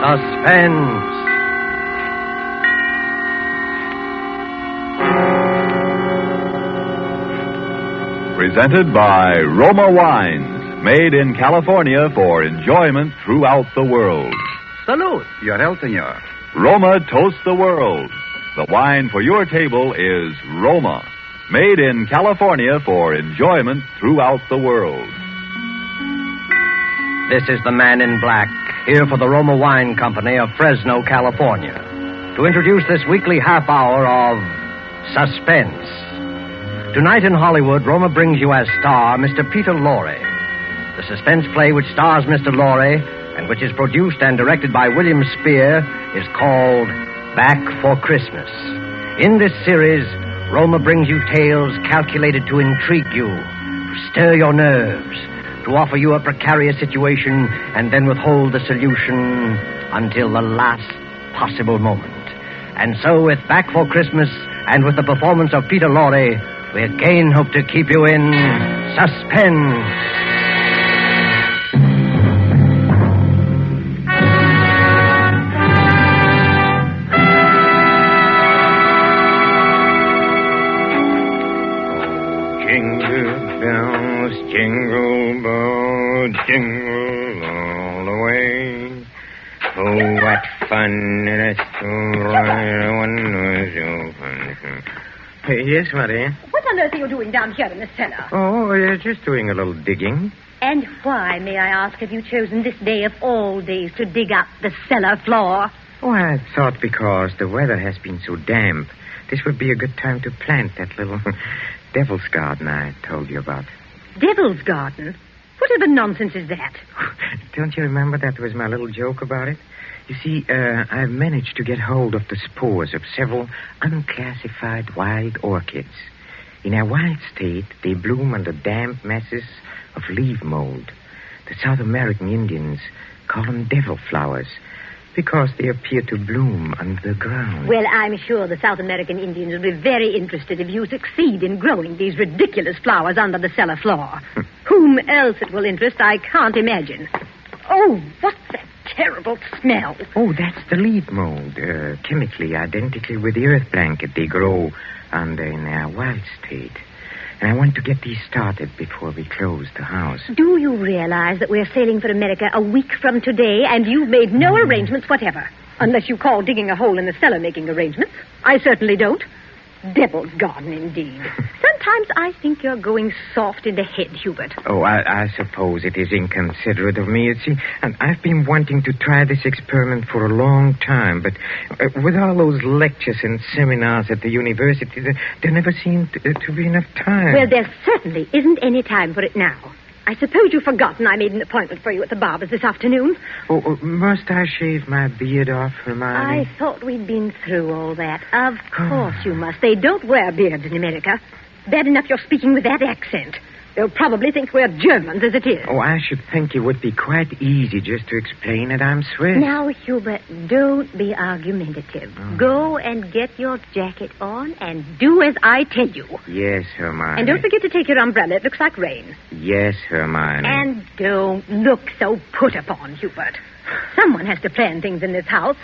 Suspense. Presented by Roma Wines, made in California for enjoyment throughout the world. Salute. Your health, senor. Roma toasts the world. The wine for your table is Roma, made in California for enjoyment throughout the world. This is the Man in Black, here for the Roma Wine Company of Fresno, California, to introduce this weekly half hour of Suspense. Tonight in Hollywood, Roma brings you as star Mr. Peter Lorre. The suspense play which stars Mr. Lorre and which is produced and directed by William Spear is called Back for Christmas. In this series, Roma brings you tales calculated to intrigue you, to stir your nerves, to offer you a precarious situation and then withhold the solution until the last possible moment. And so, with Back for Christmas and with the performance of Peter Lorre, we again hope to keep you in suspense. Jingle bells, jingle all the way. Oh, what fun it is to ride one. Yes, Maria? What on earth are you doing down here in the cellar? Oh, just doing a little digging. And why, may I ask, have you chosen this day of all days to dig up the cellar floor? Oh, I thought because the weather has been so damp, this would be a good time to plant that little devil's garden I told you about. Devil's garden? Whatever nonsense is that? Don't you remember that was my little joke about it? You see, I've managed to get hold of the spores of several unclassified wild orchids. In their wild state, they bloom under damp masses of leaf mold. The South American Indians call them devil flowers because they appear to bloom underground. Well, I'm sure the South American Indians will be very interested if you succeed in growing these ridiculous flowers under the cellar floor. Whom else it will interest, I can't imagine. Oh, what's that terrible smell? Oh, that's the leaf mold, chemically identical with the earth blanket they grow under in their wild state. And I want to get these started before we close the house. Do you realize that we're sailing for America a week from today, and you've made no arrangements whatever? Unless you call digging a hole in the cellar making arrangements. I certainly don't. Devil's garden, indeed. Sometimes I think you're going soft in the head, Hubert. Oh, I suppose it is inconsiderate of me, you see. And I've been wanting to try this experiment for a long time, but with all those lectures and seminars at the university, there never seemed to be enough time. Well, there certainly isn't any time for it now. I suppose you've forgotten I made an appointment for you at the barber's this afternoon. Oh, must I shave my beard off, Hermione? I thought we'd been through all that. Of course you must. They don't wear beards in America. Bad enough you're speaking with that accent. They'll probably think we're Germans as it is. Oh, I should think it would be quite easy just to explain that I'm Swiss. Now, Hubert, don't be argumentative. Oh. Go and get your jacket on and do as I tell you. Yes, Hermione. And don't forget to take your umbrella. It looks like rain. Yes, Hermione. And don't look so put upon, Hubert. Someone has to plan things in this house.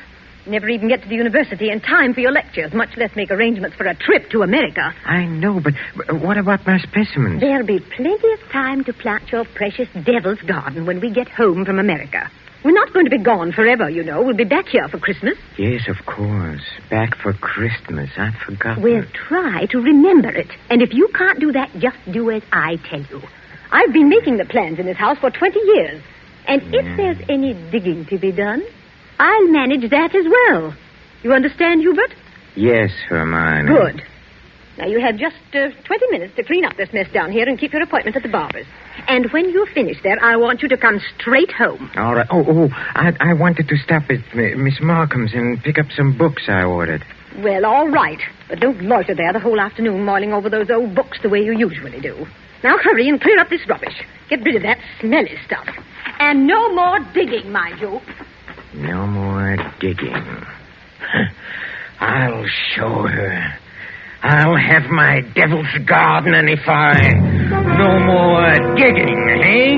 Never even get to the university in time for your lectures, much less make arrangements for a trip to America. I know, but what about my specimens? There'll be plenty of time to plant your precious devil's garden when we get home from America. We're not going to be gone forever, you know. We'll be back here for Christmas. Yes, of course. Back for Christmas. I'd forgotten. We'll try to remember it. And if you can't do that, just do as I tell you. I've been making the plans in this house for 20 years. And if there's any digging to be done, I'll manage that as well. You understand, Hubert? Yes, Hermione. Good. Now, you have just 20 minutes to clean up this mess down here and keep your appointment at the barber's. And when you're finished there, I want you to come straight home. All right. I wanted to stop at Miss Markham's and pick up some books I ordered. Well, all right. But don't loiter there the whole afternoon mulling over those old books the way you usually do. Now, hurry and clear up this rubbish. Get rid of that smelly stuff. And no more digging, mind you. No more digging. I'll show her. I'll have my devil's garden, and if no more digging, eh?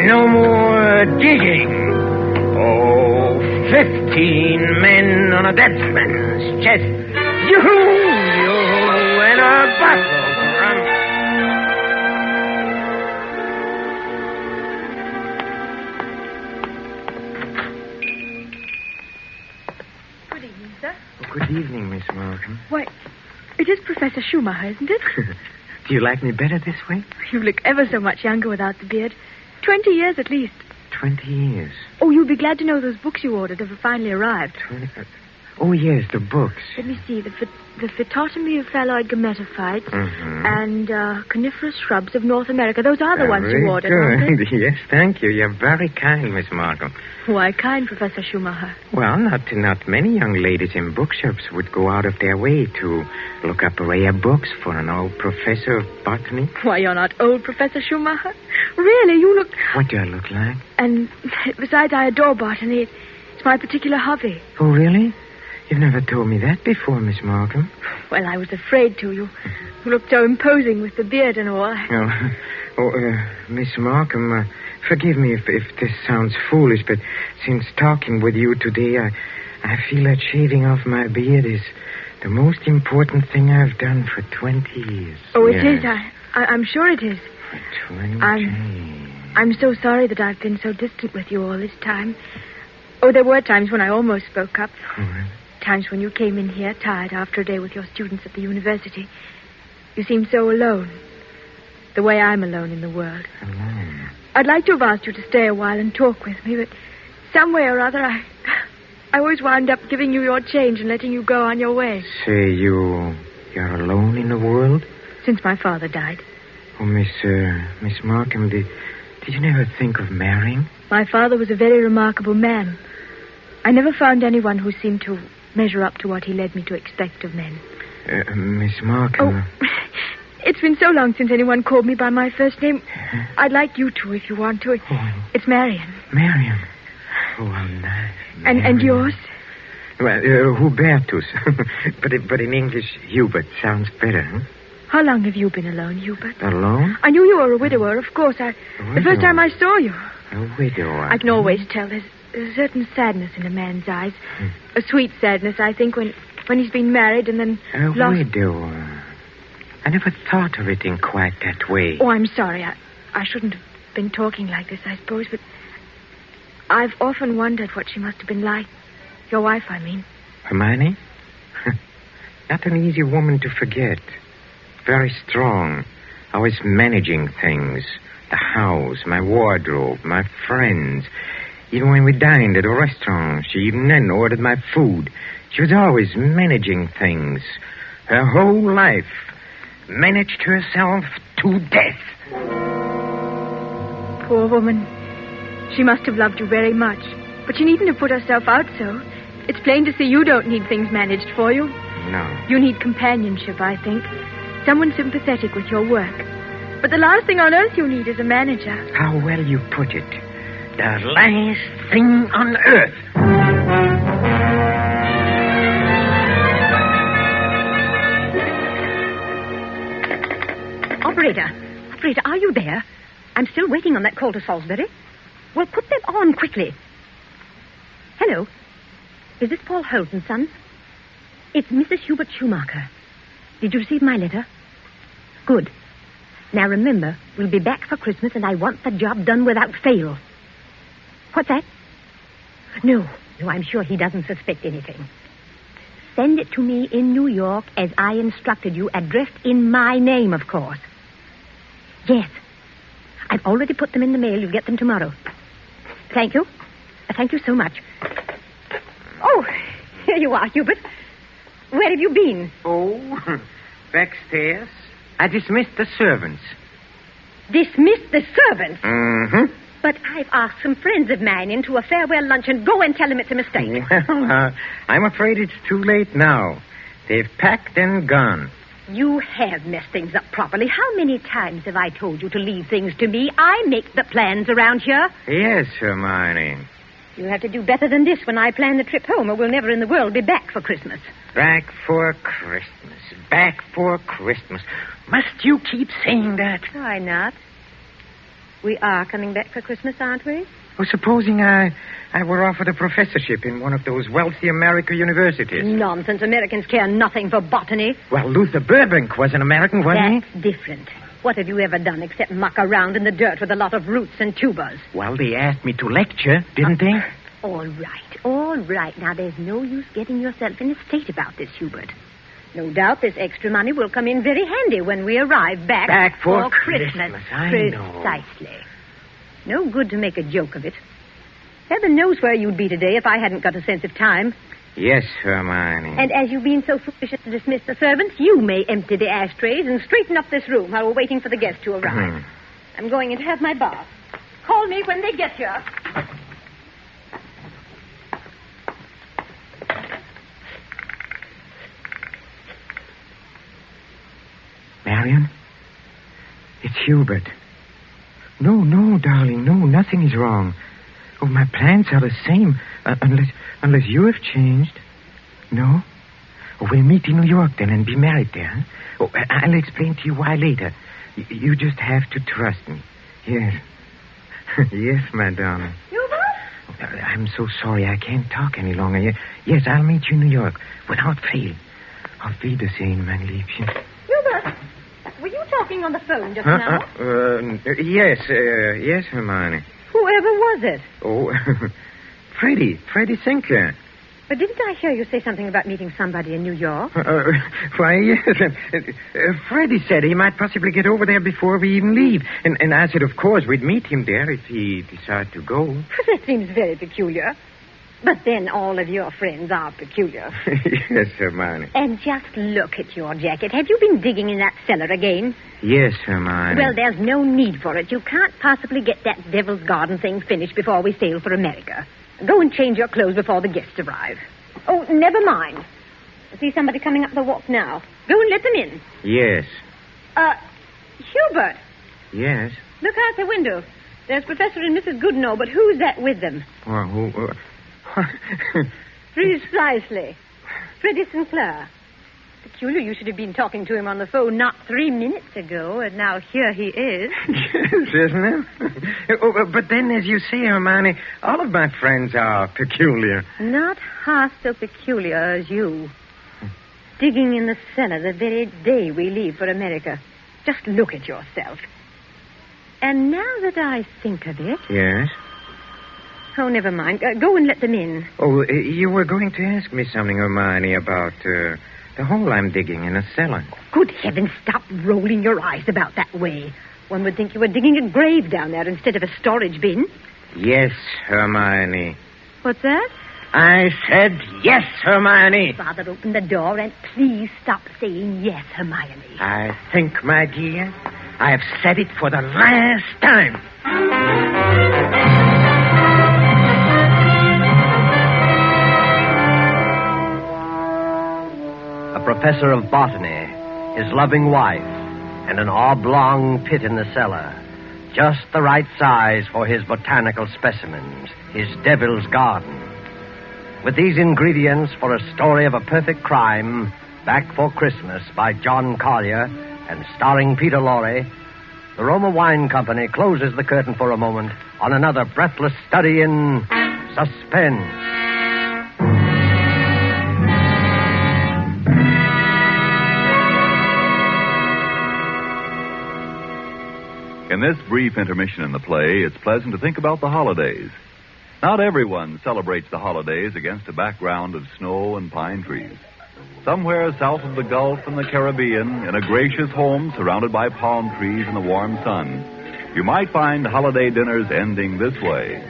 No more digging. Oh, 15 men on a dead man's chest. Yoo-hoo, and a bottle of rum. Good evening, sir. Oh, good evening, Miss Morgan. Why, it is Professor Schumacher, isn't it? Do you like me better this way? You look ever so much younger without the beard. 20 years at least. 20 years. Oh, you'll be glad to know those books you ordered have finally arrived. Oh, yes, the books. Let me see. The phytotomy of phalloid gametophytes and coniferous shrubs of North America. Those are the ones you ordered, aren't they? Yes, thank you. You're very kind, Miss Markham. Why kind, Professor Schumacher? Well, not many young ladies in bookshops would go out of their way to look up rare books for an old professor of botany. Why, you're not old, Professor Schumacher. Really, you look... What do I look like? And besides, I adore botany. It's my particular hobby. Oh, really? You've never told me that before, Miss Markham. Well, I was afraid to. You looked so imposing with the beard and all. Miss Markham, forgive me if this sounds foolish, but since talking with you today, I feel that shaving off my beard is the most important thing I've done for 20 years. Oh, it is. I'm sure it is. For 20. I'm so sorry that I've been so distant with you all this time. Oh, there were times when I almost spoke up. Oh, times when you came in here tired after a day with your students at the university. You seemed so alone. The way I'm alone in the world. Alone? I'd like to have asked you to stay a while and talk with me, but some way or other, I always wound up giving you your change and letting you go on your way. Say, you're alone in the world? Since my father died. Oh, Miss Markham, did you never think of marrying? My father was a very remarkable man. I never found anyone who seemed to measure up to what he led me to expect of men. Miss Markham... Oh, it's been so long since anyone called me by my first name. I'd like you to, if you want to. It's Marion. Marion? Oh, how nice. And yours? Well, Hubertus. but in English, Hubert sounds better, huh? How long have you been alone, Hubert? Alone? I knew you were a widower, of course. The first time I saw you. A widower? I can always tell. There's a certain sadness in a man's eyes. A sweet sadness, I think, when he's been married and then lost... A widower. I never thought of it in quite that way. Oh, I'm sorry. I shouldn't have been talking like this, I suppose, but I've often wondered what she must have been like. Your wife, I mean. Hermione? Not an easy woman to forget. Very strong. Always managing things. The house, my wardrobe, my friends. Even when we dined at a restaurant, she even then ordered my food. She was always managing things. Her whole life. Managed herself to death. Poor woman. She must have loved you very much. But she needn't have put herself out so. It's plain to see you don't need things managed for you. No. You need companionship, I think. Someone sympathetic with your work. But the last thing on earth you need is a manager. How well you put it. The last thing on earth. Operator, are you there? I'm still waiting on that call to Salisbury. Well, put them on quickly. Hello. Is this Paul Holt and Son? It's Mrs. Hubert Schumacher. Did you receive my letter? Good. Now remember, we'll be back for Christmas and I want the job done without fail. What's that? No, I'm sure he doesn't suspect anything. Send it to me in New York as I instructed you, addressed in my name, of course. Yes. I've already put them in the mail. You'll get them tomorrow. Thank you. Thank you so much. Oh, here you are, Hubert. Where have you been? Oh, backstairs. I dismissed the servants. Dismissed the servants? Mm-hmm. But I've asked some friends of mine into a farewell luncheon. Go and tell them it's a mistake. Well, I'm afraid it's too late now. They've packed and gone. You have messed things up properly. How many times have I told you to leave things to me? I make the plans around here. Yes, Hermione. You'll have to do better than this when I plan the trip home, or we'll never in the world be back for Christmas. Back for Christmas. Back for Christmas. Must you keep saying that? Why not? We are coming back for Christmas, aren't we? Well, supposing I were offered a professorship in one of those wealthy American universities. Nonsense. Americans care nothing for botany. Well, Luther Burbank was an American, wasn't That's different. What have you ever done except muck around in the dirt with a lot of roots and tubers? he? Well, they asked me to lecture, didn't they? All right. Now, there's no use getting yourself in a state about this, Hubert. No doubt this extra money will come in very handy when we arrive back for Christmas. I know. Precisely. No good to make a joke of it. Heaven knows where you'd be today if I hadn't got a sense of time. Yes, Hermione. And as you've been so foolish as to dismiss the servants, you may empty the ashtrays and straighten up this room while we're waiting for the guests to arrive. I'm going in to have my bath. Call me when they get here. Marion? It's Hubert. No, darling. No, nothing is wrong. Oh, my plans are the same, unless you have changed. No? Oh, we'll meet in New York then and be married there. Huh? Oh, I'll explain to you why later. You just have to trust me. Yes. Yes, my darling. Hubert? I'm so sorry I can't talk any longer. Yes, I'll meet you in New York without fail. Auf Wiedersehen, mein Liebchen. Hubert, were you talking on the phone just now? Yes, Hermione. Whoever was it? Oh, Freddie Sinclair. But didn't I hear you say something about meeting somebody in New York? Why, yes. Freddie said he might possibly get over there before we even leave. And I said, of course, we'd meet him there if he decided to go. That seems very peculiar. But then all of your friends are peculiar. Yes, Hermione. And just look at your jacket. Have you been digging in that cellar again? Yes, Hermione. Well, there's no need for it. You can't possibly get that Devil's Garden thing finished before we sail for America. Go and change your clothes before the guests arrive. Oh, never mind. I see somebody coming up the walk now. Go and let them in. Yes. Hubert. Yes? Look out the window. There's Professor and Mrs. Goodenough, but who's that with them? Well, who... Precisely. Freddie Sinclair. Peculiar you should have been talking to him on the phone not 3 minutes ago, and now here he is. Yes, isn't it? But then, as you say, Hermione, all of my friends are peculiar. Not half so peculiar as you. Digging in the cellar the very day we leave for America. Just look at yourself. And now that I think of it... Yes? Oh, never mind. Go and let them in. Oh, you were going to ask me something, Hermione, about the hole I'm digging in a cellar. Good heavens, stop rolling your eyes about that way. One would think you were digging a grave down there instead of a storage bin. Yes, Hermione. What's that? I said yes, Hermione. Father, open the door and please stop saying yes, Hermione. I think, my dear, I have said it for the last time. A professor of botany, his loving wife, and an oblong pit in the cellar. Just the right size for his botanical specimens, his devil's garden. With these ingredients for a story of a perfect crime, Back for Christmas by John Collier and starring Peter Lorre, the Roma Wine Company closes the curtain for a moment on another breathless study in suspense. In this brief intermission in the play, it's pleasant to think about the holidays. Not everyone celebrates the holidays against a background of snow and pine trees. Somewhere south of the Gulf and the Caribbean, in a gracious home surrounded by palm trees in the warm sun, you might find holiday dinners ending this way.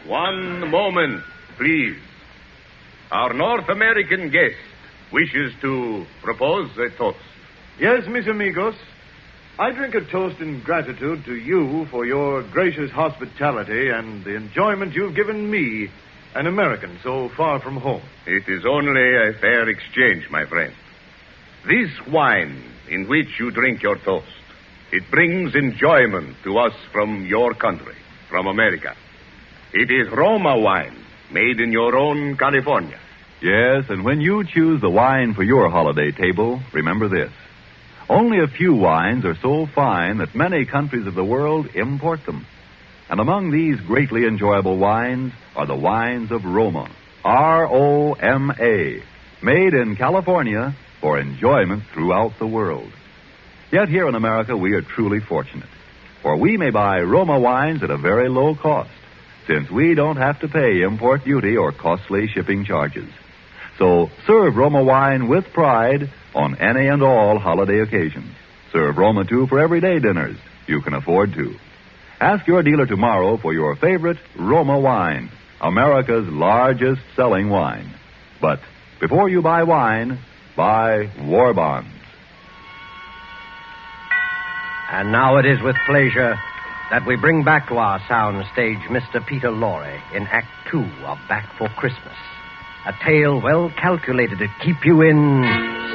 One moment, please. Our North American guest wishes to propose a toast. Yes, mis amigos. I drink a toast in gratitude to you for your gracious hospitality and the enjoyment you've given me, an American so far from home. It is only a fair exchange, my friend. This wine in which you drink your toast, it brings enjoyment to us from your country, from America. It is Roma wine, made in your own California. Yes, and when you choose the wine for your holiday table, remember this. Only a few wines are so fine that many countries of the world import them. And among these greatly enjoyable wines are the wines of Roma, R-O-M-A, made in California for enjoyment throughout the world. Yet here in America we are truly fortunate, for we may buy Roma wines at a very low cost, since we don't have to pay import duty or costly shipping charges. So serve Roma wine with pride on any and all holiday occasions. Serve Roma, too, for everyday dinners you can afford to. Ask your dealer tomorrow for your favorite Roma wine, America's largest selling wine. But before you buy wine, buy war bonds. And now it is with pleasure that we bring back to our sound stage Mr. Peter Lorre in Act 2 of Back for Christmas. A tale well calculated to keep you in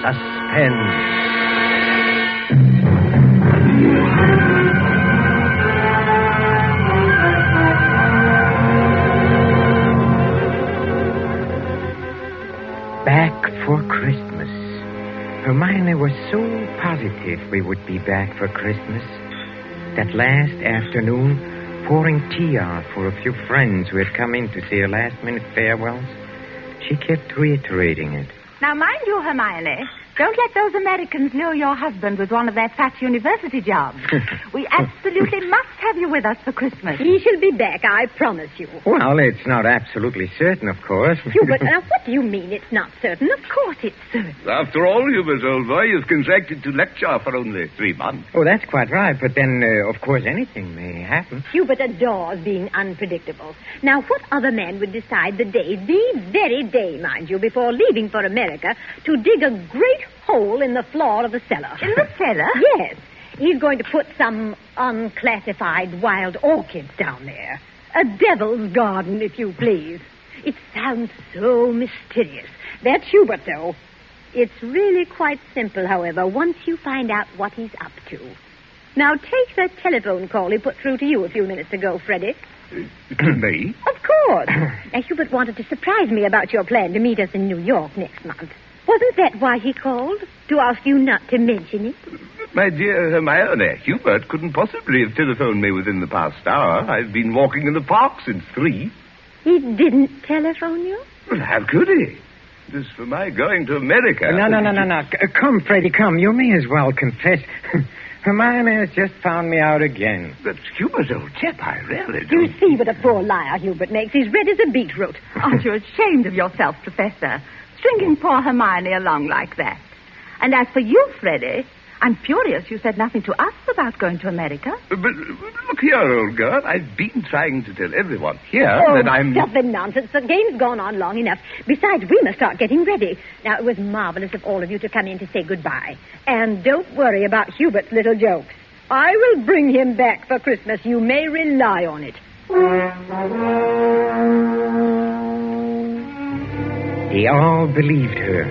suspense. Back for Christmas. Hermione was so positive we would be back for Christmas. That last afternoon, pouring tea out for a few friends who had come in to say her last-minute farewells, she kept reiterating it. Now, mind you, Hermione, don't let those Americans know your husband was one of their fat university jobs. We absolutely must have you with us for Christmas. He shall be back, I promise you. Well, it's not absolutely certain, of course. Hubert, now what do you mean it's not certain? Of course it's certain. After all, Hubert, old boy, you've contracted to lecture for only 3 months. Oh, that's quite right. But then, of course, anything may happen. Hubert adores being unpredictable. Now, what other man would decide the very day, mind you, before leaving for America, to dig a great hole in the floor of the cellar? In the cellar? Yes. He's going to put some unclassified wild orchids down there. A devil's garden, if you please. It sounds so mysterious. That's Hubert, though. It's really quite simple, however, once you find out what he's up to. Now, take that telephone call he put through to you a few minutes ago, Freddie. To me? Of course. Now, Hubert wanted to surprise me about your plan to meet us in New York next month. Wasn't that why he called? To ask you not to mention it? My dear Hermione, Hubert couldn't possibly have telephoned me within the past hour. I've been walking in the park since 3. He didn't telephone you? Well, how could he? It was for my going to America. No. Come, Freddie, come. You may as well confess. Hermione has just found me out again. But Hubert, old chap, I really You don't... see what a poor liar Hubert makes. He's red as a beetroot. Aren't you ashamed of yourself, Professor? Stringing poor Hermione along like that. And as for you, Freddie, I'm furious you said nothing to us about going to America. But look here, old girl. I've been trying to tell everyone here that I'm... Stuff and nonsense. The game's gone on long enough. Besides, we must start getting ready. Now, it was marvelous of all of you to come in to say goodbye. And don't worry about Hubert's little jokes. I will bring him back for Christmas. You may rely on it. They all believed her.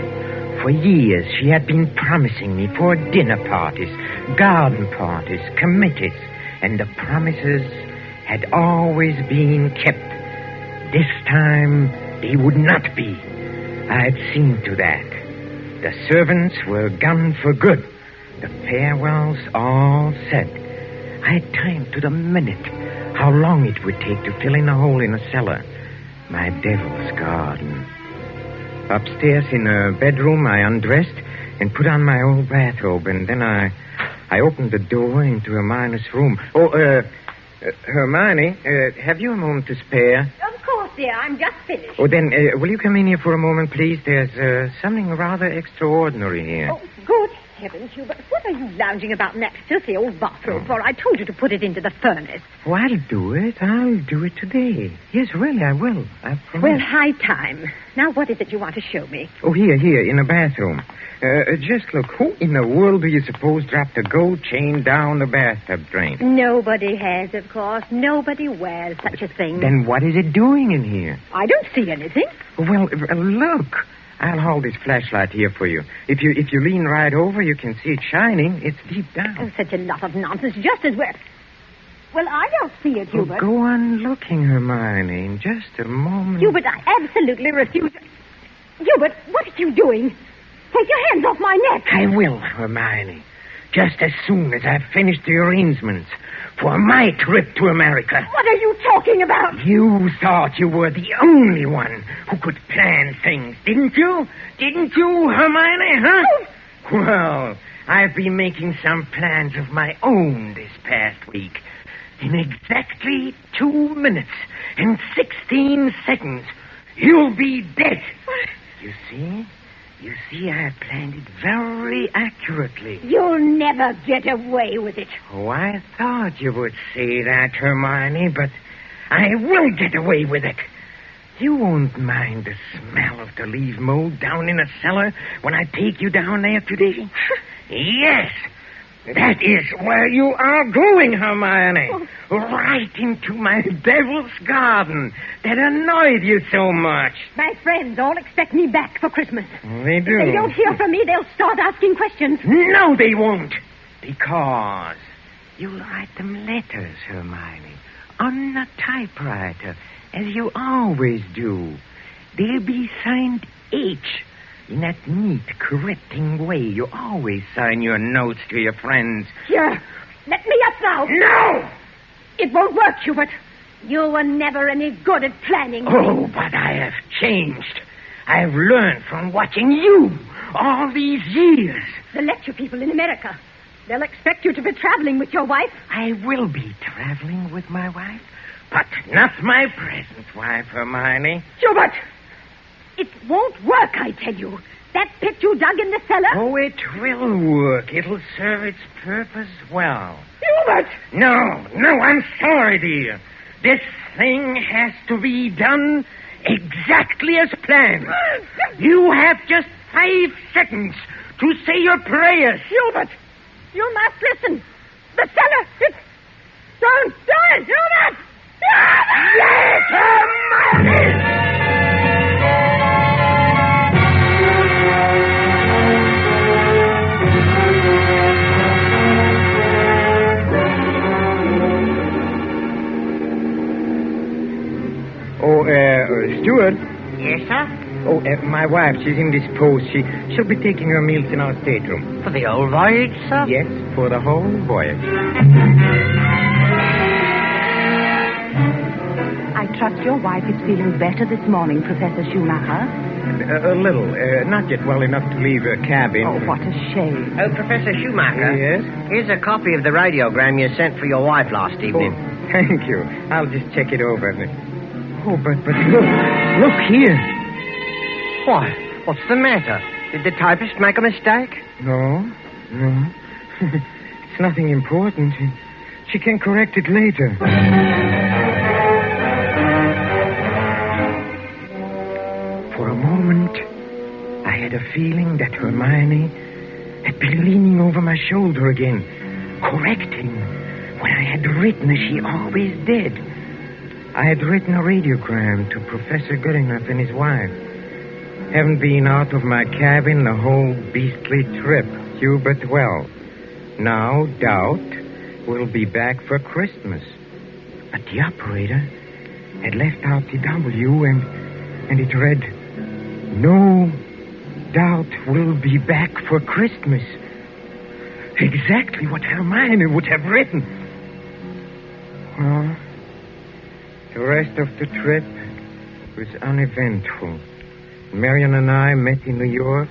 For years, she had been promising me for dinner parties, garden parties, committees, and the promises had always been kept. This time, they would not be. I had seen to that. The servants were gone for good. The farewells all said. I had timed to the minute how long it would take to fill in a hole in a cellar. My devil's garden. Upstairs in a bedroom, I undressed and put on my old bathrobe, and then I opened the door into Hermione's room. Hermione, have you a moment to spare? Of course, dear. I'm just finished. Oh, then, will you come in here for a moment, please? There's something rather extraordinary here. Oh, good heavens, Hubert. What are you lounging about in that filthy old bathrobe for? I told you to put it into the furnace. Oh, I'll do it. I'll do it today. Yes, really, I will. I promise. Well, high time. Now, what is it you want to show me? Oh, here, in the bathroom. Just look. Who in the world do you suppose dropped a gold chain down the bathtub drain? Nobody has, of course. Nobody wears such a thing. Then what is it doing in here? I don't see anything. Well, look. I'll hold this flashlight here for you. If you lean right over, you can see it shining. It's deep down. Oh, such a lot of nonsense. Just as well. Well, I don't see it, Hubert. Go on looking, Hermione, in just a moment. Hubert, I absolutely refuse. Hubert, what are you doing? Take your hands off my neck. I will, Hermione. just as soon as I've finished the arrangements for my trip to America. What are you talking about? You thought you were the only one who could plan things, didn't you? Didn't you, Hermione, huh? Well, I've been making some plans of my own this past week. In exactly 2 minutes and 16 seconds, you'll be dead. You see, I planned it very accurately. You'll never get away with it. Oh, I thought you would say that, Hermione, but I will get away with it. You won't mind the smell of the leaf mold down in the cellar when I take you down there today? Yes, that is where you are going, Hermione. Right into my devil's garden that annoyed you so much. My friends all expect me back for Christmas. They do. If they don't hear from me, they'll start asking questions. No, they won't. Because you'll write them letters, Hermione, on a typewriter, as you always do. They'll be signed H, in that neat, correcting way you always sign your notes to your friends. Here, let me up now. No! It won't work, Hubert. You were never any good at planning. Oh, but I have changed. I've learned from watching you all these years. The lecture people in America, they'll expect you to be traveling with your wife. I will be traveling with my wife, but not my present wife, Hermione. Hubert! It won't work, I tell you. That pit you dug in the cellar... Oh, it will work. It'll serve its purpose well. Hubert! No, I'm sorry, dear. This thing has to be done exactly as planned. You have just 5 seconds to say your prayers. Hubert, you must listen. The cellar, it's... Don't do it, Hubert! Yes, Hermione! Oh, Stuart? Yes, sir? Oh, my wife, she's indisposed. She'll be taking her meals in our stateroom. For the old voyage, sir? Yes, for the whole voyage. I trust your wife is feeling better this morning, Professor Schumacher. A little. Not yet well enough to leave her cabin. Oh, what a shame. Oh, Professor Schumacher. Yes? Here's a copy of the radiogram you sent for your wife last evening. Oh, thank you. I'll just check it over. Oh, but look here. Why? What's the matter? Did the typist make a mistake? No. It's nothing important. She can correct it later. For a moment, I had a feeling that Hermione had been leaning over my shoulder again, correcting what I had written as she always did. I had written a radiogram to Professor Goodenough and his wife. Haven't been out of my cabin the whole beastly trip, Hubert. Well, no doubt we'll be back for Christmas. But the operator had left out the W, and it read, "No doubt we'll be back for Christmas." Exactly what Hermione would have written. Well, the rest of the trip was uneventful. Marion and I met in New York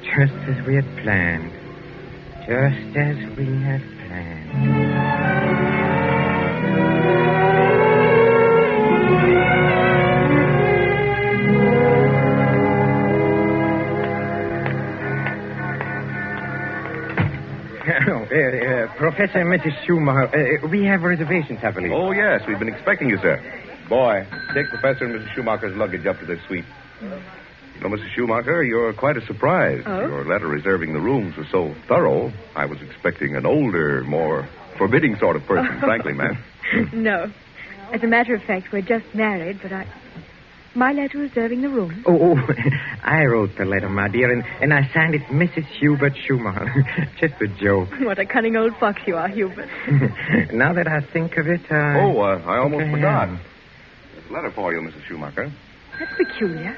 just as we had planned. Just as we had planned. Professor and Mrs. Schumacher, we have reservations, I believe. Oh, yes, we've been expecting you, sir. Boy, take Professor and Mrs. Schumacher's luggage up to their suite. You know, Mrs. Schumacher, you're quite a surprise. Oh? Your letter reserving the rooms was so thorough, I was expecting an older, more forbidding sort of person, frankly, ma'am. No. As a matter of fact, we're just married, but my letter reserving the room. Oh, I wrote the letter, my dear, and I signed it Mrs. Hubert Schumacher. Just a joke. What a cunning old fox you are, Hubert. Now that I think of it, I almost forgot. yeah. There's a letter for you, Mrs. Schumacher. That's peculiar.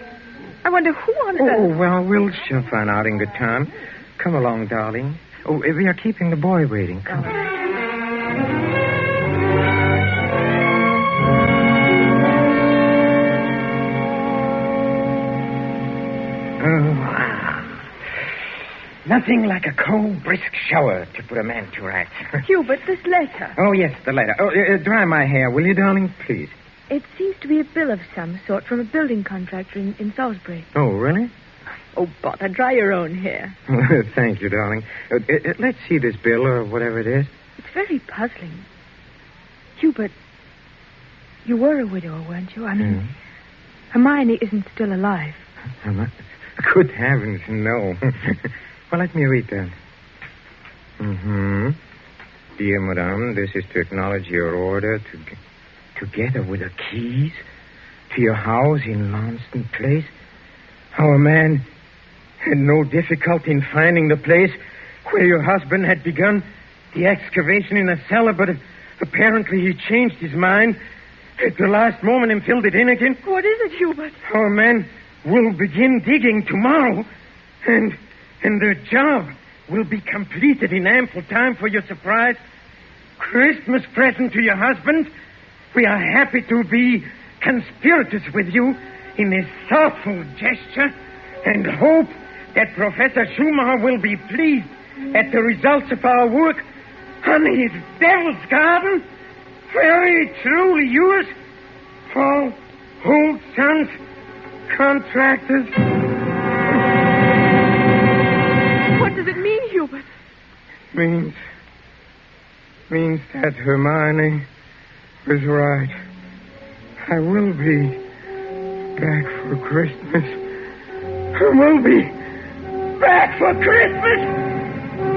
I wonder who on earth... Oh, well, we'll find out in good time. Come along, darling. Oh, we are keeping the boy waiting. Come on. Nothing like a cold, brisk shower to put a man to rights. Hubert, this letter. Oh, yes, the letter. Oh, dry my hair, will you, darling? Please. It seems to be a bill of some sort from a building contractor in Salisbury. Oh, really? Oh, bother, dry your own hair. Thank you, darling. Let's see this bill or whatever it is. It's very puzzling. Hubert, you were a widower, weren't you? I mean, Hermione isn't still alive. Good heavens, no. Well, let me read that. Dear Madame, this is to acknowledge your order together with the keys to your house in Launceston Place. Our man had no difficulty in finding the place where your husband had begun the excavation in a cellar, but apparently he changed his mind at the last moment and filled it in again. What is it, Hubert? Our man will begin digging tomorrow, and the job will be completed in ample time for your surprise Christmas present to your husband. We are happy to be conspirators with you in this thoughtful gesture and hope that Professor Schumacher will be pleased at the results of our work on his Devil's Garden. Very truly yours, Paul Holt Sons Contractors. What does it mean, Hubert? Means that Hermione was right. I will be back for Christmas. I will be back for Christmas.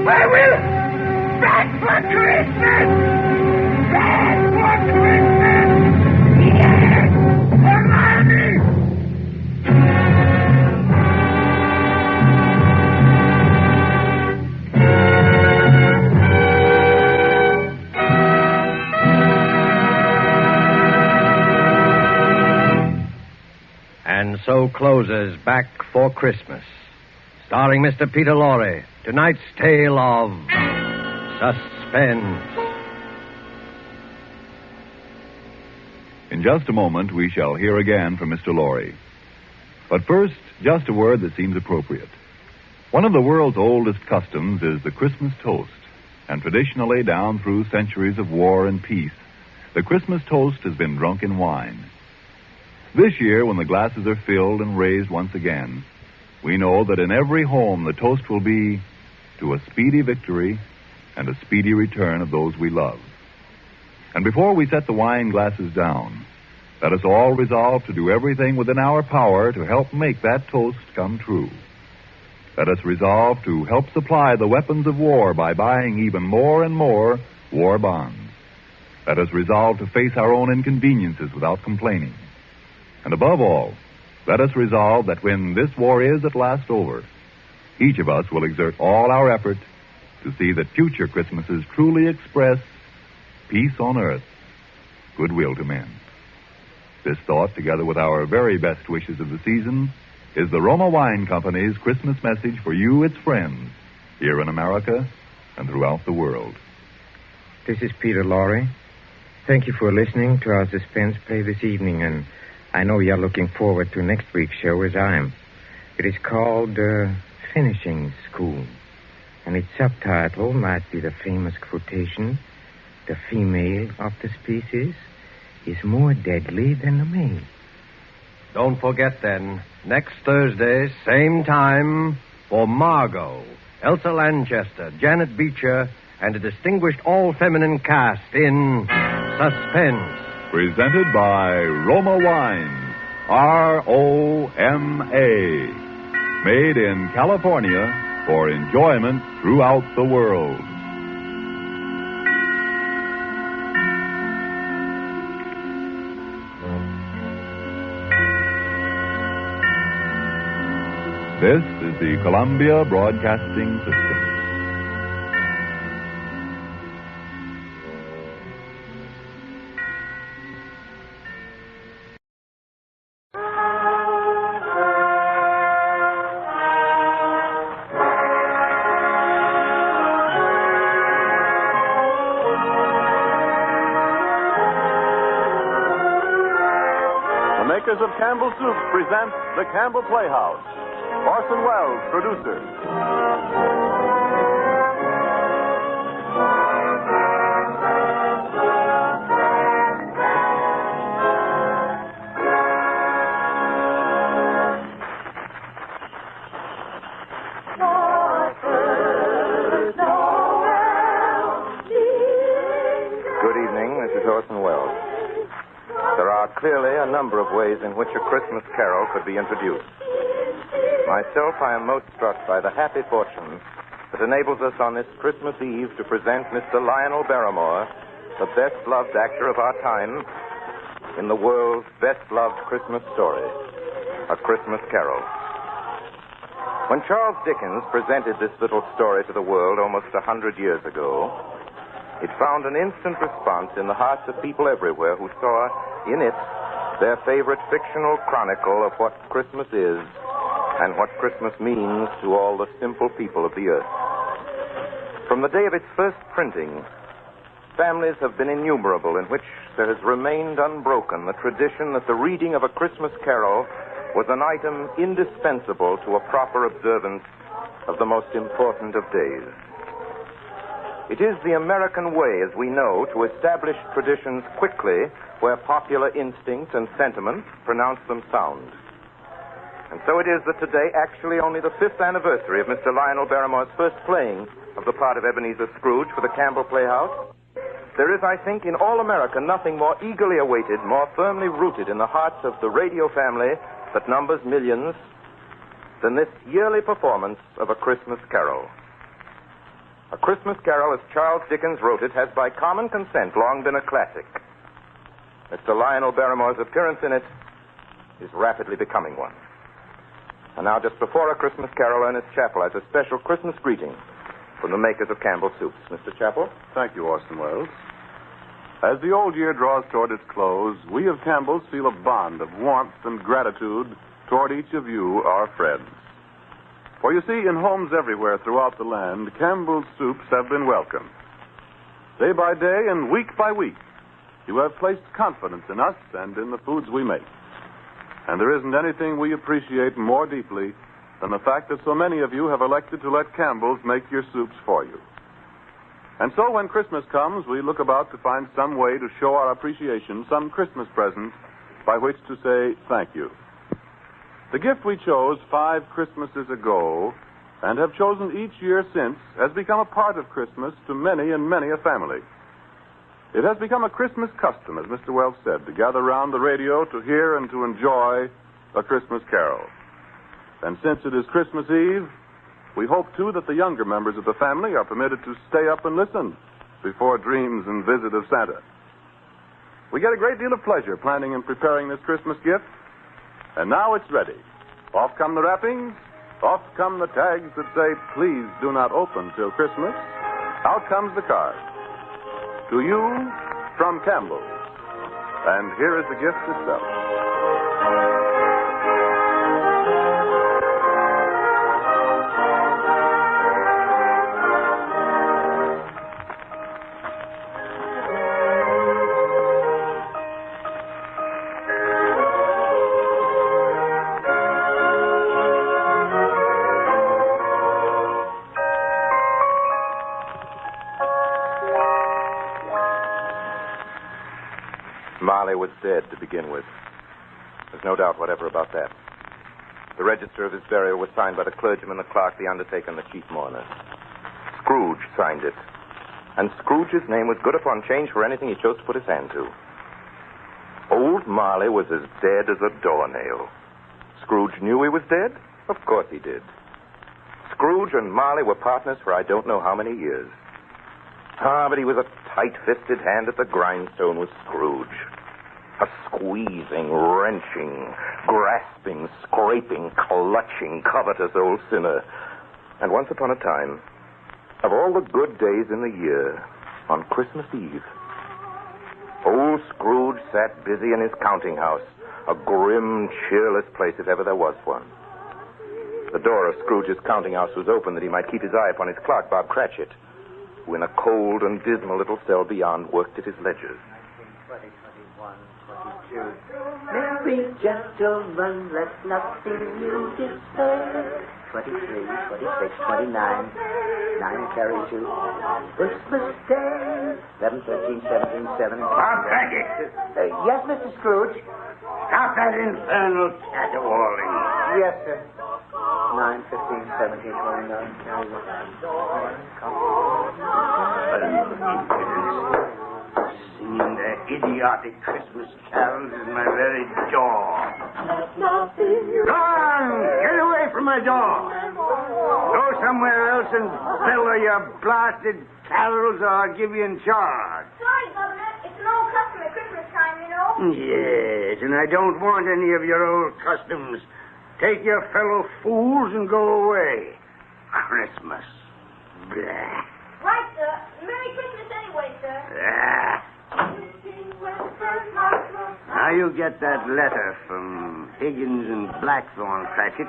I will back for Christmas. Back for Christmas. Yes, Hermione. And so closes Back for Christmas, starring Mr. Peter Lorre. Tonight's tale of suspense. In just a moment, we shall hear again from Mr. Lorre. But first, just a word that seems appropriate. One of the world's oldest customs is the Christmas toast. And traditionally, down through centuries of war and peace, the Christmas toast has been drunk in wine. This year, when the glasses are filled and raised once again, we know that in every home the toast will be to a speedy victory and a speedy return of those we love. And before we set the wine glasses down, let us all resolve to do everything within our power to help make that toast come true. Let us resolve to help supply the weapons of war by buying even more and more war bonds. Let us resolve to face our own inconveniences without complaining. And above all, let us resolve that when this war is at last over, each of us will exert all our effort to see that future Christmases truly express peace on earth, goodwill to men. This thought, together with our very best wishes of the season, is the Roma Wine Company's Christmas message for you, its friends, here in America and throughout the world. This is Peter Lorre. Thank you for listening to our suspense play this evening, and I know you're looking forward to next week's show as I am. It is called Finishing School, and its subtitle might be the famous quotation, "The female of the species is more deadly than the male." Don't forget, then, next Thursday, same time, for Margot, Elsa Lanchester, Janet Beecher, and a distinguished all-feminine cast in Suspense. Presented by Roma Wines, R-O-M-A. Made in California for enjoyment throughout the world. This is the Columbia Broadcasting System. makers of Campbell Soup present The Campbell Playhouse. Orson Welles, producer. Good evening, this is Orson Welles. There are clearly a number of ways in which a Christmas carol could be introduced. Myself, I am most struck by the happy fortune that enables us on this Christmas Eve to present Mr. Lionel Barrymore, the best-loved actor of our time, in the world's best-loved Christmas story, A Christmas Carol. When Charles Dickens presented this little story to the world almost 100 years ago, it found an instant response in the hearts of people everywhere who saw in it their favorite fictional chronicle of what Christmas is and what Christmas means to all the simple people of the earth. From the day of its first printing, families have been innumerable in which there has remained unbroken the tradition that the reading of A Christmas Carol was an item indispensable to a proper observance of the most important of days. It is the American way, as we know, to establish traditions quickly where popular instinct and sentiment pronounce them sound. And so it is that today, actually only the 5th anniversary of Mr. Lionel Barrymore's first playing of the part of Ebenezer Scrooge for the Campbell Playhouse, there is, I think, in all America nothing more eagerly awaited, more firmly rooted in the hearts of the radio family that numbers millions than this yearly performance of A Christmas Carol. A Christmas Carol, as Charles Dickens wrote it, has by common consent long been a classic. Mr. Lionel Barrymore's appearance in it is rapidly becoming one. And now, just before A Christmas Carol, Ernest Chappell has a special Christmas greeting from the makers of Campbell Soups. Mr. Chappell? Thank you, Orson Welles. As the old year draws toward its close, we of Campbell's feel a bond of warmth and gratitude toward each of you, our friends. For you see, in homes everywhere throughout the land, Campbell's Soups have been welcomed. Day by day and week by week, you have placed confidence in us and in the foods we make. And there isn't anything we appreciate more deeply than the fact that so many of you have elected to let Campbell's make your soups for you. And so when Christmas comes, we look about to find some way to show our appreciation, some Christmas present by which to say thank you. The gift we chose 5 Christmases ago and have chosen each year since has become a part of Christmas to many and many a family. It has become a Christmas custom, as Mr. Wells said, to gather round the radio to hear and to enjoy A Christmas Carol. And since it is Christmas Eve, we hope, too, that the younger members of the family are permitted to stay up and listen before dreams and visit of Santa. We get a great deal of pleasure planning and preparing this Christmas gift. And now it's ready. Off come the wrappings. Off come the tags that say, please do not open till Christmas. Out comes the card. To you, from Campbell. And here is the gift itself. Marley was dead to begin with. There's no doubt whatever about that. The register of his burial was signed by the clergyman, the clerk, the undertaker, and the chief mourner. Scrooge signed it. And Scrooge's name was good upon change for anything he chose to put his hand to. Old Marley was as dead as a doornail. Scrooge knew he was dead? Of course he did. Scrooge and Marley were partners for I don't know how many years. But he was a tight-fisted hand at the grindstone, was Scrooge. A squeezing, wrenching, grasping, scraping, clutching, covetous old sinner. And once upon a time, of all the good days in the year, on Christmas Eve, old Scrooge sat busy in his counting house, a grim, cheerless place if ever there was one. The door of Scrooge's counting house was open that he might keep his eye upon his clerk, Bob Cratchit, who in a cold and dismal little cell beyond worked at his ledgers. 20, 21, 22. Sweet gentlemen, let nothing you disturb. 23, 26, 29. 9 carry 2. Christmas Day. 11, 13, 17, 7, and Bob Cratchit. Yes, Mr. Scrooge? Stop that infernal caterwauling. Yes, sir. 9, 15, 17, 29, carry 1. Singing their idiotic Christmas carols is my very jaw. Go on! Get away from my door! Go somewhere else and bellow your blasted carols or I'll give you in charge. Sorry, Governor. It's an old custom at Christmas time, you know. Yes, and I don't want any of your old customs. Take your fellow fools and go away. Christmas. Blah. Right, sir. Merry Christmas anyway, sir. Ah. Now you get that letter from Higgins and Blackthorn, Cratchit,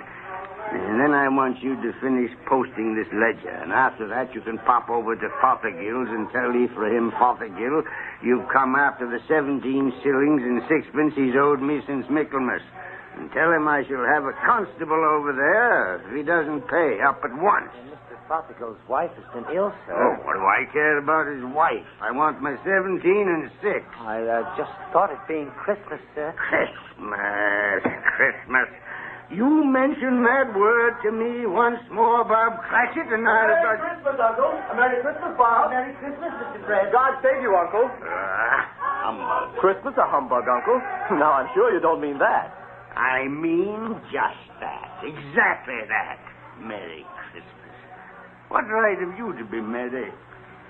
and then I want you to finish posting this ledger. And after that, you can pop over to Fothergill's and tell Ephraim Fothergill you've come after the 17 shillings and 6pence he's owed me since Michaelmas. And tell him I shall have a constable over there if he doesn't pay up at once. Mr. Fothergill's wife has been ill, sir. Oh, what do I care about his wife? I want my 17 and 6. I just thought it being Christmas, sir. Christmas. You mention that word to me once more, Bob Cratchit, and Merry Christmas, Uncle. Merry Christmas, Bob. Merry Christmas, Mr. Fred. God save you, Uncle. Humbug. Christmas a humbug, Uncle? Now, I'm sure you don't mean that. I mean just that. Exactly that. Merry Christmas. What right have you to be merry?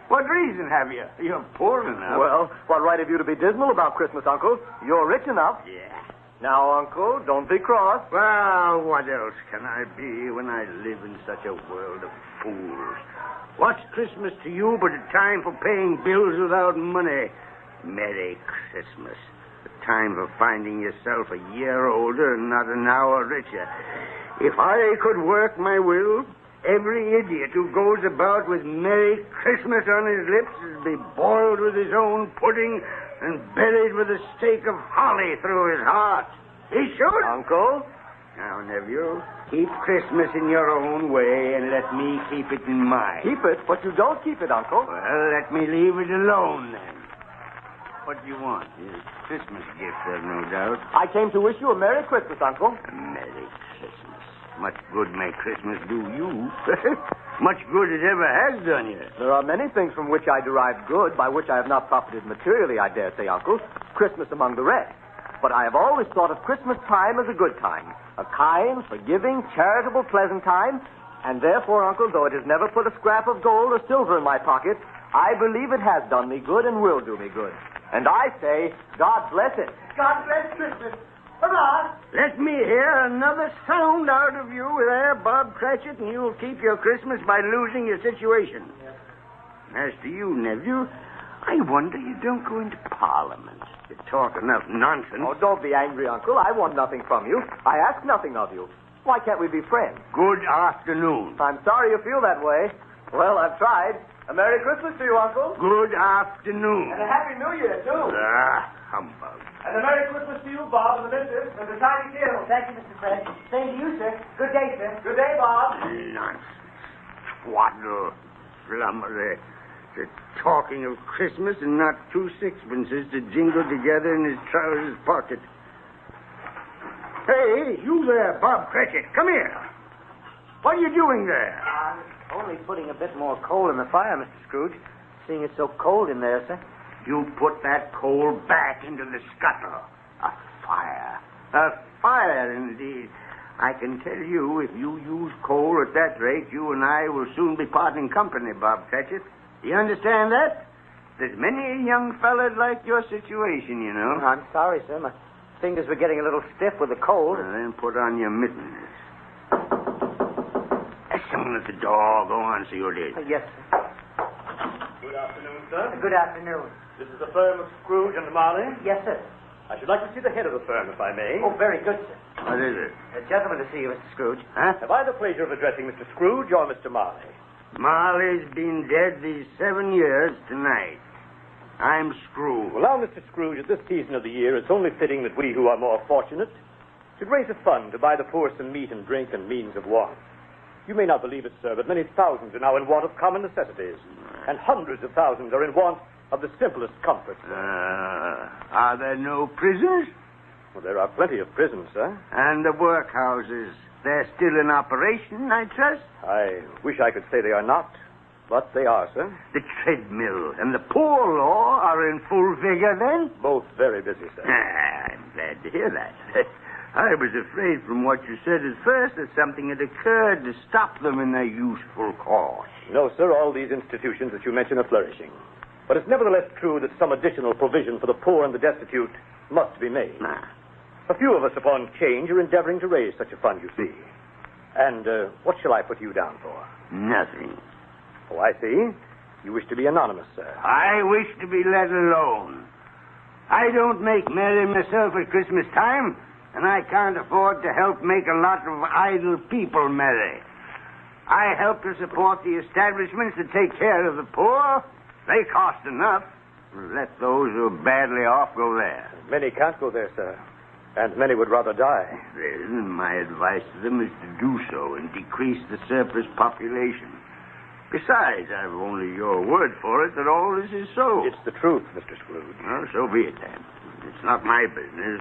What reason have you? You're poor enough. Well, what right have you to be dismal about Christmas, Uncle? You're rich enough. Yeah. Now, Uncle, don't be cross. Well, what else can I be when I live in such a world of fools? What's Christmas to you but a time for paying bills without money? Merry Christmas. A time for finding yourself a year older and not an hour richer. If I could work my will, every idiot who goes about with Merry Christmas on his lips would be boiled with his own pudding and buried with a stake of holly through his heart. He should. Uncle? Now, nephew, keep Christmas in your own way and let me keep it in mine. Keep it, but you don't keep it, Uncle. Well, let me leave it alone, then. What do you want? A Christmas gift, I've no doubt. I came to wish you a Merry Christmas, Uncle. A Merry Christmas. Much good may Christmas do you. Much good it ever has done you. There are many things from which I derive good, by which I have not profited materially, I dare say, Uncle. Christmas among the rest. But I have always thought of Christmas time as a good time. A kind, forgiving, charitable, pleasant time. And therefore, Uncle, though it has never put a scrap of gold or silver in my pocket, I believe it has done me good and will do me good. And I say, God bless it. God bless Christmas. Hurrah! Let me hear another sound out of you there, Bob Cratchit, and you'll keep your Christmas by losing your situation. As to you, nephew, I wonder you don't go into Parliament. You talk enough nonsense. Oh, don't be angry, Uncle. I want nothing from you. I ask nothing of you. Why can't we be friends? Good afternoon. I'm sorry you feel that way. Well, I've tried. A Merry Christmas to you, Uncle. Good afternoon. And a Happy New Year, too. Humbug. And a Merry Christmas to you, Bob, and the missus, and the tiny kid. Thank you, Mr. Fred. Same to you, sir. Good day, sir. Good day, Bob. Nonsense. Twaddle. Flummery. The talking of Christmas and not 2 sixpences to jingle together in his trousers pocket. Hey, you there, Bob Cratchit. Come here. What are you doing there? Only putting a bit more coal in the fire, Mr. Scrooge. Seeing it's so cold in there, sir. You put that coal back into the scuttle. A fire. A fire, indeed. I can tell you, if you use coal at that rate, you and I will soon be parting company, Bob Cratchit. You understand that? There's many young fellas like your situation, you know. I'm sorry, sir. My fingers were getting a little stiff with the cold. Well, then put on your mittens. There's someone at the door. Go on, see who it is. Yes, sir. Good afternoon, sir. Good afternoon. This is the firm of Scrooge and Marley. Yes, sir. I should like to see the head of the firm, if I may. Oh, very good, sir. What is it? A gentleman to see you, Mr. Scrooge. Huh? Have I the pleasure of addressing Mr. Scrooge or Mr. Marley? Marley's been dead these 7 years tonight. I'm Scrooge. Well, now, Mr. Scrooge, at this season of the year, it's only fitting that we who are more fortunate should raise a fund to buy the poor some meat and drink and means of want. You may not believe it, sir, but many thousands are now in want of common necessities, and hundreds of thousands are in want of the simplest comforts. Are there no prisons? Well, there are plenty of prisons, sir. And the workhouses, they're still in operation, I trust? I wish I could say they are not, but they are, sir. The treadmill and the poor law are in full vigor, then? Both very busy, sir. I'm glad to hear that. I was afraid from what you said at first that something had occurred to stop them in their useful course. No, sir, all these institutions that you mention are flourishing. But it's nevertheless true that some additional provision for the poor and the destitute must be made. A few of us upon change are endeavoring to raise such a fund, you see. And what shall I put you down for? Nothing. Oh, I see. You wish to be anonymous, sir. I wish to be let alone. I don't make merry myself at Christmas time, and I can't afford to help make a lot of idle people merry. I help to support the establishments that take care of the poor. They cost enough. Let those who are badly off go there. Many can't go there, sir. And many would rather die. Then my advice to them is to do so and decrease the surplus population. Besides, I've only your word for it that all this is so. It's the truth, Mr. Scrooge. Well, so be it, then. It's not my business.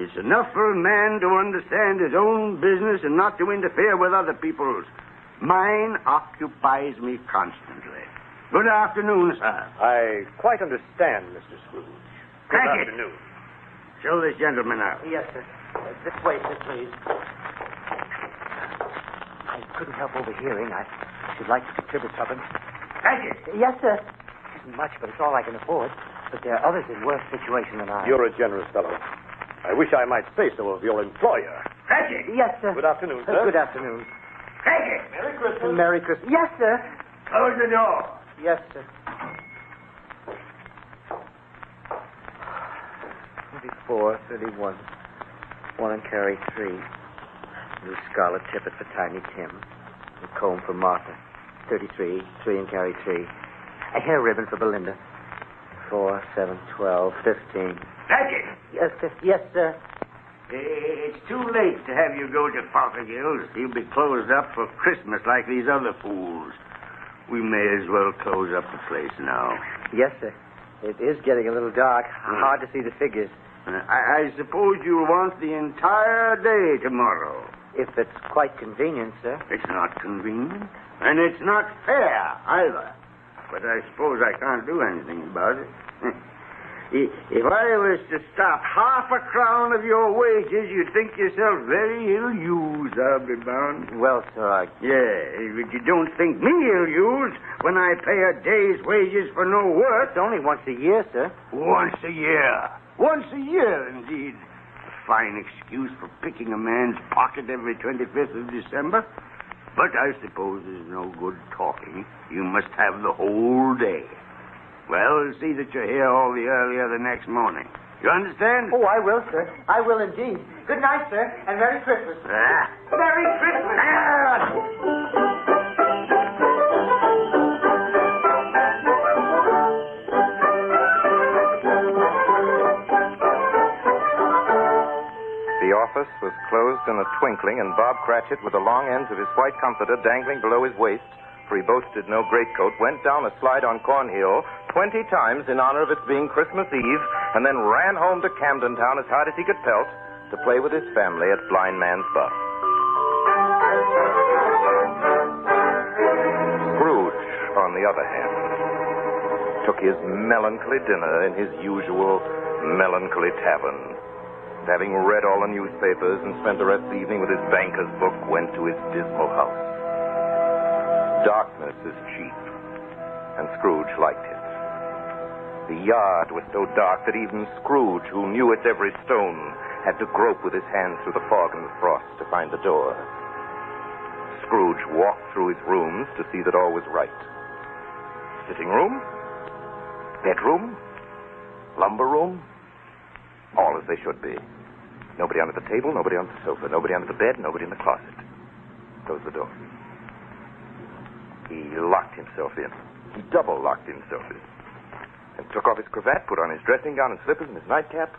It's enough for a man to understand his own business and not to interfere with other people's. Mine occupies me constantly. Good afternoon, sir. I quite understand, Mr. Scrooge. Good afternoon. Show this gentleman out. Yes, sir. This way, sir, please. I couldn't help overhearing. I should like to contribute something. Thank you. Yes, sir. It isn't much, but it's all I can afford. But there are others in worse situation than I. You're a generous fellow. I wish I might say so of your employer. Thank you. Yes, sir. Good afternoon, sir. Good afternoon. Thank you. Merry Christmas. Merry Christmas. Yes, sir. Close the door. Yes, sir. 24, 31. 1 and carry 3. New scarlet tippet for Tiny Tim. A comb for Martha. 33. 3 and carry 3. A hair ribbon for Belinda. 4, 7, 12, 15. Thank you. Yes, sir. Yes, sir. It's too late to have you go to Fothergill's. He'll be closed up for Christmas like these other fools. We may as well close up the place now. Yes, sir. It is getting a little dark. Hard to see the figures. I suppose you'll want the entire day tomorrow. If it's quite convenient, sir. It's not convenient. And it's not fair, either. But I suppose I can't do anything about it. If I was to stop half a crown of your wages, you'd think yourself very ill-used, I'll be bound. Well, sir, Yeah, but you don't think me ill-used when I pay a day's wages for no work. It's only once a year, sir. Once a year. Once a year, indeed. A fine excuse for picking a man's pocket every 25th of December. But I suppose there's no good talking. You must have the whole day. Well, see that you're here all the earlier the next morning. You understand? Oh, I will, sir. I will indeed. Good night, sir, and Merry Christmas. Merry Christmas! The office was closed in a twinkling, and Bob Cratchit, with the long ends of his white comforter dangling below his waist, for he boasted no greatcoat, went down a slide on Cornhill 20 times in honor of its being Christmas Eve, and then ran home to Camden Town as hard as he could pelt to play with his family at Blind Man's Buff. Scrooge, on the other hand, took his melancholy dinner in his usual melancholy tavern. And having read all the newspapers and spent the rest of the evening with his banker's book, went to his dismal house. Darkness is cheap, and Scrooge liked it. The yard was so dark that even Scrooge, who knew its every stone, had to grope with his hands through the fog and the frost to find the door. Scrooge walked through his rooms to see that all was right. Sitting room, bedroom, lumber room, all as they should be. Nobody under the table, nobody on the sofa, nobody under the bed, nobody in the closet. Closed the door. He locked himself in. He double-locked himself in. and took off his cravat, put on his dressing gown and slippers and his nightcap,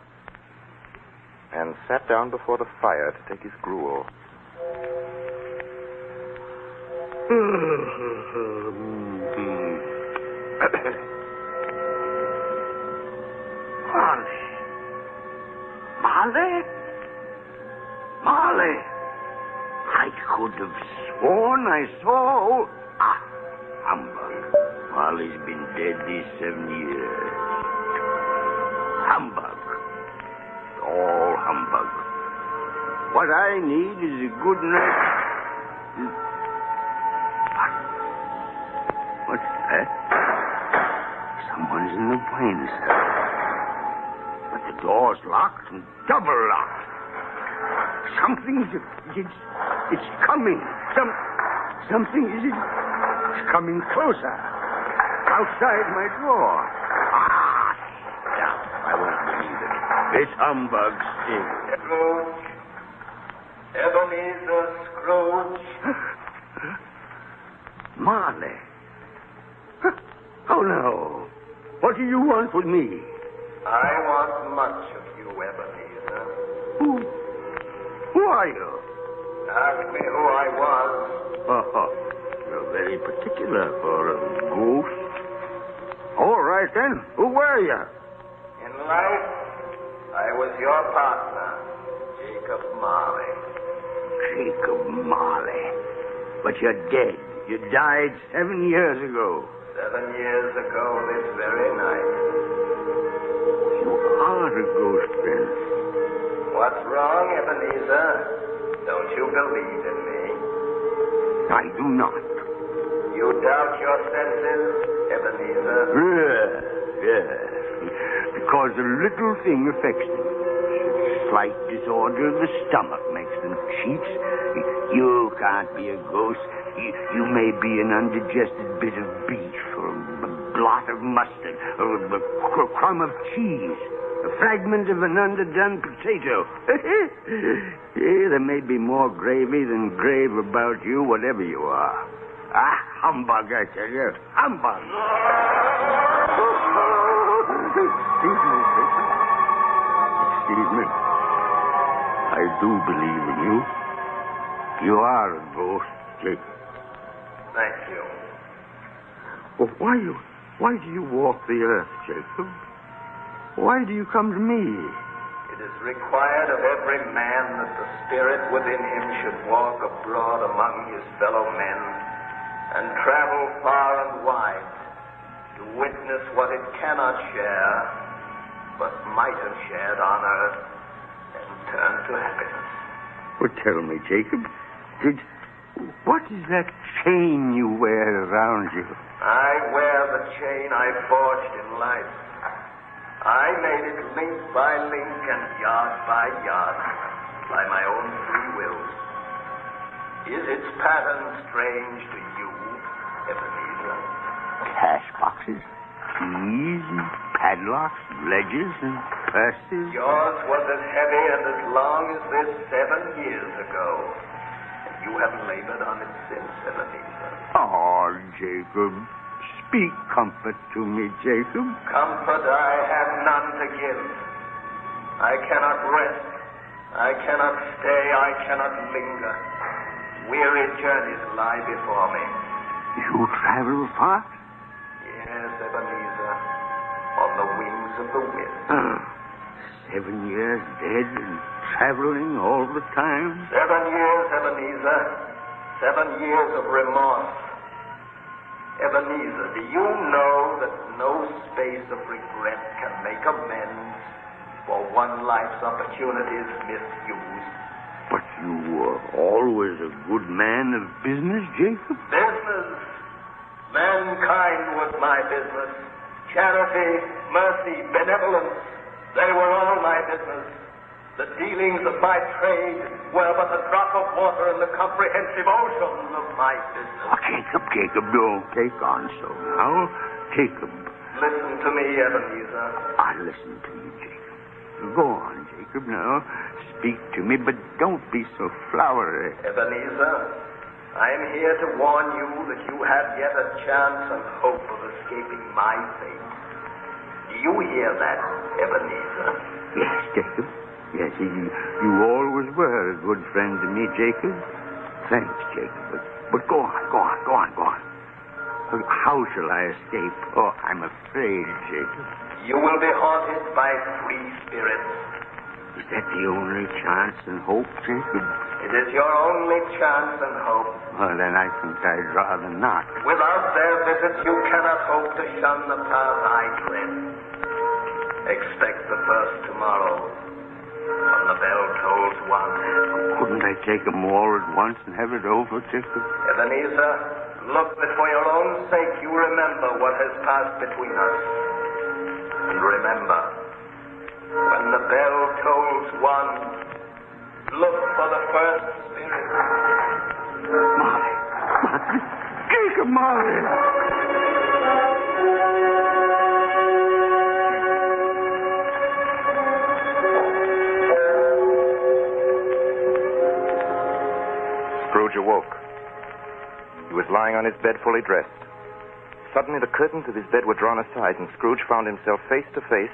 and sat down before the fire to take his gruel. Marley! I could have sworn I saw... humbug. Marley's been dead these 7 years. Humbug. All humbug. What I need is a good night... What's that? Someone's in the wine cellar. But the door's locked and double locked. Something's... It's coming. Something is... It's coming closer. Outside my door. I won't believe it. It's humbug still. Scrooge. Ebenezer Scrooge. Marley. Oh, no. What do you want with me? I want much of you, Ebenezer. Who are you? Ask me who I was. Oh, you're very particular for a ghost. All right, then. Who were you? In life, I was your partner, Jacob Marley. Jacob Marley. But you're dead. You died 7 years ago. 7 years ago this very night. You are a ghost, then. What's wrong, Ebenezer? Don't you believe in me? I do not. You doubt your senses, Ebenezer? Yes. Because a little thing affects them. Slight disorder of the stomach makes them cheats. You can't be a ghost. You may be an undigested bit of beef, or a blot of mustard, or a crumb of cheese, a fragment of an underdone potato. There may be more gravy than grave about you, whatever you are. Humbug, I tell you. Humbug. Excuse me. I do believe in you. You are a ghost, Jacob. Thank you. Well, why do you walk the earth, Jacob? Why do you come to me? It is required of every man that the spirit within him should walk abroad among his fellow men and travel far and wide to witness what it cannot share, but might have shared on earth and turn to happiness. Well, tell me, Jacob, what is that chain you wear around you? I wear the chain I forged in life. I made it link by link and yard by yard by my own free will. Is its pattern strange to you, Ebenezer? Cash boxes, keys, and padlocks, ledgers, and purses. Yours was as heavy and as long as this 7 years ago. And you have labored on it since, Ebenezer. Oh, Jacob. Speak comfort to me, Jacob. Comfort I have none to give. I cannot rest. I cannot stay. I cannot linger. Weary journeys lie before me. You travel far? Yes, Ebenezer. On the wings of the wind. 7 years dead and traveling all the time? 7 years, Ebenezer. 7 years of remorse. Ebenezer, do you know that no space of regret can make amends for one life's opportunities misused? But you were always a good man of business, Jacob. Business? Mankind was my business. Charity, mercy, benevolence, they were all my business. The dealings of my trade were but a drop of water in the comprehensive ocean of my business. Oh, Jacob, don't take on so now. Jacob. Listen to me, Ebenezer. I listen to you, Jacob. Go on, Jacob, now. Speak to me, but don't be so flowery. Ebenezer, I am here to warn you that you have yet a chance and hope of escaping my fate. You hear that, Ebenezer? Yes, Jacob. Yes, you always were a good friend to me, Jacob. Thanks, Jacob. But go on. How shall I escape? Oh, I'm afraid, Jacob. You will be haunted by three spirits. Is that the only chance and hope, Jacob? It is your only chance and hope. Well, then I think I'd rather not. Without their visits, you cannot hope to shun the path I tread. Expect the first tomorrow, when the bell tolls one. Couldn't I take them all at once and have it over, Jacob? Ebenezer, look that for your own sake you remember what has passed between us. And remember, when the bell tolls one, look for the first spirit. Molly. Jacob, Molly. Scrooge awoke. He was lying on his bed fully dressed. Suddenly the curtains of his bed were drawn aside, and Scrooge found himself face to face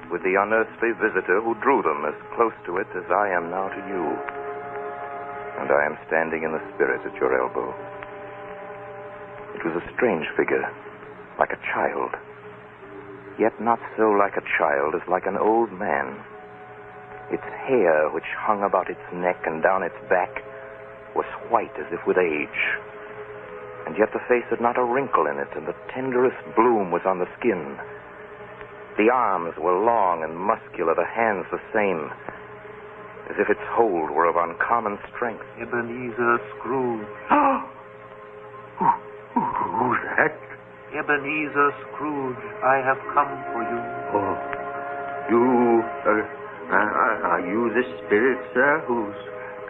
with the unearthly visitor who drew them as close to it as I am now to you. And I am standing in the spirit at your elbow. It was a strange figure, like a child. Yet not so like a child as like an old man. Its hair, which hung about its neck and down its back, was white as if with age. And yet the face had not a wrinkle in it, and the tenderest bloom was on the skin. The arms were long and muscular, the hands the same, as if its hold were of uncommon strength. Ebenezer Scrooge. Who's that? Ebenezer Scrooge, I have come for you. Oh, are you the spirit, sir, whose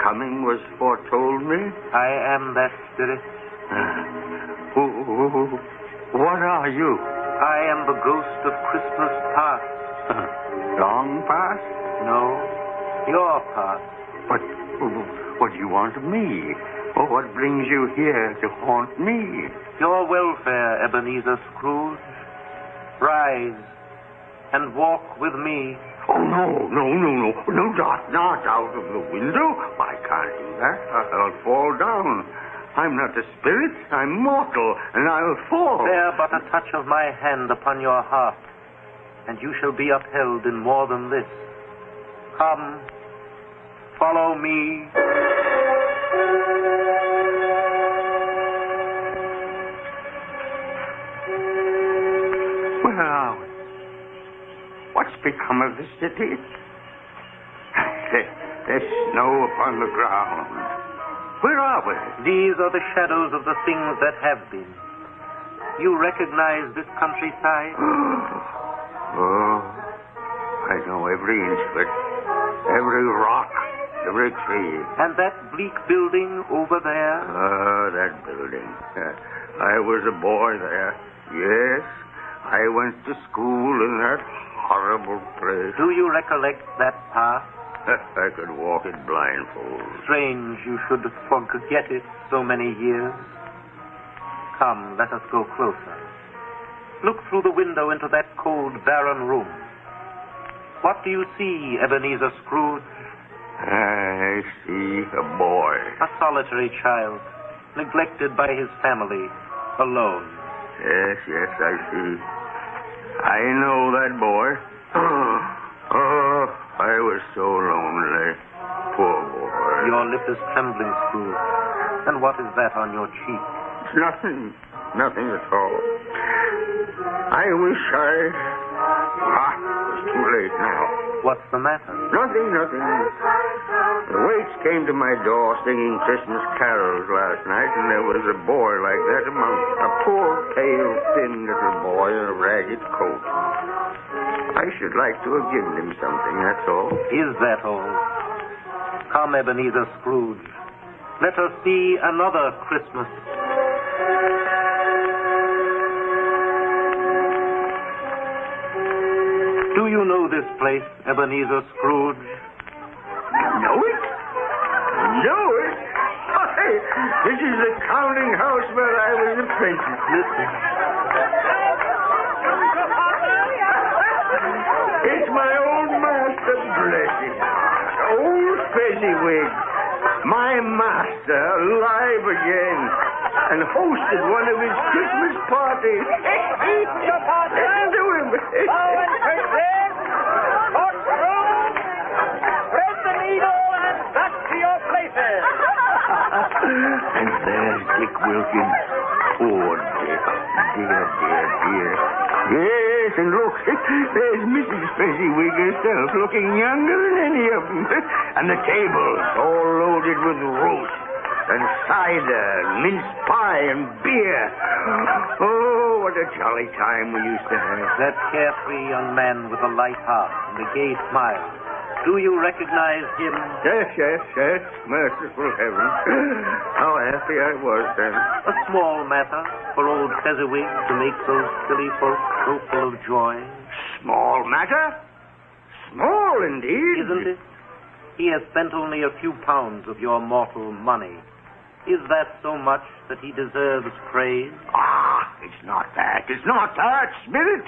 coming was foretold me? I am that spirit. What are you? I am the ghost of Christmas past. Long past? No, your past. But what do you want of me? Or what brings you here to haunt me? Your welfare, Ebenezer Scrooge. Rise and walk with me. Oh, no, not out of the window. I can't do that. I'll fall down. I'm not a spirit. I'm mortal, and I'll fall. Bear but a touch of my hand upon your heart, and you shall be upheld in more than this. Come, follow me. Where are we? What's become of the city? There's snow upon the ground. Where are we? These are the shadows of the things that have been. You recognize this countryside? Oh, I know every inch of it. Every rock, every tree. And that bleak building over there? That building. I was a boy there. Yes, I went to school in that horrible place. Do you recollect that path? I could walk it blindfold. Strange you should forget it so many years. Come, let us go closer. Look through the window into that cold, barren room. What do you see, Ebenezer Scrooge? I see a boy. A solitary child, neglected by his family, alone. Yes, I see. I know that boy. Oh, I was so lonely. Poor boy. Your lip is trembling, Scrooge. And what is that on your cheek? It's nothing. Nothing at all. I wish it's too late now. What's the matter? Nothing. The waits came to my door singing Christmas carols last night, and there was a boy like that among them. A poor, pale, thin little boy in a ragged coat. I should like to have given him something, that's all. Is that all? Come, Ebenezer Scrooge. Let us see another Christmas. Do you know this place, Ebenezer Scrooge? Know it? Why, this is the counting house where I was apprentice. Listen. Fezziwig, my master, alive again, and hosted one of his Christmas parties. Your party. Listen to him. Bow and curtain. Courtroom. Thread the needle and back to your places. And there's Dick Wilkins. Poor Dick. Dear. Yes, and look, there's Mrs. Fezziwig herself, looking younger than any of them. And the tables all loaded with roast and cider, mince pie and beer. Oh, what a jolly time we used to have. That carefree young man with the light heart and the gay smile. Do you recognize him? Yes. Merciful heaven. How happy I was then. A small matter for old Fezziwig to make those silly folks so full of joy. Small matter? Small indeed. Isn't it? He has spent only a few pounds of your mortal money. Is that so much that he deserves praise? It's not that, Spirit.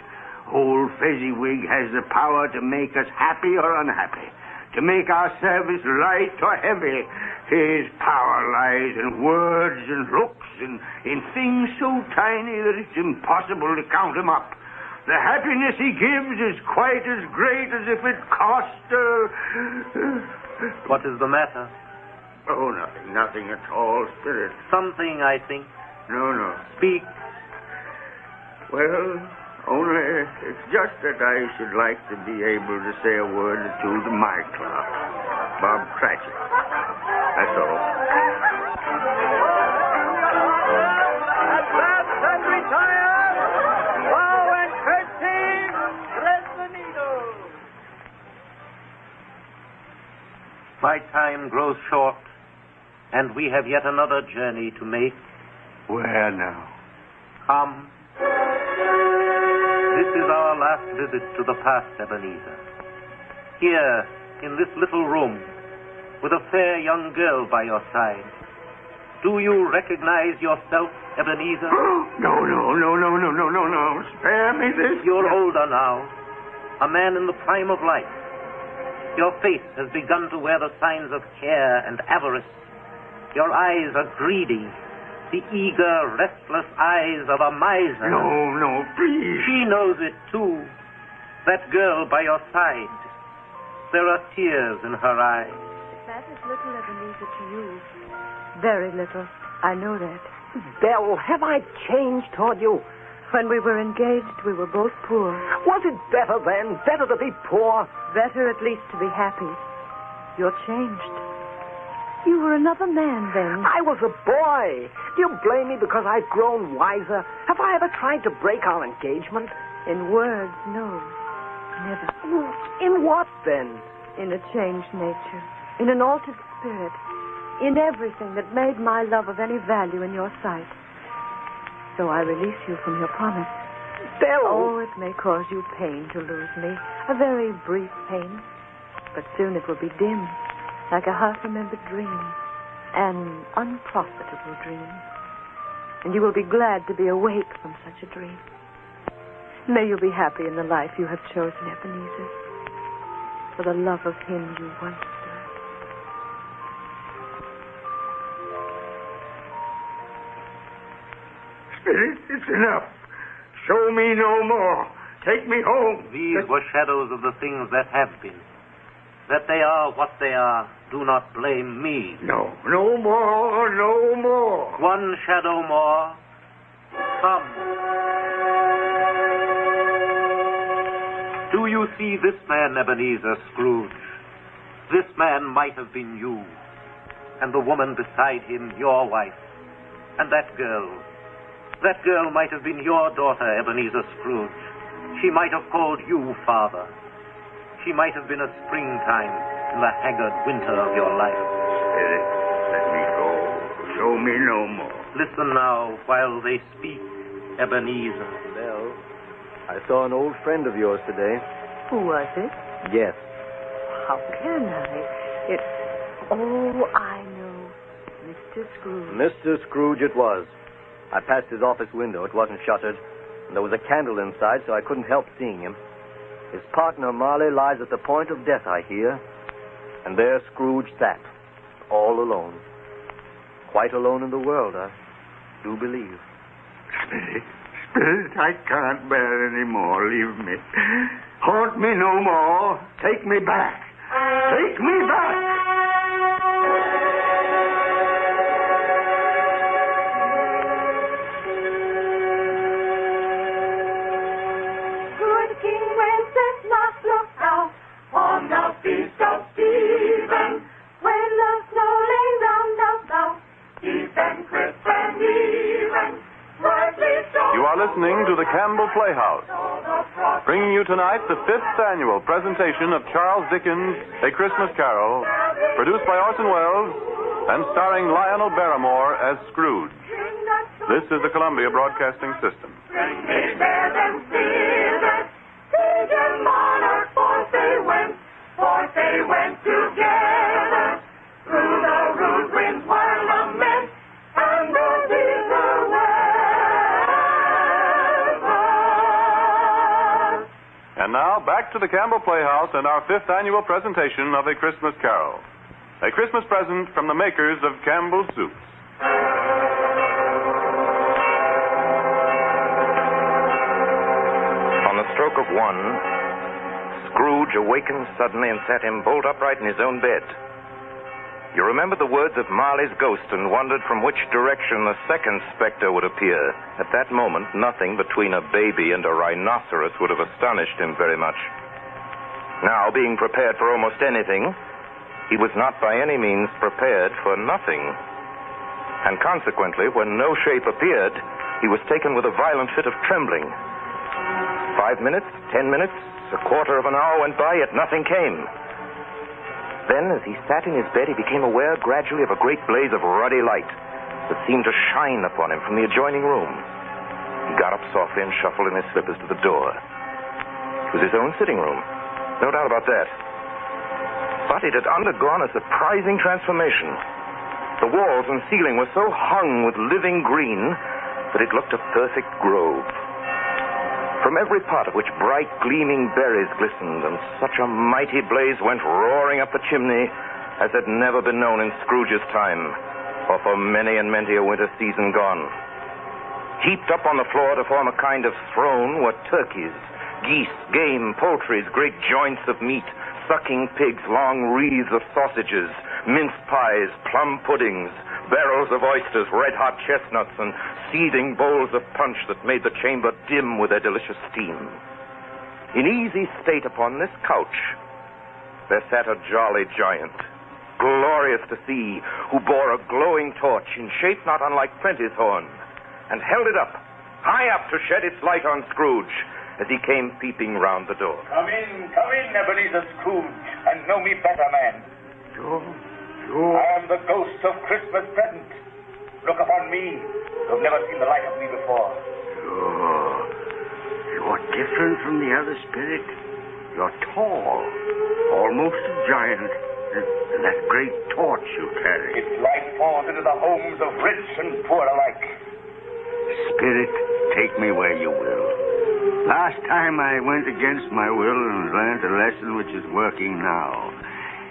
Old Fezziwig has the power to make us happy or unhappy, to make our service light or heavy. His power lies in words and looks and in things so tiny that it's impossible to count them up. The happiness he gives is quite as great as if it cost... What is the matter? Oh, nothing at all, Spirit. Something, I think. No. Speak. Well, only it's just that I should like to be able to say a word or two to my clerk, Bob Cratchit. That's all. Advance and retire. Bow and curtsy. Thread the needle. My time grows short, and we have yet another journey to make. Where now? Come. This is our last visit to the past, Ebenezer. Here, in this little room, with a fair young girl by your side. Do you recognize yourself, Ebenezer? No. Spare me this. You're older now, a man in the prime of life. Your face has begun to wear the signs of care and avarice. Your eyes are greedy, the eager, restless eyes of a miser. No, please. She knows it, too. That girl by your side. There are tears in her eyes. That is little, Ebenezer, to you. Very little. I know that. Belle, have I changed toward you? When we were engaged, we were both poor. Was it better then? Better to be poor? Better, at least, to be happy. You're changed. You were another man then. I was a boy. Do you blame me because I've grown wiser? Have I ever tried to break our engagement? In words, no. Never. In what, then? In a changed nature. In an altered spirit. In everything that made my love of any value in your sight. So I release you from your promise. Belle! Oh, it may cause you pain to lose me. A very brief pain. But soon it will be dim. Like a half-remembered dream. An unprofitable dream. And you will be glad to be awake from such a dream. May you be happy in the life you have chosen, Ebenezer. For the love of him you once served. Spirit, it's enough. Show me no more. Take me home. These were shadows of the things that have been. That they are what they are. Do not blame me. No more. One shadow more. Come. Do you see this man, Ebenezer Scrooge? This man might have been you. And the woman beside him, your wife. And that girl might have been your daughter, Ebenezer Scrooge. She might have called you father. She might have been a springtime in the haggard winter of your life. Spirit, let me go. Show me no more. Listen now while they speak, Ebenezer. Belle, I saw an old friend of yours today. Who was it? Yes. How can I? I know. Mr. Scrooge. Mr. Scrooge it was. I passed his office window. It wasn't shuttered. And there was a candle inside, so I couldn't help seeing him. His partner, Marley, lies at the point of death, I hear. And there Scrooge sat, all alone. Quite alone in the world, I do believe. Spirit, I can't bear any more. Leave me. Haunt me no more. Take me back. Take me back. You are listening to the Campbell Playhouse, bringing you tonight the 5th annual presentation of Charles Dickens' A Christmas Carol, produced by Orson Welles and starring Lionel Barrymore as Scrooge. This is the Columbia Broadcasting System. And now, back to the Campbell Playhouse and our 5th annual presentation of A Christmas Carol. A Christmas present from the makers of Campbell's Soups. On the stroke of 1, Scrooge awakened suddenly and sat him bolt upright in his own bed. You remember the words of Marley's ghost and wondered from which direction the second specter would appear. At that moment, nothing between a baby and a rhinoceros would have astonished him very much. Now, being prepared for almost anything, he was not by any means prepared for nothing. And consequently, when no shape appeared, he was taken with a violent fit of trembling. 5 minutes, 10 minutes, a quarter of an hour went by, yet nothing came. Then, as he sat in his bed, he became aware gradually of a great blaze of ruddy light that seemed to shine upon him from the adjoining room. He got up softly and shuffled in his slippers to the door. It was his own sitting room, no doubt about that. But it had undergone a surprising transformation. The walls and ceiling were so hung with living green that it looked a perfect grove, from every part of which bright, gleaming berries glistened, and such a mighty blaze went roaring up the chimney as had never been known in Scrooge's time, or for many and many a winter season gone. Heaped up on the floor to form a kind of throne were turkeys, geese, game, poultries, great joints of meat, sucking pigs, long wreaths of sausages, minced pies, plum puddings, barrels of oysters, red-hot chestnuts, and seething bowls of punch that made the chamber dim with their delicious steam. In easy state upon this couch, there sat a jolly giant, glorious to see, who bore a glowing torch in shape not unlike Plenty's horn, and held it up, high up to shed its light on Scrooge as he came peeping round the door. Come in, Ebenezer Scrooge, and know me better, man. I am the ghost of Christmas present. Look upon me. You've never seen the like of me before. You're different from the other spirit. You're tall, almost a giant. And that great torch you carry. Its light falls into the homes of rich and poor alike. Spirit, take me where you will. Last time I went against my will and learned a lesson which is working now.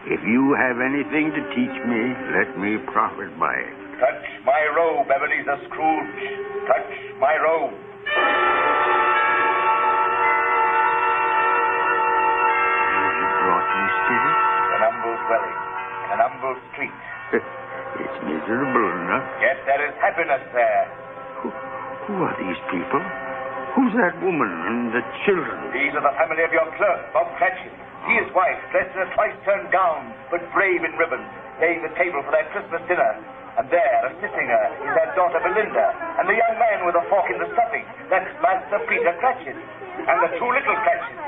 If you have anything to teach me, let me profit by it. Touch my robe, Ebenezer Scrooge. Touch my robe. You brought me, Spirit? An humble dwelling in an humble street. It's miserable enough. Yet there is happiness there. Who are these people? Who's that woman and the children? These are the family of your clerk, Bob Cratchit. He is wife, dressed in a twice-turned gown, but brave in ribbons, laying the table for their Christmas dinner. And there, assisting her, is their daughter Belinda, and the young man with a fork in the stuffing. That's Master Peter Cratchit, and the two little Cratchits.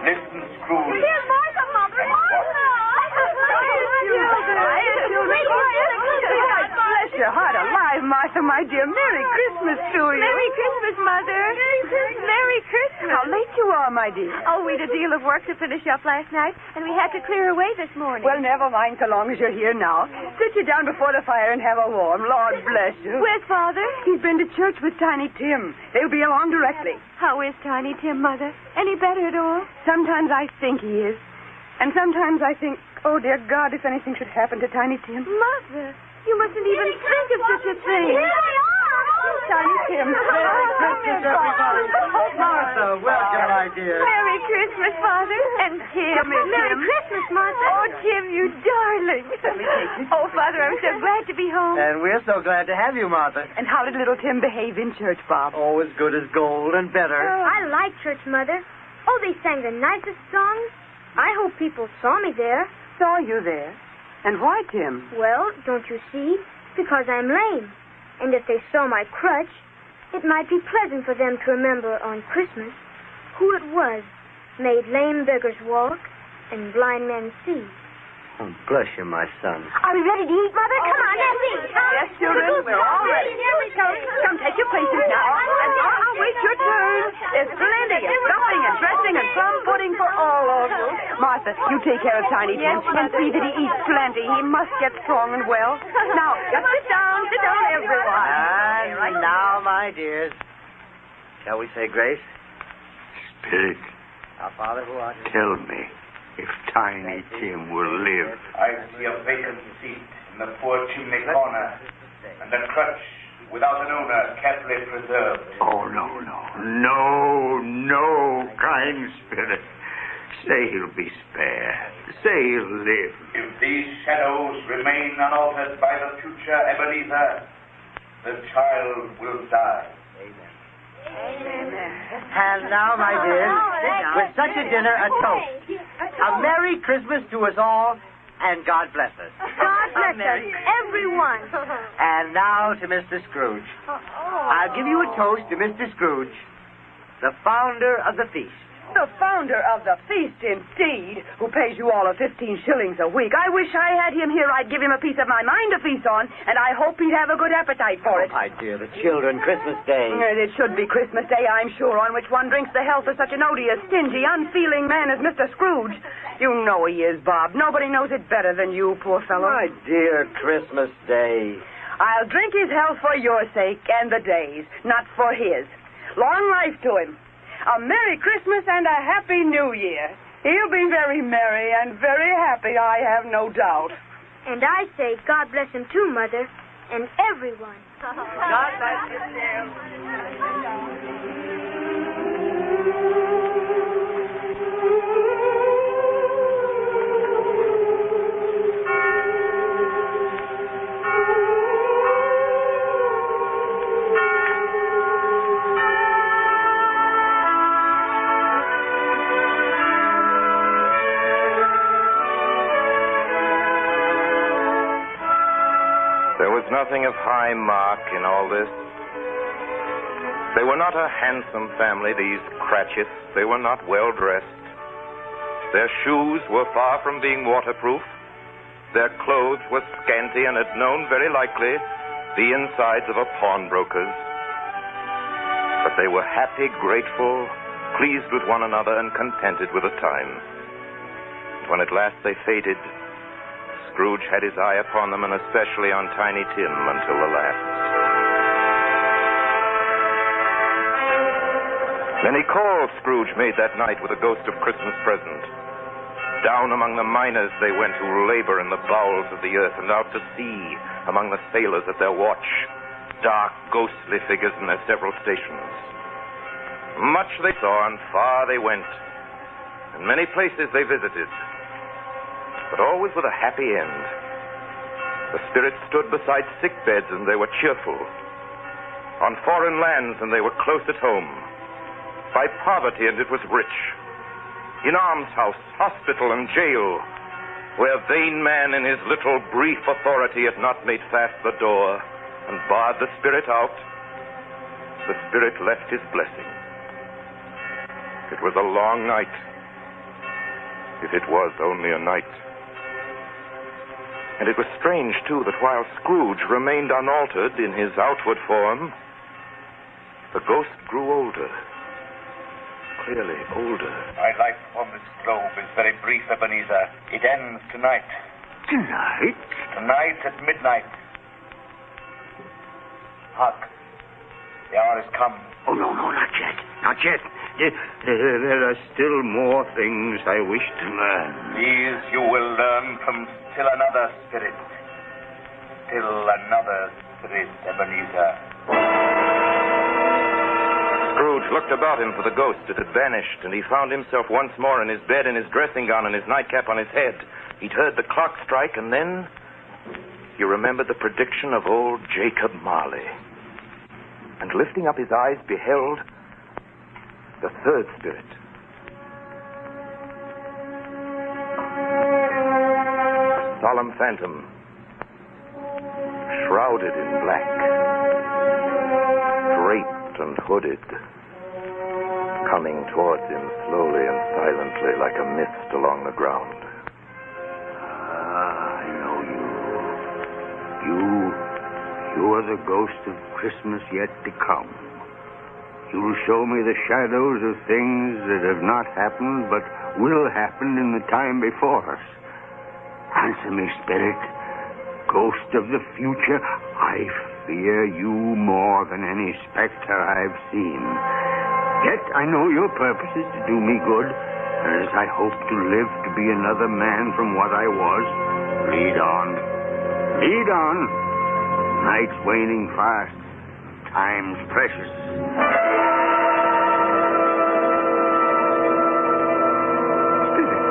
Listen, Scrooge. Here's Martha, Mother. Bless your heart alive, Martha, my dear. Merry Christmas to you. Merry Christmas, Mother. Merry Christmas. How late you are, my dear. Oh, we'd a deal of work to finish up last night, and we had to clear away this morning. Well, never mind so long as you're here now. Sit you down before the fire and have a warm. Lord bless you. Where's Father? He's been to church with Tiny Tim. They'll be along directly. How is Tiny Tim, Mother? Any better at all? Sometimes I think he is. And sometimes I think Oh, dear God, if anything should happen to Tiny Tim. Mother, you mustn't even think of such a thing. Tiny Tim. Merry Christmas, everybody. Martha, welcome, my dear. Merry Christmas, Father. And Tim. Come here, Merry Tim. Christmas, Martha. Oh, Tim, you darling. Oh, Father, I'm so glad to be home. And we're so glad to have you, Martha. And how did little Tim behave in church, Bob? Oh, as good as gold and better. I like church, Mother. Oh, they sang the nicest songs. I hope people saw me there. Saw you there? And why, Tim? Well, don't you see? Because I'm lame. And if they saw my crutch, it might be pleasant for them to remember on Christmas who it was made lame beggars walk and blind men see. Oh, bless you, my son. Are we ready to eat, Mother? Come on, let's eat. Yes, children, we're all ready. Come, take your places now. And I'll wait your turn. There's plenty of stuffing and dressing and plum pudding for all of you. Martha, you take care of Tiny Tim and see that he eats plenty. He must get strong and well. Now, just sit down, everyone. And now, my dears, shall we say grace? Spirit, Our Father who art in tell me if Tiny Tim will live. I see a vacant seat in the poor chimney corner, and a crutch without an owner carefully preserved. Oh, no, kind Spirit. Say he'll be spared. Say he'll live. If these shadows remain unaltered by the future Ebenezer, the child will die. And now, my dears, with such a dinner, a toast. A Merry Christmas to us all, and God bless us. God bless us, everyone. And now to Mr. Scrooge. I'll give you a toast to Mr. Scrooge, the founder of the feast. The founder of the feast, indeed, who pays you all of 15 shillings a week. I wish I had him here. I'd give him a piece of my mind to feast on, and I hope he'd have a good appetite for it. My dear, the children, Christmas Day. It should be Christmas Day, I'm sure, on which one drinks the health of such an odious, stingy, unfeeling man as Mr. Scrooge. You know he is, Bob. Nobody knows it better than you, poor fellow. My dear Christmas Day. I'll drink his health for your sake and the day's, not for his. Long life to him. A Merry Christmas and a Happy New Year. He'll be very merry and very happy, I have no doubt. And I say God bless him too, Mother, and everyone. God bless There was nothing of high mark in all this. They were not a handsome family, these Cratchits. They were not well dressed. Their shoes were far from being waterproof. Their clothes were scanty and had known, very likely, the insides of a pawnbroker's. But they were happy, grateful, pleased with one another, and contented with the time. And when at last they faded, Scrooge had his eye upon them, and especially on Tiny Tim until the last. Many calls Scrooge made that night with a ghost of Christmas present. Down among the miners they went who labor in the bowels of the earth, and out to sea among the sailors at their watch, dark, ghostly figures in their several stations. Much they saw, and far they went, and many places they visited, but always with a happy end. The spirits stood beside sick beds, and they were cheerful. On foreign lands, and they were close at home. By poverty, and it was rich. In almshouse, hospital, and jail, where vain man in his little brief authority had not made fast the door and barred the spirit out, the spirit left his blessing. It was a long night, if it was only a night. And it was strange, too, that while Scrooge remained unaltered in his outward form, the ghost grew older. Clearly older. My life on this globe is very brief, Ebenezer. It ends tonight. Tonight? Tonight at midnight. Hark. The hour has come. Oh, no, not yet. Not yet. There are still more things I wish to learn. These you will learn from still another spirit. Still another spirit, Ebenezer. Scrooge looked about him for the ghost. It had vanished, and he found himself once more in his bed in his dressing gown and his nightcap on his head. He'd heard the clock strike, and then he remembered the prediction of old Jacob Marley. And lifting up his eyes, beheld the third spirit. A solemn phantom, shrouded in black, draped and hooded, coming towards him slowly and silently like a mist along the ground. I know you. You are the ghost of Christmas yet to come. You'll show me the shadows of things that have not happened but will happen in the time before us. Answer me, spirit. Ghost of the future, I fear you more than any specter I've seen. Yet I know your purpose is to do me good, and as I hope to live to be another man from what I was, lead on. Lead on. Night's waning fast. Time's precious. Spirit.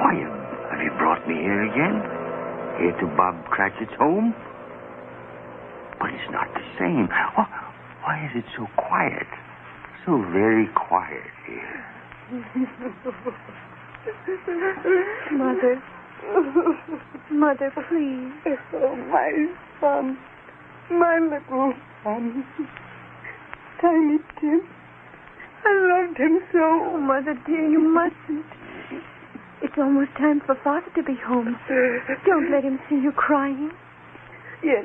Why, have you brought me here again? Here to Bob Cratchit's home? But it's not the same. Why is it so quiet? So very quiet here. Mother. Mother, please. Oh, my son. My little son. Tiny Tim. I loved him so. Oh, Mother dear, you mustn't. It's almost time for Father to be home. Don't let him see you crying. Yes.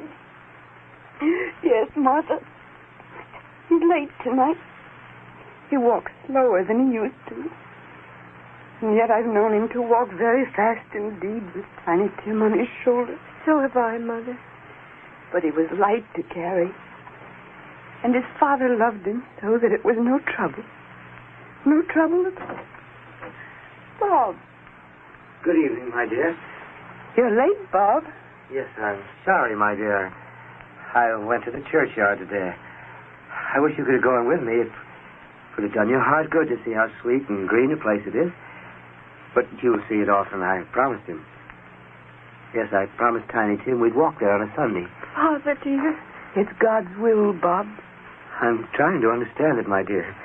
Yes, Martha. He's late tonight. He walks slower than he used to. And yet I've known him to walk very fast indeed with Tiny Tim on his shoulder. So have I, Mother. But he was light to carry. And his father loved him so that it was no trouble. No trouble at all. Bob. Good evening, my dear. You're late, Bob. Yes, I'm sorry, my dear. I went to the churchyard today. I wish you could have gone with me. It would have done your heart good to see how sweet and green a place it is. But you'll see it often, I promised him. Yes, I promised Tiny Tim we'd walk there on a Sunday. Father, dear. It's God's will, Bob. I'm trying to understand it, my dear.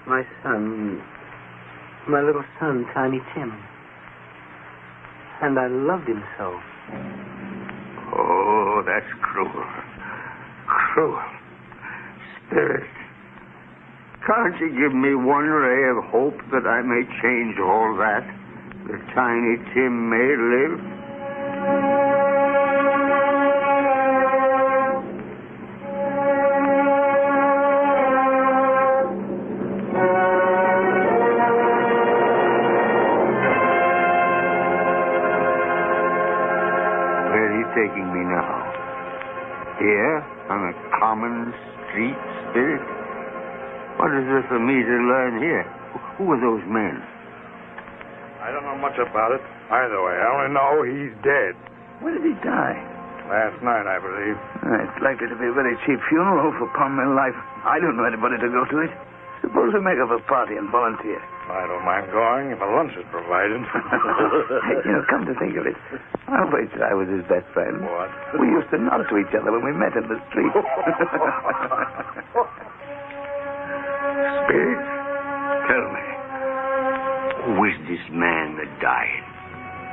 My son, my little son, Tiny Tim. And I loved him so. Oh, that's cruel. Cruel. Spirit, can't you give me one ray of hope that I may change all that Tiny Tim may live? Where are you taking me now? Here, on a common street, Spirit? What is there for me to learn here? Who are those men? I don't know much about it either way. I only know he's dead. When did he die? Last night, I believe. It's likely to be a very cheap funeral, for upon my life, I don't know anybody to go to it. Suppose we make up a party and volunteer. I don't mind going if a lunch is provided. Come to think of it, I'll wager I was his best friend. What? We used to nod to each other when we met in the street. Spirit, tell me, who is this man that died?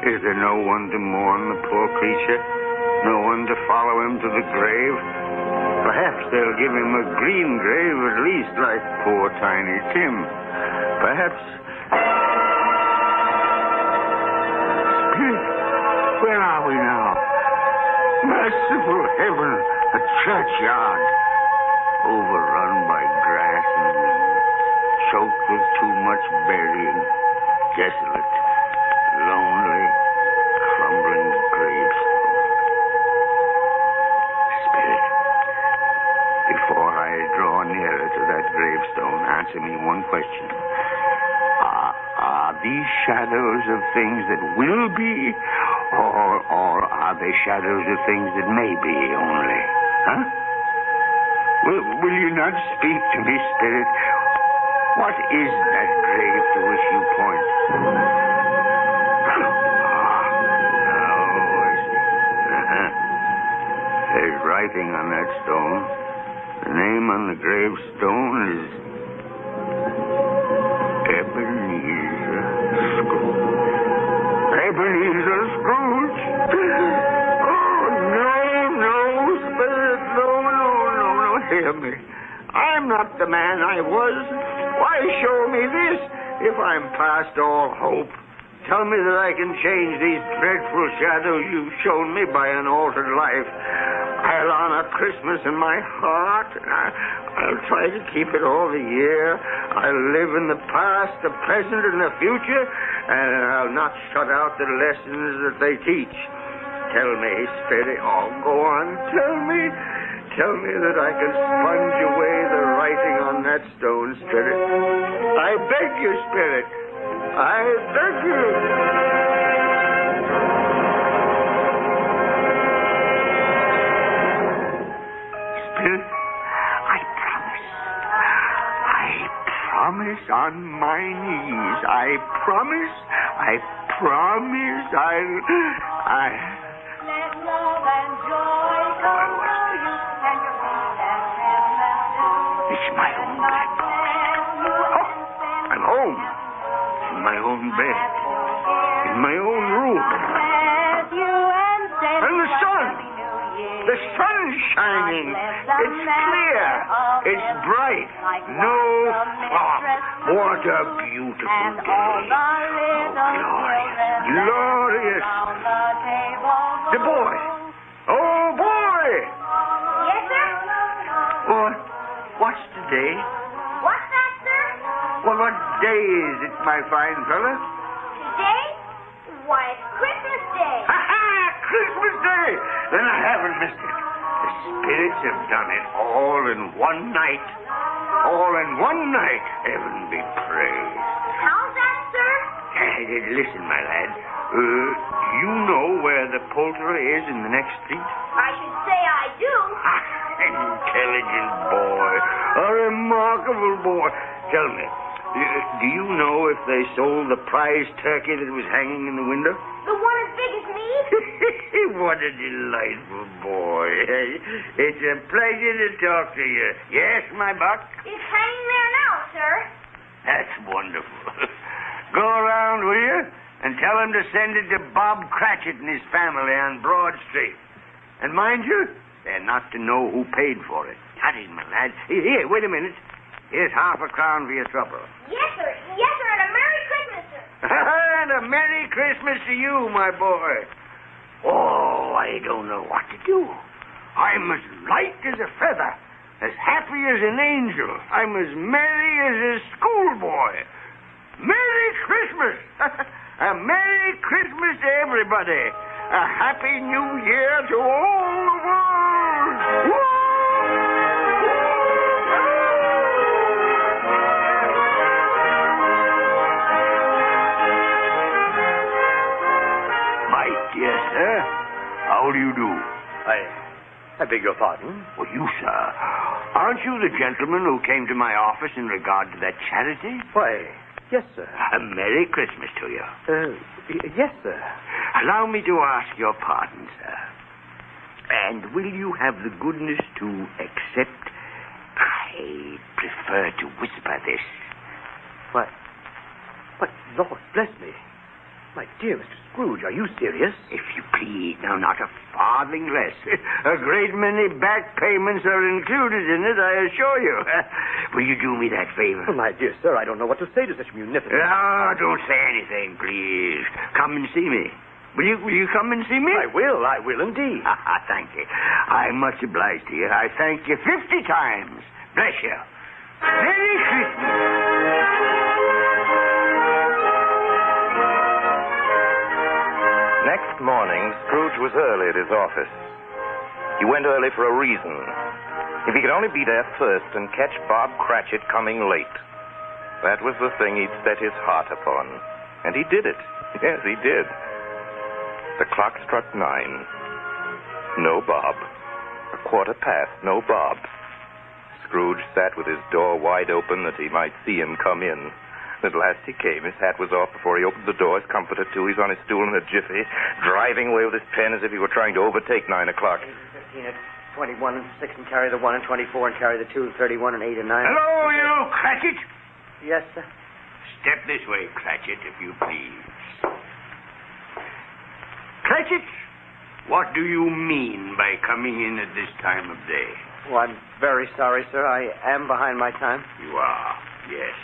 Is there no one to mourn the poor creature? No one to follow him to the grave? Perhaps they'll give him a green grave at least, like poor Tiny Tim. Perhaps... Spirit, where are we now? Merciful heaven, a churchyard. Overrun by grass and choked with too much burying. Desolate, lonely, crumbling gravestones. Spirit, before I draw nearer to answer me one question. Are these shadows of things that will be, or are they shadows of things that may be only? Huh? Will you not speak to me, Spirit? What is that grave to which you point? There's writing on that stone. The name on the gravestone is Ebenezer Scrooge. Ebenezer Scrooge? Oh, no, Spirit, no. Hear me. I'm not the man I was. Why show me this if I'm past all hope? Tell me that I can change these dreadful shadows you've shown me by an altered life. I'll honor Christmas in my heart. I'll try to keep it all the year. I'll live in the past, the present, and the future, and I'll not shut out the lessons that they teach. Tell me, Spirit. Oh, go on. Tell me that I can sponge away the writing on that stone, Spirit. I beg you, Spirit. I beg you. Spirit, I promise on my knees. I promise. Let love and joy come to you and your heart and It's my own bed. I'm home. In my own bed. In my own room. And the sun. The sun's shining. It's clear. It's bright. No fog. What a beautiful day. Glorious. The boy. Oh, boy. Yes, sir? What's today? What's that, sir? Well, what day is it, my fine fella? Today? Why, it's Christmas Day. Christmas Day! Then I haven't missed it. The spirits have done it all in one night. All in one night. Heaven be praised. How's that, sir? Listen, my lad. You know where the poulterer is in the next street? I should say I do. Intelligent boy. A remarkable boy. Tell me, do you know if they sold the prize turkey that was hanging in the window? The one as big as me? What a delightful boy. It's a pleasure to talk to you. Yes, my buck? It's hanging there now, sir. That's wonderful. Go around, will you? And tell him to send it to Bob Cratchit and his family on Broad Street. And mind you, they're not to know who paid for it. That is, my lad. Here, wait a minute. Here's £0.50 for your trouble. Yes, sir. Yes, sir. And a Merry Christmas, sir. And a Merry Christmas to you, my boy. Oh, I don't know what to do. I'm as light as a feather, as happy as an angel. I'm as merry as a schoolboy. Merry Christmas! A Merry Christmas to everybody. A Happy New Year to all the world. Woo! My dear sir, how do you do? I beg your pardon? Well, you, sir. Aren't you the gentleman who came to my office in regard to that charity? Why, yes, sir. A Merry Christmas to you. Yes, sir. Allow me to ask your pardon, sir. And will you have the goodness to accept? I prefer to whisper this. What, Lord, bless me. My dear Mr. Scrooge, are you serious? If you please. Now, not a farthing less. A great many back payments are included in it, I assure you. Will you do me that favor? Oh, my dear sir, I don't know what to say to such munificence. Ah, don't say anything, please. Come and see me. Will you come and see me? I will indeed. Thank you. I'm much obliged to you. I thank you 50 times. Bless you. Merry Christmas. Next morning, Scrooge was early at his office. He went early for a reason. If he could only be there first and catch Bob Cratchit coming late. That was the thing he'd set his heart upon. And he did it. Yes, he did. The clock struck 9. No Bob. 1:15, no Bob. Scrooge sat with his door wide open that he might see him come in. At last he came. His hat was off before he opened the door. His comforter, too. He's on his stool in a jiffy, driving away with his pen as if he were trying to overtake 9 o'clock. 15 at 21 and 6 and carry the 1 and 24 and carry the 2 and 31 and 8 and 9. Hello, you Cratchit. Yes, sir. Step this way, Cratchit, if you please. Cratchit, what do you mean by coming in at this time of day? Oh, I'm very sorry, sir. I am behind my time. You are. Yes,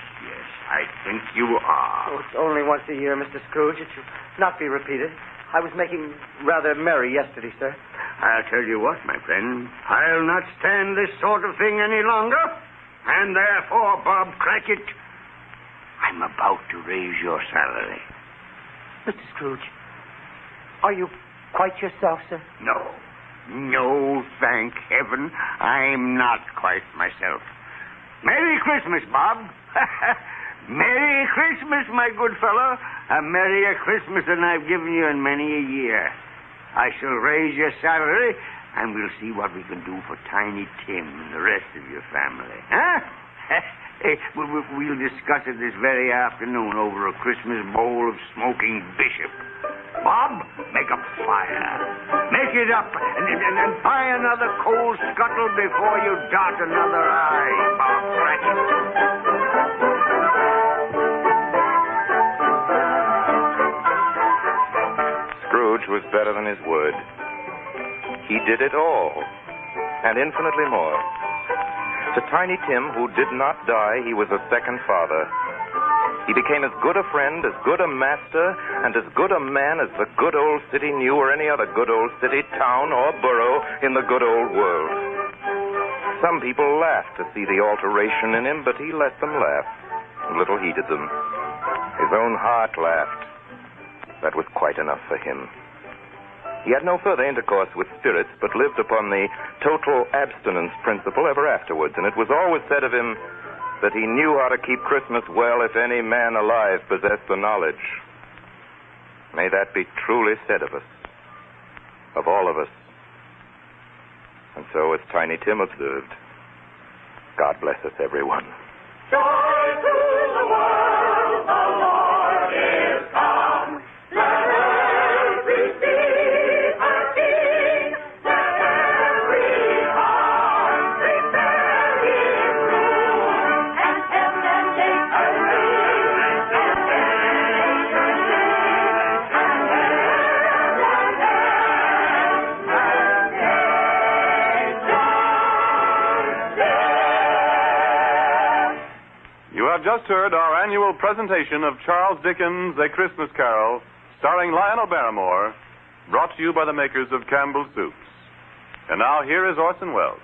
I think you are. Oh, it's only once a year, Mr. Scrooge. It should not be repeated. I was making rather merry yesterday, sir. I'll tell you what, my friend. I'll not stand this sort of thing any longer. And therefore, Bob Cratchit, I'm about to raise your salary. Mr. Scrooge, are you quite yourself, sir? No, thank heaven, I'm not quite myself. Merry Christmas, Bob. Merry Christmas, my good fellow. A merrier Christmas than I've given you in many a year. I shall raise your salary, and we'll see what we can do for Tiny Tim and the rest of your family. Huh? We'll discuss it this very afternoon over a Christmas bowl of smoking bishop. Bob, make a fire. Make it up, and buy another coal scuttle before you dot another I, Bob Cratchit. Scrooge was better than his word. He did it all, and infinitely more. To Tiny Tim, who did not die, he was a second father. He became as good a friend, as good a master, and as good a man as the good old city knew or any other good old city, town, or borough in the good old world. Some people laughed to see the alteration in him, but he let them laugh. Little heeded them. His own heart laughed. That was quite enough for him. He had no further intercourse with spirits, but lived upon the total abstinence principle ever afterwards, and it was always said of him that he knew how to keep Christmas well if any man alive possessed the knowledge. May that be truly said of us, of all of us. And so, as Tiny Tim observed, God bless us, everyone. Joy to the world, the Lord is come. Let earth receive her King. Let every heart prepare his room. And heaven take a ring. And nature sing. And heaven You have just heard our annual presentation of Charles Dickens' A Christmas Carol, starring Lionel Barrymore, brought to you by the makers of Campbell's Soups. And now here is Orson Welles.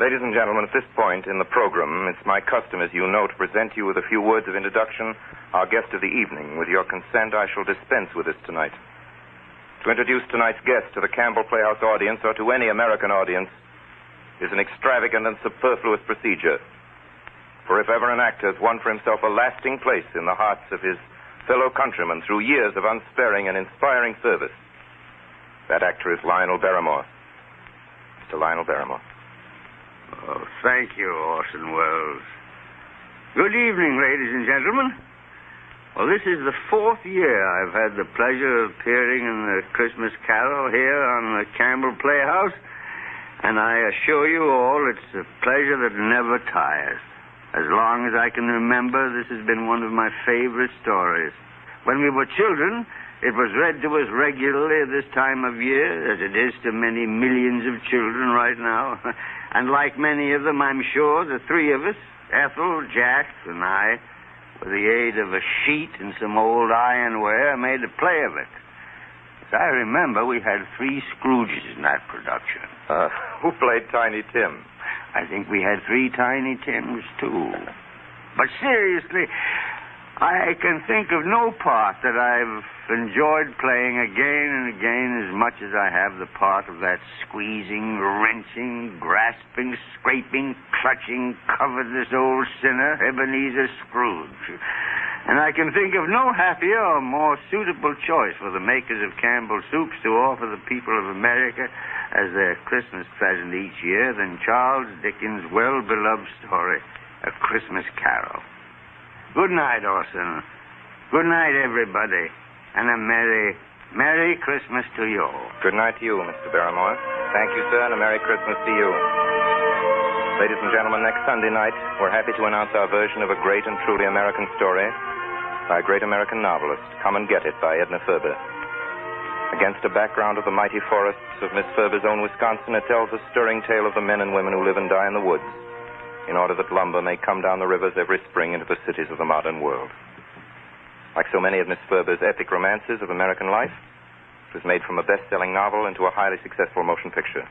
Ladies and gentlemen, at this point in the program, it's my custom, as you know, to present you with a few words of introduction, our guest of the evening. With your consent, I shall dispense with this tonight. To introduce tonight's guest to the Campbell Playhouse audience, or to any American audience, is an extravagant and superfluous procedure. For if ever an actor has won for himself a lasting place in the hearts of his fellow countrymen through years of unsparing and inspiring service, that actor is Lionel Barrymore. Mr. Lionel Barrymore. Oh, thank you, Orson Welles. Good evening, ladies and gentlemen. Well, this is the 4th year I've had the pleasure of appearing in the Christmas Carol here on the Campbell Playhouse, and I assure you all it's a pleasure that never tires. As long as I can remember, this has been one of my favorite stories. When we were children, it was read to us regularly at this time of year, as it is to many millions of children right now. And like many of them, I'm sure the three of us, Ethel, Jack, and I, with the aid of a sheet and some old ironware, made a play of it. As I remember, we had 3 Scrooges in that production. Who played Tiny Tim? I think we had 3 Tiny Tims, too. But seriously, I can think of no part that I've enjoyed playing again and again as much as I have the part of that squeezing, wrenching, grasping, scraping, clutching, covetous old sinner, Ebenezer Scrooge. And I can think of no happier or more suitable choice for the makers of Campbell soups to offer the people of America as their Christmas present each year than Charles Dickens' well-beloved story, A Christmas Carol. Good night, Orson. Good night, everybody. And a Merry Christmas to you all. Good night to you, Mr. Barrymore. Thank you, sir, and a Merry Christmas to you. Ladies and gentlemen, next Sunday night, we're happy to announce our version of a great and truly American story by a great American novelist, Come and Get It, by Edna Ferber. Against a background of the mighty forests of Miss Ferber's own Wisconsin, it tells a stirring tale of the men and women who live and die in the woods, in order that lumber may come down the rivers every spring into the cities of the modern world. Like so many of Miss Ferber's epic romances of American life, it was made from a best-selling novel into a highly successful motion picture.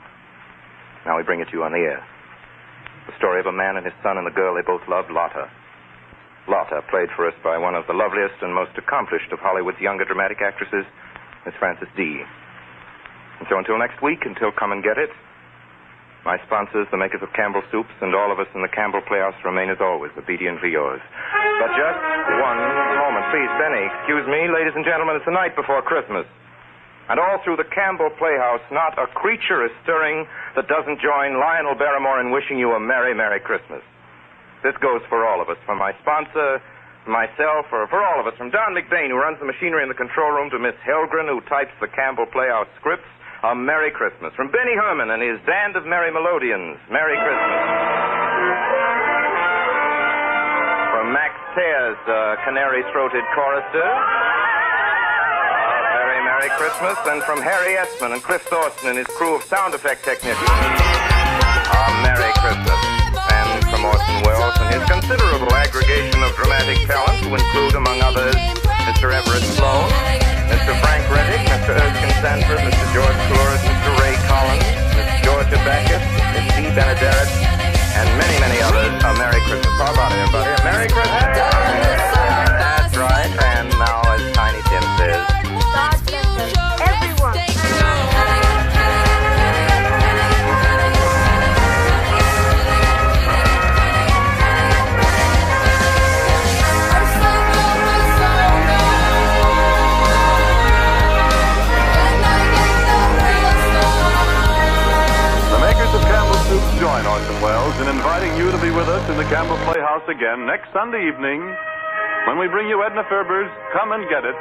Now we bring it to you on the air. The story of a man and his son and the girl they both loved, Lotta. Lotta, played for us by one of the loveliest and most accomplished of Hollywood's younger dramatic actresses, Miss Frances D. And so until next week, until Come and Get It, my sponsors, the makers of Campbell Soups, and all of us in the Campbell Playhouse remain, as always, obediently yours. But just one moment, please, Benny. Excuse me, ladies and gentlemen, it's the night before Christmas. And all through the Campbell Playhouse, not a creature is stirring that doesn't join Lionel Barrymore in wishing you a Merry, Merry Christmas. This goes for all of us, from my sponsor, myself, or for all of us, from Don McBain, who runs the machinery in the control room, to Miss Helgren, who types the Campbell Playhouse scripts. A Merry Christmas. From Benny Herman and his band of Merry Melodians. Merry Christmas. From Max Tears, canary-throated chorister. Very Merry Christmas. And from Harry Essman and Cliff Thorson and his crew of sound effect technicians. A Merry Christmas. And from Orson Welles and his considerable aggregation of dramatic talent, who include, among others, Mr. Everett Sloan, Mr. Frank Reddick, Mr. Erskine Sanford, Mr. George Couloris, Mr. Ray Collins, Miss Georgia Backus, Miss T. Benaderet, and many, many others. A Merry Christmas. How about it, everybody? A Merry Christmas. That's right. And now, as Tiny Tim says, God bless us, everyone. Join Orson Welles in inviting you to be with us in the Campbell Playhouse again next Sunday evening when we bring you Edna Ferber's Come and Get It.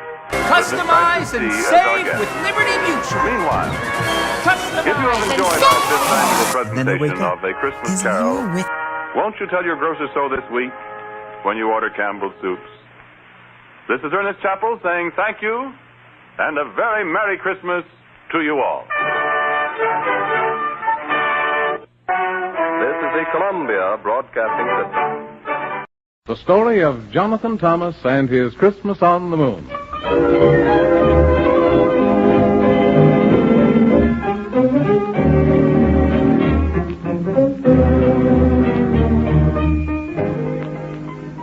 Customize and save with Liberty Mutual. Meanwhile, if you have enjoyed our fifth annual presentation of A Christmas Carol, won't you tell your grocer so this week when you order Campbell Soups? This is Ernest Chappell saying thank you and a very Merry Christmas to you all. This is the Columbia Broadcasting System. The story of Jonathan Thomas and his Christmas on the Moon.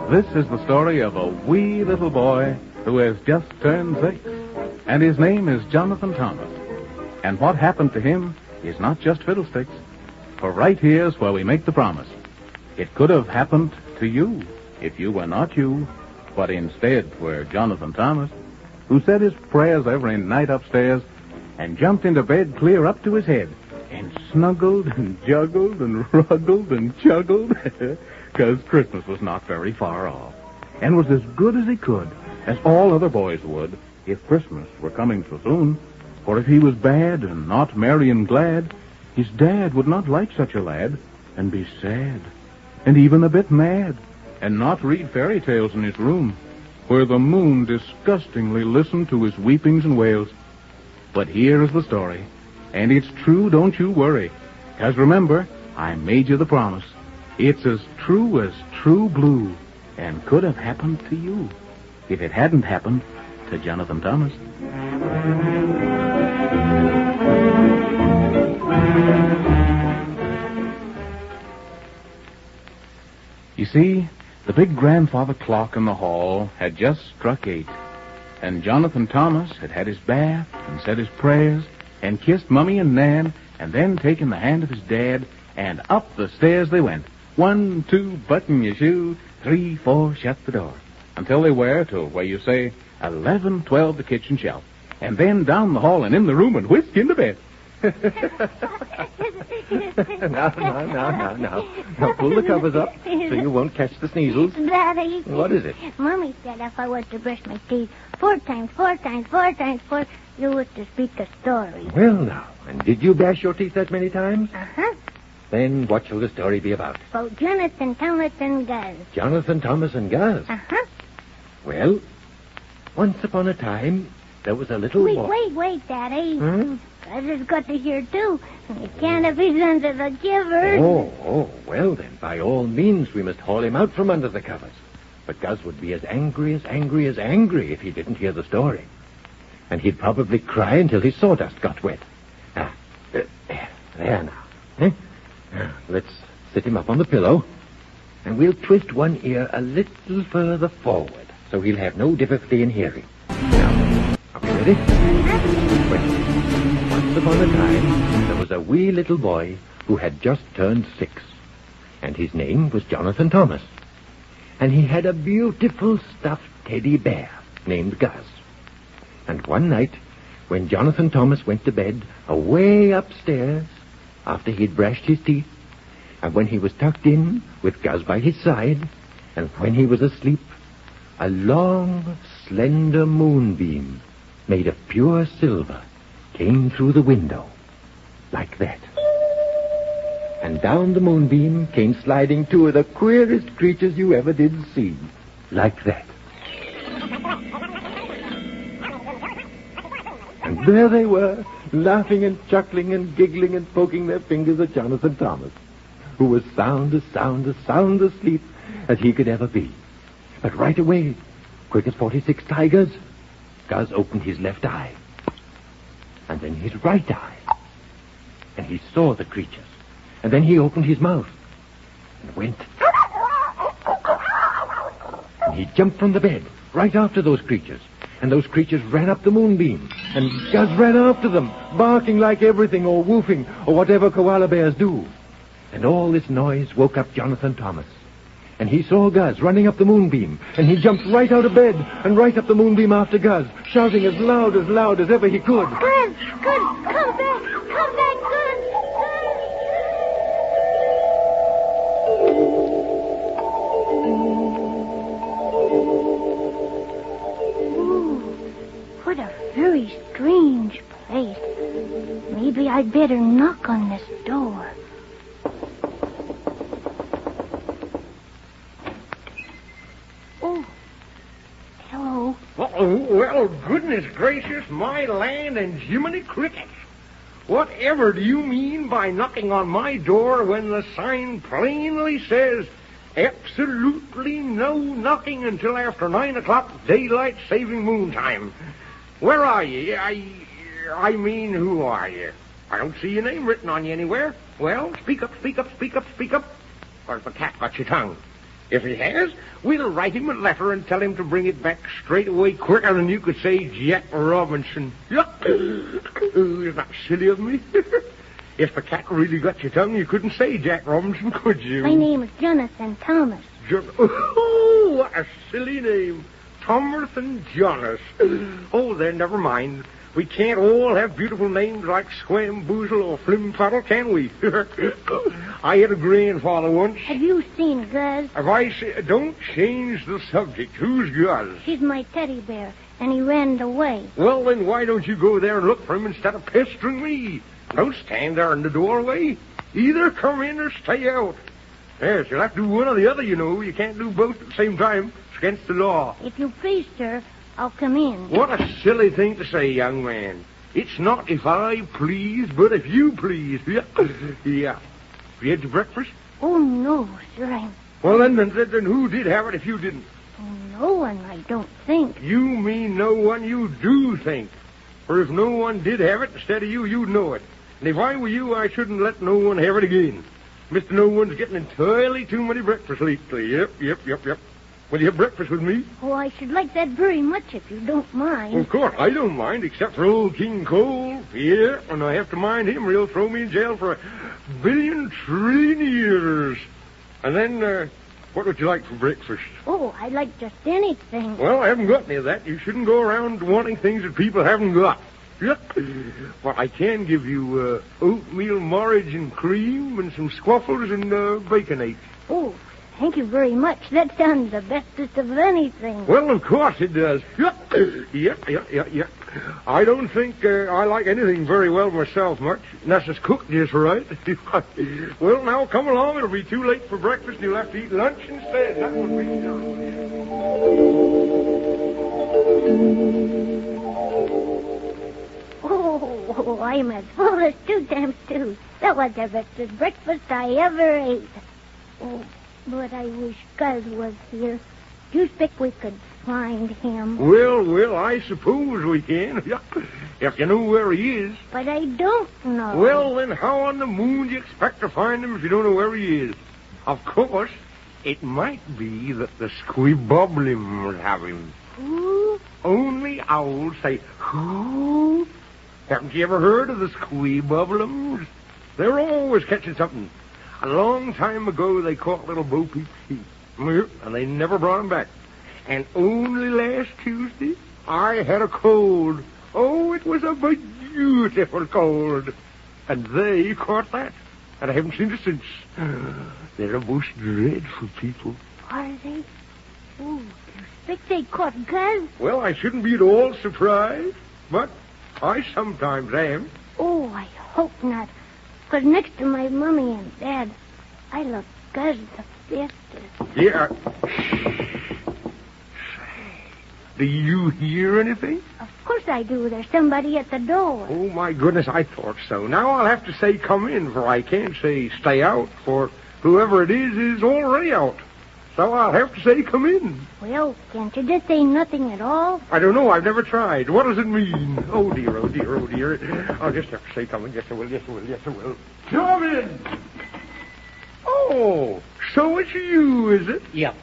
This is the story of a wee little boy who has just turned 6, and his name is Jonathan Thomas. And what happened to him is not just fiddlesticks. For right here's where we make the promise. It could have happened to you if you were not you, but instead were Jonathan Thomas, who said his prayers every night upstairs and jumped into bed clear up to his head and snuggled and juggled and ruggled and juggled because Christmas was not very far off and was as good as he could, as all other boys would if Christmas were coming so soon. For if he was bad and not merry and glad, his dad would not like such a lad, and be sad, and even a bit mad, and not read fairy tales in his room, where the moon disgustingly listened to his weepings and wails. But here is the story, and it's true, don't you worry, 'cause remember, I made you the promise. It's as true blue, and could have happened to you, if it hadn't happened to Jonathan Thomas. You see, The big grandfather clock in the hall had just struck 8, and Jonathan Thomas had had his bath and said his prayers and kissed Mummy and Nan and then taken the hand of his dad, and up the stairs they went. 1, 2, button your shoe. 3, 4, shut the door. Until they were to where you say 11, 12, the kitchen shelf. And then down the hall and in the room and whisk into bed. Now. Now, pull the covers up so you won't catch the sneezels. Daddy. What is it? Mommy said if I was to brush my teeth 4 times, you was to speak a story. Well, now, and did you brush your teeth that many times? Uh-huh. Then what shall the story be about? About Jonathan Thomas and Gus. Jonathan Thomas and Gus? Uh-huh. Well, once upon a time, there was a little boy. Wait, Daddy. Hmm? Gus has got to hear, too. He can't if he's under the covers. Oh, well then, by all means, we must haul him out from under the covers. But Gus would be as angry if he didn't hear the story. And he'd probably cry until his sawdust got wet. There now. Let's sit him up on the pillow, and we'll twist one ear a little further forward, so he'll have no difficulty in hearing. Now, are we ready? Well, once upon a time, there was a wee little boy who had just turned 6, and his name was Jonathan Thomas. And he had a beautiful stuffed teddy bear named Gus. And one night, when Jonathan Thomas went to bed away upstairs, after he'd brushed his teeth, and when he was tucked in with Gus by his side, and when he was asleep, a long, slender moonbeam made of pure silver came through the window, like that. And down the moonbeam came sliding 2 of the queerest creatures you ever did see, like that. And there they were, laughing and chuckling and giggling and poking their fingers at Jonathan Thomas, who was sound asleep as he could ever be. But right away, quick as 46 tigers, Gus opened his left eye, and then his right eye, and he saw the creatures, and then he opened his mouth and went. And he jumped from the bed right after those creatures. And those creatures ran up the moonbeam, and Gus ran after them, barking like everything, or whooping, or whatever koala bears do. And all this noise woke up Jonathan Thomas. And he saw Gus running up the moonbeam, and he jumped right out of bed, and right up the moonbeam after Gus, shouting as loud as ever he could. Gus, come back, Gus. What a very strange place. Maybe I'd better knock on this door. Oh, hello. Well, goodness gracious, my land and Jiminy Crickets. Whatever do you mean by knocking on my door when the sign plainly says absolutely no knocking until after 9 o'clock daylight saving moon time? Where are you? I mean, who are you? I don't see your name written on you anywhere. Well, speak up. Or if the cat got your tongue. If he has, we'll write him a letter and tell him to bring it back straight away quicker than you could say Jack Robinson. Isn't that silly of me? If the cat really got your tongue, you couldn't say Jack Robinson, could you? My name is Jonathan Thomas. Oh, what a silly name. Thomerson Jonas. Oh, then, never mind. We can't all have beautiful names like Swamboozle or Flimfuddle, can we? I had a grandfather once. Have you seen Gus? Don't change the subject. Who's Gus? He's my teddy bear, and he ran away. Well, then why don't you go there and look for him instead of pestering me? Don't stand there in the doorway. Either come in or stay out. Yes, you'll have to do one or the other, you know. You can't do both at the same time. It's against the law. If you please, sir, I'll come in. What a silly thing to say, young man. It's not if I please, but if you please. Yeah. Have you had your breakfast? Oh, no, sir, Well, then who did have it if you didn't? No one, I don't think. You mean no one you do think. For if no one did have it instead of you, you'd know it. And if I were you, I shouldn't let no one have it again. Mr. No One's getting entirely too many breakfasts lately. Yep. Will you have breakfast with me? Oh, I should like that very much if you don't mind. Of course, I don't mind, except for old King Cole. Yeah, and I have to mind him or he'll throw me in jail for 1,000,000,000,000,000 years. And then, what would you like for breakfast? Oh, I'd like just anything. Well, I haven't got any of that. You shouldn't go around wanting things that people haven't got. Yep. Well, I can give you oatmeal porridge and cream and some squaffles and baconate. Oh, thank you very much. That sounds the bestest of anything. Well, of course it does. Yep. I don't think I like anything very well myself much, unless it's cooked just right. Well, now, come along. It'll be too late for breakfast, and you'll have to eat lunch instead. That would be... Oh, I'm as full as 2 times 2. That was the bestest breakfast I ever ate. Oh, but I wish Gus was here. Do you think we could find him? Well, I suppose we can. If you know where he is. But I don't know. Well, then how on the moon do you expect to find him if you don't know where he is? Of course, it might be that the squibboblins have him. Who? Only owls say, who? Haven't you ever heard of the squibboblins? They're always catching something. A long time ago, they caught little Bo Peep's sheep. And they never brought him back. And only last Tuesday, I had a cold. Oh, it was a beautiful cold. And they caught that. And I haven't seen it since. They're a most dreadful people. Are they? Oh, you think they caught Gus? Well, I shouldn't be at all surprised. But I sometimes am. Oh, I hope not. Because next to my Mommy and Dad, I love Gus the bestest. Yeah. Do you hear anything? Of course I do. There's somebody at the door. Oh, my goodness, I thought so. Now I'll have to say come in, for I can't say stay out, for whoever it is already out. So I'll have to say come in. Well, can't you just say nothing at all? I don't know. I've never tried. What does it mean? Oh, dear. I'll just have to say come in. Yes, I will. Come in. Oh, so it's you, is it? Yep.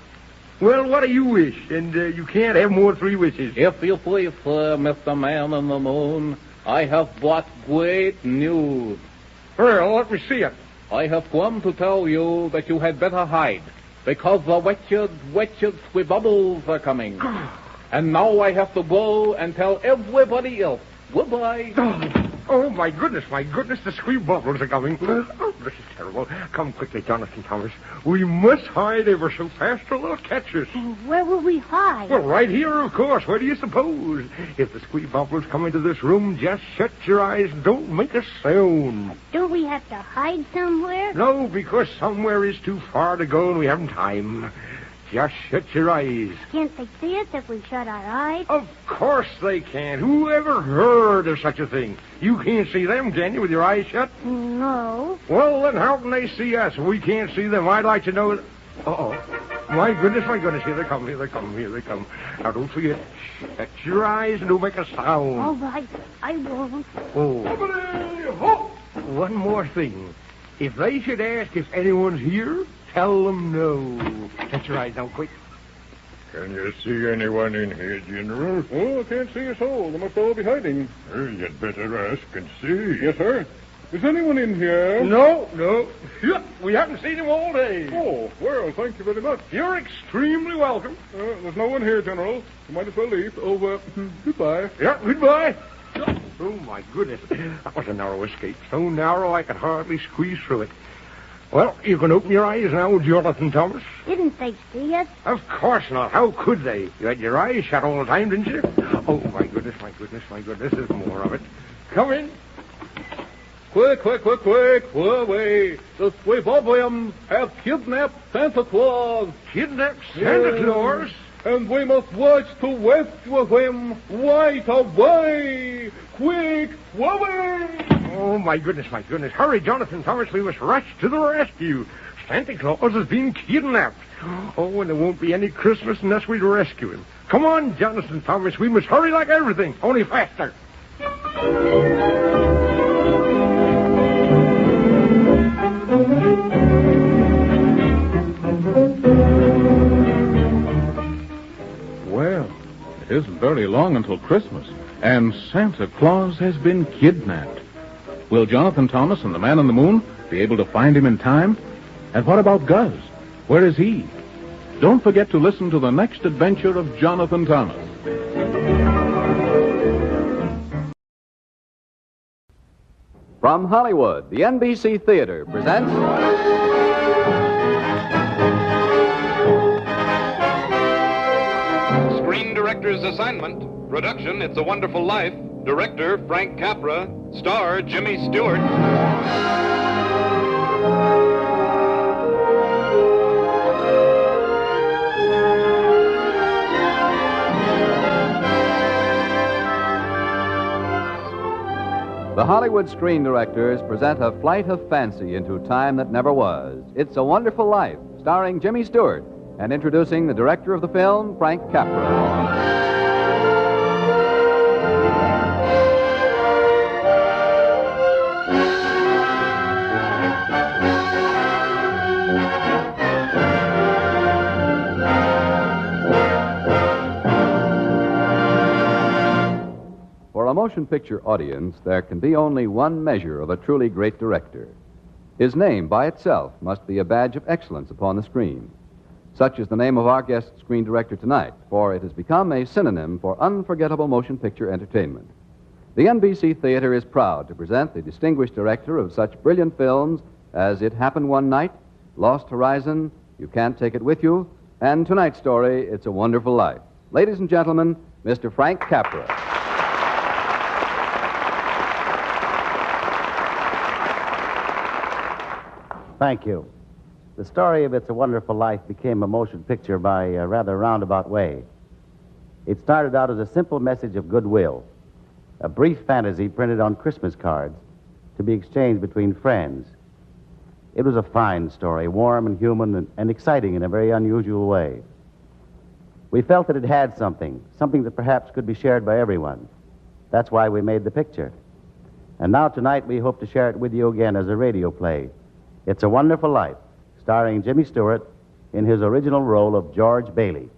Well, what do you wish? And you can't have more than 3 wishes. If you please, Mr. Man in the Moon, I have brought great news. Well, let me see it. I have come to tell you that you had better hide, because the wretched squibbobles are coming. And now I have to go and tell everybody else. Goodbye. Oh, my goodness, the squibbobles are coming. Oh, this is terrible. Come quickly, Jonathan Thomas. We must hide ever so fast or they'll catch us. Where will we hide? Well, right here, of course. Where do you suppose? If the squibbobles come into this room, just shut your eyes and don't make a sound. Don't we have to hide somewhere? No, because somewhere is too far to go and we haven't time. Just shut your eyes. Can't they see us if we shut our eyes? Of course they can. Who ever heard of such a thing? You can't see them, can you, with your eyes shut? No. Well, then how can they see us if we can't see them? I'd like to know... Uh-oh. My goodness. Here they come. Now, don't forget. Shut your eyes and don't make a sound. All right. I won't. Oh. One more thing. If they should ask if anyone's here... Tell them no. Shut your eyes now, quick. Can you see anyone in here, General? Oh, I can't see a soul. They must all be hiding. Well, you'd better ask and see. Yes, sir. Is anyone in here? No. We haven't seen him all day. Oh, well, thank you very much. You're extremely welcome. There's no one here, General. You might as well leave. Oh, goodbye. Yeah, goodbye. Oh, my goodness. That was a narrow escape. So narrow I could hardly squeeze through it. Well, you can open your eyes now, Jonathan Thomas. Didn't they see us? Of course not. How could they? You had your eyes shut all the time, didn't you? Oh, my goodness. There's more of it. Come in. Quick. Away. The squibbobliums have kidnapped Santa Claus. Kidnapped Santa Claus? And we must watch to rescue him right away. Quick, away! Oh, my goodness. Hurry, Jonathan Thomas. We must rush to the rescue. Santa Claus has been kidnapped. Oh, and there won't be any Christmas unless we rescue him. Come on, Jonathan Thomas. We must hurry like everything, only faster. isn't very long until Christmas, and Santa Claus has been kidnapped. Will Jonathan Thomas and the Man in the Moon be able to find him in time? And what about Gus? Where is he? Don't forget to listen to the next adventure of Jonathan Thomas. From Hollywood, the NBC Theater presents... Screen Director's Assignment. Production, It's a Wonderful Life. Director, Frank Capra. Star, Jimmy Stewart. The Hollywood Screen Directors present a flight of fancy into time that never was. It's a Wonderful Life, starring Jimmy Stewart, and introducing the director of the film, Frank Capra. For a motion picture audience, there can be only one measure of a truly great director. His name by itself must be a badge of excellence upon the screen. Such is the name of our guest screen director tonight, for it has become a synonym for unforgettable motion picture entertainment. The NBC Theater is proud to present the distinguished director of such brilliant films as It Happened One Night, Lost Horizon, You Can't Take It With You, and tonight's story, It's a Wonderful Life. Ladies and gentlemen, Mr. Frank Capra. Thank you. The story of It's a Wonderful Life became a motion picture by a rather roundabout way. It started out as a simple message of goodwill, a brief fantasy printed on Christmas cards to be exchanged between friends. It was a fine story, warm and human and exciting in a very unusual way. We felt that it had something that perhaps could be shared by everyone. That's why we made the picture. And now tonight we hope to share it with you again as a radio play. It's a Wonderful Life, starring Jimmy Stewart in his original role of George Bailey.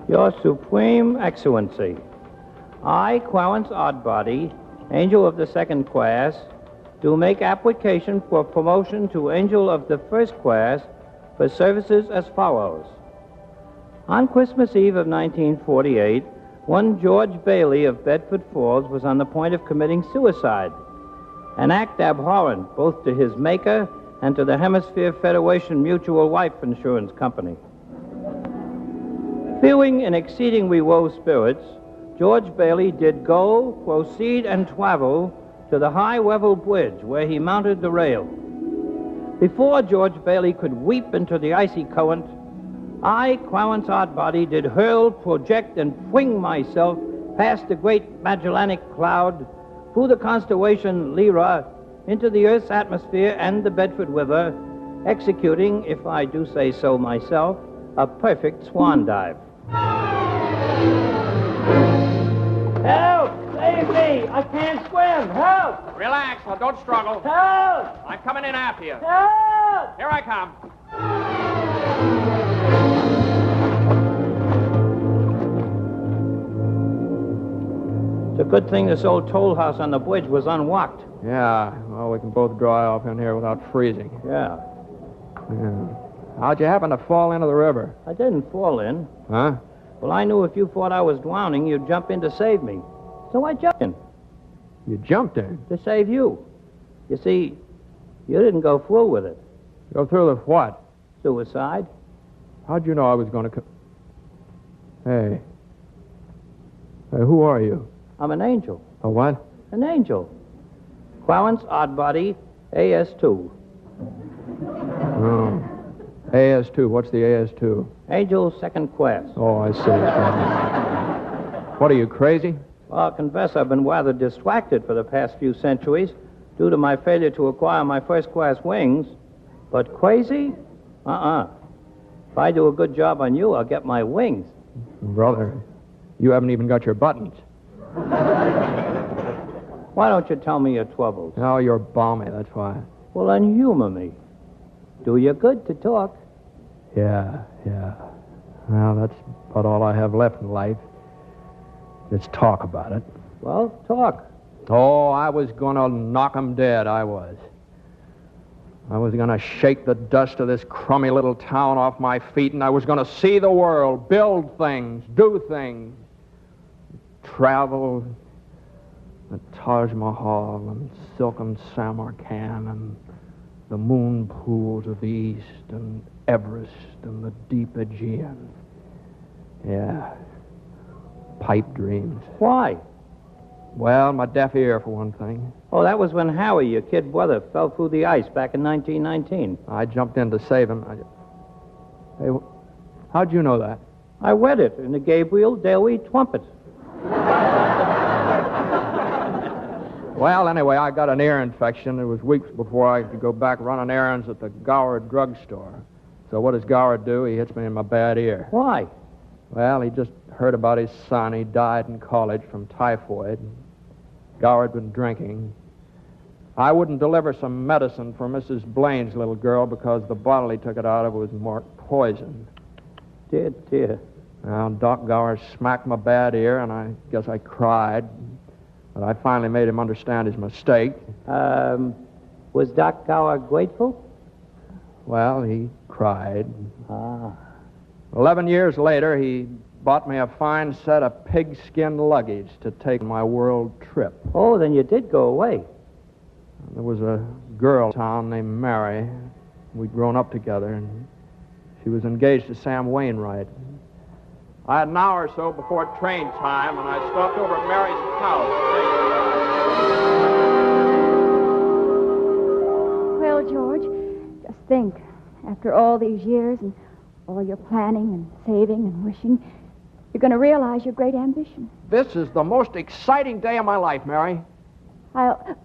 Your Supreme Excellency, I, Clarence Oddbody, Angel of the Second Class, do make application for promotion to Angel of the First Class for services as follows. On Christmas Eve of 1948, one George Bailey of Bedford Falls was on the point of committing suicide, an act abhorrent both to his maker and to the Hemisphere Federation Mutual Life Insurance Company. Feeling in exceedingly low spirits, George Bailey did go, proceed, and travel to the high-level bridge where he mounted the rail. Before George Bailey could leap into the icy current, I, Clarence Oddbody, did hurl, project, and fling myself past the great Magellanic Cloud, through the constellation Lyra, into the Earth's atmosphere and the Bedford River, executing, if I do say so myself, a perfect swan dive. Help! Save me! I can't swim! Help! Relax, now don't struggle. Help! I'm coming in after you. Help! Here I come. It's a good thing this old toll house on the bridge was unlocked. Yeah, well, we can both dry off in here without freezing. Yeah. How'd you happen to fall into the river? I didn't fall in. Huh? Well, I knew if you thought I was drowning, you'd jump in to save me. So I jumped in. You jumped in? To save you. You see, you didn't go through with it. Go through with what? Suicide. How'd you know I was going to... Hey, who are you? I'm an angel. A what? An angel. Clarence Oddbody, AS2. Oh. AS2. What's the AS2? Angel Second Class. Oh, I see. What are you, crazy? Well, I'll confess I've been rather distracted for the past few centuries due to my failure to acquire my first-class wings. But crazy? If I do a good job on you, I'll get my wings. Brother, you haven't even got your buttons. Why don't you tell me your troubles? Oh, you're balmy, that's why. Well, then humor me. Do you good to talk. Yeah. Well, that's about all I have left in life. Just talk about it. Well, talk. Oh, I was going to knock 'em dead, I was. I was going to shake the dust of this crummy little town off my feet, and I was going to see the world, build things, do things, travel, the Taj Mahal and silken Samarkand and the moon pools of the east and Everest and the deep Aegean. Yeah, pipe dreams. Why? Well, my deaf ear, for one thing. Oh, that was when Howie, your kid brother, fell through the ice back in 1919. I jumped in to save him. Hey, how'd you know that? I read it in the Gabriel Daily Trumpet. Well, anyway, I got an ear infection. It was weeks before I could go back running errands at the Gower drugstore. So what does Gower do? He hits me in my bad ear. Why? Well, he just heard about his son. He died in college from typhoid. Gower had been drinking. I wouldn't deliver some medicine for Mrs. Blaine's little girl because the bottle he took it out of was marked poison. Dear. Well, Doc Gower smacked my bad ear, and I guess I cried. But I finally made him understand his mistake. Was Doc Gower grateful? Well, he cried. 11 years later, he bought me a fine set of pigskin luggage to take my world trip. Oh, then you did go away. There was a girl in town named Mary. We'd grown up together, and she was engaged to Sam Wainwright. I had an hour or so before train time, and I stopped over at Mary's house. Well, George, just think. After all these years and all your planning and saving and wishing, you're going to realize your great ambition. This is the most exciting day of my life, Mary.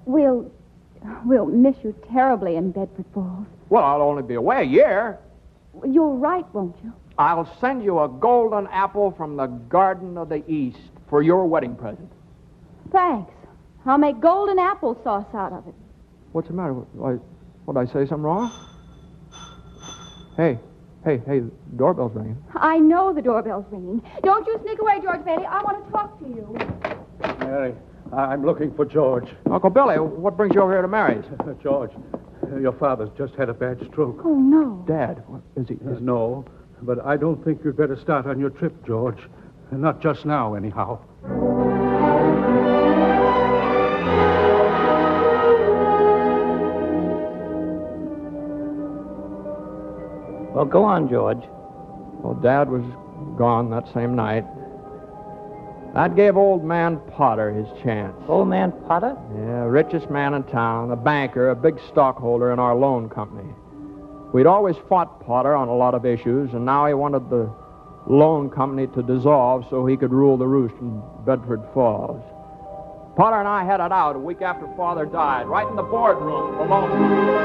We'll miss you terribly in Bedford Falls. Well, I'll only be away a year. You'll write, won't you? I'll send you a golden apple from the Garden of the East for your wedding present. Thanks. I'll make golden applesauce out of it. What's the matter? What, did I say something wrong? Hey, the doorbell's ringing. I know the doorbell's ringing. Don't you sneak away, George Bailey. I want to talk to you. Mary, I'm looking for George. Uncle Billy, what brings you over here to Mary's? George, your father's just had a bad stroke. Oh, no. Dad, what, is he? No, but I don't think you'd better start on your trip, George. Not just now, anyhow. Well, go on, George. Well, Dad was gone that same night. That gave old man Potter his chance. Old man Potter? Yeah, richest man in town, a banker, a big stockholder in our loan company. We'd always fought Potter on a lot of issues, and now he wanted the loan company to dissolve so he could rule the roost in Bedford Falls. Potter and I headed out a week after Father died, right in the boardroom of the loan company.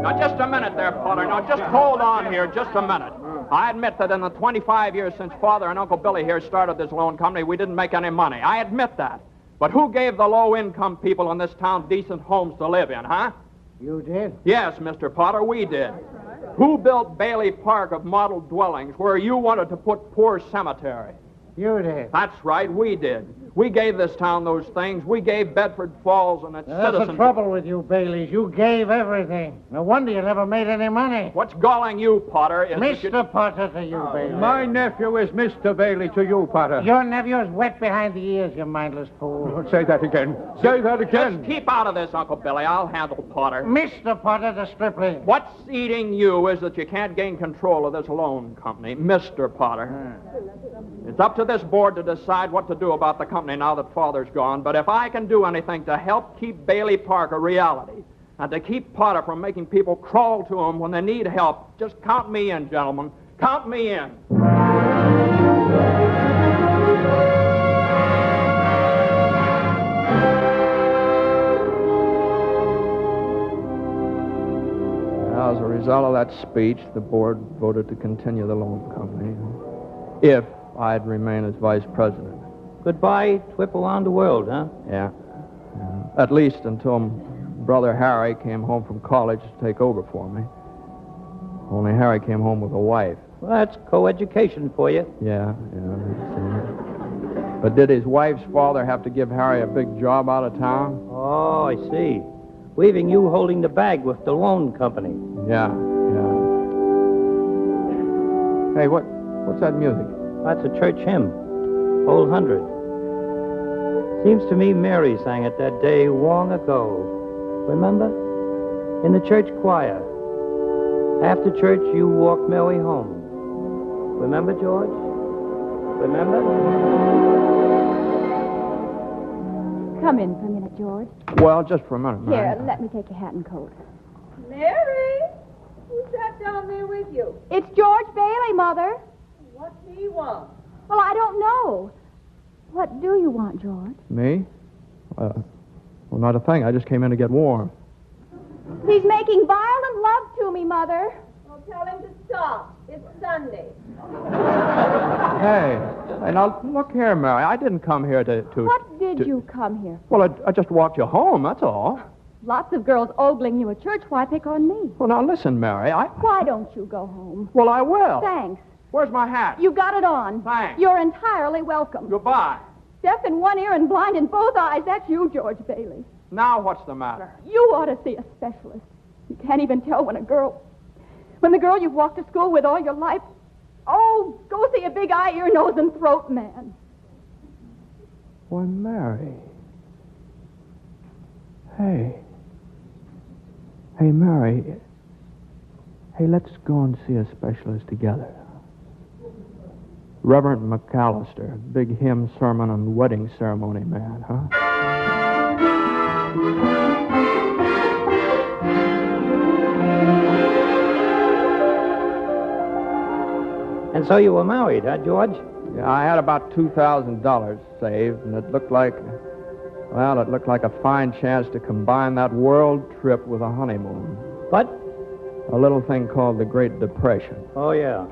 Now, just a minute there, Potter. Now, just hold on here just a minute. I admit that in the 25 years since Father and Uncle Billy here started this loan company, we didn't make any money. I admit that. But who gave the low-income people in this town decent homes to live in, huh? You did? Yes, Mr. Potter, we did. Who built Bailey Park of model dwellings where you wanted to put Poor Cemetery? You did. That's right, we did. We gave this town those things. We gave Bedford Falls and its That's citizens... the trouble with you, Baileys. You gave everything. No wonder you never made any money. What's galling you, Potter, is... Mr. Potter to you, Bailey. My nephew is Mr. Bailey to you, Potter. Your nephew is wet behind the ears, you mindless fool. Don't say that again. Say that again. Just keep out of this, Uncle Billy. I'll handle Potter. Mr. Potter, the stripling. What's eating you is that you can't gain control of this loan company, Mr. Potter. It's up to this board to decide what to do about the company now that Father's gone. But if I can do anything to help keep Bailey Park a reality and to keep Potter from making people crawl to him when they need help, just count me in, gentlemen. Count me in. result of that speech, the board voted to continue the loan company if I'd remain as vice president. Goodbye, trip around the world, huh? Yeah. At least until Brother Harry came home from college to take over for me. Only Harry came home with a wife. Well, that's co-education for you. Yeah. But did his wife's father have to give Harry a big job out of town? Oh, I see. Leaving you holding the bag with the loan company. Yeah. Hey, what's that music? That's a church hymn. Old 100. Seems to me Mary sang it that day long ago. Remember? In the church choir. After church, you walked Mary home. Remember, George? Remember? Come in for a minute, George. Well, just for a minute, Mary. Here, let me take your hat and coat. Mary? Who sat down there with you? It's George Bailey, Mother. What do you want? Well, I don't know. What do you want, George? Me? Well, not a thing. I just came in to get warm. He's making violent love to me, Mother. Well, tell him to stop. It's Sunday. Hey, now, look here, Mary. I didn't come here to... What did you come here for? Well, I just walked you home, that's all. Lots of girls ogling you at church. Why pick on me? Well, now, listen, Mary, Why don't you go home? Well, I will. Thanks. Where's my hat? You got it on. Thanks. You're entirely welcome. Goodbye. Deaf in one ear and blind in both eyes. That's you, George Bailey. Now what's the matter? You ought to see a specialist. You can't even tell when the girl you've walked to school with all your life. Oh, go see a big eye, ear, nose, and throat man. Why, Mary. Hey, Mary. Hey, let's go and see a specialist together. Reverend McAllister, big hymn, sermon, and wedding ceremony man, huh? And so you were married, huh, George? Yeah, I had about $2,000 saved, and it looked like a fine chance to combine that world trip with a honeymoon. What? A little thing called the Great Depression. Oh, yeah.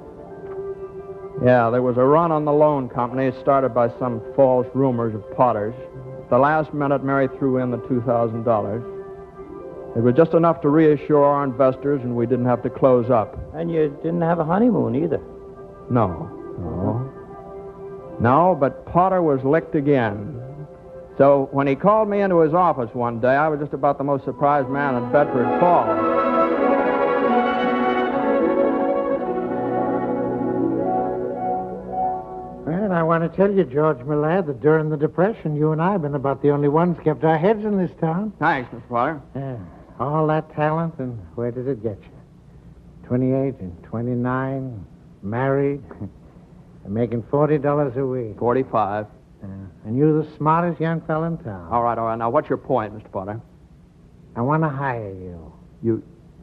Yeah, there was a run on the loan company started by some false rumors of Potters. At the last minute, Mary threw in the $2,000. It was just enough to reassure our investors, and we didn't have to close up. And you didn't have a honeymoon either. No, but Potter was licked again. So when he called me into his office one day, I was just about the most surprised man in Bedford Falls. Well, I want to tell you, George, my lad, that during the Depression, you and I have been about the only ones kept our heads in this town. Thanks, Mr. Potter. Yeah. All that talent, and where did it get you? 28 and 29, married, and making $40 a week. 45. And you're the smartest young fellow in town. All right. Now, what's your point, Mr. Potter? I want to hire you. You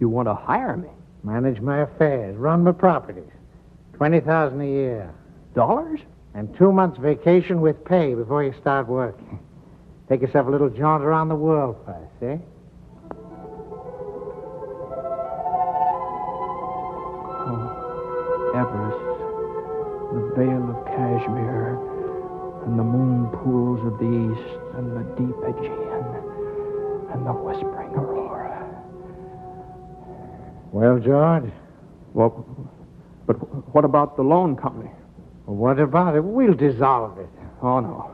want to hire me? Manage my affairs, run my properties. $20,000 a year. Dollars? And 2 months vacation with pay before you start working. Take yourself a little jaunt around the world first, eh? Everest, the Vale of Kashmir, and the moon pools of the east, and the deep Aegean, and the whispering Aurora. Well, George? Well, but what about the loan company? Well, what about it? We'll dissolve it. Oh, no.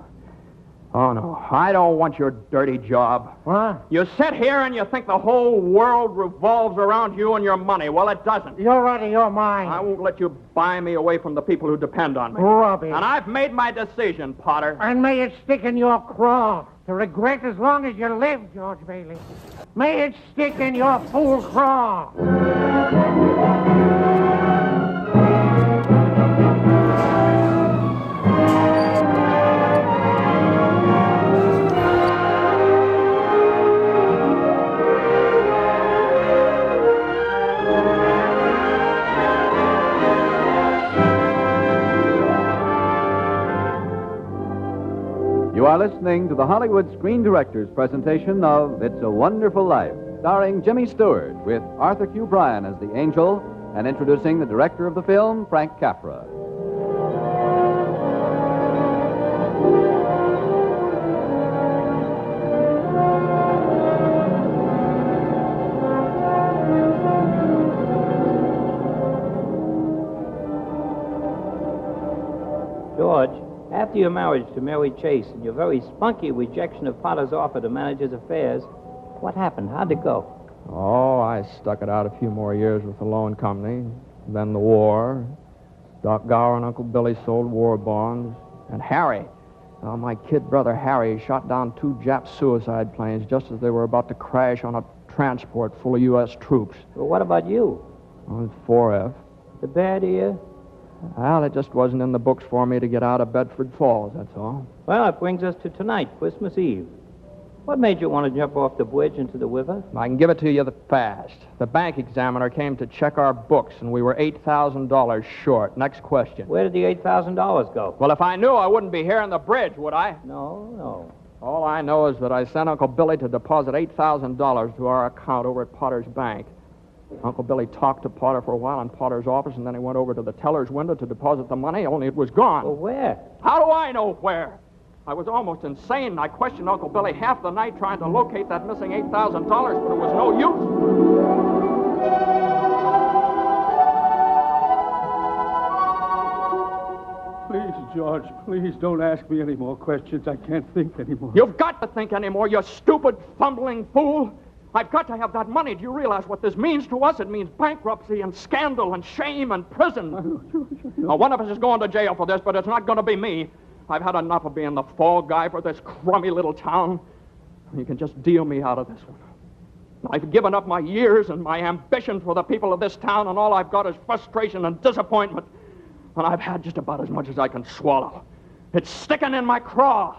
I don't want your dirty job. What? You sit here and you think the whole world revolves around you and your money. Well, it doesn't. You're out of your mind. I won't let you buy me away from the people who depend on me. Rubbish. And I've made my decision, Potter. And may it stick in your craw to regret as long as you live, George Bailey. May it stick in your fool craw. You are listening to the Hollywood Screen Directors presentation of It's a Wonderful Life, starring Jimmy Stewart, with Arthur Q. Bryan as the angel, and introducing the director of the film, Frank Capra. George, after your marriage to Mary Chase and your very spunky rejection of Potter's offer to manage his affairs, what happened? How'd it go? Oh, I stuck it out a few more years with the loan company. Then the war. Doc Gower and Uncle Billy sold war bonds. And Harry. My kid brother Harry shot down 2 Jap suicide planes just as they were about to crash on a transport full of U.S. troops. Well, what about you? Oh, it's 4F. The bad ear? Well, it just wasn't in the books for me to get out of Bedford Falls, that's all. Well, it brings us to tonight, Christmas Eve. What made you want to jump off the bridge into the river? I can give it to you fast. The bank examiner came to check our books, and we were $8,000 short. Next question. Where did the $8,000 go? Well, if I knew, I wouldn't be here on the bridge, would I? No. All I know is that I sent Uncle Billy to deposit $8,000 to our account over at Potter's bank. Uncle Billy talked to Potter for a while in Potter's office, and then he went over to the teller's window to deposit the money, only it was gone. Well, where? How do I know where? I was almost insane. I questioned Uncle Billy half the night trying to locate that missing $8,000, but it was no use. Please, George, please don't ask me any more questions. I can't think anymore. You've got to think anymore, you stupid, fumbling fool. I've got to have that money. Do you realize what this means to us? It means bankruptcy and scandal and shame and prison. Now, one of us is going to jail for this, but it's not going to be me. I've had enough of being the fall guy for this crummy little town. You can just deal me out of this one. I've given up my years and my ambition for the people of this town, and all I've got is frustration and disappointment. And I've had just about as much as I can swallow. It's sticking in my craw,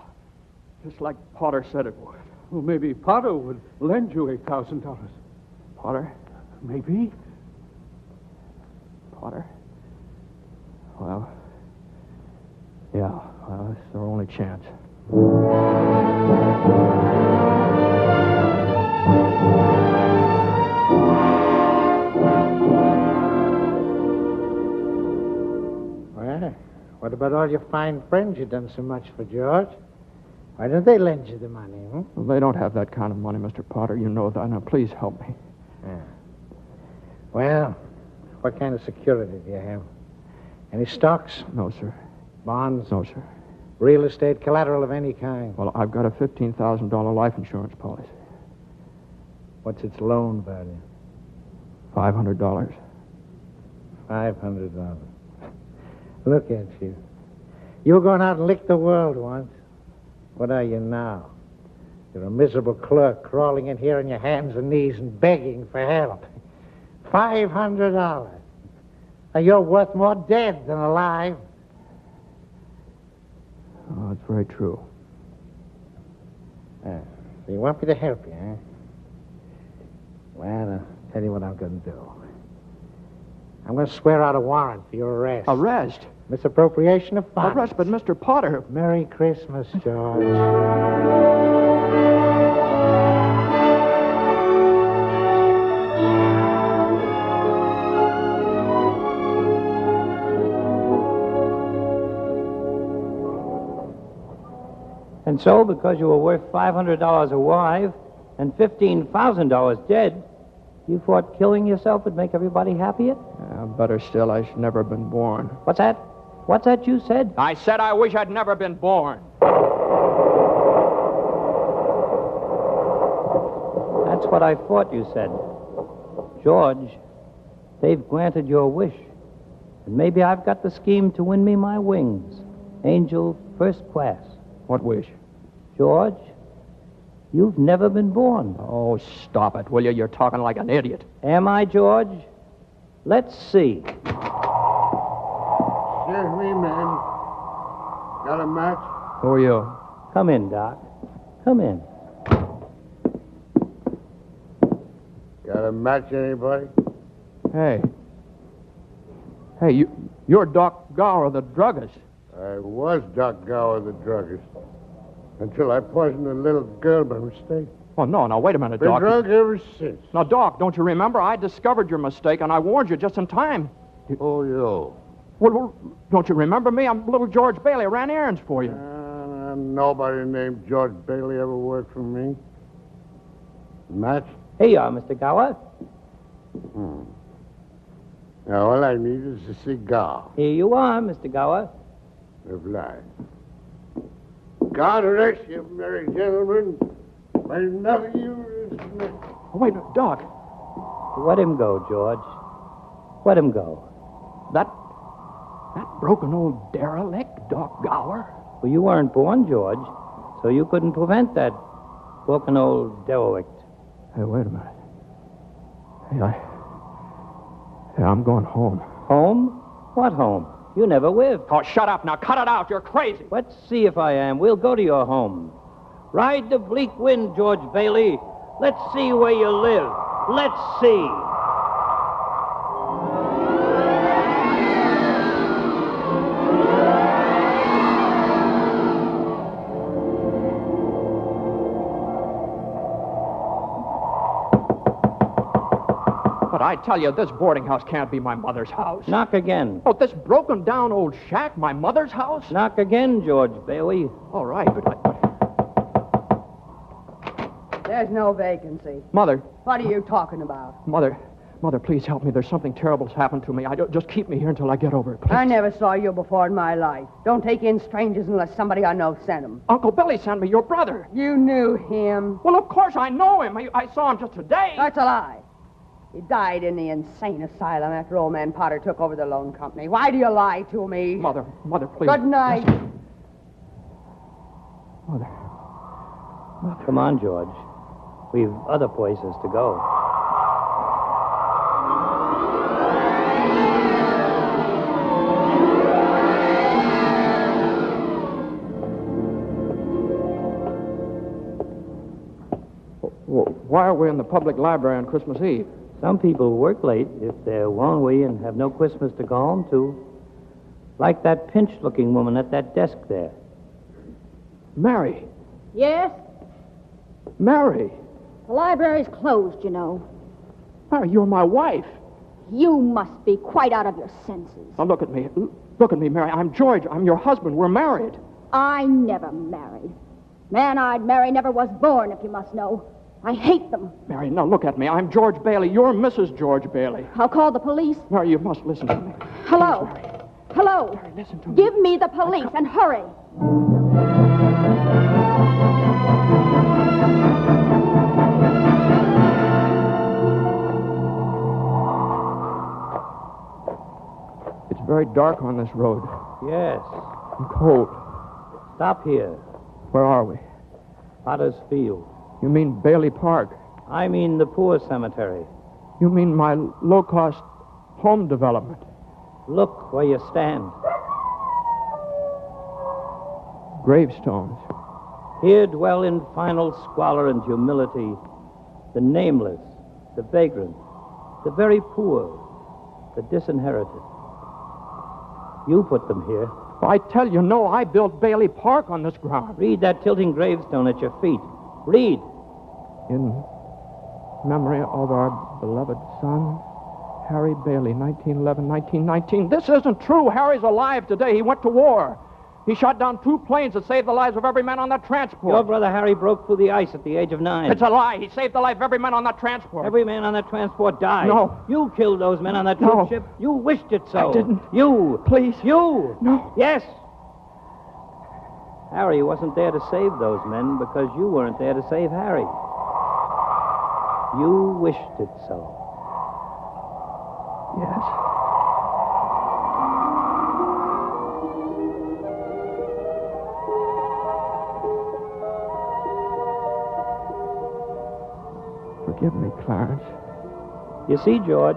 just like Potter said it would. Well, maybe Potter would lend you $8,000. Potter? Maybe. Potter? Well, yeah, it's our only chance. Well, what about all your fine friends you've done so much for, George? Why don't they lend you the money, Well, they don't have that kind of money, Mr. Potter. You know that. Now, please help me. Yeah. Well, what kind of security do you have? Any stocks? No, sir. Bonds? No, sir. Real estate collateral of any kind? Well, I've got a $15,000 life insurance policy. What's its loan value? $500. $500. Look at you. You were going out and lick the world once. What are you now? You're a miserable clerk crawling in here on your hands and knees and begging for help. $500. Now, you're worth more dead than alive. Oh, it's very true. So you want me to help you, huh? Well, I'll tell you what I'm going to do. I'm going to swear out a warrant for your arrest. Arrest? Misappropriation of funds. Arrest, but Mr. Potter... Merry Christmas, George. And so, because you were worth $500 alive and $15,000 dead, you thought killing yourself would make everybody happier? Better still, I should never have been born. What's that? What's that you said? I said I wish I'd never been born. That's what I thought you said. George, they've granted your wish. And maybe I've got the scheme to win me my wings. Angel first class. What wish? George, you've never been born. Oh, stop it, will you? You're talking like an idiot. Am I, George? Let's see. Excuse me, man. Got a match? Who are you? Come in, Doc. Come in. Got a match, anybody? Hey, you're Doc Gower, the druggist. I was Doc Gower, the druggist, until I poisoned a little girl by mistake. Oh, no, wait a minute, Been Doc. drunk ever since. Now, Doc, don't you remember? I discovered your mistake, and I warned you just in time. Oh, you. Well, don't you remember me? I'm little George Bailey. I ran errands for you. Nobody named George Bailey ever worked for me. Match? Here you are, Mr. Gower. Now, all I need is a cigar. Here you are, Mr. Gower. Reply. God rest you, merry gentlemen. May none of you is... Oh, wait, Doc. Let him go, George. Let him go. That broken old derelict, Doc Gower. Well, you weren't born, George, so you couldn't prevent that broken old derelict. Hey, wait a minute. Hey, I'm going home. Home? What home? You never lived. Oh, shut up now. Cut it out. You're crazy. Let's see if I am. We'll go to your home. Ride the bleak wind, George Bailey. Let's see where you live. Let's see. But I tell you, this boarding house can't be my mother's house. Knock again. Oh, this broken down old shack, my mother's house? Knock again, George Bailey. All right, but There's no vacancy. Mother. What are you talking about? Mother, please help me. There's something terrible's happened to me. Just keep me here until I get over it, please. I never saw you before in my life. Don't take in strangers unless somebody I know sent them. Uncle Billy sent me, your brother. You knew him. Well, of course I know him. I saw him just today. That's a lie. He died in the insane asylum after old man Potter took over the loan company. Why do you lie to me? Mother, please. Good night. Mother. Come on, George. We've other places to go. Why are we in the public library on Christmas Eve? Some people work late if they're lonely and have no Christmas to go home to. Like that pinched-looking woman at that desk there. Mary. Yes? Mary. The library's closed, you know. Mary, you're my wife. You must be quite out of your senses. Now, look at me. Look at me, Mary. I'm George. I'm your husband. We're married. I never married. Man I'd marry never was born, if you must know. I hate them. Mary, now look at me. I'm George Bailey. You're Mrs. George Bailey. I'll call the police. Mary, you must listen to me. Hello. Please, Hello. Mary, listen to me. Give me the police and hurry. It's very dark on this road. Yes. And cold. Stop here. Where are we? Potter's Field. You mean Bailey Park? I mean the poor cemetery. You mean my low-cost home development? Look where you stand. Gravestones. Here dwell in final squalor and humility the nameless, the vagrant, the very poor, the disinherited. You put them here. I tell you, no, I built Bailey Park on this ground. Read that tilting gravestone at your feet. Read. In memory of our beloved son, Harry Bailey, 1911-1919. This isn't true. Harry's alive today. He went to war. He shot down 2 planes that saved the lives of every man on that transport. Your brother Harry broke through the ice at the age of 9. It's a lie. He saved the life of every man on that transport. Every man on that transport died. No. You killed those men on that troop ship. You wished it so. I didn't. You. Please. You. No. Yes. Harry wasn't there to save those men because you weren't there to save Harry. You wished it so. Yes. Forgive me, Clarence. You see, George,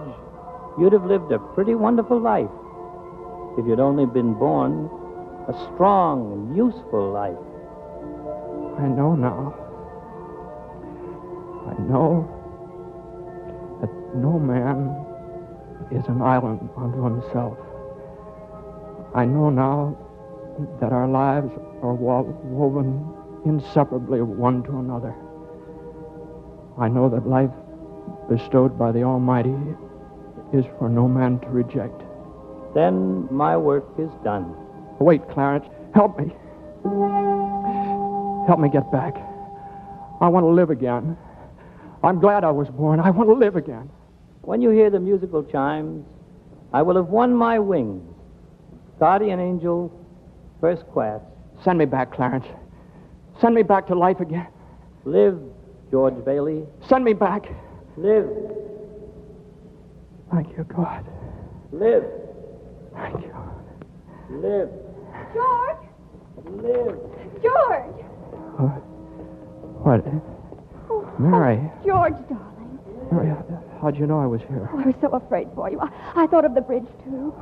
you'd have lived a pretty wonderful life if you'd only been born a strong and useful life. I know now. I know that no man is an island unto himself. I know now that our lives are woven inseparably one to another. I know that life bestowed by the Almighty is for no man to reject. Then my work is done. Wait, Clarence. Help me. Help me get back. I want to live again. I'm glad I was born. I want to live again. When you hear the musical chimes, I will have won my wings. Guardian angel, first class. Send me back, Clarence. Send me back to life again. Live, George Bailey. Send me back. Live. Thank you, God. Live. Thank you. Live. George! Live. George! What? Mary. George, darling. Mary, how'd you know I was here? Oh, I was so afraid for you. I thought of the bridge, too.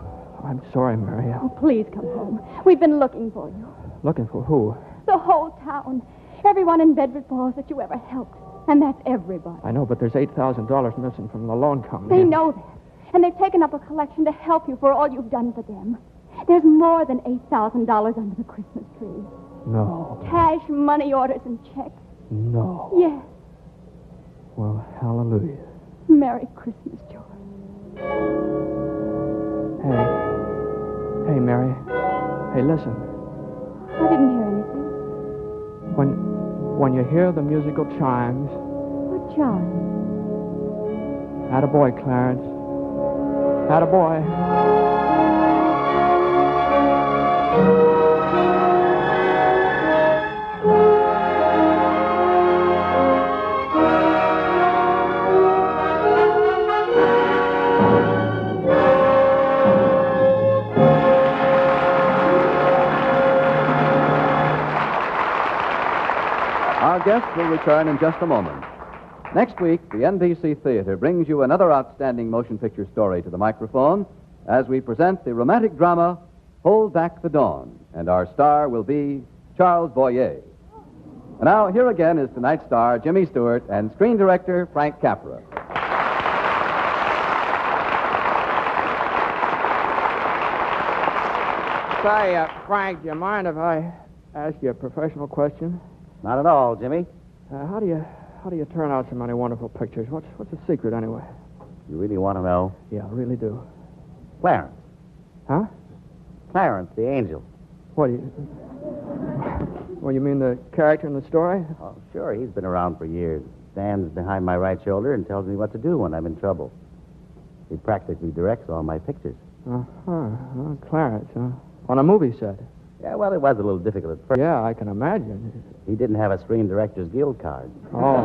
I'm sorry, Mary. Oh, please come home. We've been looking for you. Looking for who? The whole town. Everyone in Bedford Falls that you ever helped. And that's everybody. I know, but there's $8,000 missing from the loan company. They know that. And they've taken up a collection to help you for all you've done for them. There's more than $8,000 under the Christmas tree. No. Cash, money orders, and checks. No. Yes. Well, hallelujah. Merry Christmas, George. Hey, Mary. Hey, listen. I didn't hear anything. When you hear the musical chimes... What chimes? Attaboy, Clarence. Attaboy. Our guests will return in just a moment. Next week, the NBC Theater brings you another outstanding motion picture story to the microphone as we present the romantic drama Hold Back the Dawn, and our star will be Charles Boyer. And now, here again is tonight's star, Jimmy Stewart, and screen director Frank Capra. Say, Frank, do you mind if I ask you a professional question? Not at all, Jimmy. How do you turn out so many wonderful pictures? What's the secret, anyway? You really want to know? Yeah, I really do. Clarence. Huh? Clarence, the angel. What do you... Well, you mean the character in the story? Oh, sure. He's been around for years. Stands behind my right shoulder and tells me what to do when I'm in trouble. He practically directs all my pictures. Clarence, huh? On a movie set? Yeah, well, it was a little difficult at first. Yeah, I can imagine. He didn't have a Screen Directors Guild card. Oh,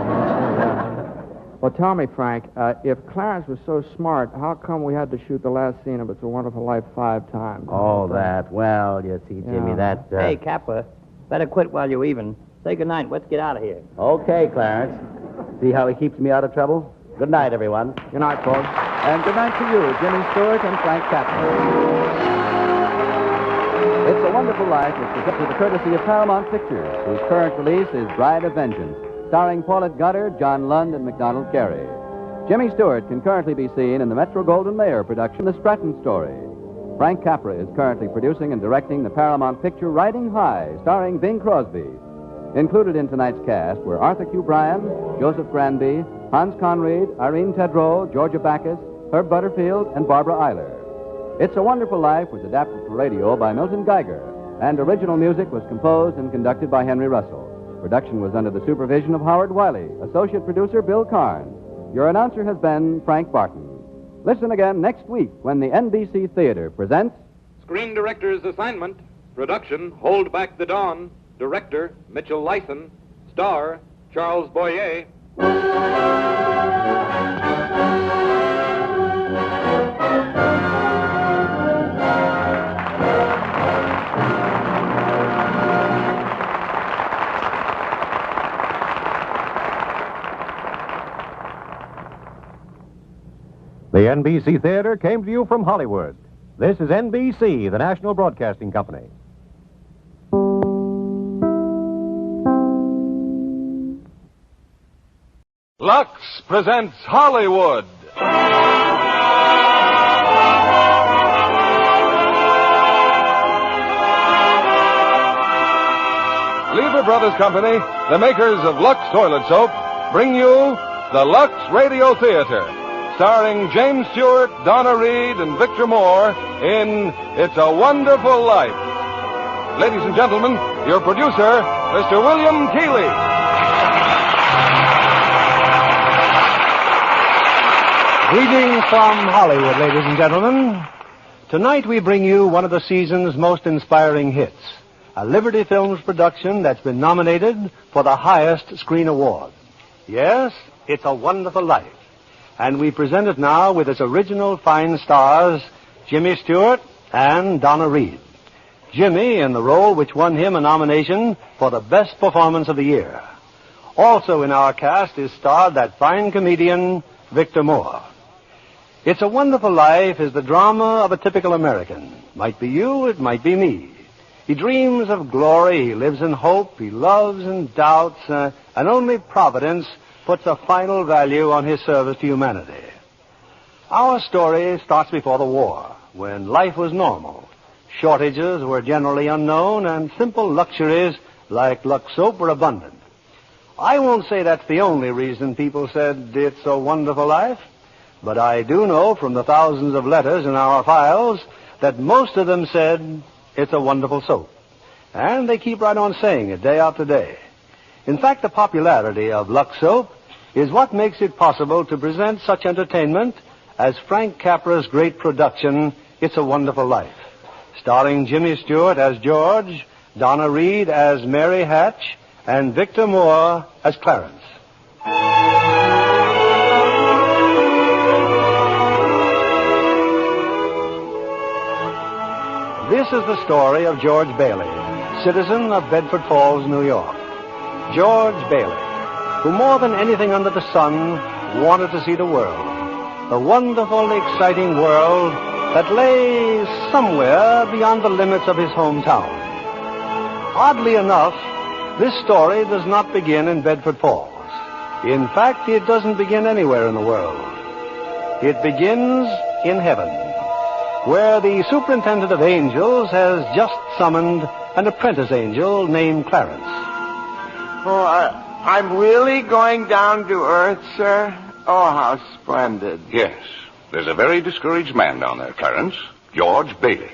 yeah. Well, tell me, Frank, if Clarence was so smart, how come we had to shoot the last scene of It's a Wonderful Life 5 times? Oh, that. Well, you see, Jimmy, Yeah. that... Hey, Capra, better quit while you're even. Say goodnight. Let's get out of here. Okay, Clarence. See how he keeps me out of trouble? Good night, everyone. Good night, folks. And good night to you, Jimmy Stewart and Frank Capra. It's a Wonderful Life is presented the courtesy of Paramount Pictures, whose current release is Bride of Vengeance, starring Paulette Goddard, John Lund, and MacDonald Carey. Jimmy Stewart can currently be seen in the Metro-Goldwyn-Mayer production, The Stratton Story. Frank Capra is currently producing and directing the Paramount picture Riding High, starring Bing Crosby. Included in tonight's cast were Arthur Q. Bryan, Joseph Granby, Hans Conried, Irene Tedrow, Georgia Backus, Herb Butterfield, and Barbara Eiler. It's a Wonderful Life was adapted for radio by Milton Geiger, and original music was composed and conducted by Henry Russell. Production was under the supervision of Howard Wiley, associate producer Bill Karn. Your announcer has been Frank Barton. Listen again next week when the NBC Theater presents Screen Director's Assignment. Production, Hold Back the Dawn. Director, Mitchell Lyson. Star, Charles Boyer. The NBC Theater came to you from Hollywood. This is NBC, the national broadcasting company. Lux presents Hollywood. Lever Brothers Company, the makers of Lux Toilet Soap, bring you the Lux Radio Theater, starring James Stewart, Donna Reed, and Victor Moore in It's a Wonderful Life. Ladies and gentlemen, your producer, Mr. William Keighley. Greetings from Hollywood, ladies and gentlemen. Tonight we bring you one of the season's most inspiring hits, a Liberty Films production that's been nominated for the highest screen award. Yes, It's a Wonderful Life. And we present it now with its original fine stars, Jimmy Stewart and Donna Reed. Jimmy in the role which won him a nomination for the best performance of the year. Also in our cast is starred that fine comedian, Victor Moore. It's a Wonderful Life is the drama of a typical American. Might be you, it might be me. He dreams of glory, he lives in hope, he loves and doubts, and only Providence puts a final value on his service to humanity. Our story starts before the war, when life was normal. Shortages were generally unknown, and simple luxuries like Lux soap were abundant. I won't say that's the only reason people said it's a wonderful life, but I do know from the thousands of letters in our files that most of them said it's a wonderful soap. And they keep right on saying it day after day. In fact, the popularity of Lux soap is what makes it possible to present such entertainment as Frank Capra's great production, It's a Wonderful Life, starring Jimmy Stewart as George, Donna Reed as Mary Hatch, and Victor Moore as Clarence. This is the story of George Bailey, citizen of Bedford Falls, New York. George Bailey, who more than anything under the sun wanted to see the world. The wonderful, exciting world that lay somewhere beyond the limits of his hometown. Oddly enough, this story does not begin in Bedford Falls. In fact, it doesn't begin anywhere in the world. It begins in heaven, where the superintendent of angels has just summoned an apprentice angel named Clarence. Oh, I'm really going down to earth, sir? Oh, how splendid. Yes. There's a very discouraged man down there, Clarence. George Bailey.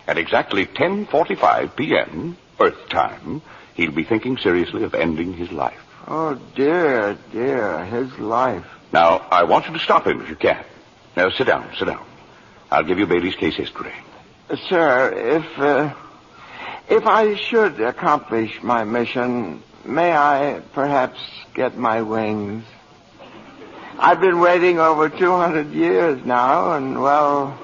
At exactly 10:45 p.m., Earth time, he'll be thinking seriously of ending his life. Oh, dear, his life. Now, I want you to stop him if you can. Now, sit down. I'll give you Bailey's case history. Sir, if I should accomplish my mission, may I perhaps get my wings? I've been waiting over 200 years now, and, well,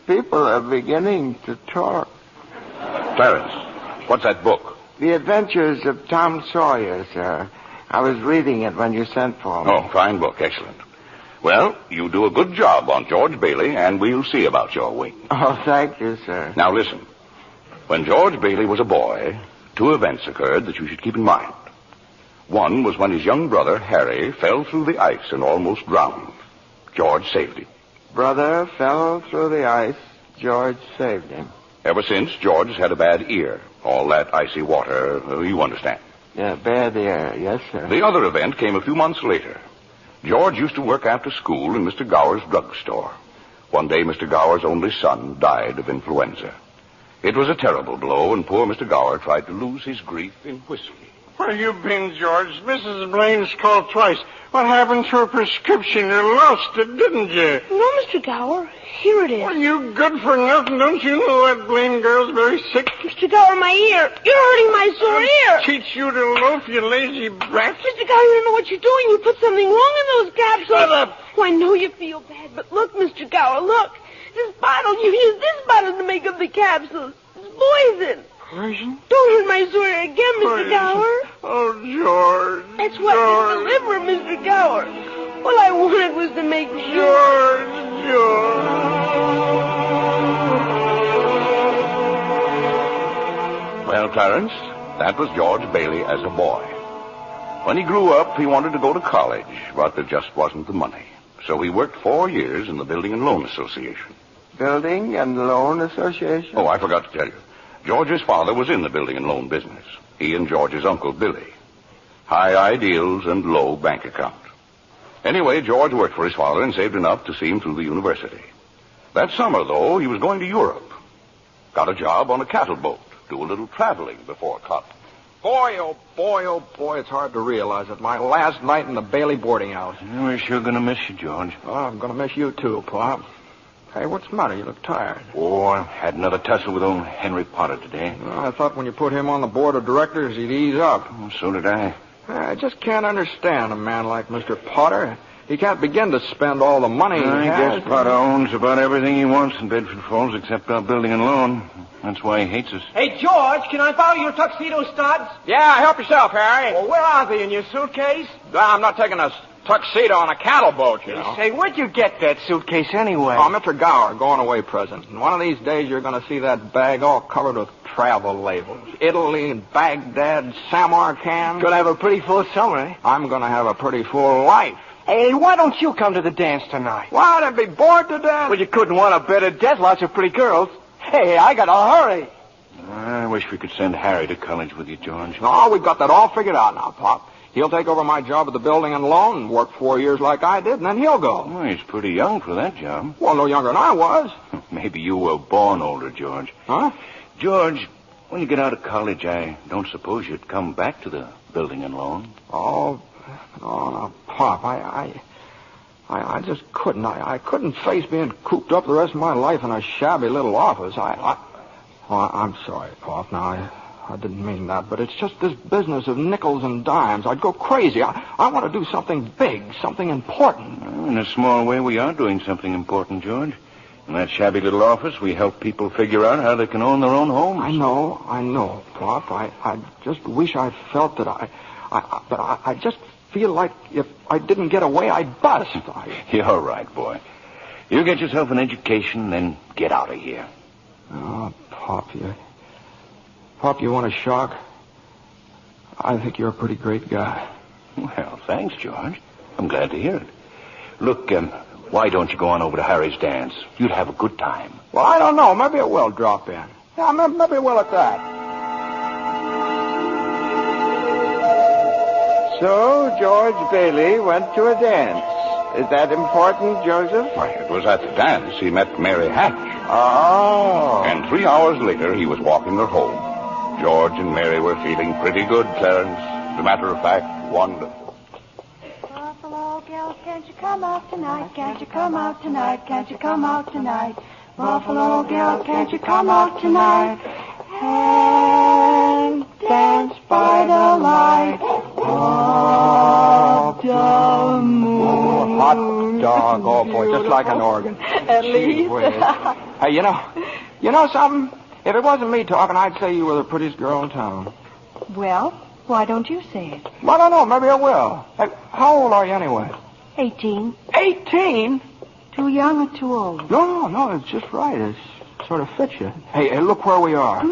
people are beginning to talk. Clarence, what's that book? The Adventures of Tom Sawyer, sir. I was reading it when you sent for me. Oh, fine book. Excellent. Well, you do a good job on George Bailey, and we'll see about your wings. Oh, thank you, sir. Now, listen. When George Bailey was a boy, two events occurred that you should keep in mind. One was when his young brother, Harry, fell through the ice and almost drowned. George saved him. Brother fell through the ice. George saved him. Ever since, George has had a bad ear. All that icy water, you understand. Yeah, bad ear. Yes, sir. The other event came a few months later. George used to work after school in Mr. Gower's drugstore. One day, Mr. Gower's only son died of influenza. It was a terrible blow, and poor Mr. Gower tried to lose his grief in whiskey. Where you been, George? Mrs. Blaine's called twice. What happened to her prescription? You lost it, didn't you? No, Mr. Gower. Here it is. Well, you good for nothing. Don't you know that Blaine girl's very sick? Mr. Gower, my ear. You're hurting my sore ear. Teach you to loaf, you lazy brat. Mr. Gower, you don't know what you're doing. You put something wrong in those capsules. Shut up. Oh, I know you feel bad, but look, Mr. Gower, look. This bottle, you used this bottle to make up the capsules. It's poison. Poison? Don't hurt my sore ear again, Mr. Gower. Oh, George. That's what is the liver, Mr. Gower. All I wanted was to make sure. George. Well, Clarence, that was George Bailey as a boy. When he grew up, he wanted to go to college, but there just wasn't the money. So he worked 4 years in the Building and Loan Association. Building and Loan Association? Oh, I forgot to tell you. George's father was in the building and loan business. He and George's uncle, Billy. High ideals and low bank account. Anyway, George worked for his father and saved enough to see him through the university. That summer, though, he was going to Europe. Got a job on a cattle boat. Do a little traveling before college. Boy, oh boy, it's hard to realize it. My last night in the Bailey boarding house. We're sure going to miss you, George. Oh, I'm going to miss you, too, Pop. Hey, what's the matter? You look tired. Oh, I had another tussle with old Henry Potter today. I thought when you put him on the board of directors, he'd ease up. Oh, so did I. I just can't understand a man like Mr. Potter. He can't begin to spend all the money he I has. guess Potter owns about everything he wants in Bedford Falls except our building and loan. That's why he hates us. Hey, George, can I borrow your tuxedo studs? Yeah, help yourself, Harry. Well, where are they? In your suitcase? I'm not taking a tuxedo on a cattle boat, you know. Say, where'd you get that suitcase anyway? Oh, Mr. Gower, going away present. And one of these days you're going to see that bag all covered with travel labels. Italy, Baghdad, Samarkand. Gonna have a pretty full summer, eh? I'm going to have a pretty full life. Hey, why don't you come to the dance tonight? What, I'd be bored to death? Well, you couldn't want a better death. Lots of pretty girls. Hey, I got to hurry. I wish we could send Harry to college with you, George. No, we've got that all figured out now, Pop. He'll take over my job at the building and loan and work 4 years like I did, and then he'll go. Well, he's pretty young for that job. Well, no younger than I was. Maybe you were born older, George. Huh? George, when you get out of college, I don't suppose you'd come back to the building and loan. Oh, no, Pop, I just couldn't. I couldn't face being cooped up the rest of my life in a shabby little office. I'm sorry, Pop. Now, I didn't mean that, but it's just this business of nickels and dimes. I'd go crazy. I want to do something big, something important. Well, in a small way, we are doing something important, George. In that shabby little office, we help people figure out how they can own their own homes. I know, Pop. I just wish I felt that but I just feel like if I didn't get away, I'd bust. You're right, boy. You get yourself an education, then get out of here. Oh, Pop, you want a shock? I think you're a pretty great guy. Well, thanks, George. I'm glad to hear it. Look, why don't you go on over to Harry's dance? You'd have a good time. Well, I don't know. Maybe it will drop in. Yeah, maybe it will at that. So, George Bailey went to a dance. Is that important, Joseph? Why, it was at the dance he met Mary Hatch. Oh. And 3 hours later, he was walking her home. George and Mary were feeling pretty good, Clarence. As a matter of fact, wonderful. Buffalo girls, can't you come out tonight? Can't you come out tonight? Can't you come out tonight? Buffalo girls, can't you come out tonight? And dance by the light of the moon. Hot dog, oh boy, just like an organ. At least. Hey, you know something? If it wasn't me talking, I'd say you were the prettiest girl in town. Well, why don't you say it? Well, I don't know. Maybe I will. Hey, how old are you anyway? 18. 18? Too young or too old? No, it's just right. It sort of fits you. Hey, look where we are.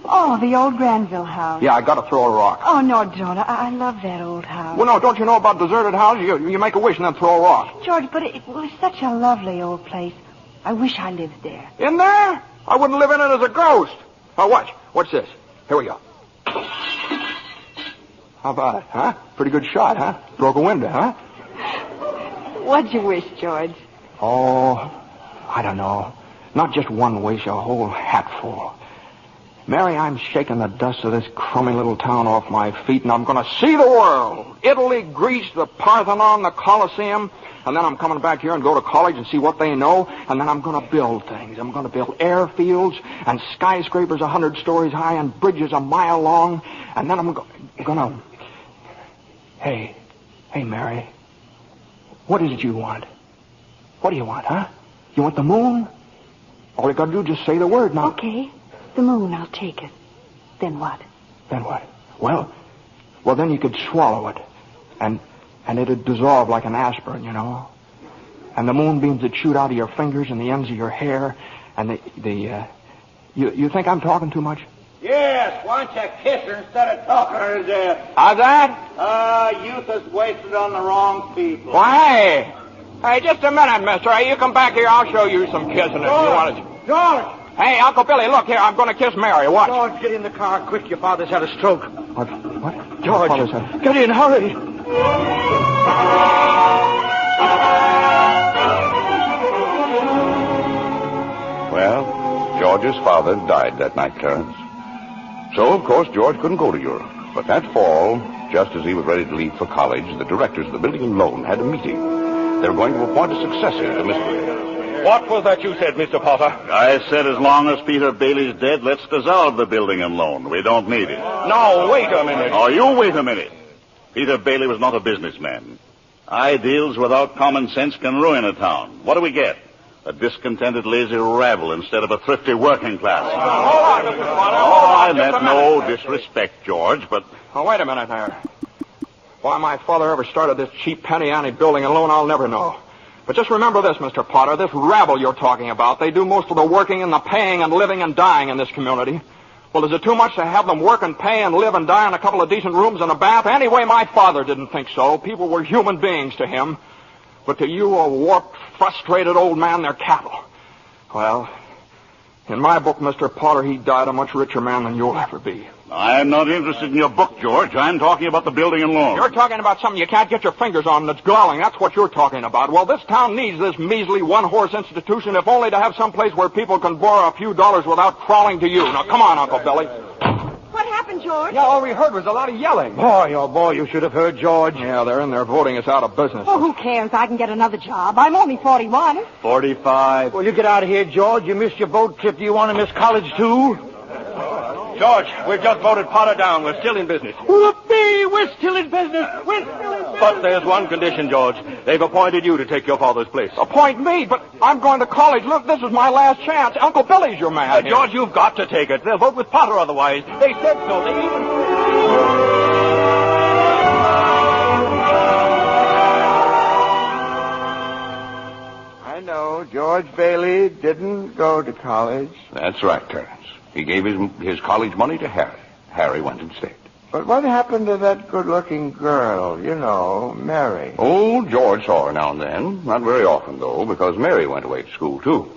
Oh, the old Granville house. Yeah, I got to throw a rock. Oh, no, don't. I love that old house. Well, no, don't you know about deserted houses? You make a wish and then throw a rock. George, but it was such a lovely old place. I wish I lived there. In there? I wouldn't live in it as a ghost. Oh, watch. What's this? Here we go. How about it, huh? Pretty good shot, huh? Broke a window, huh? What'd you wish, George? Oh, I don't know. Not just one wish, a whole hatful. Mary, I'm shaking the dust of this crummy little town off my feet, and I'm going to see the world. Italy, Greece, the Parthenon, the Colosseum. And then I'm coming back here and go to college and see what they know. And then I'm going to build things. I'm going to build airfields and skyscrapers 100 stories high and bridges a mile long. And then I'm going to... Hey, Mary. What is it you want? What do you want, huh? You want the moon? All you got to do is just say the word now. Okay. The moon, I'll take it. Then what? Then what? Well, then you could swallow it. And it'd dissolve like an aspirin, you know. And the moonbeams would shoot out of your fingers and the ends of your hair. And you think I'm talking too much? Yes, why don't you kiss her instead of talking her to death? How's that? Youth is wasted on the wrong people. Why, hey, just a minute, mister. Hey, you come back here, I'll show you some kissing if you want to. George! Hey, Uncle Billy, look here. I'm going to kiss Mary. Watch. George, get in the car quick. Your father's had a stroke. What? George, get in, hurry. George's father died that night, Terence. So, of course, George couldn't go to Europe. But that fall, just as he was ready to leave for college, the directors of the building and loan had a meeting. They were going to appoint a successor to Mr. What was that you said, Mr. Potter? I said as long as Peter Bailey's dead, let's dissolve the building and loan. We don't need it. No, wait a minute. Oh, you wait a minute. Peter Bailey was not a businessman. Ideals without common sense can ruin a town. What do we get? A discontented, lazy rabble instead of a thrifty working class. Hold on, Mr. Potter. I meant no disrespect, George, but... Oh, wait a minute there. Why my father ever started this cheap penny-ante building and loan, I'll never know. But just remember this, Mr. Potter, this rabble you're talking about, they do most of the working and the paying and living and dying in this community. Well, is it too much to have them work and pay and live and die in a couple of decent rooms and a bath? Anyway, my father didn't think so. People were human beings to him. But to you, a warped, frustrated old man, they're cattle. Well, in my book, Mr. Potter, he died a much richer man than you'll ever be. I'm not interested in your book, George. I'm talking about the building and loan. You're talking about something you can't get your fingers on that's galling. That's what you're talking about. Well, this town needs this measly one-horse institution, if only to have some place where people can borrow a few dollars without crawling to you. Now, come on, Uncle Billy. What happened, George? Yeah, all we heard was a lot of yelling. Boy, you should have heard George. Yeah, they're in there voting us out of business. Oh, who cares? I can get another job. I'm only 41. 45. Well, you get out of here, George. You missed your boat trip. Do you want to miss college, too? George, we've just voted Potter down. We're still in business. Whoopee! We're still in business. But there's one condition, George. They've appointed you to take your father's place. Appoint me? But I'm going to college. Look, this is my last chance. Uncle Billy's your man. George, you've got to take it. They'll vote with Potter otherwise. They said so. They even... I know George Bailey didn't go to college. That's right, Terence. He gave his college money to Harry. Harry went instead. But what happened to that good-looking girl, you know, Mary? Oh, George saw her now and then. Not very often, though, because Mary went away to school, too.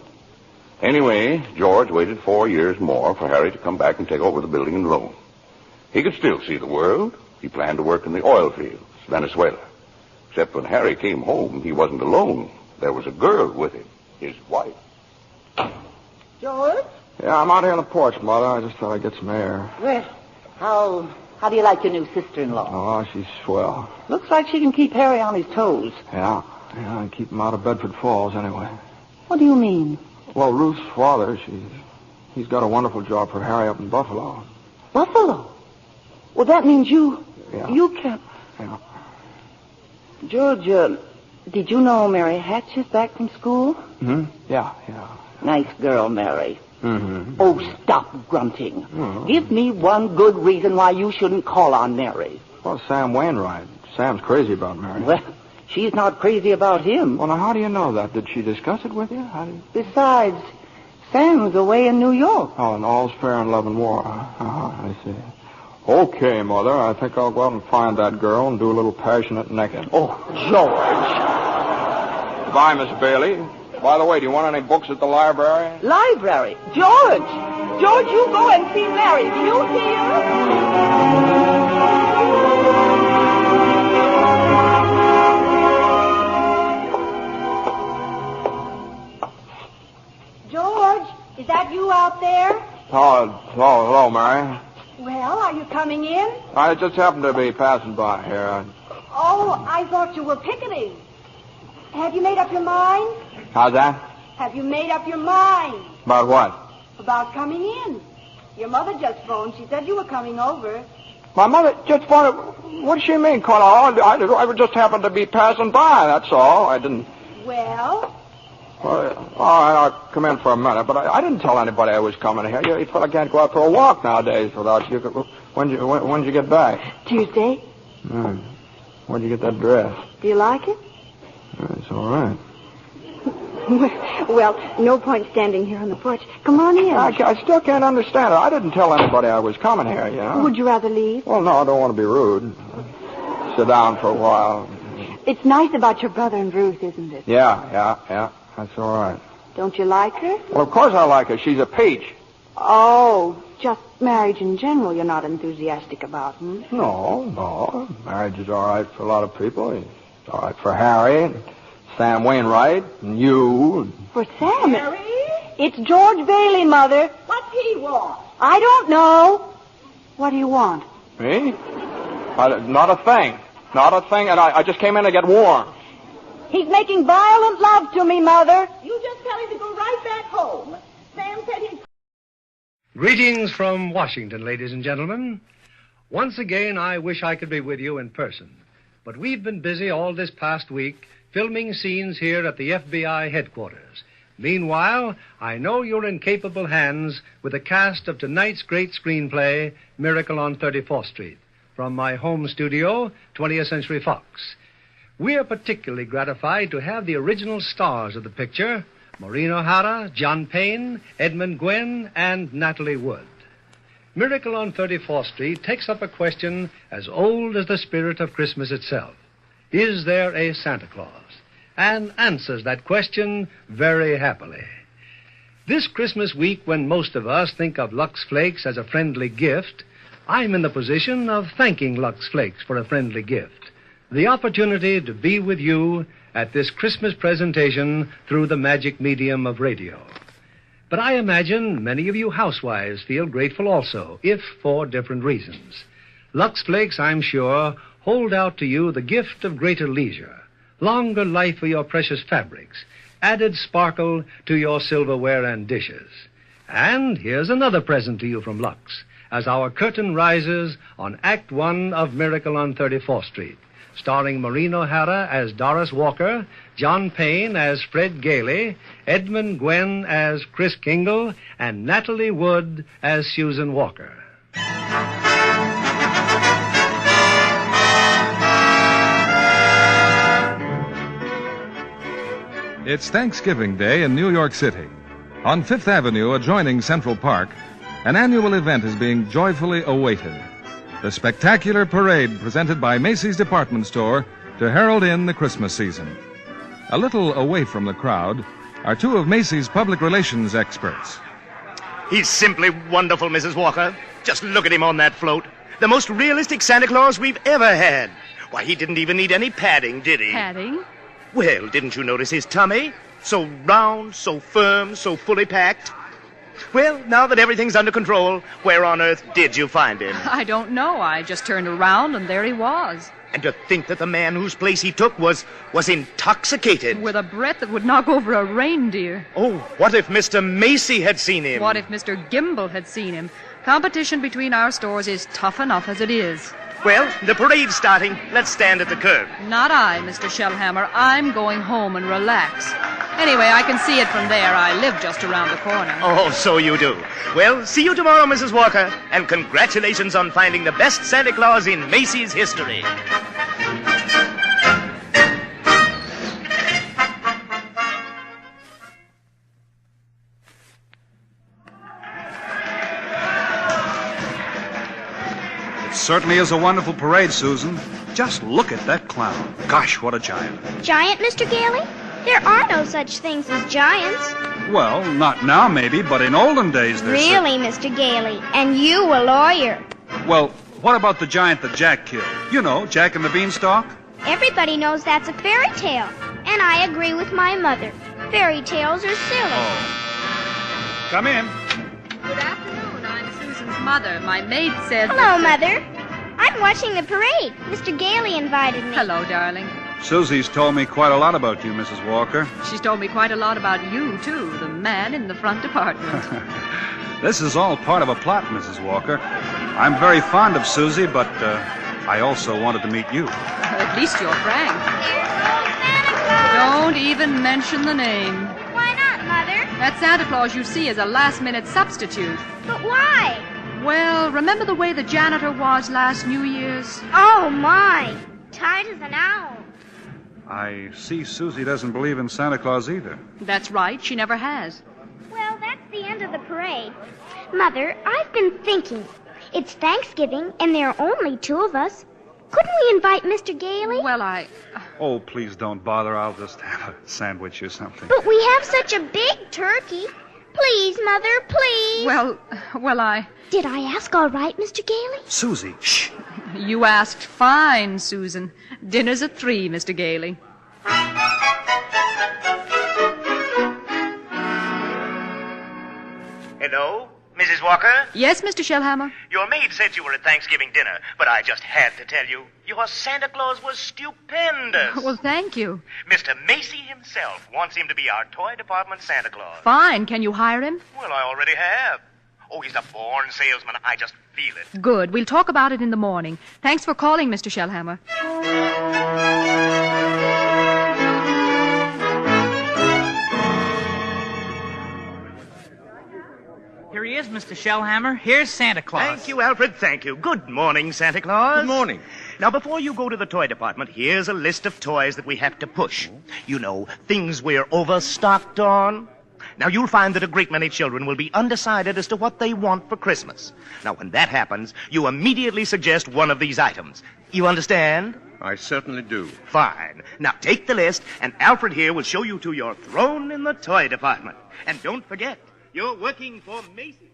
Anyway, George waited 4 years more for Harry to come back and take over the building and loan. He could still see the world. He planned to work in the oil fields, Venezuela. Except when Harry came home, he wasn't alone. There was a girl with him, his wife. George? Yeah, I'm out here on the porch, Mother. I just thought I'd get some air. Well, how do you like your new sister-in-law? Oh, she's swell. Looks like she can keep Harry on his toes. Yeah, and keep him out of Bedford Falls anyway. What do you mean? Well, Ruth's father, he's got a wonderful job for Harry up in Buffalo. Buffalo? Well, that means you can't... Yeah. George, did you know Mary Hatch is back from school? Hmm? Yeah. Nice girl, Mary. Mm-hmm. Oh, stop grunting. Mm-hmm. Give me one good reason why you shouldn't call on Mary. Well, Sam Wainwright. Sam's crazy about Mary. Well, she's not crazy about him. Well, now, how do you know that? Did she discuss it with you? Besides, Sam's away in New York. Oh, and all's fair in love and war. I see. Okay, Mother, I think I'll go out and find that girl and do a little passionate necking. Oh, George. Goodbye, Miss Bailey. By the way, do you want any books at the library? Library? George! George, you go and see Mary. Do you hear? George, is that you out there? Oh, hello, Mary. Well, are you coming in? I just happened to be passing by here. Oh, I thought you were picketing. Have you made up your mind? How's that? Have you made up your mind? About what? About coming in. Your mother just phoned. She said you were coming over. My mother just phoned. What does she mean, Carla? I just happened to be passing by, that's all. I didn't... Well? All right, I'll come in for a minute, but I didn't tell anybody I was coming here. You fella can't go out for a walk nowadays without you. When'd you get back? Tuesday. Where'd you get that dress? Do you like it? It's all right. Well, no point standing here on the porch. Come on in. I still can't understand it. I didn't tell anybody I was coming here, you know. Would you rather leave? Well, no, I don't want to be rude. Sit down for a while. It's nice about your brother and Ruth, isn't it? Yeah. That's all right. Don't you like her? Well, of course I like her. She's a peach. Oh, just marriage in general you're not enthusiastic about, hmm? No. Marriage is all right for a lot of people. It's all right for Harry, and Sam Wainwright, and you. For Sam? Harry? It's George Bailey, Mother. What's he want? I don't know. What do you want? Me? Not a thing. Not a thing, and I just came in to get warm. He's making violent love to me, Mother. You just tell him to go right back home. Sam said he'd... Greetings from Washington, ladies and gentlemen. Once again, I wish I could be with you in person. But we've been busy all this past week filming scenes here at the FBI headquarters. Meanwhile, I know you're in capable hands with the cast of tonight's great screenplay, Miracle on 34th Street, from my home studio, 20th Century Fox. We're particularly gratified to have the original stars of the picture, Maureen O'Hara, John Payne, Edmund Gwenn, and Natalie Wood. Miracle on 34th Street takes up a question as old as the spirit of Christmas itself. Is there a Santa Claus? And answers that question very happily. This Christmas week, when most of us think of Lux Flakes as a friendly gift, I'm in the position of thanking Lux Flakes for a friendly gift. The opportunity to be with you at this Christmas presentation through the magic medium of radio. But I imagine many of you housewives feel grateful also, if for different reasons. Lux Flakes, I'm sure, hold out to you the gift of greater leisure, longer life for your precious fabrics, added sparkle to your silverware and dishes. And here's another present to you from Lux, as our curtain rises on Act One of Miracle on 34th Street, starring Maureen O'Hara as Doris Walker, John Payne as Fred Gailey, Edmund Gwenn as Chris Kingle, and Natalie Wood as Susan Walker. It's Thanksgiving Day in New York City. On Fifth Avenue, adjoining Central Park, an annual event is being joyfully awaited. The spectacular parade presented by Macy's Department Store to herald in the Christmas season. A little away from the crowd are two of Macy's public relations experts. He's simply wonderful, Mrs. Walker. Just look at him on that float. The most realistic Santa Claus we've ever had. Why, he didn't even need any padding, did he? Padding? Well, didn't you notice his tummy? So round, so firm, so fully packed. Well, now that everything's under control, where on earth did you find him? I don't know. I just turned around and there he was. And to think that the man whose place he took was intoxicated. With a breath that would knock over a reindeer. Oh, what if Mr. Macy had seen him? What if Mr. Gimble had seen him? Competition between our stores is tough enough as it is. Well, the parade's starting. Let's stand at the curb. Not I, Mr. Shellhammer. I'm going home and relax. Anyway, I can see it from there. I live just around the corner. Oh, so you do. Well, see you tomorrow, Mrs. Walker. And congratulations on finding the best Santa Claus in Macy's history. Certainly is a wonderful parade, Susan. Just look at that clown. Gosh, what a giant. Giant, Mr. Gailey? There are no such things as giants. Well, not now, maybe, but in olden days there's... Really, Mr. Gailey? And you a lawyer? Well, what about the giant that Jack killed? You know, Jack and the Beanstalk? Everybody knows that's a fairy tale. And I agree with my mother. Fairy tales are silly. Oh. Come in. Good afternoon. I'm Susan's mother. My maid said... Hello, Mother. I'm watching the parade. Mr. Gailey invited me. Hello, darling. Susie's told me quite a lot about you, Mrs. Walker. She's told me quite a lot about you, too, the man in the front department. This is all part of a plot, Mrs. Walker. I'm very fond of Susie, but I also wanted to meet you. At least you're frank. Don't even mention the name. Why not, Mother? That Santa Claus you see is a last-minute substitute. But why? Well, remember the way the janitor was last New Year's? Oh, my. Tight as an owl. I see Susie doesn't believe in Santa Claus either. That's right. She never has. Well, that's the end of the parade. Mother, I've been thinking. It's Thanksgiving, and there are only two of us. Couldn't we invite Mr. Gailey? Well, Oh, please don't bother. I'll just have a sandwich or something. But we have such a big turkey. Please, Mother, please. Well, Did I ask all right, Mr. Gailey? Susie, shh. You asked fine, Susan. Dinner's at 3, Mr. Gailey. Hello? Mrs. Walker? Yes, Mr. Shellhammer? Your maid said you were at Thanksgiving dinner, but I just had to tell you, your Santa Claus was stupendous. Well, thank you. Mr. Macy himself wants him to be our toy department Santa Claus. Fine. Can you hire him? Well, I already have. Oh, he's a born salesman. I just feel it. Good. We'll talk about it in the morning. Thanks for calling, Mr. Shellhammer. Here he is, Mr. Shellhammer. Here's Santa Claus. Thank you, Alfred. Thank you. Good morning, Santa Claus. Good morning. Now, before you go to the toy department, here's a list of toys that we have to push. You know, things we're overstocked on. Now, you'll find that a great many children will be undecided as to what they want for Christmas. Now, when that happens, you immediately suggest one of these items. You understand? I certainly do. Fine. Now, take the list, and Alfred here will show you to your throne in the toy department. And don't forget, you're working for Macy.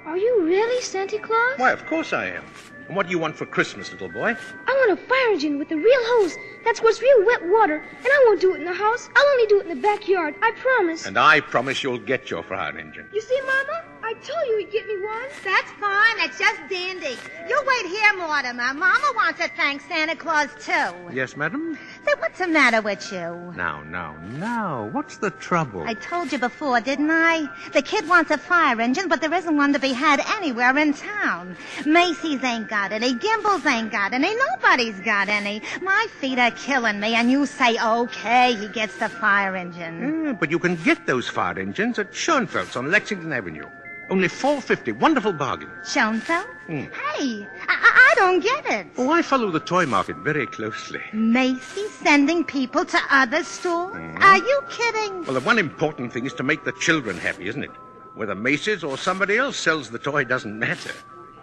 Are you really Santa Claus? Why, of course I am. And what do you want for Christmas, little boy? I want a fire engine with a real hose that squirts real wet water, and I won't do it in the house. I'll only do it in the backyard. I promise. And I promise you'll get your fire engine. You see, Mama? I told you he'd get me one. That's fine. That's just dandy. You wait here, Mortimer. Mama wants to thank Santa Claus, too. Yes, madam? Say, what's the matter with you? Now. What's the trouble? I told you before, didn't I? The kid wants a fire engine, but there isn't one to be had anywhere in town. Macy's ain't got any. Gimbel's ain't got any. Nobody's got any. My feet are killing me, and you say, okay, he gets the fire engine. Yeah, but you can get those fire engines at Schoenfeld's on Lexington Avenue. Only $4.50. Wonderful bargain. Schoenfeld? Hey, I don't get it. Oh, I follow the toy market very closely. Macy's sending people to other stores? Are you kidding? Well, the one important thing is to make the children happy, isn't it? Whether Macy's or somebody else sells the toy doesn't matter.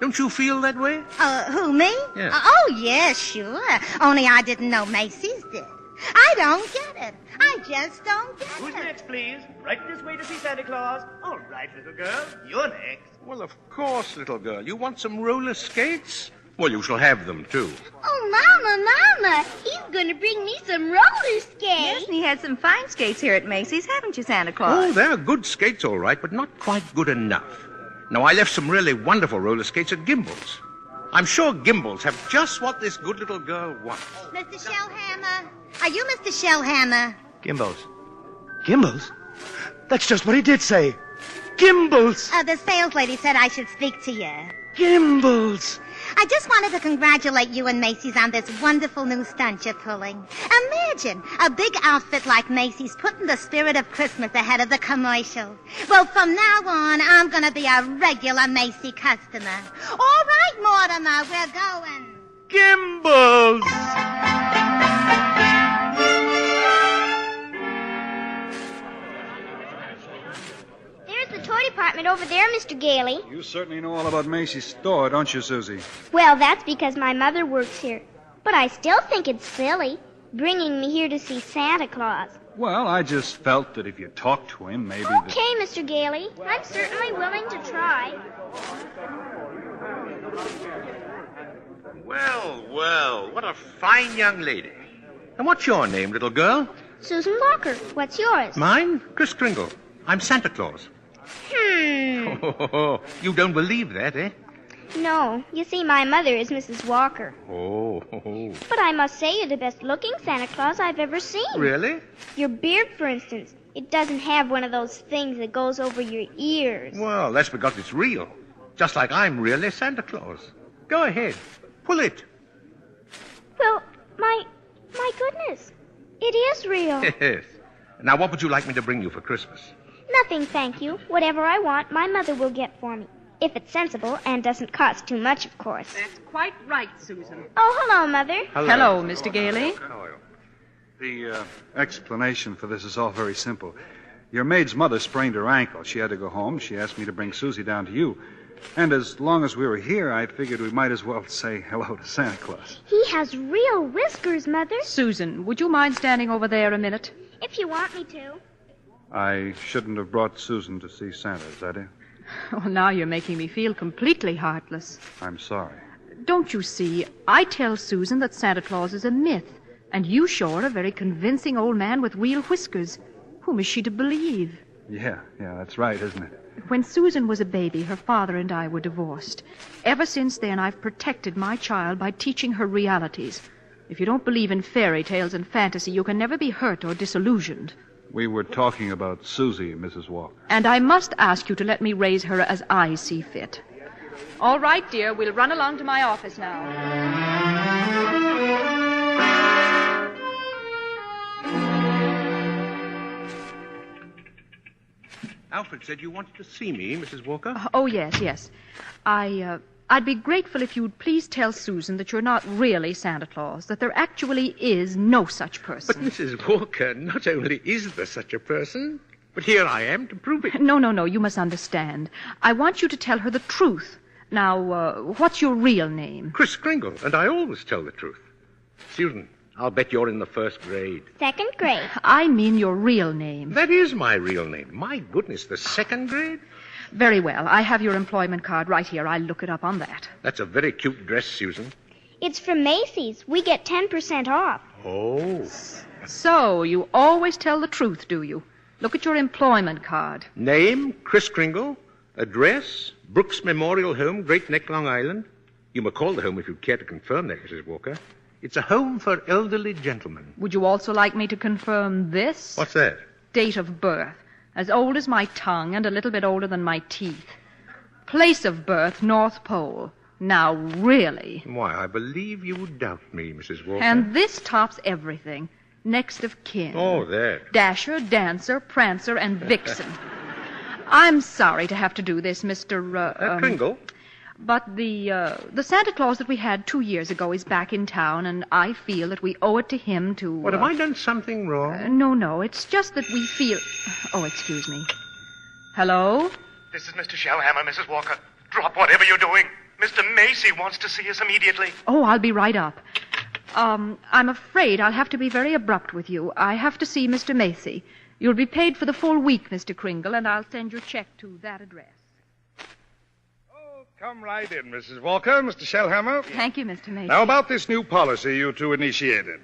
Don't you feel that way? Who, me? Yeah. Oh, yeah, sure. Only I didn't know Macy's did. I don't get it. I just don't get Who's it. next, please? Right this way to see Santa Claus. All right, little girl. You're next. Well, of course, little girl. You want some roller skates? Well, you shall have them, too. Oh, Mama, he's going to bring me some roller skates. Yes, and he had some fine skates here at Macy's, haven't you, Santa Claus? Oh, they're good skates, all right, but not quite good enough. Now, I left some really wonderful roller skates at Gimbel's. I'm sure Gimbel's have just what this good little girl wants. Mr. Shellhammer. Are you Mr. Shellhammer? Gimbel's. Gimbel's? That's just what he did say. Gimbel's. The sales lady said I should speak to you. Gimbel's. I just wanted to congratulate you and Macy's on this wonderful new stunt you're pulling. Imagine a big outfit like Macy's putting the spirit of Christmas ahead of the commercial. Well, from now on, I'm going to be a regular Macy customer. All right, Mortimer, we're going. Gimbel's. There's the toy department over there, Mr. Gailey. You certainly know all about Macy's store, don't you, Susie? Well, that's because my mother works here. But I still think it's silly, bringing me here to see Santa Claus. Well, I just felt that if you talked to him, maybe... Okay, Mr. Gailey. I'm certainly willing to try. Well, what a fine young lady. And what's your name, little girl? Susan Walker. What's yours? Mine? Chris Kringle. I'm Santa Claus. Oh, you don't believe that, eh? No. You see, my mother is Mrs. Walker. Oh. But I must say you're the best-looking Santa Claus I've ever seen. Really? Your beard, for instance. It doesn't have one of those things that goes over your ears. Well, that's because it's real. Just like I'm really Santa Claus. Go ahead. Pull it. Well, my goodness. It is real. Yes. Now, what would you like me to bring you for Christmas? Nothing, thank you. Whatever I want, my mother will get for me. If it's sensible and doesn't cost too much, of course. That's quite right, Susan. Oh, hello, Mother. Hello, Mr. Gailey. The explanation for this is all very simple. Your maid's mother sprained her ankle. She had to go home. She asked me to bring Susie down to you. And as long as we were here, I figured we might as well say hello to Santa Claus. He has real whiskers, Mother. Susan, would you mind standing over there a minute? If you want me to. I shouldn't have brought Susan to see Santa, is that it? Oh, now you're making me feel completely heartless. I'm sorry. Don't you see, I tell Susan that Santa Claus is a myth, And you sure are a very convincing old man with real whiskers. Whom is she to believe? Yeah, that's right, isn't it? When Susan was a baby, her father and I were divorced. Ever since then, I've protected my child by teaching her realities. If you don't believe in fairy tales and fantasy, you can never be hurt or disillusioned. We were talking about Susie, Mrs. Walker. And I must ask you to let me raise her as I see fit. All right, dear, we'll run along to my office now. Alfred said you wanted to see me, Mrs. Walker. Oh, yes. I'd be grateful if you'd please tell Susan that you're not really Santa Claus, that there actually is no such person. But, Mrs. Walker, not only is there such a person, but here I am to prove it. No, you must understand. I want you to tell her the truth. Now, what's your real name? Kris Kringle, and I always tell the truth. Susan, I'll bet you're in the 1st grade. 2nd grade. I mean your real name. That is my real name. My goodness, the 2nd grade? Very well. I have your employment card right here. I'll look it up on that. That's a very cute dress, Susan. It's from Macy's. We get 10% off. Oh. So, you always tell the truth, do you? Look at your employment card. Name, Kris Kringle. Address, Brooks Memorial Home, Great Neck, Long Island. You may call the home if you'd care to confirm that, Mrs. Walker. It's a home for elderly gentlemen. Would you also like me to confirm this? What's that? Date of birth. As old as my tongue and a little bit older than my teeth. Place of birth, North Pole. Now, really. Why, I believe you would doubt me, Mrs. Walker. And this tops everything. Next of kin. Oh, that. Dasher, Dancer, Prancer, and Vixen. I'm sorry to have to do this, Mr. Kringle. But the Santa Claus that we had 2 years ago is back in town, and I feel that we owe it to him to... What, have I done something wrong? No. It's just that we feel... Oh, excuse me. Hello? This is Mr. Shellhammer, Mrs. Walker. Drop whatever you're doing. Mr. Macy wants to see us immediately. Oh, I'll be right up. I'm afraid I'll have to be very abrupt with you. I have to see Mr. Macy. You'll be paid for the full week, Mr. Kringle, and I'll send your check to that address. Come right in, Mrs. Walker, Mr. Shellhammer. Thank you, Mr. Macy. Now, about this new policy you two initiated.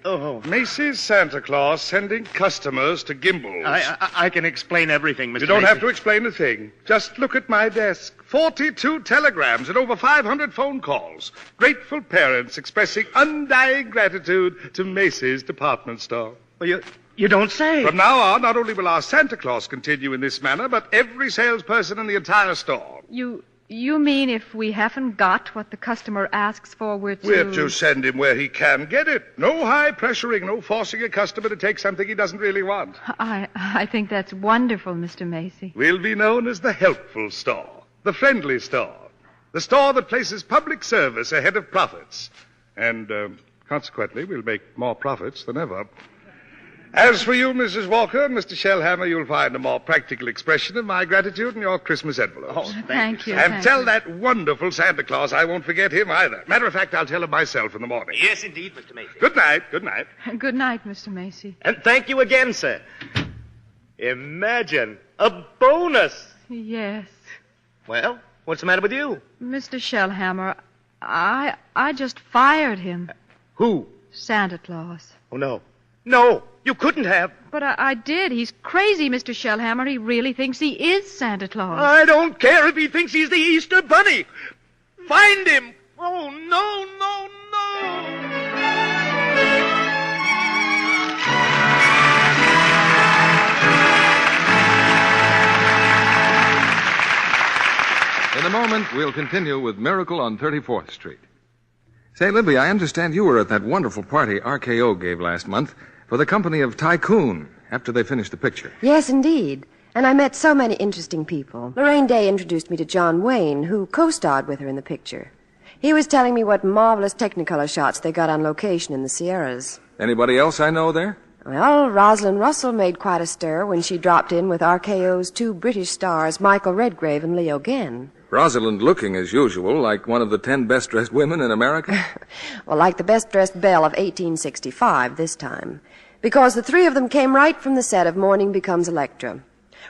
Macy's Santa Claus sending customers to Gimbals. I can explain everything, Mr. You don't Macy. have to explain a thing. Just look at my desk. 42 telegrams and over 500 phone calls. Grateful parents expressing undying gratitude to Macy's department store. Well, you don't say. From now on, not only will our Santa Claus continue in this manner, but every salesperson in the entire store. You mean if we haven't got what the customer asks for, we're to send him where he can get it. No high pressuring, no forcing a customer to take something he doesn't really want. I think that's wonderful, Mr. Macy. We'll be known as the helpful store, the friendly store, the store that places public service ahead of profits. And consequently, we'll make more profits than ever. As for you, Mrs. Walker and Mr. Shellhammer, you'll find a more practical expression of my gratitude in your Christmas envelopes. Oh, thank you. And tell that wonderful Santa Claus I won't forget him either. Matter of fact, I'll tell him myself in the morning. Yes, indeed, Mr. Macy. Good night. Good night, Mr. Macy. And thank you again, sir. Imagine a bonus. Yes. Well, what's the matter with you? Mr. Shellhammer, I just fired him. Who? Santa Claus. Oh, no. No, you couldn't have. But I did. He's crazy, Mr. Shellhammer. He really thinks he is Santa Claus. I don't care if he thinks he's the Easter Bunny. Find him. Oh, no. In a moment, we'll continue with Miracle on 34th Street. Say, Libby, I understand you were at that wonderful party RKO gave last month for the company of Tycoon after they finished the picture. Yes, indeed. And I met so many interesting people. Lorraine Day introduced me to John Wayne, who co-starred with her in the picture. He was telling me what marvelous Technicolor shots they got on location in the Sierras. Anybody else I know there? Well, Rosalind Russell made quite a stir when she dropped in with RKO's 2 British stars, Michael Redgrave and Leo Genn. Rosalind looking, as usual, like one of the 10 best-dressed women in America? Well, like the best-dressed belle of 1865 this time. Because the 3 of them came right from the set of Morning Becomes Electra.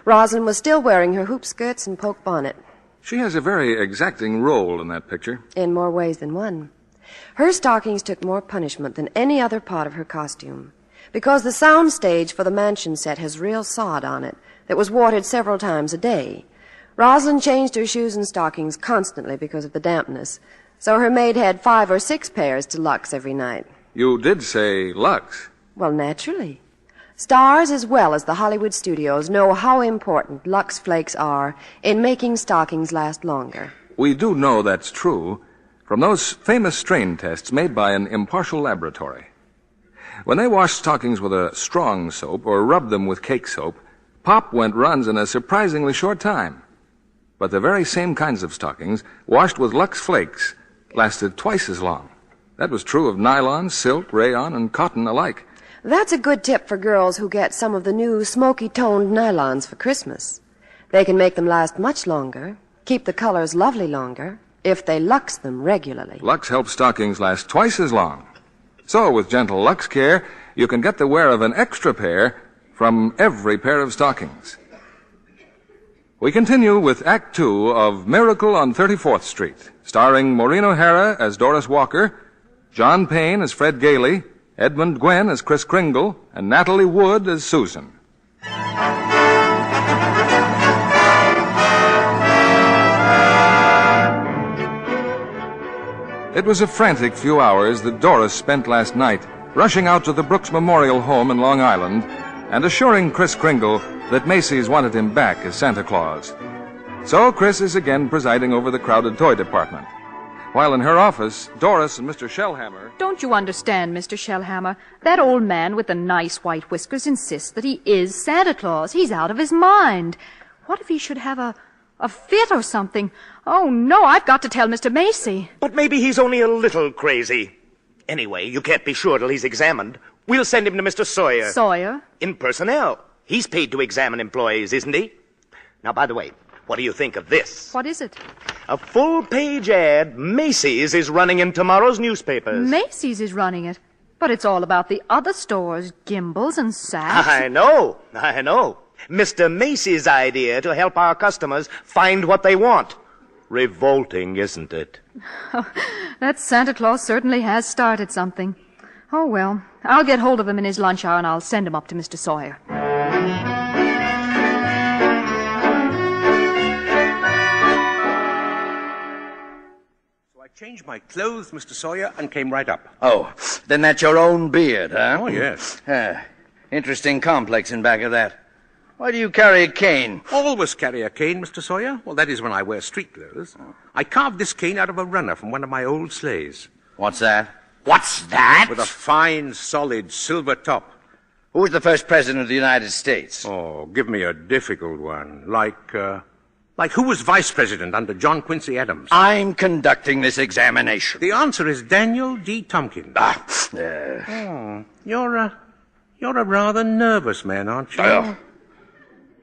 Rosalind was still wearing her hoop skirts and poke bonnet. She has a very exacting role in that picture. In more ways than one. Her stockings took more punishment than any other part of her costume, because the sound stage for the mansion set has real sod on it that was watered several times a day. Rosalind changed her shoes and stockings constantly because of the dampness, so her maid had 5 or 6 pairs to Lux every night. You did say Lux. Well, naturally. Stars as well as the Hollywood studios know how important Lux Flakes are in making stockings last longer. We do know that's true from those famous strain tests made by an impartial laboratory. When they washed stockings with a strong soap or rubbed them with cake soap, pop went runs in a surprisingly short time. But the very same kinds of stockings, washed with Lux Flakes, lasted twice as long. That was true of nylon, silk, rayon, and cotton alike. That's a good tip for girls who get some of the new smoky-toned nylons for Christmas. They can make them last much longer, keep the colors lovely longer, if they Lux them regularly. Lux helps stockings last twice as long. So, with gentle Lux care, you can get the wear of an extra pair from every pair of stockings. We continue with Act 2 of Miracle on 34th Street, starring Maureen O'Hara as Doris Walker, John Payne as Fred Gailey, Edmund Gwen as Kris Kringle, and Natalie Wood as Susan. It was a frantic few hours that Doris spent last night, rushing out to the Brooks Memorial Home in Long Island and assuring Kris Kringle that Macy's wanted him back as Santa Claus. So Kris is again presiding over the crowded toy department. While in her office, Doris and Mr. Shellhammer... Don't you understand, Mr. Shellhammer? That old man with the nice white whiskers insists that he is Santa Claus. He's out of his mind. What if he should have a fit or something? Oh, no, I've got to tell Mr. Macy. But maybe he's only a little crazy. Anyway, you can't be sure till he's examined. We'll send him to Mr. Sawyer. Sawyer? In personnel. He's paid to examine employees, isn't he? Now, by the way, what do you think of this? What is it? A full-page ad Macy's is running in tomorrow's newspapers. Macy's is running it. But it's all about the other stores, Gimbel's and Saks. I know. Mr. Macy's idea to help our customers find what they want. Revolting, isn't it? That Santa Claus certainly has started something. Oh, well, I'll get hold of him in his lunch hour and I'll send him up to Mr. Sawyer. Changed my clothes, Mr. Sawyer, and came right up. Oh, then that's your own beard, huh? Oh, yes. Interesting complex in back of that. Why do you carry a cane? Always carry a cane, Mr. Sawyer. Well, that is when I wear street clothes. I carved this cane out of a runner from one of my old sleighs. What's that? What's that? With a fine, solid silver top. Who was the first president of the United States? Oh, give me a difficult one. Like who was vice president under John Quincy Adams? I'm conducting this examination. The answer is Daniel D. Tompkins. You're a rather nervous man, aren't you?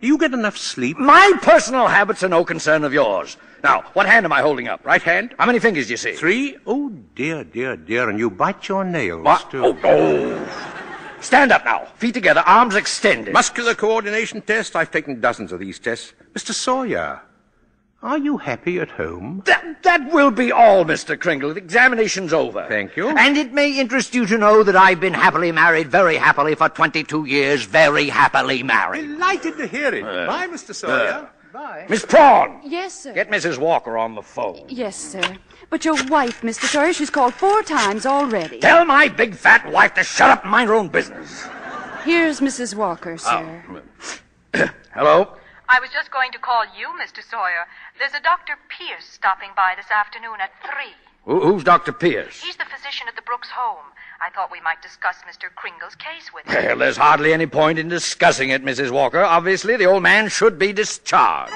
Do you get enough sleep? My personal habits are no concern of yours. Now, what hand am I holding up? Right hand? How many fingers do you see? 3? Oh, dear, and you bite your nails, what? too. Oh. Stand up now. Feet together, arms extended. Muscular coordination test? I've taken dozens of these tests. Mr. Sawyer, are you happy at home? That will be all, Mr. Kringle. The examination's over. Thank you. And it may interest you to know that I've been happily married, very happily, for 22 years, very happily married. Delighted to hear it. Bye, Mr. Sawyer. Bye. Miss Prawn. Yes, sir. Get Mrs. Walker on the phone. Yes, sir. But your wife, Mr. Sawyer, she's called 4 times already. Tell my big fat wife to shut up and mind her own business. Here's Mrs. Walker, sir. Hello? I was just going to call you, Mr. Sawyer. There's a Dr. Pierce stopping by this afternoon at 3. Who's Dr. Pierce? He's the physician at the Brooks home. I thought we might discuss Mr. Kringle's case with him. Well, there's hardly any point in discussing it, Mrs. Walker. Obviously, the old man should be discharged.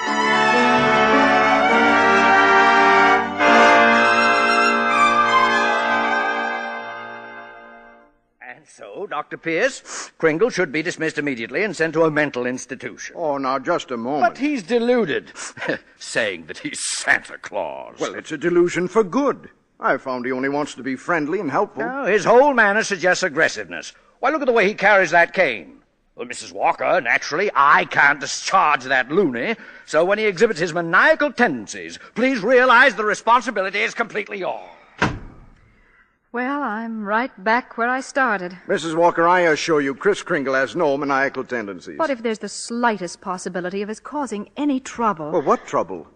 And so, Dr. Pierce, Kringle should be dismissed immediately and sent to a mental institution. Oh, now, just a moment. But he's deluded, saying that he's Santa Claus. Well, it's a delusion for good. I found he only wants to be friendly and helpful. No, his whole manner suggests aggressiveness. Why, look at the way he carries that cane. Well, Mrs. Walker, naturally, I can't discharge that loony, so when he exhibits his maniacal tendencies, please realize the responsibility is completely yours. Well, I'm right back where I started. Mrs. Walker, I assure you, Kris Kringle has no maniacal tendencies. But if there's the slightest possibility of his causing any trouble... Well, what trouble?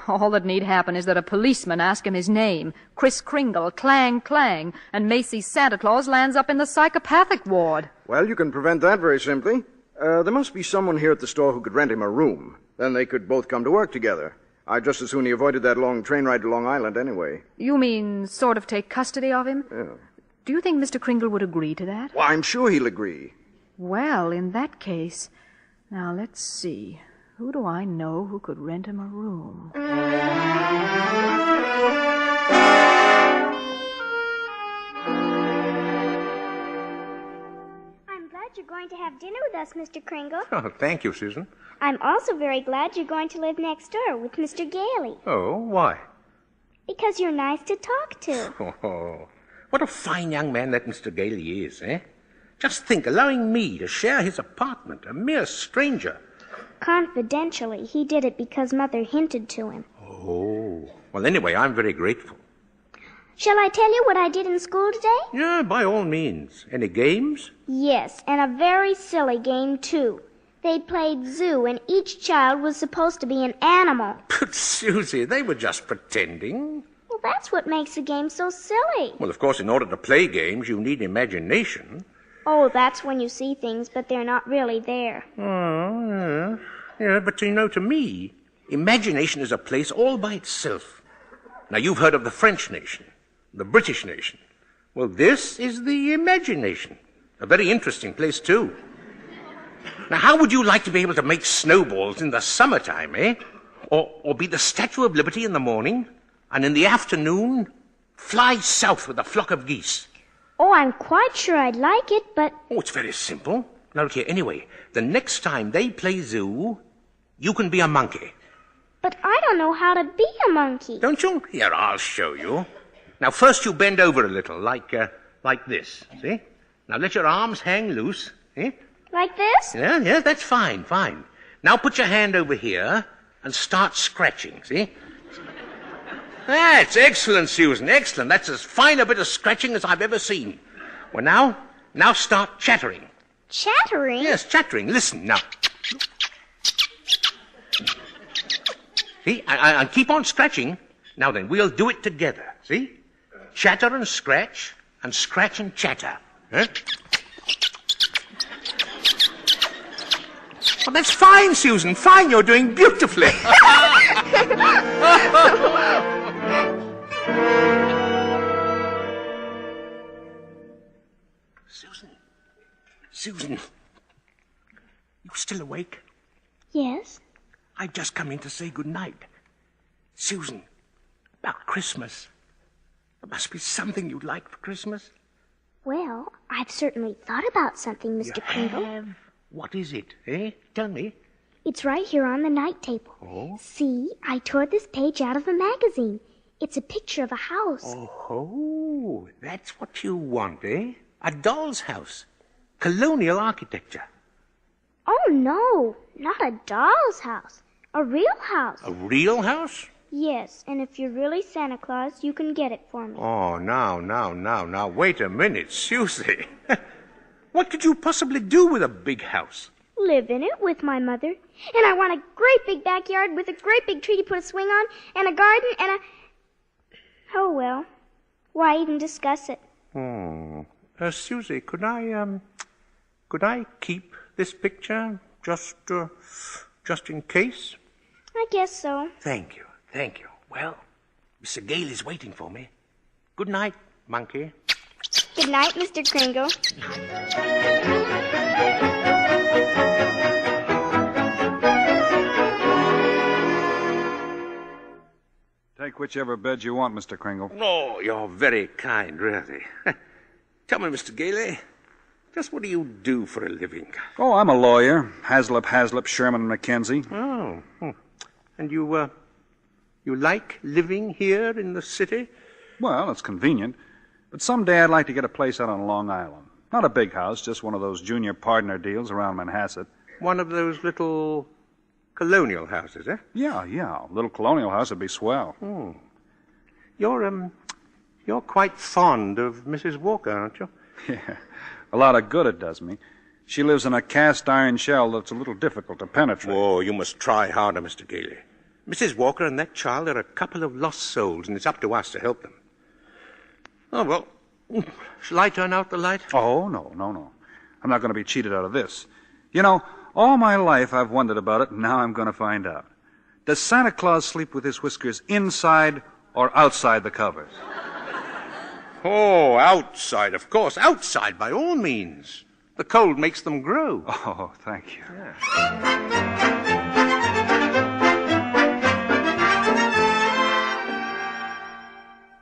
All that need happen is that a policeman asks him his name, Kris Kringle, clang, clang, and Macy's Santa Claus lands up in the psychopathic ward. Well, you can prevent that very simply. There must be someone here at the store who could rent him a room. Then they could both come to work together. I'd just as soon he avoided that long train ride to Long Island anyway. You mean sort of take custody of him? Yeah. Do you think Mr. Kringle would agree to that? Well, I'm sure he'll agree. Well, in that case... Now, let's see. Who do I know who could rent him a room? I'm glad you're going to have dinner with us, Mr. Kringle. Oh, thank you, Susan. I'm also very glad you're going to live next door with Mr. Gailey. Oh, why? Because you're nice to talk to. Oh, what a fine young man that Mr. Gailey is, eh? Just think, allowing me to share his apartment, a mere stranger. Confidentially, he did it because Mother hinted to him. Oh, well, anyway, I'm very grateful. Shall I tell you what I did in school today? Yeah, by all means. Any games? Yes, and a very silly game, too. They played zoo, and each child was supposed to be an animal. But, Susie, they were just pretending. Well, that's what makes the game so silly. Well, of course, in order to play games, you need imagination. Oh, that's when you see things, but they're not really there. Oh, yeah. Yeah, but you know, to me, imagination is a place all by itself. Now, you've heard of the French nation, the British nation. Well, this is the imagination. A very interesting place, too. Now, how would you like to be able to make snowballs in the summertime, eh? Or be the Statue of Liberty in the morning, and in the afternoon, fly south with a flock of geese? Oh, I'm quite sure I'd like it, but... Oh, it's very simple. Now, look here, anyway, the next time they play zoo, you can be a monkey. But I don't know how to be a monkey. Don't you? Here, I'll show you. Now, first you bend over a little, like this, see? Now, let your arms hang loose, eh? Like this? Yeah, that's fine. Now put your hand over here and start scratching, see? That's excellent, Susan, excellent. That's as fine a bit of scratching as I've ever seen. Well, now start chattering. Chattering? Yes, chattering. Listen, now. See? And keep on scratching. Now then, we'll do it together, see? Chatter and scratch and chatter. Huh? Well, that's fine, Susan. Fine, you're doing beautifully. Susan, you still awake? Yes. I've just come in to say good night. Susan, about Christmas. There must be something you'd like for Christmas. Well, I've certainly thought about something, Mr. Kringle. Have? What is it, eh? Tell me. It's right here on the night table. Oh? See, I tore this page out of a magazine. It's a picture of a house. Oh, that's what you want, eh? A doll's house. Colonial architecture. Oh, no, not a doll's house. A real house. A real house? Yes, and if you're really Santa Claus, you can get it for me. Oh, now, wait a minute, Susie. What could you possibly do with a big house? Live in it with my mother. And I want a great big backyard with a great big tree to put a swing on, and a garden, and a... Oh, well, why even discuss it? Susie, could I keep this picture just in case? I guess so. Thank you. Well, Mr. Gale is waiting for me. Good night, monkey. Good night, Mr. Kringle. Take whichever bed you want, Mr. Kringle. Oh, you're very kind, really. Tell me, Mr. Gailey, just what do you do for a living? Oh, I'm a lawyer. Haslip, Sherman, and Mackenzie. Oh. And you like living here in the city? Well, it's convenient. But someday I'd like to get a place out on Long Island. Not a big house, just one of those junior partner deals around Manhasset. One of those little colonial houses, eh? Yeah. A little colonial house would be swell. You're You're quite fond of Mrs. Walker, aren't you? Yeah, a lot of good it does me. She lives in a cast iron shell that's a little difficult to penetrate. Oh, you must try harder, Mr. Gailey. Mrs. Walker and that child are a couple of lost souls, and it's up to us to help them. Oh, well, shall I turn out the light? Oh, no. I'm not going to be cheated out of this. You know, all my life I've wondered about it, and now I'm going to find out. Does Santa Claus sleep with his whiskers inside or outside the covers? Oh, outside, of course. Outside, by all means. The cold makes them grow. Oh, thank you.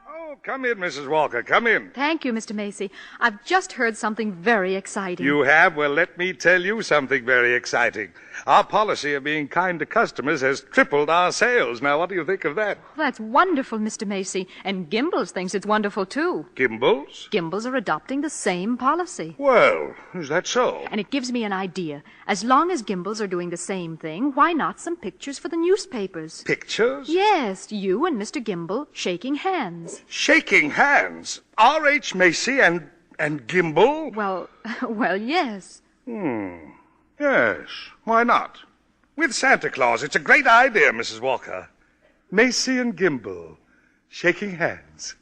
Oh, come in, Mrs. Walker. Come in. Thank you, Mr. Macy. I've just heard something very exciting. You have? Well, let me tell you something very exciting. Our policy of being kind to customers has tripled our sales. Now, what do you think of that? That's wonderful, Mr. Macy. And Gimbels thinks it's wonderful, too. Gimbels? Gimbels are adopting the same policy. Well, is that so? And it gives me an idea. As long as Gimbels are doing the same thing, why not some pictures for the newspapers? Pictures? Yes, you and Mr. Gimbel shaking hands. Shaking hands? R.H. Macy and Gimbel? Well, yes. Yes, why not? With Santa Claus, it's a great idea, Mrs. Walker. Macy and Gimbel, shaking hands.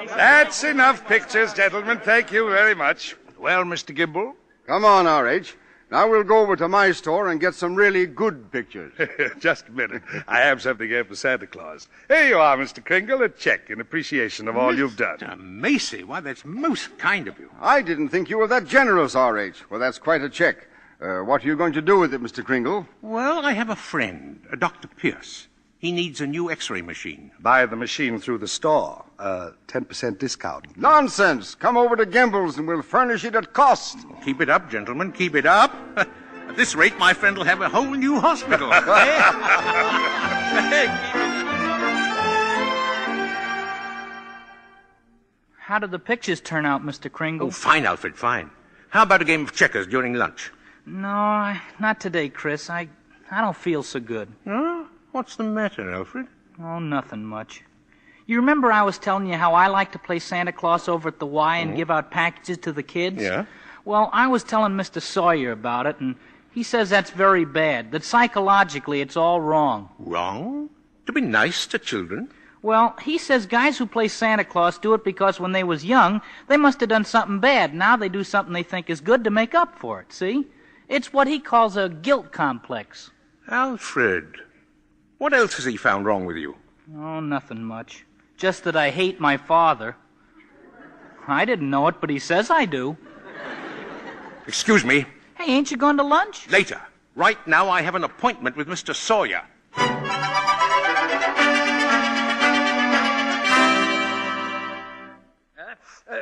That's enough pictures, gentlemen. Thank you very much. Well, Mr. Gimbel? Come on, R.H. Now we'll go over to my store and get some really good pictures. Just a minute. I have something here for Santa Claus. Here you are, Mr. Kringle, a check in appreciation of all you've done. Macy, why, that's most kind of you. I didn't think you were that generous, R.H. Well, that's quite a check. What are you going to do with it, Mr. Kringle? Well, I have a friend, Dr. Pierce. He needs a new X-ray machine. Buy the machine through the store. 10% discount. Nonsense! Come over to Gimbel's and we'll furnish it at cost. Keep it up, gentlemen. Keep it up. At this rate, my friend will have a whole new hospital. How did the pictures turn out, Mr. Kringle? Oh, fine, Alfred, fine. How about a game of checkers during lunch? No, not today, Chris. I don't feel so good. Huh? What's the matter, Alfred? Oh, nothing much. You remember I was telling you how I like to play Santa Claus over at the Y and give out packages to the kids? Yeah? Well, I was telling Mr. Sawyer about it, and he says that's very bad, that psychologically it's all wrong. Wrong? To be nice to children? Well, he says guys who play Santa Claus do it because when they was young, they must have done something bad. Now they do something they think is good to make up for it, see? It's what he calls a guilt complex. Alfred, what else has he found wrong with you? Oh, nothing much. Just that I hate my father. I didn't know it, but he says I do. Excuse me. Hey, ain't you going to lunch? Later. Right now I have an appointment with Mr. Sawyer.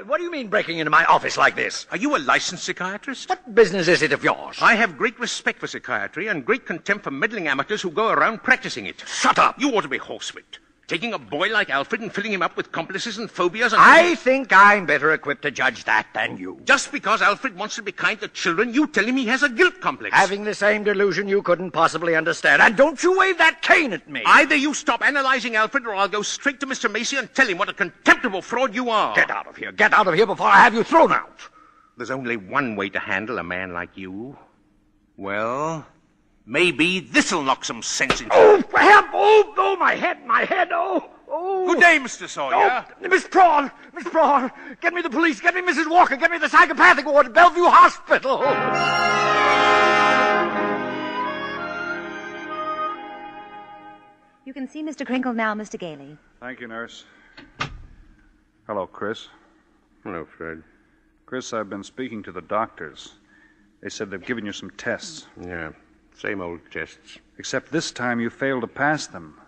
What do you mean breaking into my office like this? Are you a licensed psychiatrist? What business is it of yours? I have great respect for psychiatry and great contempt for meddling amateurs who go around practicing it. Shut up! You ought to be horsewhipped. Taking a boy like Alfred and filling him up with complexes and phobias and... I think I'm better equipped to judge that than you. Just because Alfred wants to be kind to children, you tell him he has a guilt complex. Having the same delusion you couldn't possibly understand. And don't you wave that cane at me. Either you stop analyzing Alfred or I'll go straight to Mr. Macy and tell him what a contemptible fraud you are. Get out of here. Get out of here before I have you thrown out. There's only one way to handle a man like you. Well, maybe this'll knock some sense into you. Oh, help! Oh, my head, oh. Oh. Good day, Mr. Sawyer. Oh, Miss Prawn, get me the police, get me Mrs. Walker, get me the psychopathic ward at Bellevue Hospital. You can see Mr. Kringle now, Mr. Gailey. Thank you, nurse. Hello, Chris. Hello, Fred. Chris, I've been speaking to the doctors. They said they've given you some tests. Yeah, same old tests. Except this time you failed to pass them.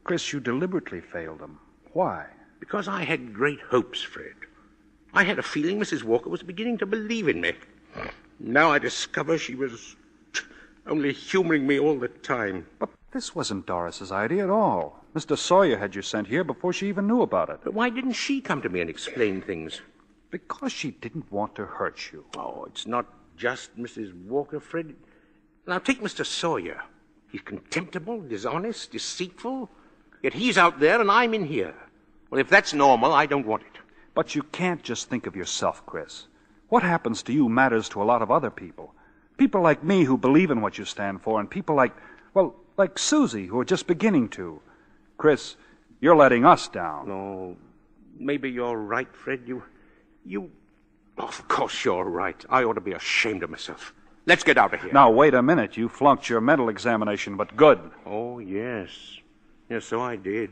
Chris, you deliberately failed them. Why? Because I had great hopes, Fred. I had a feeling Mrs. Walker was beginning to believe in me. Now I discover she was only humoring me all the time. But this wasn't Doris's idea at all. Mr. Sawyer had you sent here before she even knew about it. But why didn't she come to me and explain things? Because she didn't want to hurt you. Oh, it's not just Mrs. Walker, Fred. Now, take Mr. Sawyer. He's contemptible, dishonest, deceitful, yet he's out there and I'm in here. Well, if that's normal, I don't want it. But you can't just think of yourself, Chris. What happens to you matters to a lot of other people. People like me who believe in what you stand for, and people like Susie who are just beginning to. Chris, you're letting us down. No, maybe you're right, Fred. You... Of course you're right. I ought to be ashamed of myself. Let's get out of here. Now, wait a minute. You flunked your mental examination, but good. Oh, yes. Yes, so I did.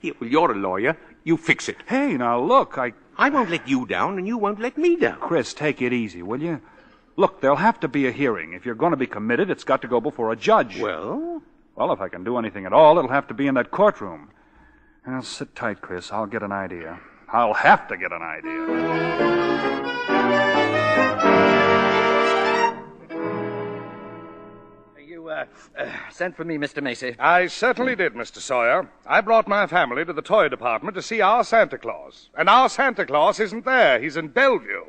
You're a lawyer. You fix it. Hey, now look, I won't let you down, and you won't let me down. Chris, take it easy, will you? Look, there'll have to be a hearing. If you're going to be committed, it's got to go before a judge. Well? Well, if I can do anything at all, it'll have to be in that courtroom. Now, sit tight, Chris. I'll get an idea. I'll have to get an idea. Sent for me, Mr. Macy. I certainly did, Mr. Sawyer. I brought my family to the toy department to see our Santa Claus. And our Santa Claus isn't there. He's in Bellevue.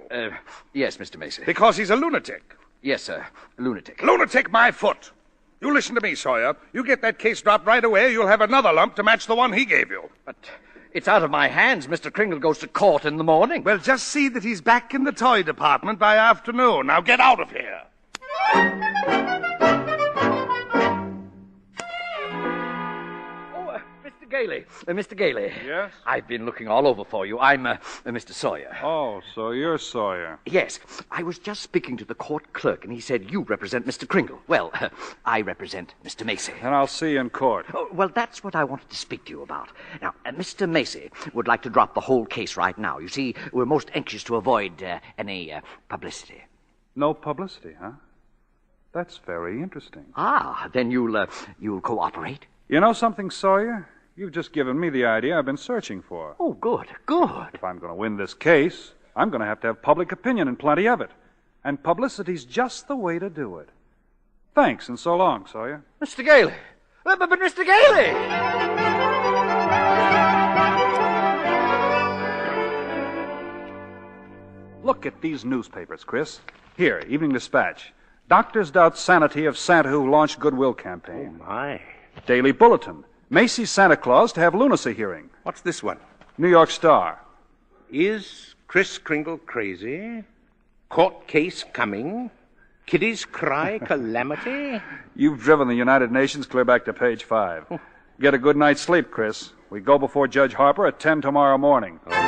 Yes, Mr. Macy. Because he's a lunatic. Yes, sir. Lunatic. Lunatic, my foot. You listen to me, Sawyer. You get that case dropped right away, you'll have another lump to match the one he gave you. But it's out of my hands. Mr. Kringle goes to court in the morning. Well, just see that he's back in the toy department by afternoon. Now get out of here. Mr. Gailey. Yes? I've been looking all over for you. I'm Mr. Sawyer. Oh, so you're Sawyer. Yes. I was just speaking to the court clerk, and he said you represent Mr. Kringle. Well, I represent Mr. Macy. And I'll see you in court. Oh, well, that's what I wanted to speak to you about. Now, Mr. Macy would like to drop the whole case right now. You see, we're most anxious to avoid any publicity. No publicity, huh? That's very interesting. Ah, then you'll cooperate? You know something, Sawyer? You've just given me the idea I've been searching for. Oh, good, good. If I'm going to win this case, I'm going to have public opinion and plenty of it. And publicity's just the way to do it. Thanks, and so long, Sawyer. Mr. Gailey! But Mr. Gailey! Look at these newspapers, Chris. Here, Evening Dispatch. Doctors doubt sanity of Santa who launched Goodwill campaign. Oh, my. Daily Bulletin. Macy's Santa Claus to have lunacy hearing. What's this one? New York Star. Is Kris Kringle crazy? Court case coming? Kiddies cry calamity? You've driven the United Nations clear back to page 5. Get a good night's sleep, Chris. We go before Judge Harper at 10 tomorrow morning. Okay.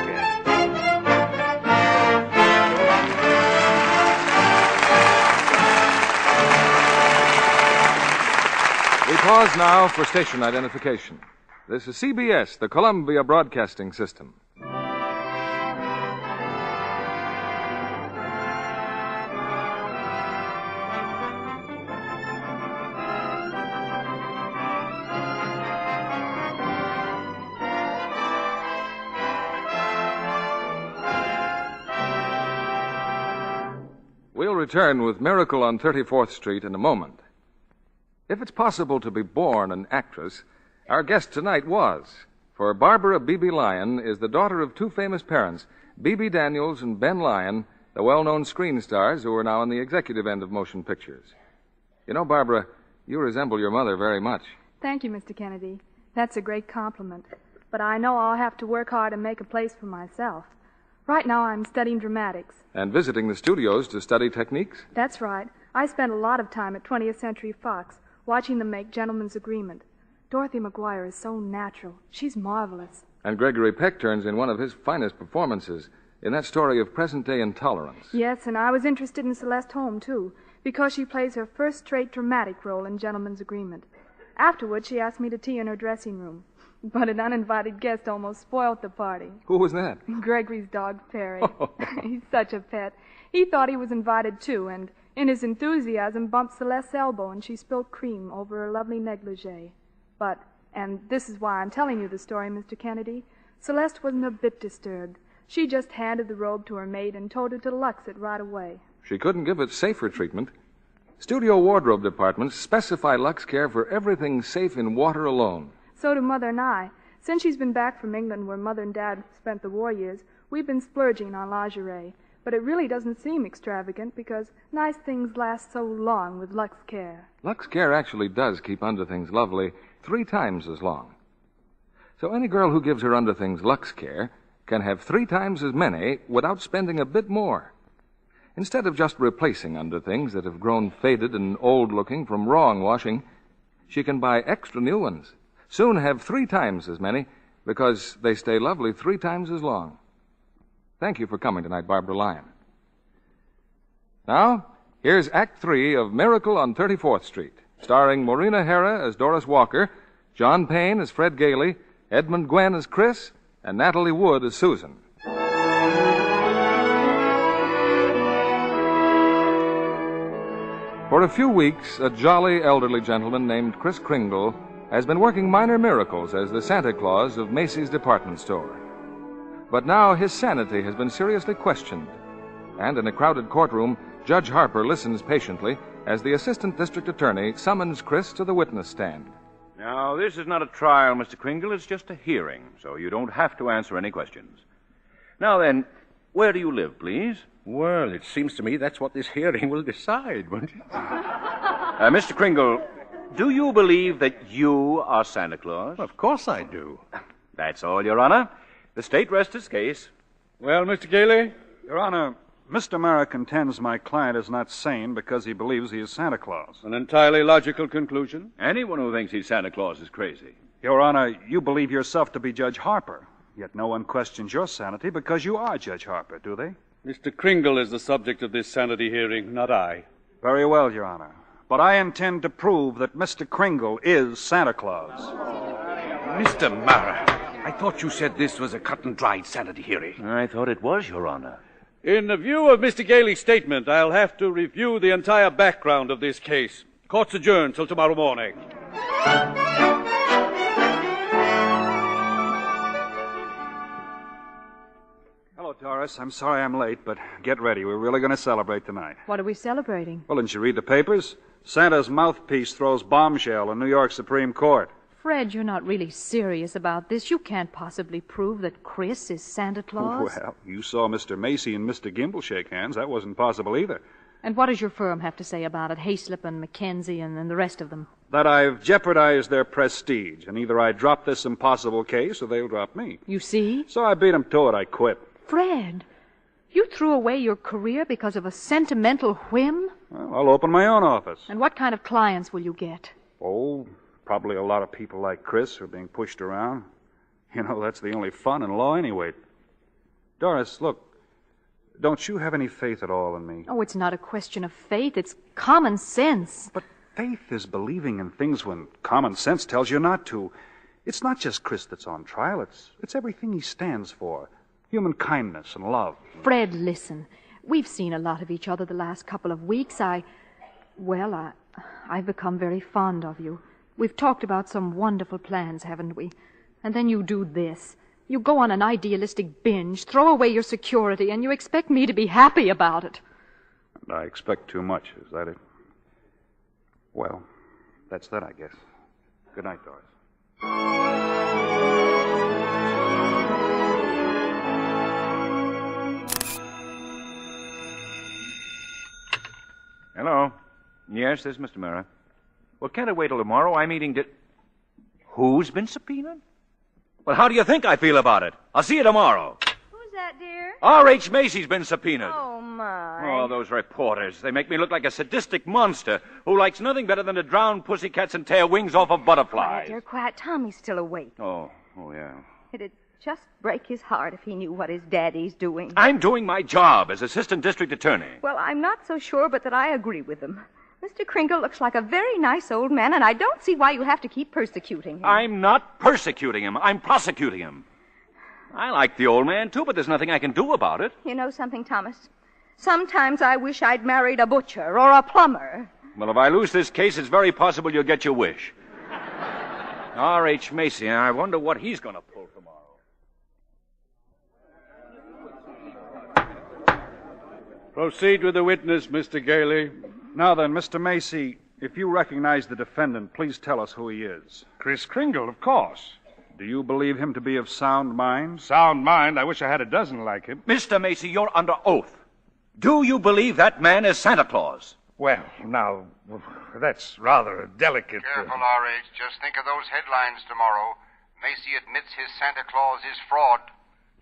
We pause now for station identification. This is CBS, the Columbia Broadcasting System. We'll return with Miracle on 34th Street in a moment. If it's possible to be born an actress, our guest tonight was. For Barbara Beebe Lyon is the daughter of two famous parents, Beebe Daniels and Ben Lyon, the well-known screen stars who are now on the executive end of motion pictures. You know, Barbara, you resemble your mother very much. Thank you, Mr. Kennedy. That's a great compliment. But I know I'll have to work hard and make a place for myself. Right now I'm studying dramatics. And visiting the studios to study techniques? That's right. I spent a lot of time at 20th Century Fox, watching them make Gentleman's Agreement. Dorothy McGuire is so natural. She's marvelous. And Gregory Peck turns in one of his finest performances in that story of present-day intolerance. Yes, and I was interested in Celeste Holm, too, because she plays her first straight dramatic role in Gentleman's Agreement. Afterwards, she asked me to tea in her dressing room. But an uninvited guest almost spoiled the party. Who was that? Gregory's dog, Perry. He's such a pet. He thought he was invited, too, and in his enthusiasm bumped Celeste's elbow, and she spilled cream over her lovely negligee. But, and this is why I'm telling you the story, Mr. Kennedy, Celeste wasn't a bit disturbed. She just handed the robe to her maid and told her to lux it right away. She couldn't give it safer treatment. Studio wardrobe departments specify Lux Care for everything safe in water alone. So do Mother and I. Since she's been back from England, where Mother and Dad spent the war years, we've been splurging on lingerie. But it really doesn't seem extravagant because nice things last so long with Lux Care. Lux Care actually does keep underthings lovely 3 times as long. So any girl who gives her underthings Lux Care can have 3 times as many without spending a bit more. Instead of just replacing underthings that have grown faded and old-looking from wrong washing, she can buy extra new ones, soon have 3 times as many, because they stay lovely 3 times as long. Thank you for coming tonight, Barbara Lyon. Now, here's Act 3 of Miracle on 34th Street, starring Maureen O'Hara as Doris Walker, John Payne as Fred Gailey, Edmund Gwen as Chris, and Natalie Wood as Susan. For a few weeks, a jolly elderly gentleman named Kris Kringle has been working minor miracles as the Santa Claus of Macy's department store. But now his sanity has been seriously questioned, and in a crowded courtroom, Judge Harper listens patiently as the assistant district attorney summons Kris to the witness stand. Now, this is not a trial, Mr. Kringle. It's just a hearing, so you don't have to answer any questions. Now then, where do you live, please? Well, it seems to me that's what this hearing will decide, won't it? Mr. Kringle, do you believe that you are Santa Claus? Of course I do. That's all, Your Honor. The state rests its case. Well, Mr. Gailey? Your Honor, Mr. Mara contends my client is not sane because he believes he is Santa Claus. An entirely logical conclusion. Anyone who thinks he's Santa Claus is crazy. Your Honor, you believe yourself to be Judge Harper, yet no one questions your sanity because you are Judge Harper, do they? Mr. Kringle is the subject of this sanity hearing, not I. Very well, Your Honor. But I intend to prove that Mr. Kringle is Santa Claus. Mr. Mara, I thought you said this was a cut-and-dried sanity hearing. I thought it was, Your Honor. In the view of Mr. Gailey's statement, I'll have to review the entire background of this case. Court's adjourned till tomorrow morning. Hello, Doris. I'm sorry I'm late, but get ready. We're really going to celebrate tonight. What are we celebrating? Well, didn't you read the papers? Santa's mouthpiece throws bombshell in New York Supreme Court. Fred, you're not really serious about this. You can't possibly prove that Chris is Santa Claus. Well, you saw Mr. Macy and Mr. Gimble shake hands. That wasn't possible either. And what does your firm have to say about it? Hayslip and Mackenzie and the rest of them. That I've jeopardized their prestige, and either I drop this impossible case or they'll drop me. You see? So I beat them to it. I quit. Fred, you threw away your career because of a sentimental whim? Well, I'll open my own office. And what kind of clients will you get? Oh, probably a lot of people like Chris who are being pushed around. You know, that's the only fun in law anyway. Doris, look, don't you have any faith at all in me? Oh, it's not a question of faith. It's common sense. But faith is believing in things when common sense tells you not to. It's not just Chris that's on trial. It's everything he stands for. Human kindness and love. Fred, listen. We've seen a lot of each other the last couple of weeks. I've become very fond of you. We've talked about some wonderful plans, haven't we? And then you do this. You go on an idealistic binge, throw away your security, and you expect me to be happy about it. I expect too much. Is that it? Well, that's that, I guess. Good night, Doris. Hello. Yes, this is Mr. Mara. Well, can't I wait till tomorrow? I'm eating Who's been subpoenaed? Well, how do you think I feel about it? I'll see you tomorrow. Who's that, dear? R.H. Macy's been subpoenaed. Oh, my. Oh, those reporters. They make me look like a sadistic monster who likes nothing better than to drown pussycats and tear wings off of butterflies. Quiet, dear, quiet. Tommy's still awake. Oh, yeah. It'd just break his heart if he knew what his daddy's doing. I'm doing my job as assistant district attorney. Well, I'm not so sure, but that I agree with him. Mr. Kringle looks like a very nice old man, and I don't see why you have to keep persecuting him. I'm not persecuting him. I'm prosecuting him. I like the old man, too, but there's nothing I can do about it. You know something, Thomas? Sometimes I wish I'd married a butcher or a plumber. Well, if I lose this case, it's very possible you'll get your wish. R.H. Macy, I wonder what he's going to pull tomorrow. Proceed with the witness, Mr. Gailey. Now then, Mr. Macy, if you recognize the defendant, please tell us who he is. Kris Kringle, of course. Do you believe him to be of sound mind? Sound mind? I wish I had a dozen like him. Mr. Macy, you're under oath. Do you believe that man is Santa Claus? Well, now, that's rather delicate. Careful, R.H. Just think of those headlines tomorrow. Macy admits his Santa Claus is fraud.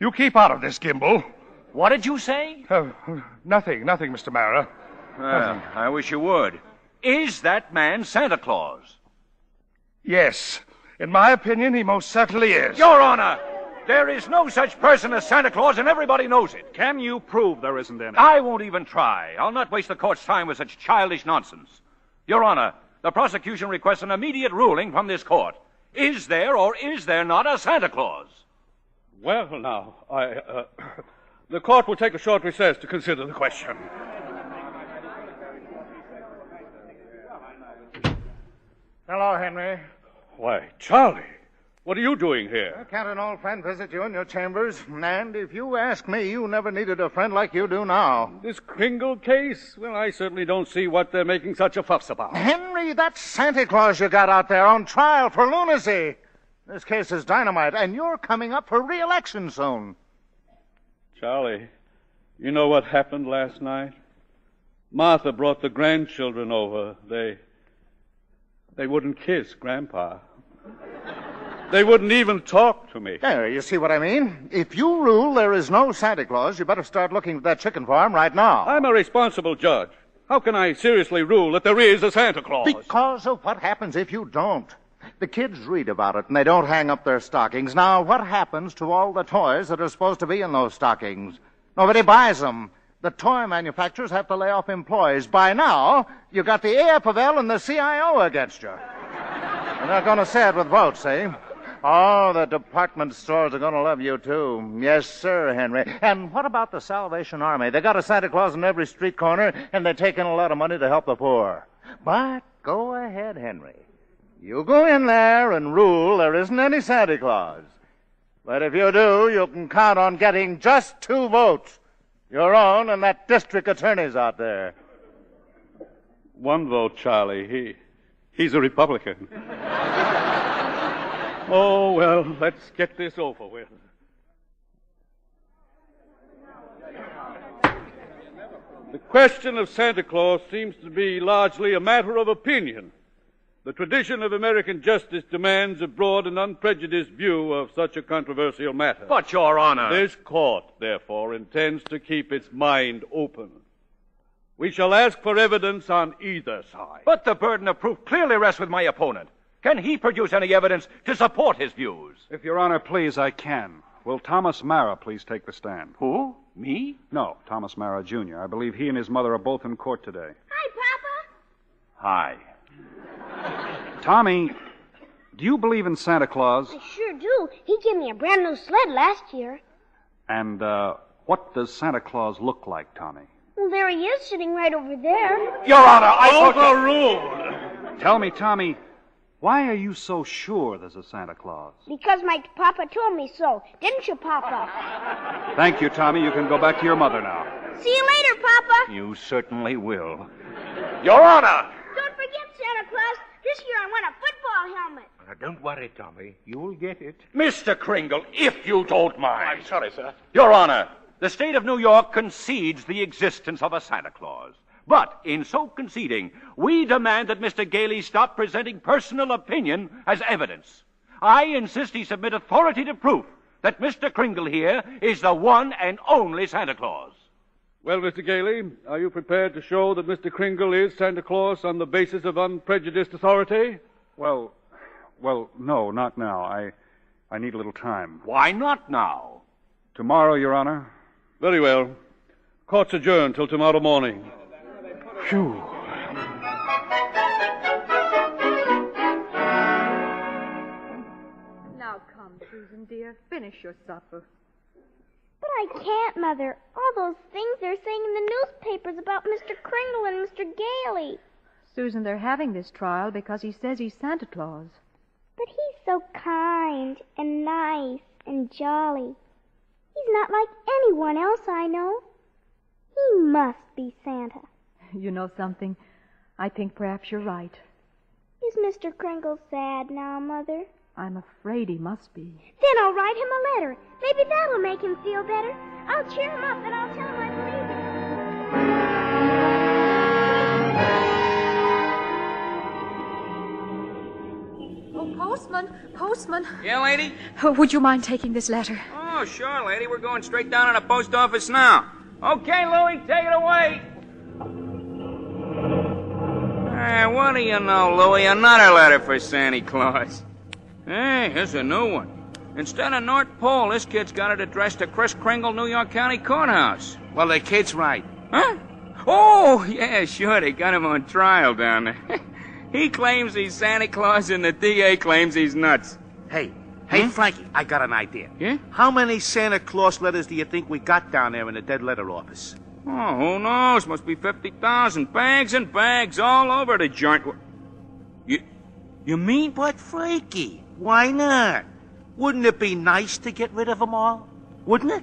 You keep out of this, Gimble. What did you say? Nothing, Mr. Mara. I wish you would. Is that man Santa Claus? Yes. In my opinion, he most certainly is. Your Honor, there is no such person as Santa Claus, and everybody knows it. Can you prove there isn't any? I won't even try. I'll not waste the court's time with such childish nonsense. Your Honor, the prosecution requests an immediate ruling from this court. Is there or is there not a Santa Claus? Well, now, the court will take a short recess to consider the question. Hello, Henry. Why, Charlie, what are you doing here? Can't an old friend visit you in your chambers? And if you ask me, you never needed a friend like you do now. This Kringle case? Well, I certainly don't see what they're making such a fuss about. Henry, that's Santa Claus you got out there on trial for lunacy. This case is dynamite, and you're coming up for re-election soon. Charlie, you know what happened last night? Martha brought the grandchildren over. They wouldn't kiss Grandpa. They wouldn't even talk to me. There, you see what I mean? If you rule there is no Santa Claus, you better start looking at that chicken farm right now. I'm a responsible judge. How can I seriously rule that there is a Santa Claus? Because of what happens if you don't. The kids read about it, and they don't hang up their stockings. Now, what happens to all the toys that are supposed to be in those stockings? Nobody buys them. The toy manufacturers have to lay off employees. By now, you got the AFL and the CIO against you. They're not going to say it with votes, see? Oh, the department stores are going to love you, too. Yes, sir, Henry. And what about the Salvation Army? They got a Santa Claus in every street corner, and they take in a lot of money to help the poor. But go ahead, Henry. You go in there and rule there isn't any Santa Claus. But if you do, you can count on getting just 2 votes. Your own and that district attorney's out there. 1 vote, Charlie. He's a Republican. Oh, well, let's get this over with. The question of Santa Claus seems to be largely a matter of opinion. The tradition of American justice demands a broad and unprejudiced view of such a controversial matter. But, Your Honor... This court, therefore, intends to keep its mind open. We shall ask for evidence on either side. But the burden of proof clearly rests with my opponent. Can he produce any evidence to support his views? If Your Honor please, I can. Will Thomas Mara please take the stand? Who? Me? No, Thomas Mara, Jr. I believe he and his mother are both in court today. Hi, Papa. Hi. Tommy, do you believe in Santa Claus? I sure do. He gave me a brand new sled last year. And, what does Santa Claus look like, Tommy? Well, there he is, sitting right over there. Your Honor, I Overruled! Tell me, Tommy, why are you so sure there's a Santa Claus? Because my Papa told me so. Didn't you, Papa? Thank you, Tommy. You can go back to your mother now. See you later, Papa. You certainly will. Your Honor! Don't forget, Santa Claus. This year I want a football helmet. Now, don't worry, Tommy. You'll get it. Mr. Kringle, if you don't mind. I'm sorry, sir. Your Honor, the state of New York concedes the existence of a Santa Claus. But in so conceding, we demand that Mr. Gailey stop presenting personal opinion as evidence. I insist he submit authoritative proof that Mr. Kringle here is the one and only Santa Claus. Well, Mr. Gailey, are you prepared to show that Mr. Kringle is Santa Claus on the basis of unprejudiced authority? Well, no, not now. I need a little time. Why not now? Tomorrow, Your Honor. Very well. Court's adjourned till tomorrow morning. Phew. Now come, Susan, dear. Finish your supper. But I can't, Mother. All those things they're saying in the newspapers about Mr. Kringle and Mr. Gailey. Susan, they're having this trial because he says he's Santa Claus. But he's so kind and nice and jolly. He's not like anyone else I know. He must be Santa. You know something? I think perhaps you're right. Is Mr. Kringle sad now, Mother? I'm afraid he must be. Then I'll write him a letter. Maybe that'll make him feel better. I'll cheer him up and I'll tell him I believe him. Postman. Yeah, lady? Would you mind taking this letter? Oh, sure, lady. We're going straight down to the post office now. Okay, Louie, take it away. What do you know, Louie? Another letter for Santa Claus. Hey, here's a new one. Instead of North Pole, this kid's got it addressed to Chris Kringle, New York County Courthouse. Well, the kid's right. Huh? Oh, yeah, sure. They got him on trial down there. He claims he's Santa Claus, and the DA claims he's nuts. Hey, Frankie, I got an idea. Yeah? How many Santa Claus letters do you think we got down there in the dead letter office? Oh, who knows? Must be 50,000. Bags and bags all over the joint. You mean? But, Frankie, why not? Wouldn't it be nice to get rid of them all? Wouldn't it?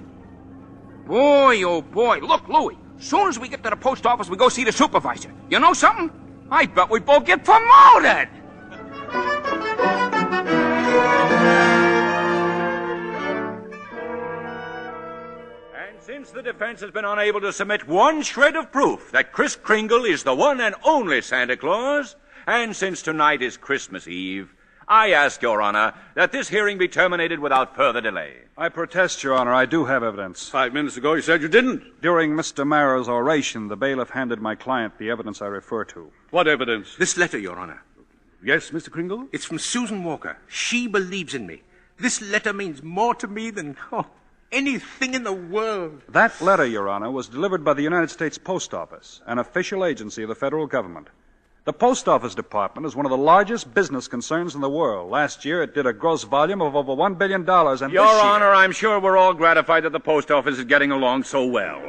Boy, oh boy. Look, Louie, soon as we get to the post office, we go see the supervisor. You know something? I bet we both get promoted! And since the defense has been unable to submit one shred of proof that Kris Kringle is the one and only Santa Claus, and since tonight is Christmas Eve, I ask, Your Honor, that this hearing be terminated without further delay. I protest, Your Honor. I do have evidence. 5 minutes ago you said you didn't. During Mr. Marrow's oration, the bailiff handed my client the evidence I refer to. What evidence? This letter, Your Honor. Yes, Mr. Kringle? It's from Susan Walker. She believes in me. This letter means more to me than anything in the world. That letter, Your Honor, was delivered by the United States Post Office, an official agency of the federal government. The Post Office Department is one of the largest business concerns in the world. Last year, it did a gross volume of over $1 billion, and Your Honor, I'm sure we're all gratified that the Post Office is getting along so well.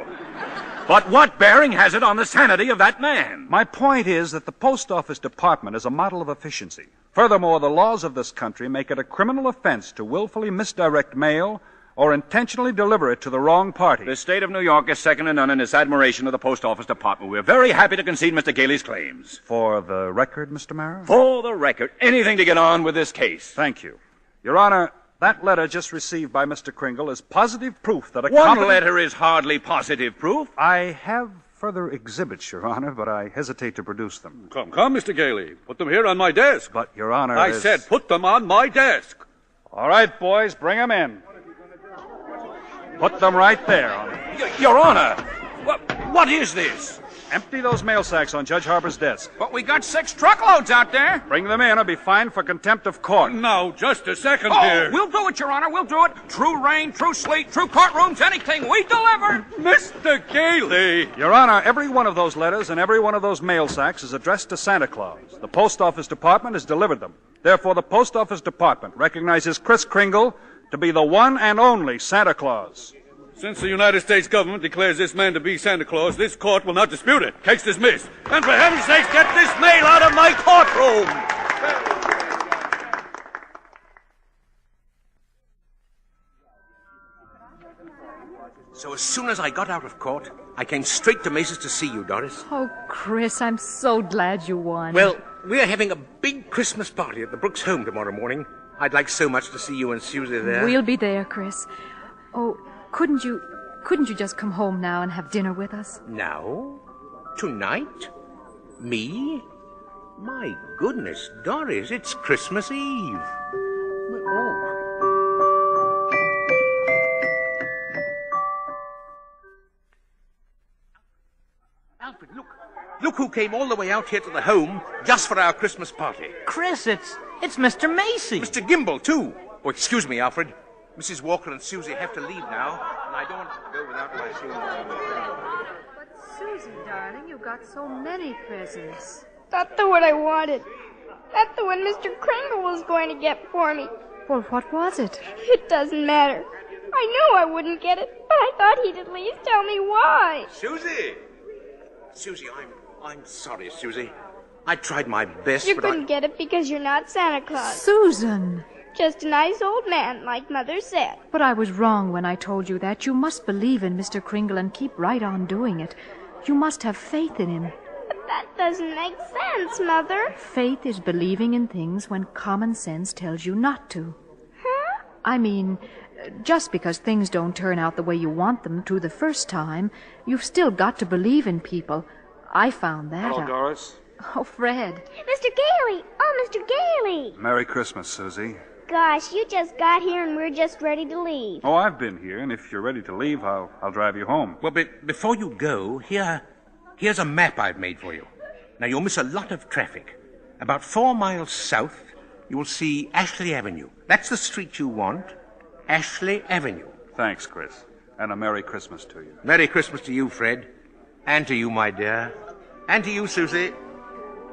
But what bearing has it on the sanity of that man? My point is that the Post Office Department is a model of efficiency. Furthermore, the laws of this country make it a criminal offense to willfully misdirect mail or intentionally deliver it to the wrong party. The state of New York is second to none in its admiration of the Post Office Department. We're very happy to concede Mr. Gailey's claims. For the record, Mr. Marrow? For the record. Anything to get on with this case. Thank you. Your Honor, that letter just received by Mr. Kringle is positive proof that a One letter is hardly positive proof. I have further exhibits, Your Honor, but I hesitate to produce them. Come, Mr. Gailey. Put them here on my desk. But, Your Honor, I said put them on my desk. All right, boys, bring them in. Put them right there. Your Honor, what is this? Empty those mail sacks on Judge Harper's desk. But we got 6 truckloads out there. Bring them in or be fined for contempt of court. Now, just a second here. We'll do it, Your Honor. We'll do it. True rain, true sleet, true courtrooms, anything. We deliver. Mr. Gailey. Your Honor, every one of those letters and every one of those mail sacks is addressed to Santa Claus. The Post Office Department has delivered them. Therefore, the Post Office Department recognizes Kris Kringle to be the one and only Santa Claus. Since the United States government declares this man to be Santa Claus, this court will not dispute it. Case dismissed. And for heaven's sake, get this mail out of my courtroom! So as soon as I got out of court, I came straight to Mace's to see you, Doris. Oh, Chris, I'm so glad you won. Well, we're having a big Christmas party at the Brooks home tomorrow morning. I'd like so much to see you and Susie there. We'll be there, Chris. Oh, couldn't you just come home now and have dinner with us? Now? Tonight? Me? My goodness, Doris, it's Christmas Eve. Alfred, look who came all the way out here to the home just for our Christmas party. Chris, it's Mr. Macy. Mr. Gimble, too. Oh, excuse me, Alfred. Mrs. Walker and Susie have to leave now, and I don't want to go without my shoes. But, Susie, darling, you got so many presents. That's the one I wanted. That's the one Mr. Kringle was going to get for me. Well, what was it? It doesn't matter. I knew I wouldn't get it, but I thought he'd at least tell me why. Susie, I'm sorry, Susie. I tried my best, You couldn't get it because you're not Santa Claus. Susan! Just a nice old man, like Mother said. But I was wrong when I told you that. You must believe in Mr. Kringle and keep right on doing it. You must have faith in him. But that doesn't make sense, Mother. Faith is believing in things when common sense tells you not to. Huh? I mean, just because things don't turn out the way you want them to the first time, you've still got to believe in people. I found that Hello, out. Doris. Oh, Fred. Mr. Gailey! Oh, Mr. Gailey! Merry Christmas, Susie. Gosh, you just got here and we're just ready to leave. Oh, I've been here, and if you're ready to leave, I'll drive you home. Well, before you go, here's a map I've made for you. Now, you'll miss a lot of traffic. About 4 miles south, you will see Ashley Avenue. That's the street you want. Ashley Avenue. Thanks, Chris. And a Merry Christmas to you. Merry Christmas to you, Fred. And to you, my dear. And to you, Susie.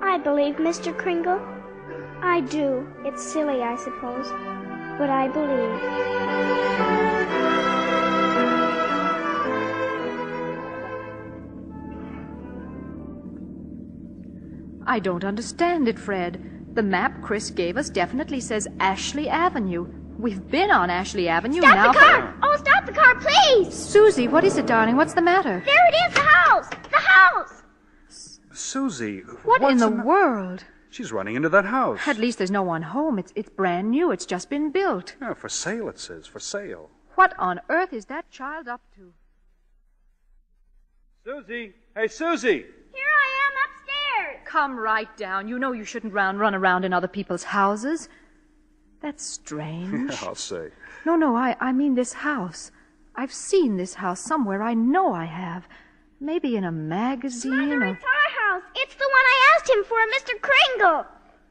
I believe, Mr. Kringle. I do. It's silly, I suppose. But I believe. I don't understand it, Fred. The map Chris gave us definitely says Ashley Avenue. We've been on Ashley Avenue now. Stop the car! Oh, stop the car, please! Susie, what is it, darling? What's the matter? There it is, the house! The house! Susie, What in the world? She's running into that house. At least there's no one home. It's brand new. It's just been built. Yeah, for sale, it says. For sale. What on earth is that child up to? Susie! Hey, Susie! Here I am upstairs! Come right down. You know you shouldn't run around in other people's houses. That's strange. Yeah, I'll say. No, I mean this house. I've seen this house somewhere. I know I have. Maybe in a magazine Mother, or... it's our house. It's the one I asked him for, Mr. Kringle.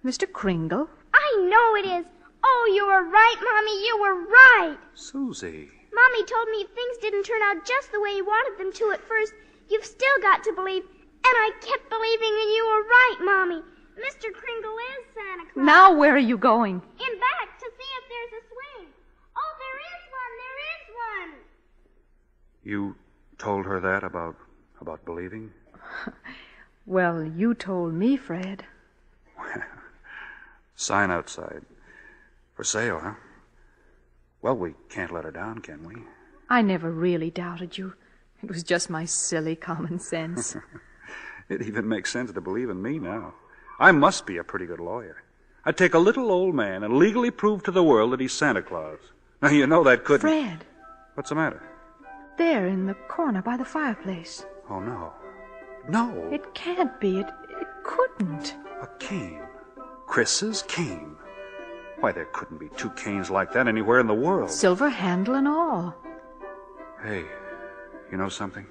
Mr. Kringle? I know it is. Oh, you were right, Mommy. You were right. Susie. Mommy told me if things didn't turn out just the way you wanted them to at first, you've still got to believe. And I kept believing and you were right, Mommy. Mr. Kringle is Santa Claus. Now where are you going? In back to see if there's a swing. Oh, there is one. You told her that about believing? Well, you told me, Fred. Sign outside. For sale, huh? Well, we can't let her down, can we? I never really doubted you. It was just my silly common sense. It even makes sense to believe in me now. I must be a pretty good lawyer. I'd take a little old man and legally prove to the world that he's Santa Claus. Now, you know that couldn't... Fred. What's the matter? There in the corner by the fireplace. Oh, no. No. It can't be. It couldn't. A cane. Chris's cane. Why, there couldn't be 2 canes like that anywhere in the world. Silver handle and all. Hey, you know something?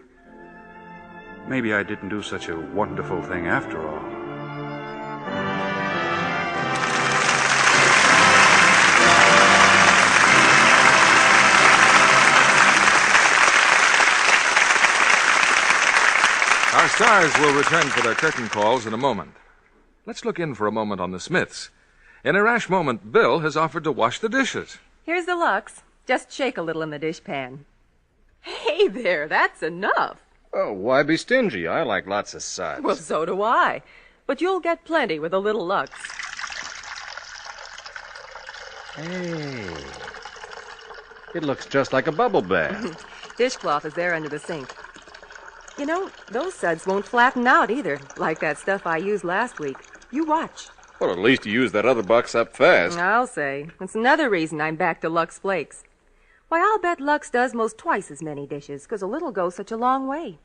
Maybe I didn't do such a wonderful thing after all. Our stars will return for their curtain calls in a moment. Let's look in for a moment on the Smiths. In a rash moment, Bill has offered to wash the dishes. Here's the Lux. Just shake a little in the dishpan. Hey there, that's enough. Oh, why be stingy? I like lots of suds. Well, so do I. But you'll get plenty with a little Lux. Hey. It looks just like a bubble bath. Dishcloth is there under the sink. You know, those suds won't flatten out either, like that stuff I used last week. You watch. Well, at least you used that other box up fast. I'll say. That's another reason I'm back to Lux Flakes. Why, I'll bet Lux does most twice as many dishes, because a little goes such a long way.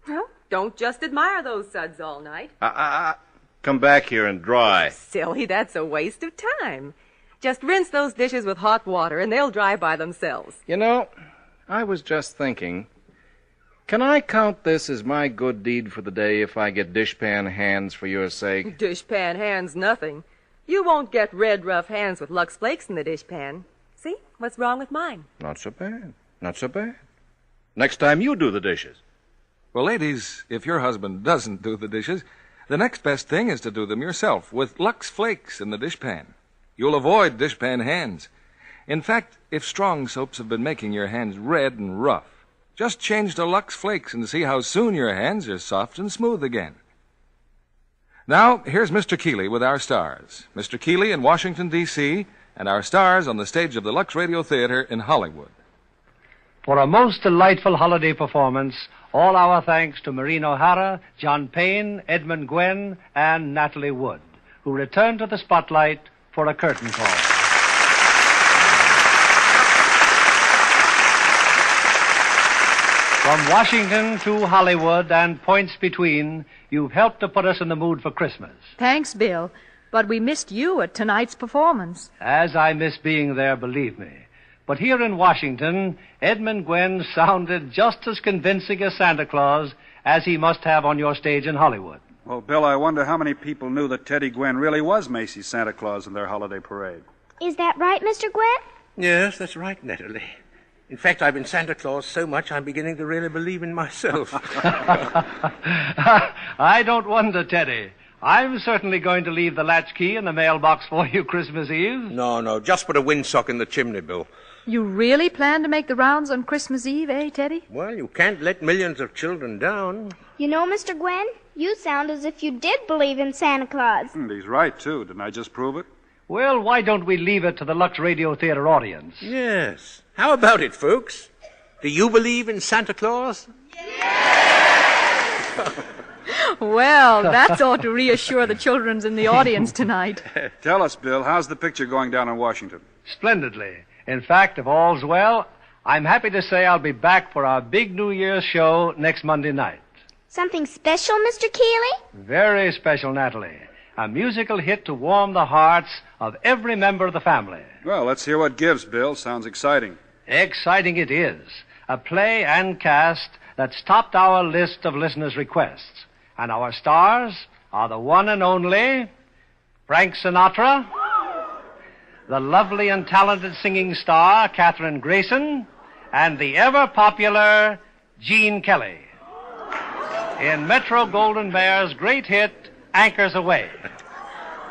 Well, don't just admire those suds all night. Come back here and dry. Silly, that's a waste of time. Just rinse those dishes with hot water, and they'll dry by themselves. You know, I was just thinking, can I count this as my good deed for the day if I get dishpan hands for your sake? Dishpan hands, nothing. You won't get red, rough hands with Lux Flakes in the dishpan. See? What's wrong with mine? Not so bad. Not so bad. Next time you do the dishes. Well, ladies, if your husband doesn't do the dishes, the next best thing is to do them yourself with Lux Flakes in the dishpan. You'll avoid dishpan hands. In fact, if strong soaps have been making your hands red and rough, just change to Lux Flakes and see how soon your hands are soft and smooth again. Now, here's Mr. Keeley with our stars. Mr. Keeley in Washington, D.C., and our stars on the stage of the Lux Radio Theater in Hollywood. For a most delightful holiday performance, all our thanks to Maureen O'Hara, John Payne, Edmund Gwen, and Natalie Wood, who return to the spotlight for a curtain call. From Washington to Hollywood and points between, you've helped to put us in the mood for Christmas. Thanks, Bill. But we missed you at tonight's performance. As I miss being there, believe me. But here in Washington, Edmund Gwenn sounded just as convincing as Santa Claus as he must have on your stage in Hollywood. Well, Bill, I wonder how many people knew that Teddy Gwen really was Macy's Santa Claus in their holiday parade. Is that right, Mr. Gwen? Yes, that's right, Natalie. In fact, I've been Santa Claus so much I'm beginning to really believe in myself. I don't wonder, Teddy. I'm certainly going to leave the latchkey in the mailbox for you Christmas Eve. No, just put a windsock in the chimney, Bill. You really plan to make the rounds on Christmas Eve, eh, Teddy? Well, you can't let millions of children down. You know, Mr. Gwen, you sound as if you did believe in Santa Claus. And he's right, too. Didn't I just prove it? Well, why don't we leave it to the Lux Radio Theater audience? Yes. How about it, folks? Do you believe in Santa Claus? Well, that's ought to reassure the children in the audience tonight. Tell us, Bill, how's the picture going down in Washington? Splendidly. In fact, if all's well, I'm happy to say I'll be back for our big New Year's show next Monday night. Something special, Mr. Keeley? Very special, Natalie. A musical hit to warm the hearts of every member of the family. Well, let's hear what gives, Bill. Sounds exciting. Exciting it is. A play and cast that's topped our list of listeners' requests. And our stars are the one and only Frank Sinatra, the lovely and talented singing star Katherine Grayson, and the ever-popular Gene Kelly. In Metro-Goldwyn-Mayer's great hit, Anchors Aweigh.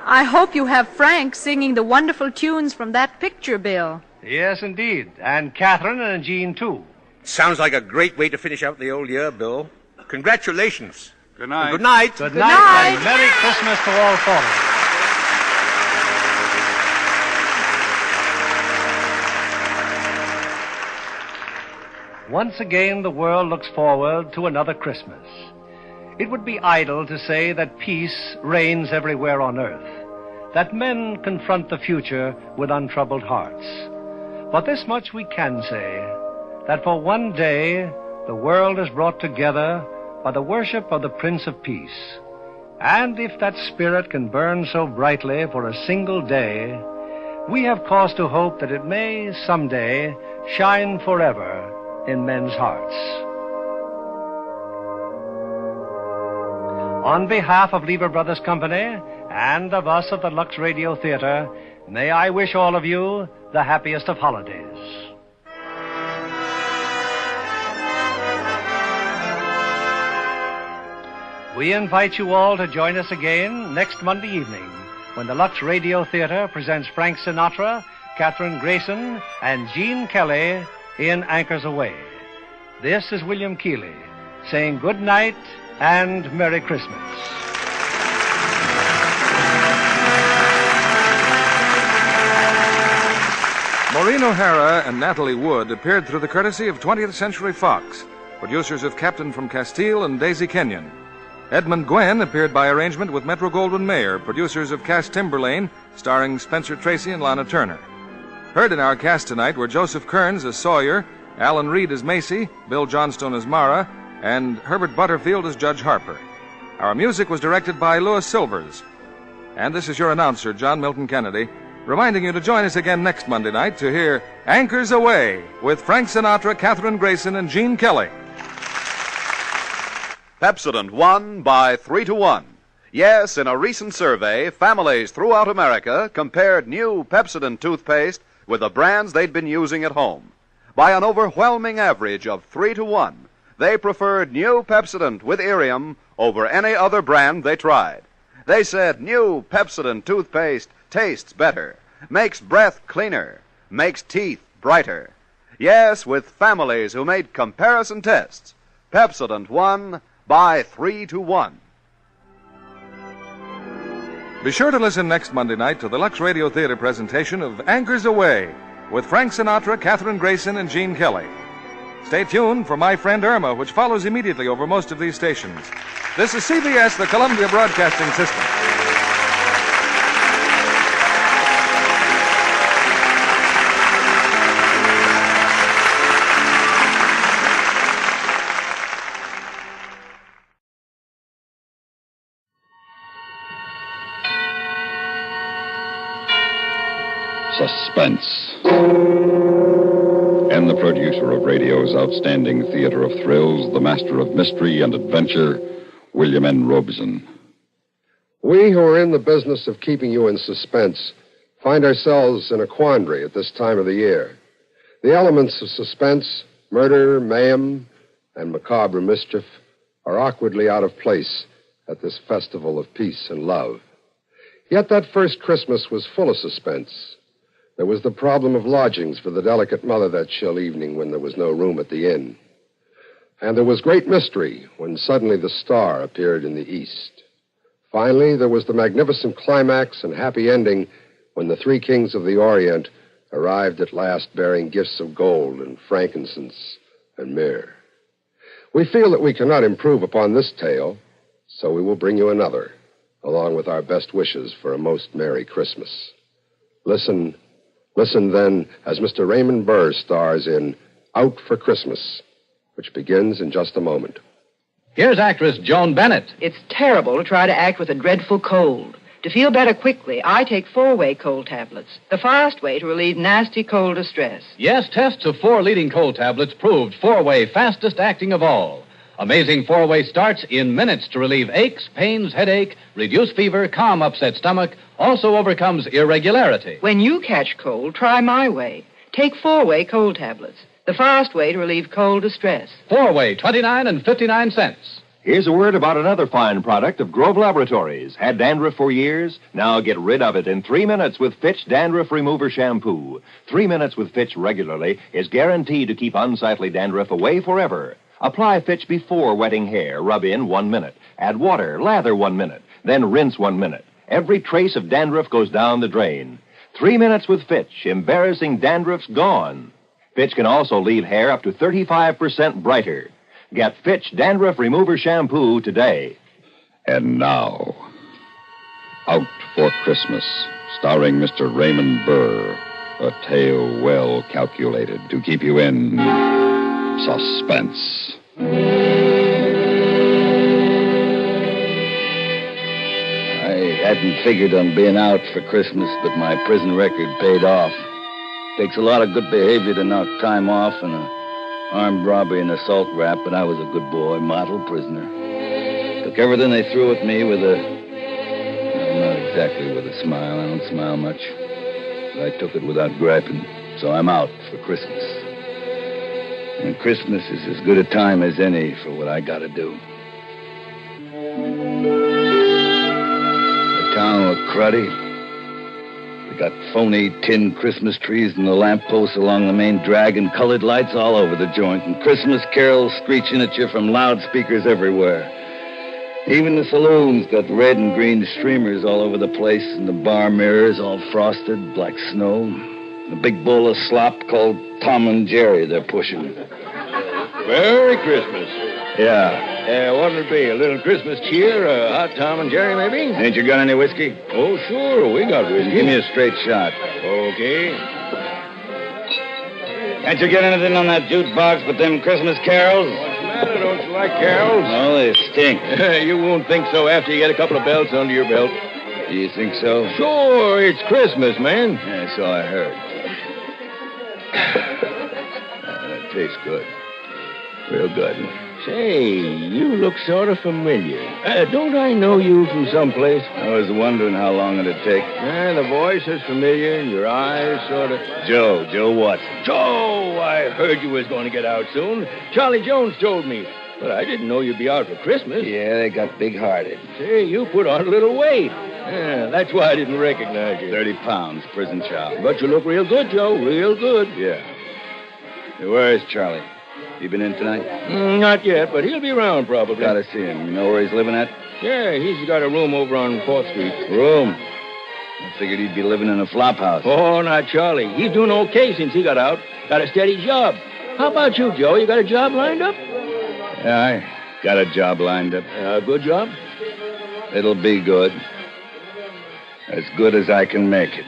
I hope you have Frank singing the wonderful tunes from that picture, Bill. Yes, indeed. And Katherine and Gene, too. Sounds like a great way to finish out the old year, Bill. Congratulations. Good night. Good night. Good night, and Merry Christmas to all four of you. Once again, the world looks forward to another Christmas. It would be idle to say that peace reigns everywhere on earth, that men confront the future with untroubled hearts. But this much we can say, that for one day the world is brought together by the worship of the Prince of Peace. And if that spirit can burn so brightly for a single day, we have cause to hope that it may someday shine forever in men's hearts. On behalf of Lever Brothers Company and of us at the Lux Radio Theater, may I wish all of you the happiest of holidays. We invite you all to join us again next Monday evening when the Lux Radio Theater presents Frank Sinatra, Katherine Grayson, and Gene Kelly in Anchors Aweigh. This is William Keeley saying good night and Merry Christmas. Maureen O'Hara and Natalie Wood appeared through the courtesy of 20th Century Fox, producers of Captain from Castile and Daisy Kenyon. Edmund Gwenn appeared by arrangement with Metro-Goldwyn-Mayer, producers of Cass Timberlane, starring Spencer Tracy and Lana Turner. Heard in our cast tonight were Joseph Kearns as Sawyer, Alan Reed as Macy, Bill Johnstone as Mara, and Herbert Butterfield as Judge Harper. Our music was directed by Louis Silvers. And this is your announcer, John Milton Kennedy, reminding you to join us again next Monday night to hear Anchors Aweigh with Frank Sinatra, Katherine Grayson, and Gene Kelly. Pepsodent won by 3-1. Yes, in a recent survey, families throughout America compared new Pepsodent toothpaste with the brands they'd been using at home. By an overwhelming average of 3-1, they preferred new Pepsodent with Irium over any other brand they tried. They said new Pepsodent toothpaste tastes better, makes breath cleaner, makes teeth brighter. Yes, with families who made comparison tests, Pepsodent won by 3-1. Be sure to listen next Monday night to the Lux Radio Theater presentation of Anchors Aweigh with Frank Sinatra, Katherine Grayson, and Gene Kelly. Stay tuned for My Friend Irma, which follows immediately over most of these stations. This is CBS, the Columbia Broadcasting System. Suspense. And the producer of radio's outstanding theater of thrills, the master of mystery and adventure, William N. Robeson. We who are in the business of keeping you in suspense find ourselves in a quandary at this time of the year. The elements of suspense, murder, mayhem, and macabre mischief are awkwardly out of place at this festival of peace and love. Yet that first Christmas was full of suspense. There was the problem of lodgings for the delicate mother that chill evening when there was no room at the inn. And there was great mystery when suddenly the star appeared in the east. Finally, there was the magnificent climax and happy ending when the three kings of the Orient arrived at last bearing gifts of gold and frankincense and myrrh. We feel that we cannot improve upon this tale, so we will bring you another, along with our best wishes for a most Merry Christmas. Listen then as Mr. Raymond Burr stars in Out for Christmas, which begins in just a moment. Here's actress Joan Bennett. It's terrible to try to act with a dreadful cold. To feel better quickly, I take 4-way cold tablets, the fast way to relieve nasty cold distress. Yes, tests of 4 leading cold tablets proved 4-way fastest acting of all. Amazing 4-way starts in minutes to relieve aches, pains, headache, reduce fever, calm upset stomach, also overcomes irregularity. When you catch cold, try my way. Take 4-way cold tablets, the fast way to relieve cold distress. 4-way, 29 and 59 cents. Here's a word about another fine product of Grove Laboratories. Had dandruff for years? Now get rid of it in 3 minutes with Fitch Dandruff Remover Shampoo. 3 minutes with Fitch regularly is guaranteed to keep unsightly dandruff away forever. Apply Fitch before wetting hair. Rub in 1 minute. Add water. Lather 1 minute. Then rinse 1 minute. Every trace of dandruff goes down the drain. 3 minutes with Fitch. Embarrassing dandruff's gone. Fitch can also leave hair up to 35% brighter. Get Fitch Dandruff Remover Shampoo today. And now, Out for Christmas, starring Mr. Raymond Burr. A tale well calculated to keep you in suspense. I hadn't figured on being out for Christmas, but my prison record paid off. Takes a lot of good behavior to knock time off and armed robbery and assault rap, but I was a good boy, model prisoner. Took everything they threw at me with not exactly with a smile. I don't smile much. But I took it without griping, so I'm out for Christmas. And Christmas is as good a time as any for what I gotta do. The town looked cruddy. They got phony tin Christmas trees and the lampposts along the main drag and colored lights all over the joint and Christmas carols screeching at you from loudspeakers everywhere. Even the saloons got red and green streamers all over the place and the bar mirrors all frosted like snow. The big bowl of slop called Tom and Jerry they're pushing. Merry Christmas. Yeah. What'll it be? A little Christmas cheer? Hot Tom and Jerry, maybe? Ain't you got any whiskey? Oh, sure. We got whiskey. Give me a straight shot. Okay. Can't you get anything on that jukebox but them Christmas carols? What's the matter? Don't you like carols? No, they stink. You won't think so after you get a couple of belts under your belt. Do you think so? Sure. It's Christmas, man. Yeah, so I heard. That tastes good. Real good. Say, you look sort of familiar. Don't I know you from someplace? I was wondering how long it'd take. The voice is familiar, and your eyes sort of... Joe Watson. Joe! I heard you was going to get out soon. Charlie Jones told me. But I didn't know you'd be out for Christmas. Yeah, they got big-hearted. Say, you put on a little weight. That's why I didn't recognize you. 30 pounds, prison chow. But you look real good, Joe. Real good. Yeah. Hey, where is Charlie? He been in tonight? Not yet, but he'll be around probably. Gotta see him. You know where he's living at? Yeah, he's got a room over on 4th Street. Room? I figured he'd be living in a flop house. Oh, not Charlie. He's doing okay since he got out. Got a steady job. How about you, Joe? You got a job lined up? Yeah, I got a job lined up. A good job? It'll be good. As good as I can make it.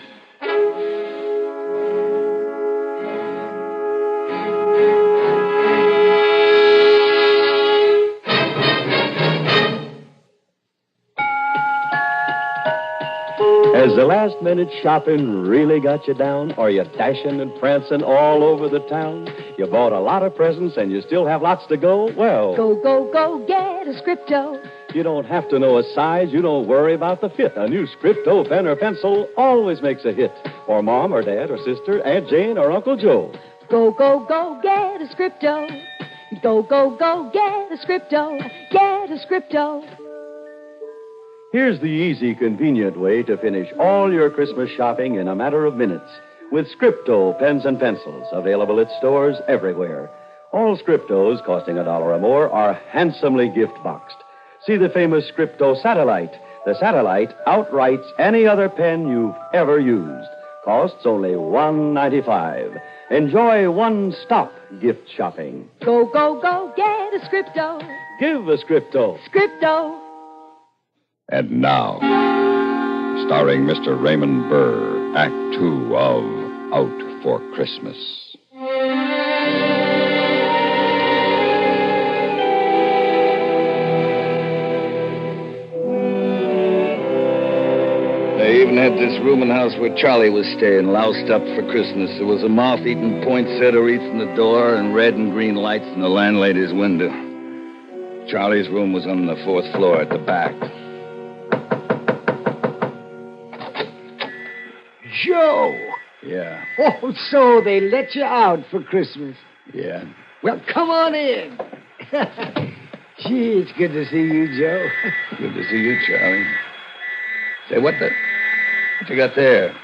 Has the last-minute shopping really got you down? Are you dashing and prancing all over the town? You bought a lot of presents and you still have lots to go? Well, Go, get a Scripto. you don't have to know a size. You don't worry about the fit. A new Scripto pen or pencil always makes a hit. For Mom or Dad or sister, Aunt Jane or Uncle Joe. Go, get a Scripto. Go, get a Scripto. Get a Scripto. Here's the easy, convenient way to finish all your Christmas shopping in a matter of minutes with Scripto pens and pencils, available at stores everywhere. All Scriptos, costing $1 or more, are handsomely gift-boxed. See the famous Scripto Satellite. The Satellite outrights any other pen you've ever used. Costs only $1.95. Enjoy one-stop gift shopping. Go, get a Scripto. Give a Scripto. Scripto. And now, starring Mr. Raymond Burr, Act Two of Out for Christmas. They even had this rooming house where Charlie was staying, loused up for Christmas. There was a moth-eating poinsettia wreath in the door and red and green lights in the landlady's window. Charlie's room was on the 4th floor at the back. Joe! Yeah, Oh, so they let you out for Christmas. yeah. Well, come on in. Gee, it's good to see you, Joe. Good to see you, Charlie. Say, what you got there?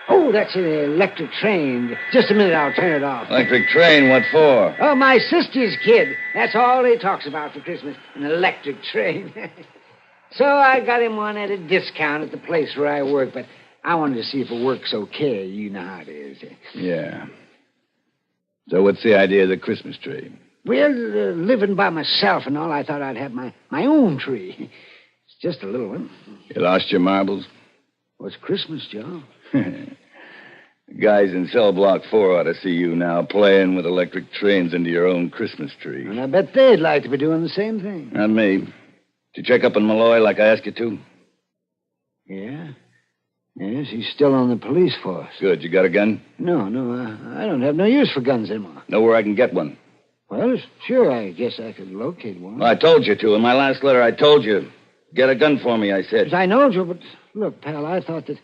Oh, that's an electric train. Just a minute, I'll turn it off. Electric train, what for? Oh, my sister's kid. That's all he talks about for Christmas, an electric train. So I got him one at a discount at the place where I work, but I wanted to see if it works okay. You know how it is. Yeah. So what's the idea of the Christmas tree? Well, living by myself and all, I thought I'd have my own tree. It's just a little one. You lost your marbles? Well, it's Christmas, Joe. Guys in cell block 4 ought to see you now playing with electric trains into your own Christmas tree. And I bet they'd like to be doing the same thing. Not me. Did you check up on Malloy like I asked you to? Yeah? Yes, he's still on the police force. Good. You got a gun? No, I don't have no use for guns anymore. Know where I can get one? Well, sure, I guess I could locate one. Well, I told you to. In my last letter, I told you. Get a gun for me, I said. I know, Joe, but look, pal, I thought that...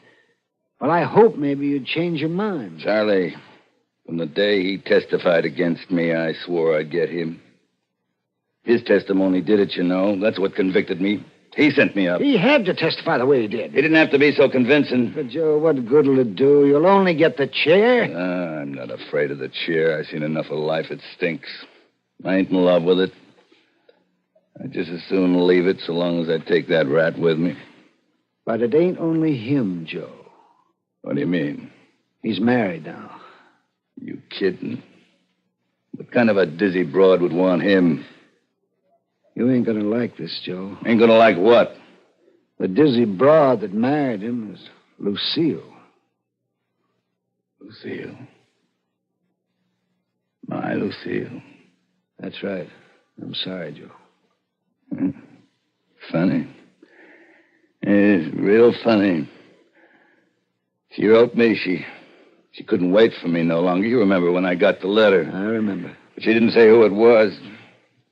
Well, I hope maybe you'd change your mind. Charlie, from the day he testified against me, I swore I'd get him. His testimony did it, you know. That's what convicted me. He sent me up. He had to testify the way he did. He didn't have to be so convincing. But, Joe, what good'll it do? You'll only get the chair. I'm not afraid of the chair. I've seen enough of life. It stinks. I ain't in love with it. I'd just as soon leave it so long as I take that rat with me. But it ain't only him, Joe. What do you mean? He's married now. You kidding? What kind of a dizzy broad would want him? You ain't gonna like this, Joe. Ain't gonna like what? The dizzy broad that married him is Lucille. Lucille. My Lucille. That's right. I'm sorry, Joe. Funny. It's real funny. She wrote me. She couldn't wait for me no longer. You remember when I got the letter. I remember. But she didn't say who it was.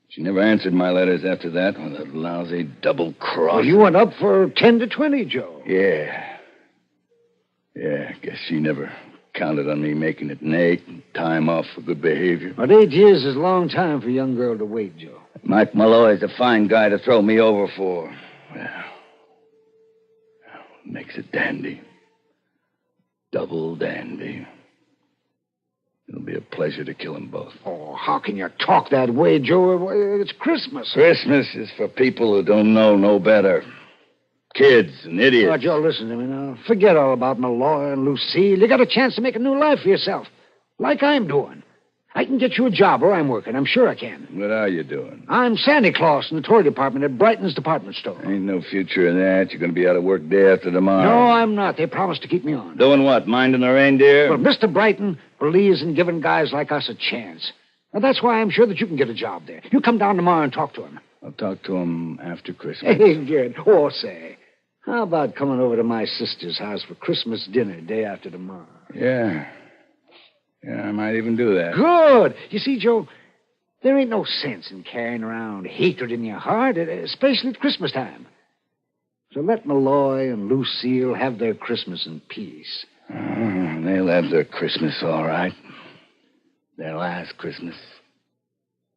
She never answered my letters after that. Oh, that lousy double-cross. Well, you went up for 10 to 20, Joe. Yeah. Yeah, I guess she never counted on me making it an 8 and time off for good behavior. But 8 years is a long time for a young girl to wait, Joe. Mike Malloy's a fine guy to throw me over for. Well, makes it dandy. Double dandy. It'll be a pleasure to kill them both. Oh, how can you talk that way, Joe? It's Christmas. Christmas is for people who don't know no better. Kids and idiots. Oh, Joe, listen to me now. Forget all about Malloy and Lucille. You got a chance to make a new life for yourself, like I'm doing. I can get you a job where I'm working. I'm sure I can. What are you doing? I'm Santa Claus in the toy department at Brighton's department store. Ain't no future in that. You're going to be out of work day after tomorrow. No, I'm not. They promised to keep me on. Doing what? Minding the reindeer? Well, Mr. Brighton believes in giving guys like us a chance. Now, that's why I'm sure that you can get a job there. You come down tomorrow and talk to him. I'll talk to him after Christmas. Hey, good. Oh, say, How about coming over to my sister's house for Christmas dinner day after tomorrow? Yeah. Yeah, I might even do that. Good. You see, Joe, there ain't no sense in carrying around hatred in your heart, especially at Christmas time. So let Malloy and Lucille have their Christmas in peace. They'll have their Christmas all right. Their last Christmas.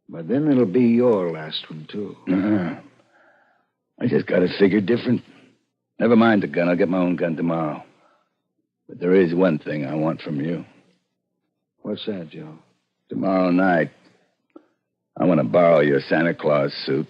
But then it'll be your last one, too. I just got it figured different. Never mind the gun. I'll get my own gun tomorrow. But there is one thing I want from you. What's that, Joe? Tomorrow night, I want to borrow your Santa Claus suit.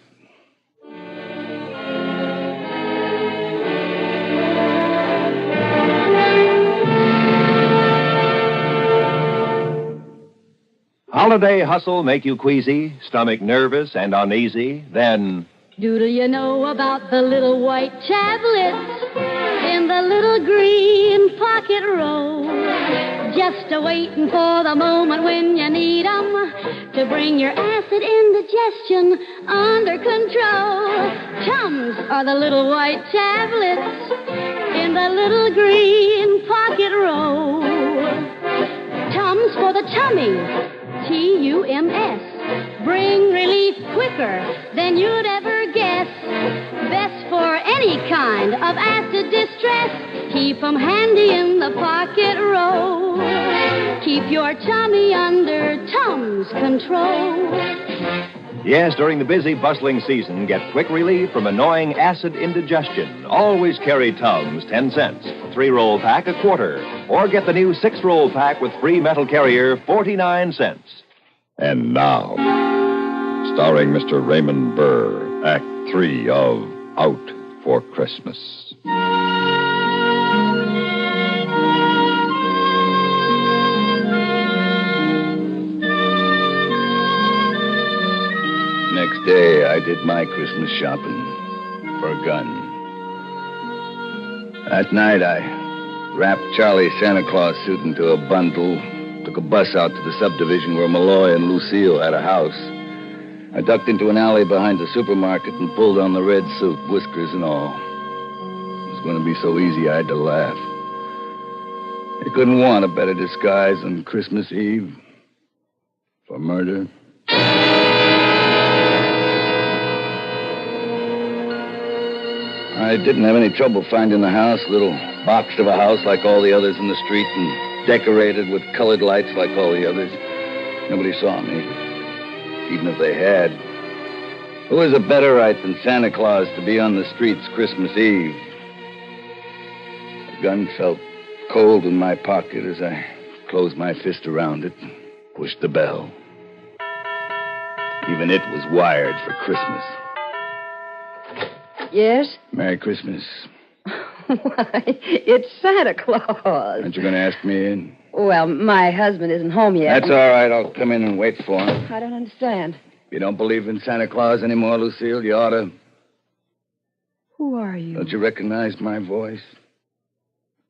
Holiday hustle make you queasy, stomach nervous and uneasy? Then Doodle you know about the little white tablets in the little green pocket roll? Just a-waiting for the moment when you need 'em to bring your acid indigestion under control. Tums are the little white tablets in the little green pocket roll. Tums for the tummy, Tums. Bring relief quicker than you'd ever guess. Best for any kind of acid distress. Keep 'em handy in the pocket roll. Keep your tummy under Tums control. yes, during the busy, bustling season, get quick relief from annoying acid indigestion. Always carry Tums, 10 cents. 3-roll pack, a quarter. Or get the new 6-roll pack with free metal carrier, 49 cents. And now, starring Mr. Raymond Burr, Act 3 of Out for Christmas. Next day, I did my Christmas shopping for a gun. That night, I wrapped Charlie's Santa Claus suit into a bundle, took a bus out to the subdivision where Malloy and Lucille had a house. I ducked into an alley behind the supermarket and pulled on the red suit, whiskers and all. It was going to be so easy I had to laugh. You couldn't want a better disguise on Christmas Eve for murder. I didn't have any trouble finding the house, little box of a house like all the others in the street and decorated with colored lights like all the others. Nobody saw me, even if they had. Who has a better right than Santa Claus to be on the streets Christmas Eve? The gun felt cold in my pocket as I closed my fist around it and pushed the bell. Even it was wired for Christmas. Yes? Merry Christmas. Why, it's Santa Claus. Aren't you going to ask me in? Well, my husband isn't home yet. That's all right. I'll come in and wait for him. I don't understand. You don't believe in Santa Claus anymore, Lucille? You ought to. Who are you? Don't you recognize my voice?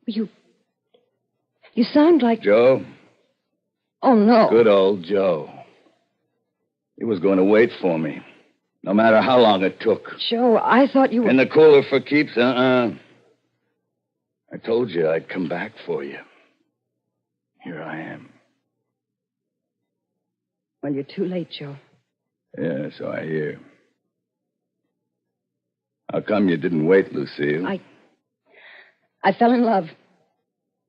You sound like... Joe? Oh, no. Good old Joe. He was going to wait for me, no matter how long it took. Joe, I thought you were... In the cooler for keeps? I told you I'd come back for you. Here I am. Well, you're too late, Joe. Yeah, so I hear. How come you didn't wait, Lucille? I fell in love.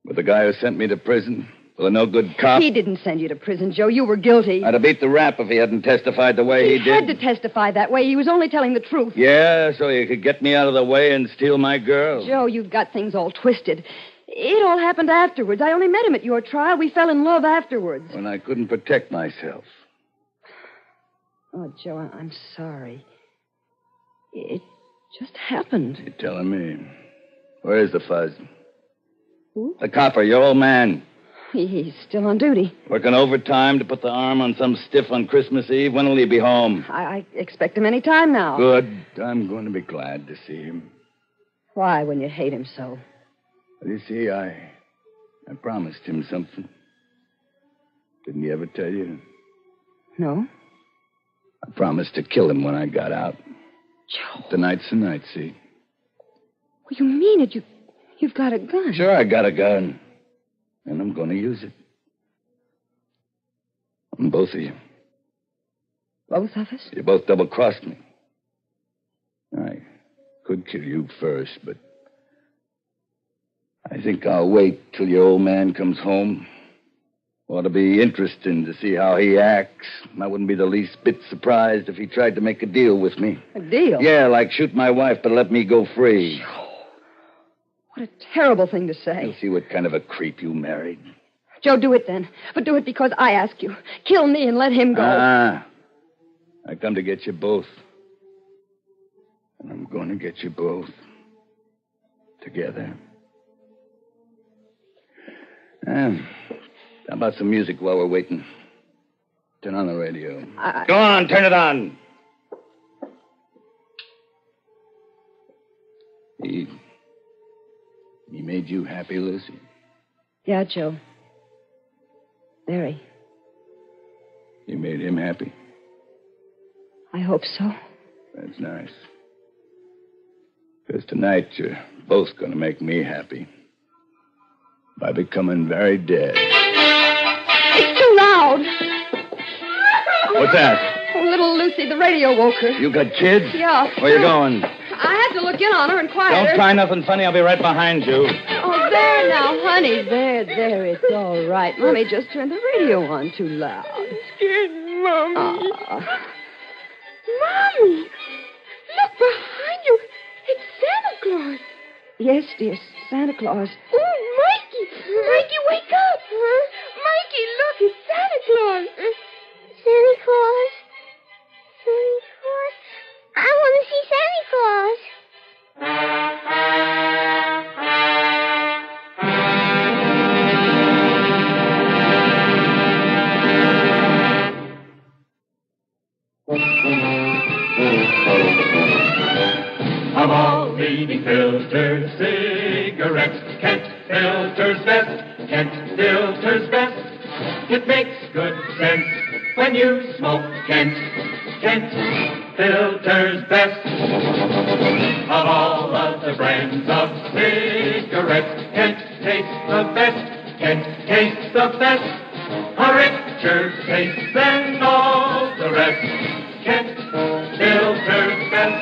With the guy who sent me to prison? With a no-good cop? He didn't send you to prison, Joe. You were guilty. I'd have beat the rap if he hadn't testified the way he did. He had to testify that way. He was only telling the truth. Yeah, so you could get me out of the way and steal my girl. Joe, you've got things all twisted. It all happened afterwards. I only met him at your trial. We fell in love afterwards. When I couldn't protect myself. Oh, Joe, I'm sorry. It just happened. You're telling me. Where's the fuzz? Who? The copper, your old man. He's still on duty. Working overtime to put the arm on some stiff on Christmas Eve. When will he be home? I expect him any time now. Good. I'm going to be glad to see him. Why, when you hate him so? Well, you see, I promised him something. Didn't he ever tell you? No. I promised to kill him when I got out. Joe. Tonight's the night, see? You mean it? You've got a gun. Sure, I got a gun. And I'm going to use it. On both of you. Both of us? You both double-crossed me. I could kill you first, but I think I'll wait till your old man comes home. Ought to be interesting to see how he acts. I wouldn't be the least bit surprised if he tried to make a deal with me. A deal? Yeah, like shoot my wife, but let me go free. What a terrible thing to say. You'll see what kind of a creep you married. Joe, do it then. But do it because I ask you. Kill me and let him go. I come to get you both. And I'm going to get you both. Together. How about some music while we're waiting? Turn on the radio. Go on, turn it on. He made you happy, Lucy? Yeah, Joe. Very. You made him happy? I hope so. That's nice. Because tonight you're both going to make me happy. By becoming very dead. It's too loud. What's that? Oh, little Lucy, the radio woke her. You got kids? Yeah. Where you going? I had to look in on her and quiet her. Don't try nothing funny. I'll be right behind you. Oh, there now, honey. There. It's all right. Mommy just turned the radio on too loud. I'm scared, Mommy. Mommy, look behind you. It's Santa Claus. Yes, dear, Santa Claus. Oh, Mikey, wake up. Mikey, look, it's Santa Claus. Santa Claus? Santa Claus? I want to see Santa Claus. Of all leading filters, cigarettes, Kent Filter's best. Kent Filter's best. It makes good sense when you smoke Kent. Kent Filter's best. Of all of the brands of cigarettes, Kent tastes the best. Kent tastes the best. A richer taste than all the rest. Kent Filter's best.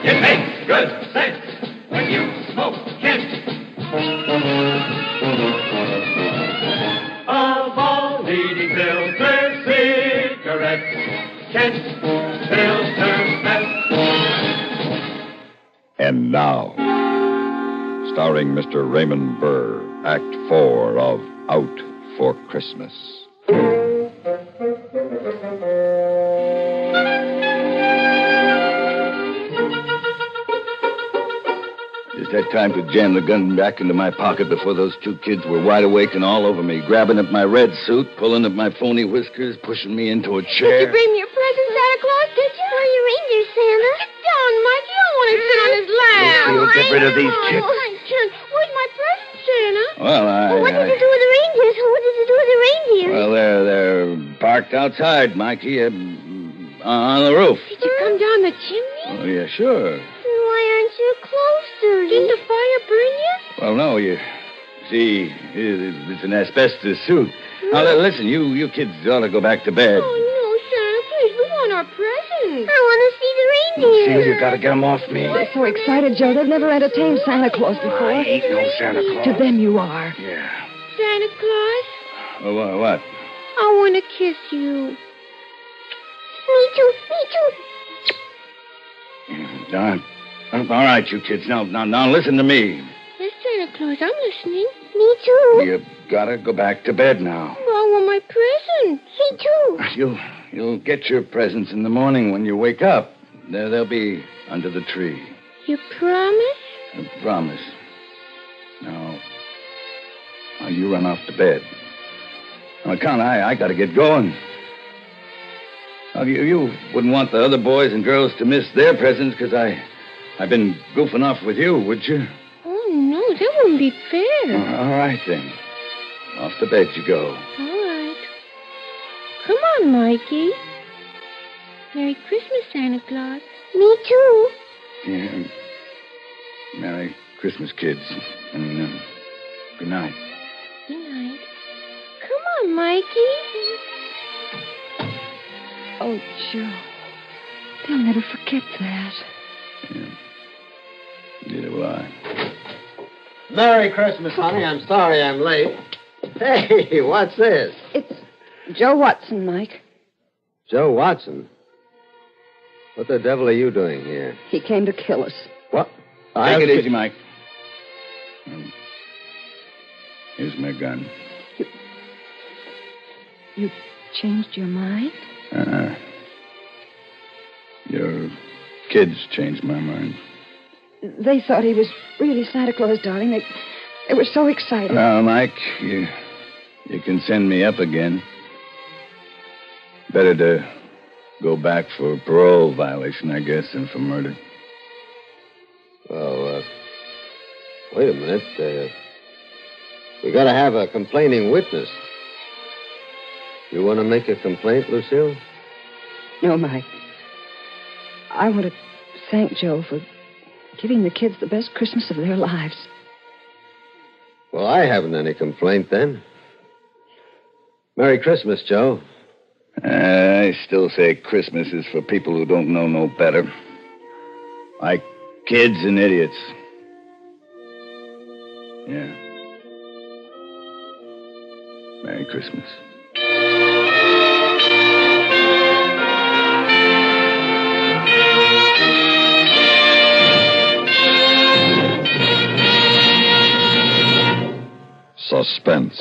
It makes good sense when you smoke Kent. Of all leading filter cigarettes, Kent Filter's best. And now, starring Mr. Raymond Burr, Act 4 of Out for Christmas. Just had time to jam the gun back into my pocket before those two kids were wide awake and all over me, grabbing at my red suit, pulling at my phony whiskers, pushing me into a chair. Did you bring me your present, Santa Claus? Did you? Where are your reindeer, Santa? Sit down, Mikey. I don't want to sit on his lap. You'll get rid of these chicks. Where's my present, Santa? Well, what did you do with the reindeers? What did you do with the reindeers? Well, they're parked outside, Mikey, on the roof. Did you come down the chimney? Oh, yeah, sure. Why aren't you close to me? Didn't the fire burn you? Well, no, you see, it's an asbestos suit. Now, listen, you kids ought to go back to bed. Oh, no, Santa, please, we want our presents. I want to see the reindeer. See, you got to get them off me. They're so excited, Joe. They've never entertained Santa Claus before. I ain't no Santa Claus. To them you are. Yeah. Santa Claus, Well, what? I want to kiss you. Me too. All right, you kids. Now, listen to me. Yes, Santa Claus, I'm listening. Me too. You gotta go back to bed now. Well, I want my presents. Me too. You'll get your presents in the morning when you wake up. They'll be under the tree. You promise? I promise. Now, you run off to bed. On account, I gotta get going. Now, you wouldn't want the other boys and girls to miss their presents because I've been goofing off with you, would you? Oh, no, that wouldn't be fair. All right, then. Off to bed you go. All right. Come on, Mikey. Merry Christmas, Santa Claus. Me too. Yeah. Merry Christmas, kids. And good night. Good night. Come on, Mikey. Oh, Joe. They'll never forget that. Yeah. Neither will I. Merry Christmas, honey. I'm sorry I'm late. Hey, what's this? It's Joe Watson, Mike. Joe Watson? What the devil are you doing here? He came to kill us. What? Take it easy, Mike. Here's my gun. You changed your mind? Your kids changed my mind. They thought he was really Santa Claus, darling. They were so excited. Now, Mike, you can send me up again. Better to go back for parole violation, I guess, than for murder. Well, wait a minute. We gotta have a complaining witness. You want to make a complaint, Lucille? No, Mike. I want to thank Joe for giving the kids the best Christmas of their lives. Well, I haven't any complaint then. Merry Christmas, Joe. I still say Christmas is for people who don't know no better. Like kids and idiots. Yeah. Merry Christmas. Suspense,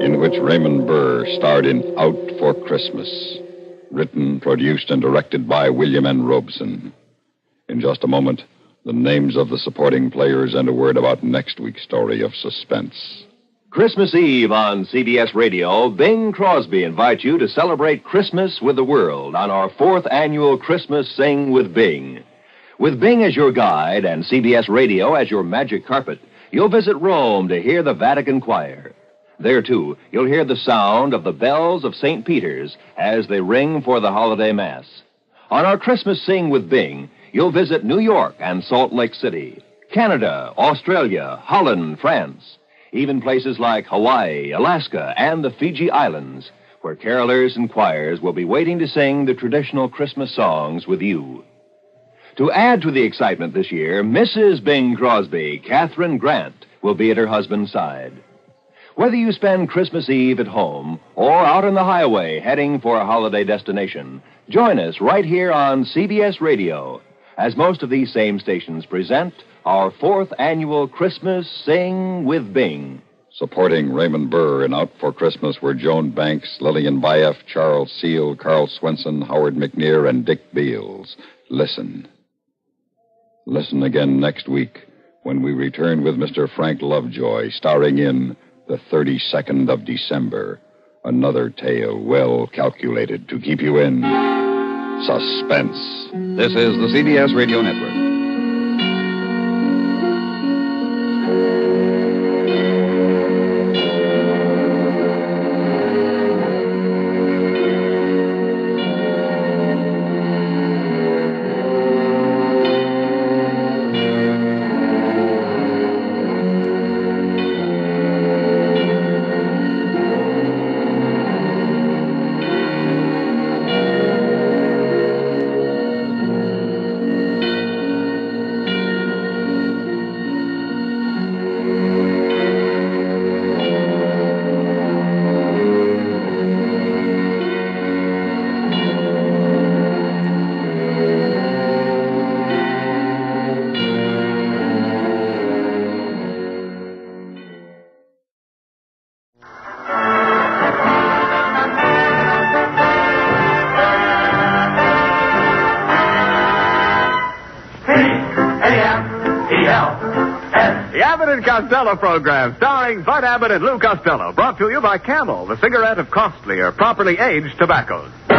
in which Raymond Burr starred in Out for Christmas. Written, produced, and directed by William N. Robeson. In just a moment, the names of the supporting players and a word about next week's story of suspense. Christmas Eve on CBS Radio, Bing Crosby invites you to celebrate Christmas with the world on our 4th annual Christmas Sing with Bing. With Bing as your guide and CBS Radio as your magic carpet, you'll visit Rome to hear the Vatican Choir. There, too, you'll hear the sound of the bells of St. Peter's as they ring for the holiday Mass. On our Christmas Sing with Bing, you'll visit New York and Salt Lake City, Canada, Australia, Holland, France, even places like Hawaii, Alaska, and the Fiji Islands, where carolers and choirs will be waiting to sing the traditional Christmas songs with you. To add to the excitement this year, Mrs. Bing Crosby, Catherine Grant, will be at her husband's side. Whether you spend Christmas Eve at home or out on the highway heading for a holiday destination, join us right here on CBS Radio, as most of these same stations present our 4th annual Christmas Sing with Bing. Supporting Raymond Burr in Out for Christmas were Joan Banks, Lillian Baeff, Charles Seal, Carl Swenson, Howard McNear, and Dick Beals. Listen. Listen again next week when we return with Mr. Frank Lovejoy, starring in The 32nd of December. Another tale well calculated to keep you in suspense. This is the CBS Radio Network. Costello program, starring Bud Abbott and Lou Costello, brought to you by Camel, the cigarette of costlier, properly aged tobaccos. The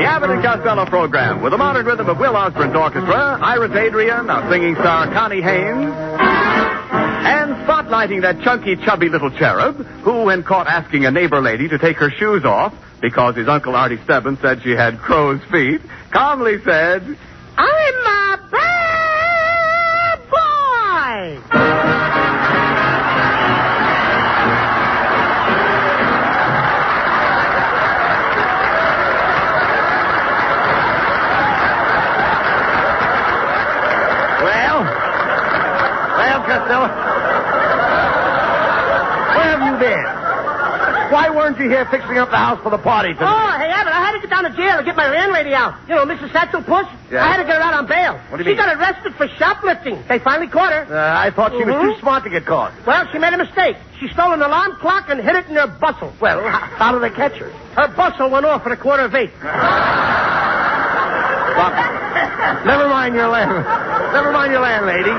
Abbott and Costello program, with the modern rhythm of Will Osborne's orchestra, Iris Adrian, our singing star Connie Haynes, and Spot spotlighting that chunky, chubby little cherub who, when caught asking a neighbor lady to take her shoes off because his Uncle Artie Stebbins said she had crow's feet, calmly said, I'm a bad boy! Well, Costello, where have you been? Why weren't you here fixing up the house for the party tonight? Oh, hey, Abbott, I had to get down to jail to get my landlady out. You know, Mrs. Satchel Puss? Yeah. I had to get her out on bail. What do you She mean? got arrested for shoplifting. They finally caught her. I thought she was too smart to get caught. Well, she made a mistake. She stole an alarm clock and hid it in her bustle. Well, how did they catch her? Her bustle went off at 8:15. Never mind your landlady.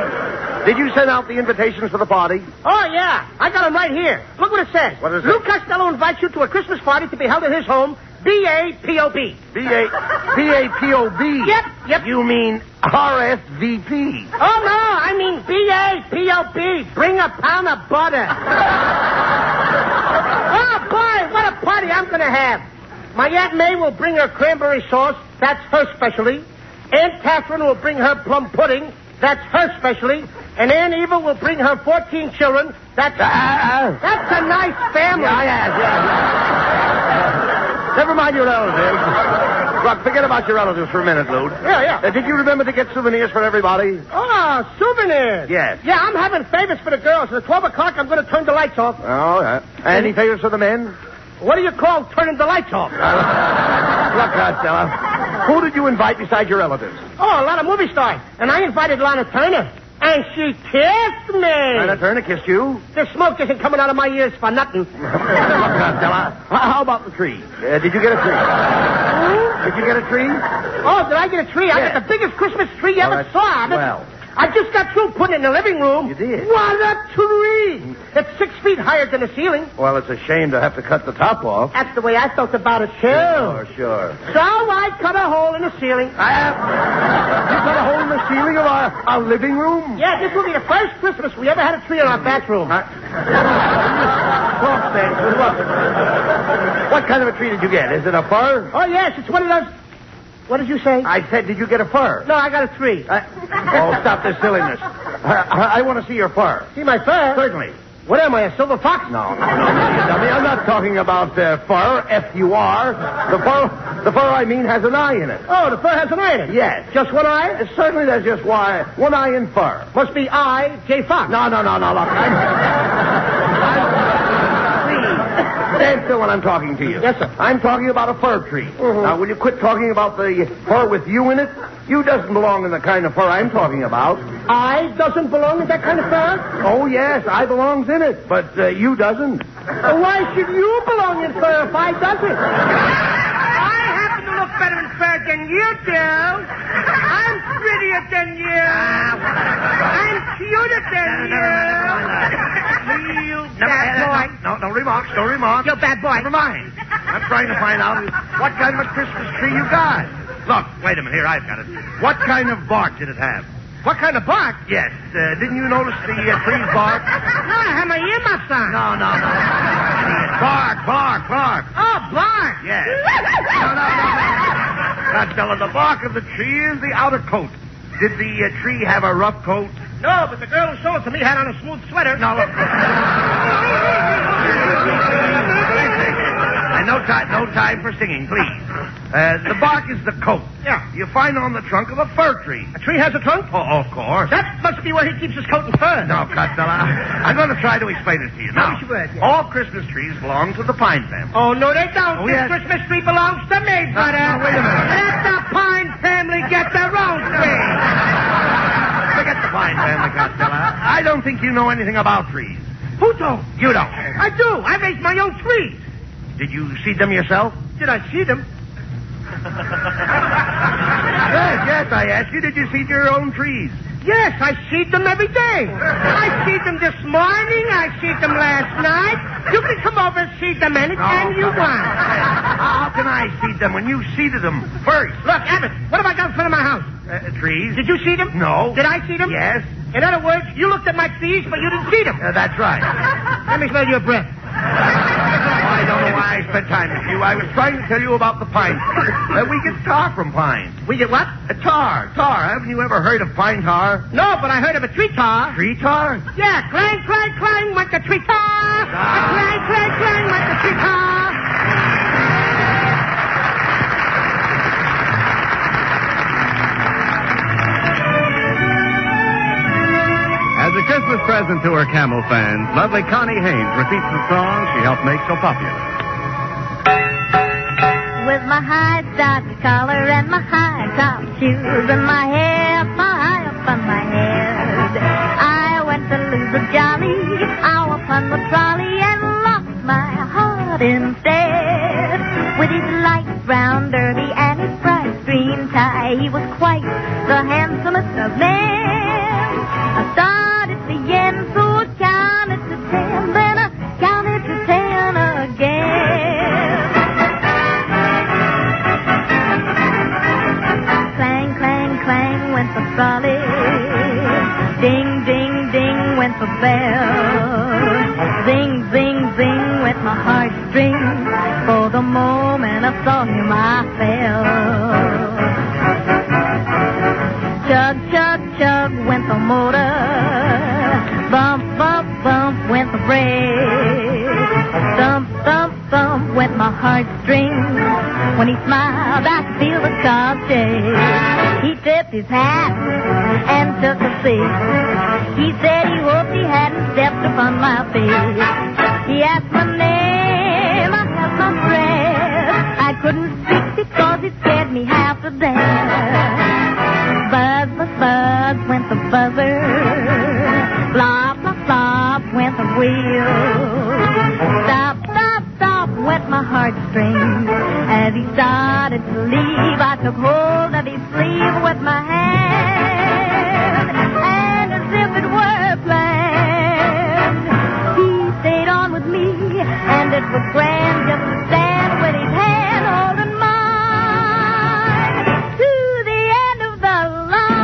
Did you send out the invitations for the party? Oh, yeah. I got them right here. Look what it says. What is it? Lou Costello invites you to a Christmas party to be held at his home, B-A-P-O-B. B-A-P-O-B? Yep. You mean RSVP. Oh, no, I mean B-A-P-O-B. Bring a pound of butter. Oh, boy, what a party I'm going to have. My Aunt May will bring her cranberry sauce. That's her specialty. Aunt Catherine will bring her plum pudding. That's her specialty. And Aunt Eva will bring her 14 children. That's a nice family. Yeah. Never mind your relatives. Look, forget about your relatives for a minute, Lou. Yeah. Did you remember to get souvenirs for everybody? Oh, souvenirs. Yes. Yeah, I'm having favors for the girls. At 12 o'clock, I'm going to turn the lights off. Oh, yeah. Any favors for the men? What do you call turning the lights off? Look, Costello, who did you invite besides your relatives? Oh, a lot of movie stars. And I invited Lana Turner. And she kissed me. Lana Turner kissed you? The smoke isn't coming out of my ears for nothing. Look, Costello, how about the tree? Did you get a tree? Did you get a tree? Oh, did I get a tree? Yeah. I got the biggest Christmas tree you ever saw. Well. I just got through putting it in the living room. You did? What a tree! It's 6 feet higher than the ceiling. Well, it's a shame to have to cut the top off. That's the way I felt about it, too. Sure. So I cut a hole in the ceiling. You cut a hole in the ceiling of our living room? Yeah, this will be the first Christmas we ever had a tree in our bathroom. What kind of a tree did you get? Is it a fir? Oh, yes, it's one of those... What did you say? I said, did you get a fir? No, I got a tree. Stop this silliness. I want to see your fur. See my fur? Certainly. What am I, a silver fox? No, you dummy. I'm not talking about fur, F-U-R. The fur I mean has an eye in it. Oh, the fur has an eye in it? Yes. Just one eye? Certainly there's just one eye in fur. Must be I, J. Fox. No, look. Stand still when I'm talking to you. Yes, sir. I'm talking about a fir tree. Mm-hmm. Now, will you quit talking about the fur with you in it? You doesn't belong in the kind of fur I'm talking about. I doesn't belong in that kind of fur? Oh, yes, I belongs in it, but you doesn't. Why should you belong in fur if I doesn't? I happen to look better in fur than you do. I'm prettier than you. I'm cuter than you. You bad boy. No remarks. You bad boy. Never mind. I'm trying to find out what kind of a Christmas tree you got. Look, wait a minute. Here, I've got it. What kind of bark did it have? What kind of bark? Yes. Didn't you notice the tree's bark? No, I have my earmuffs on. No. Bark. Oh, bark. Yes. No. Costello, the bark of the tree is the outer coat. Did the tree have a rough coat? No, but the girl who sold it to me had on a smooth sweater. No, look. No time for singing, please. The bark is the coat. Yeah. You find on the trunk of a fir tree. A tree has a trunk? Oh, of course. That must be where he keeps his coat and fur. No, Costello. I'm going to try to explain it to you. Now, all Christmas trees belong to the pine family. Oh, no, they don't. Oh, This yes. Christmas tree belongs to me, brother. No, wait a minute. Let the Pine family get their own tree. Forget the pine family, Costello. I don't think you know anything about trees. Who don't? You don't. I do. I raised my own trees. Did you seed them yourself? Did I see them? Yes, I asked you, did you seed your own trees? Yes, I seed them every day. I seed them this morning. I seed them last night. You can come over and seed them anytime you want. How can I seed them when you seeded them first? Look, Abbott, what have I got in front of my house? Trees. Did you see them? No. Did I see them? Yes. In other words, you looked at my trees, but you didn't see them. That's right. Let me smell your breath. I don't know why I spent time with you. I was trying to tell you about the pine. We get tar from pine. We get what? Tar. Haven't you ever heard of pine tar? No, but I heard of a tree tar. Tree tar? Yeah, clang, clang, clang, went the tree tar. Clang, clang, clang, went the tree tar. As a Christmas present to her camel fans, lovely Connie Haynes repeats the song she helped make so popular. With my high starched collar and my high top shoes and my hair high up on my head, I went to lose a jolly hour upon the trolley and lost my heart instead. With his light brown derby and his bright green tie, he was quite the handsomest of men. I started to yen, so I counted to 10, then I counted to 10 again. Clang, clang, clang went the trolley. Ding, ding, ding went the bell. Zing, zing, zing went my heartstrings. For the moment I saw him, I fell. Chug, chug, chug went the motor. Bump, bump, bump went the brake. Thump, thump, thump went my heartstrings. When he smiled, I could feel the car shake. He tipped his hat and took a seat. He said he hoped he hadn't stepped upon my feet. He asked my name, I held my breath. I couldn't speak because it scared me half to death. Buzz, buzz, buzz went the buzzer. Flop, flop, flop went the wheel. Stop, stop, stop went my heartstrings. As he started to leave, I took hold of his sleeve with my hand. And as if it were planned, he stayed on with me. And it was grand just to stand with his hand holding mine to the end of the line.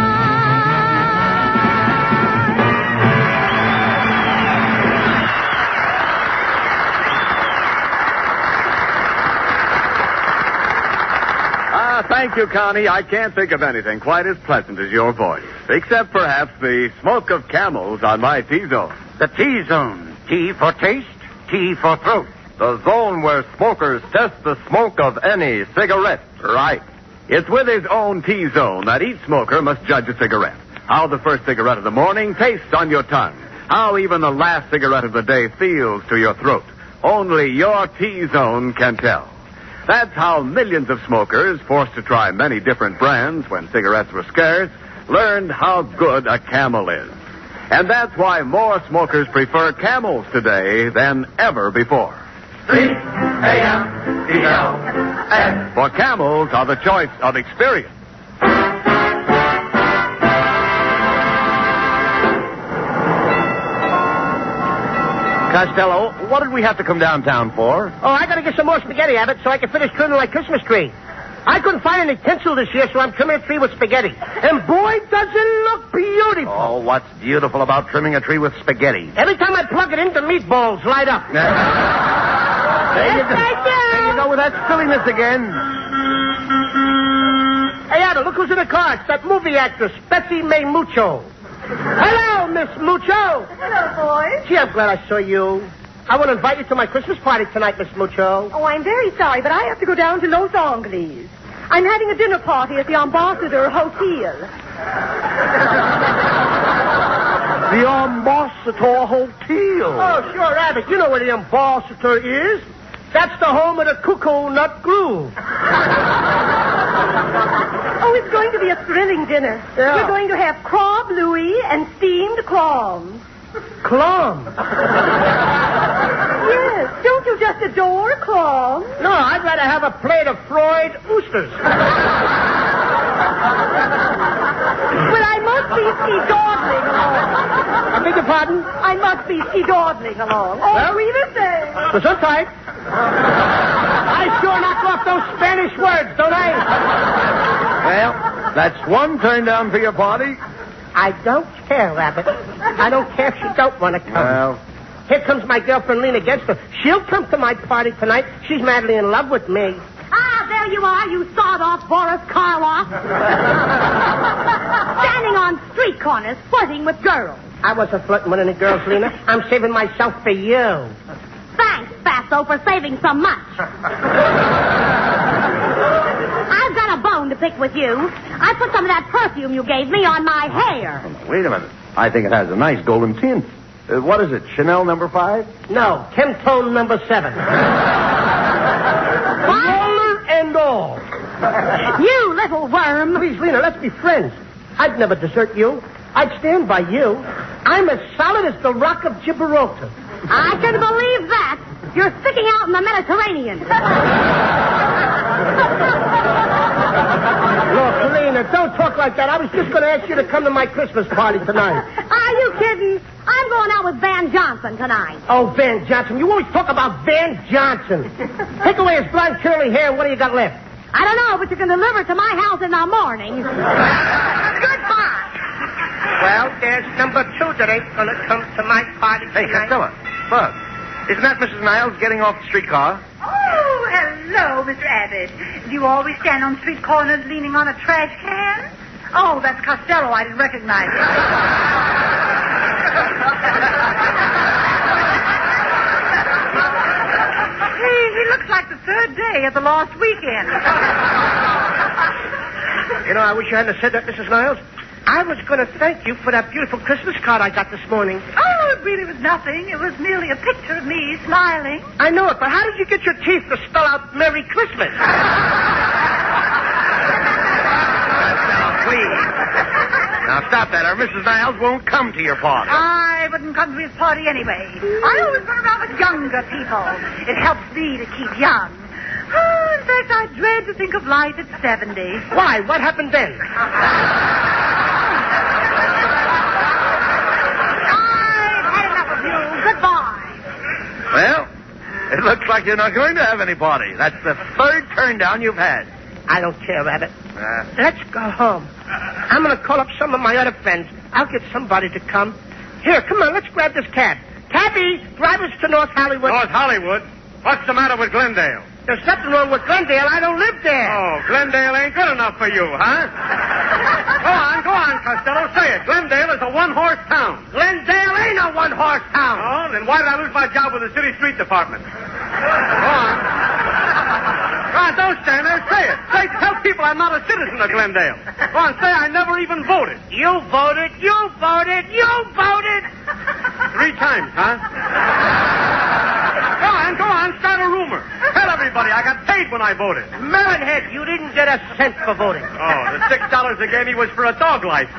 Thank you, Connie. I can't think of anything quite as pleasant as your voice. Except perhaps the smoke of camels on my T-zone. The T-zone. T for taste, T for throat. The zone where smokers test the smoke of any cigarette. Right. It's with his own T-zone that each smoker must judge a cigarette. How the first cigarette of the morning tastes on your tongue. How even the last cigarette of the day feels to your throat. Only your T-zone can tell. That's how millions of smokers, forced to try many different brands when cigarettes were scarce, learned how good a Camel is. And that's why more smokers prefer Camels today than ever before. C-A-M-E-L-S. For Camels are the choice of experience. Costello, what did we have to come downtown for? Oh, I gotta get some more spaghetti, Abbott, so I can finish trimming my Christmas tree. I couldn't find any tinsel this year, so I'm trimming a tree with spaghetti. And boy, does it look beautiful. Oh, what's beautiful about trimming a tree with spaghetti? Every time I plug it in, the meatballs light up. There you go with that silliness again. Hey, Abbott, look who's in the car. It's that movie actress, Betsy May Mucho. Hello, Miss Mucho. Hello, boys. Gee, I'm glad I saw you. I want to invite you to my Christmas party tonight, Miss Mucho. Oh, I'm very sorry, but I have to go down to Los Angeles. I'm having a dinner party at the Ambassador Hotel. The Ambassador Hotel. Oh, sure, Abbott. You know where the Ambassador is. That's the home of the Cuckoo Nut Groove. Oh, it's going to be a thrilling dinner. Yeah. We're going to have craw Louis and steamed clams. Clams? Yes. Don't you just adore clams? No, I'd rather have a plate of fried oysters. Well, I must be ski-dawdling along. I beg your pardon? I must be ski-dawdling along. Oh, Well? we the same. Gesundheit. I sure knock off those Spanish words, don't I? Well, That's one turn down for your party. I don't care, Rabbit. I don't care if she don't want to come. Well, here comes my girlfriend, Lena Gensler. She'll come to my party tonight. She's madly in love with me. Ah, there you are, you sawed-off Boris Karloff. Standing on street corners, flirting with girls. I wasn't flirting with any girls, Lena. I'm saving myself for you. Thanks, Fatso, for saving so much. I've got a bone to pick with you. I put some of that perfume you gave me on my hair. wait a minute. I think it has a nice golden tint. What is it, Chanel number 5? No, Chemtone number 7. Roller and all. You little worm. Please, Lena, let's be friends. I'd never desert you. I'd stand by you. I'm as solid as the rock of Gibraltar. I can believe that. You're sticking out in the Mediterranean. Look, Lena, don't talk like that. I was just going to ask you to come to my Christmas party tonight. Are you kidding? I'm going out with Van Johnson tonight. Oh, Van Johnson. You always talk about Van Johnson. Take away his blonde curly hair, and what do you got left? I don't know, but you can deliver it to my house in the morning. Goodbye. Well, there's number 2 that ain't going to come to my party tonight. Hey, Costello, look. Isn't that Mrs. Niles getting off the streetcar? Oh, hello, Mr. Abbott. Do you always stand on street corners leaning on a trash can? Oh, that's Costello. I didn't recognize him. He looks like the third day of the lost weekend. You know, I wish you hadn't said that, Mrs. Niles. I was going to thank you for that beautiful Christmas card I got this morning. Oh, it really was nothing. It was merely a picture of me smiling. I know it, but how did you get your teeth to spell out Merry Christmas? Please. Now, stop that, or Mrs. Niles won't come to your party. I wouldn't come to his party anyway. I always run around with younger people. It helps me to keep young. Oh, in fact, I dread to think of life at 70. Why? What happened then? Well, it looks like you're not going to have any party. That's the third turn down you've had. I don't care, Rabbit. Let's go home. I'm going to call up some of my other friends. I'll get somebody to come. Here, come on, let's grab this cab. Cabby, drive us to North Hollywood. North Hollywood? What's the matter with Glendale? There's nothing wrong with Glendale. I don't live there. Oh, Glendale ain't good enough for you, huh? Go on, Costello. Say it. Glendale is a one-horse town. Glendale ain't a one-horse town. Oh, then why did I lose my job with the city street department? Go on. Go on, don't stand there. Say it. Tell people I'm not a citizen of Glendale. Go on, say I never even voted. You voted. You voted. You voted. 3 times, huh? Go on, start a rumor. Tell everybody I got paid when I voted. Melonhead, you didn't get a cent for voting. Oh, the $6 they gave me was for a dog life. Oh,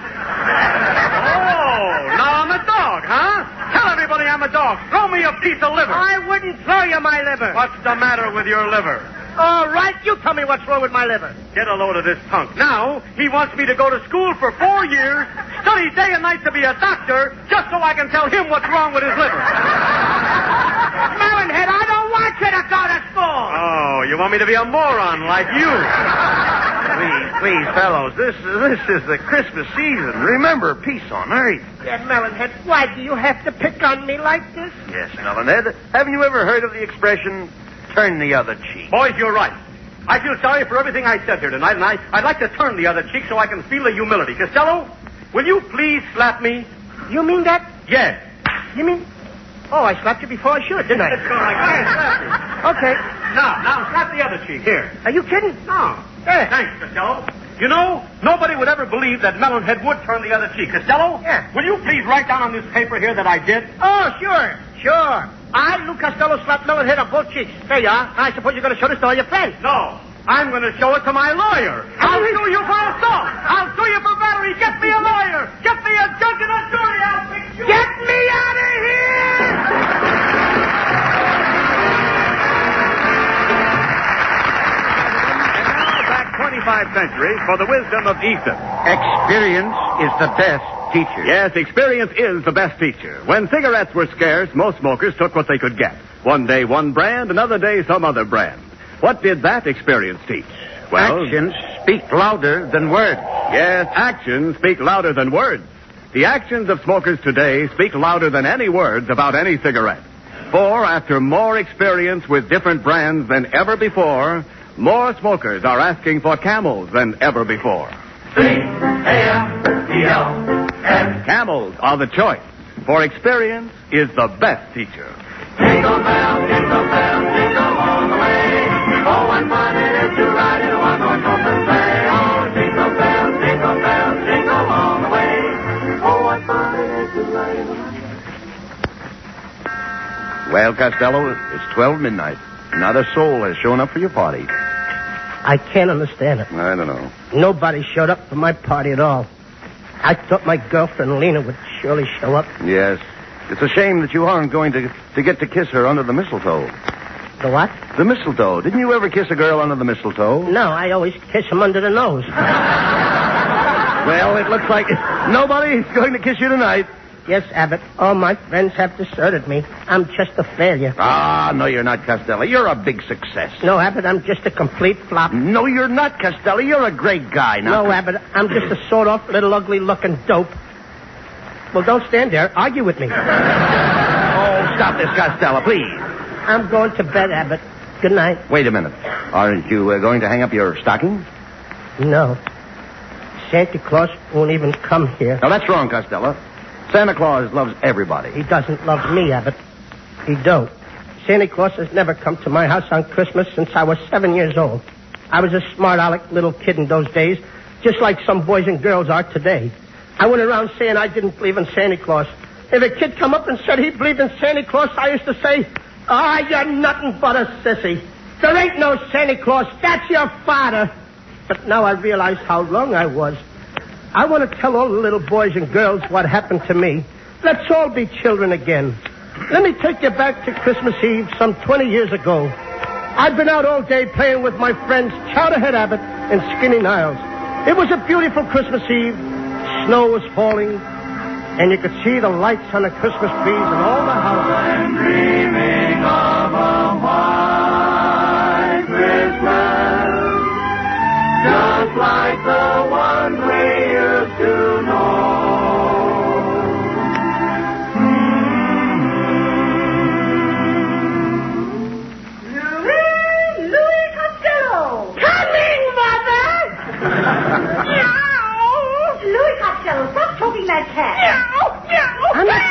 now I'm a dog, huh? Tell everybody I'm a dog. Throw me a piece of liver. I wouldn't throw you my liver. What's the matter with your liver? All right, you tell me what's wrong with my liver. Get a load of this punk. Now, he wants me to go to school for 4 years, study day and night to be a doctor, just so I can tell him what's wrong with his liver. Melonhead, I don't want you to go to school. Oh, you want me to be a moron like you? Please, fellows, this is the Christmas season. Remember, peace on earth. Yeah, Melonhead, why do you have to pick on me like this? Yes, Melonhead. Haven't you ever heard of the expression, turn the other cheek? Boys, you're right. I feel sorry for everything I said here tonight, and I'd like to turn the other cheek so I can feel the humility. Costello, will you please slap me? You mean that? Yes. You mean... Oh, I slapped you before I should, didn't I? Let's go right. Go ahead, slap me. Okay. Now, slap the other cheek. Here. Are you kidding? No. There. Thanks, Costello. You know, nobody would ever believe that Melonhead would turn the other cheek. Costello? Yeah. Will you please write down on this paper here that I did? Oh, sure. I, Lou Costello, slapped Melonhead on both cheeks. There you are. I suppose you're going to show this to all your friends. No. I'm going to show it to my lawyer. I'll sue you for assault. I'll sue you for battery. Get me a lawyer. Get me a judge and a jury. I'll fix you. Get me out of here! And now back 25 centuries for the wisdom of Ethan. Experience is the best teacher. Yes, experience is the best teacher. When cigarettes were scarce, most smokers took what they could get. One day one brand, another day some other brand. What did that experience teach? Well, actions speak louder than words. Yes, actions speak louder than words. The actions of smokers today speak louder than any words about any cigarette. For after more experience with different brands than ever before, more smokers are asking for Camels than ever before. C-A-M-E-L-S. Camels are the choice, for experience is the best teacher. Jingle bells, jingle all the way. Oh, what fun it is to ride in a one-horse open sleigh. Oh, jingle bells, jingle all the way. Oh, what fun it is to ride in a Well, Costello, it's 12 midnight. Not a soul has shown up for your party. I can't understand it. I don't know. Nobody showed up for my party at all. I thought my girlfriend Lena would surely show up. Yes. It's a shame that you aren't going to get to kiss her under the mistletoe. The what? The mistletoe. Didn't you ever kiss a girl under the mistletoe? No, I always kiss him under the nose. Well, it looks like nobody's going to kiss you tonight. Yes, Abbott. All my friends have deserted me. I'm just a failure. Ah, no, you're not, Costello. You're a big success. No, Abbott, I'm just a complete flop. No, you're not, Costello. You're a great guy. Now. No, Abbott, I'm just a sawed-off, little, ugly-looking dope. Well, don't stand there. Argue with me. Oh, stop this, Costello, please. I'm going to bed, Abbott. Good night. Wait a minute. Aren't you going to hang up your stocking? No. Santa Claus won't even come here. No, that's wrong, Costello. Santa Claus loves everybody. He doesn't love me, Abbott. He don't. Santa Claus has never come to my house on Christmas since I was 7 years old. I was a smart-aleck little kid in those days, just like some boys and girls are today. I went around saying I didn't believe in Santa Claus. If a kid come up and said he believed in Santa Claus, I used to say, you're nothing but a sissy. There ain't no Santa Claus. That's your father. But now I realize how wrong I was. I want to tell all the little boys and girls what happened to me. Let's all be children again. Let me take you back to Christmas Eve some 20 years ago. I'd been out all day playing with my friends Chowderhead Abbott and Skinny Niles. It was a beautiful Christmas Eve. Snow was falling, and you could see the lights on the Christmas trees and all the houses. I'm dreaming of a white Christmas, just like the one we used to know. Louis Costello! Coming, Mother! Louis Costello, stop choking that cat. I'm not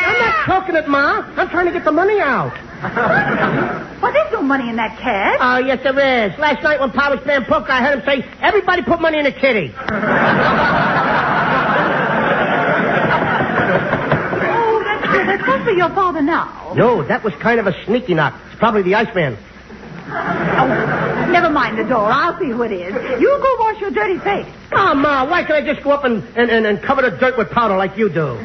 choking it, Ma. I'm trying to get the money out. Well, there's no money in that cat. Oh, yes, there is. Last night when Pa was playing poker, I heard him say, everybody put money in a kitty. Oh, that's supposed to be your father now. No, that was kind of a sneaky knock. It's probably the Iceman. Oh, never mind the door. I'll see who it is. You go wash your dirty face. Oh, Ma, why can't I just go up and cover the dirt with powder like you do?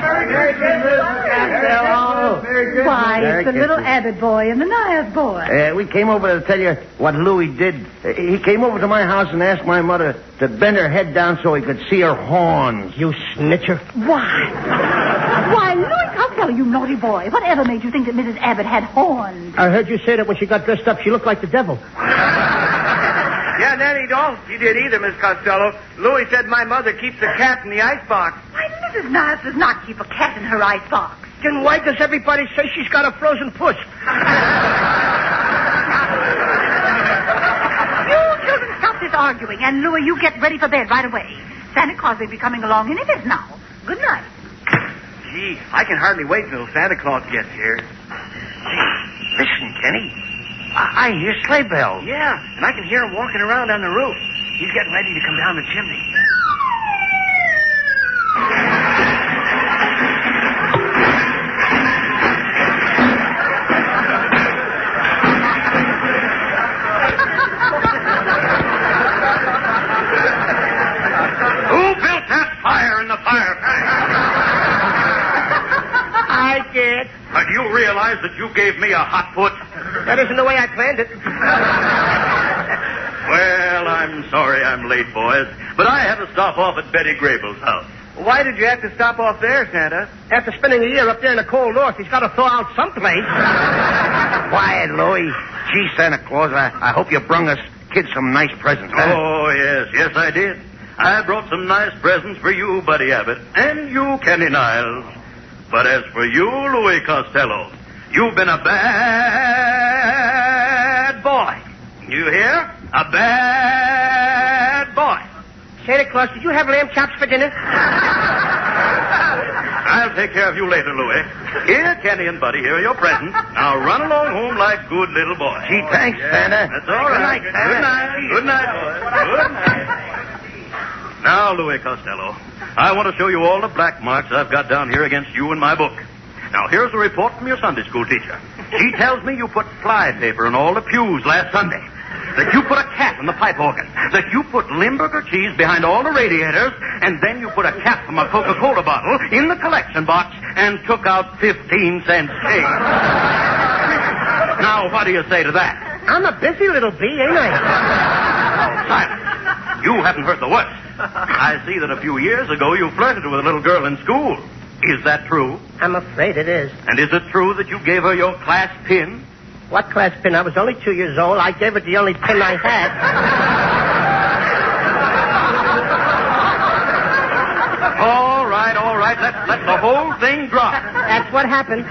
Merry Christmas, Costello. Why, it's the little Abbott boy and the Niles boy. We came over to tell you what Louis did. He came over to my house and asked my mother to bend her head down so he could see her horns. You snitcher. Why, Louis Costello, you naughty boy. Whatever made you think that Mrs. Abbott had horns? I heard you say that when she got dressed up, she looked like the devil. Yeah, Nanny, don't. You did either, Miss Costello. Louis said my mother keeps a cat in the icebox. Why, Mrs. Niles does not keep a cat in her icebox. Then why does everybody say she's got a frozen puss? You children stop this arguing, and Louis, you get ready for bed right away. Santa Claus will be coming along any minute now. Good night. Gee, I can hardly wait till Santa Claus gets here. Hey, listen, Kenny. I hear sleigh bells. Yeah, and I can hear him walking around on the roof. He's getting ready to come down the chimney. Who built that fire in the fireplace? I did. Do you realize that you gave me a hot put? That isn't the way I planned it. Well, I'm sorry I'm late, boys, but I had to stop off at Betty Grable's house. Why did you have to stop off there, Santa? After spending a year up there in the cold north, he's got to thaw out someplace. Quiet, Louie. Gee, Santa Claus, I hope you brung us kids some nice presents, huh? Oh, yes, I did. I brought some nice presents for you, Buddy Abbott, and you, Kenny Niles. But as for you, Louis Costello, you've been a bad boy. You hear? A bad boy. Santa Claus, did you have lamb chops for dinner? I'll take care of you later, Louis. Here, Kenny and Buddy, here are your presents. Now run along home like good little boys. Gee, thanks, Santa. That's all right. Good night, Good night, boys. Good night. Now, Louis Costello, I want to show you all the black marks I've got down here against you in my book. Now, here's a report from your Sunday school teacher. She tells me you put fly paper in all the pews last Sunday. That you put a cat in the pipe organ. That you put Limburger cheese behind all the radiators. And then you put a cap from a Coca-Cola bottle in the collection box and took out 15-cent change. Now, what do you say to that? I'm a busy little bee, ain't I? Silence. You haven't heard the worst. I see that a few years ago you flirted with a little girl in school. Is that true? I'm afraid it is. And is it true that you gave her your class pin? What class pin? I was only 2 years old. I gave her the only pin I had. All right. Let the whole thing drop. That's what happened.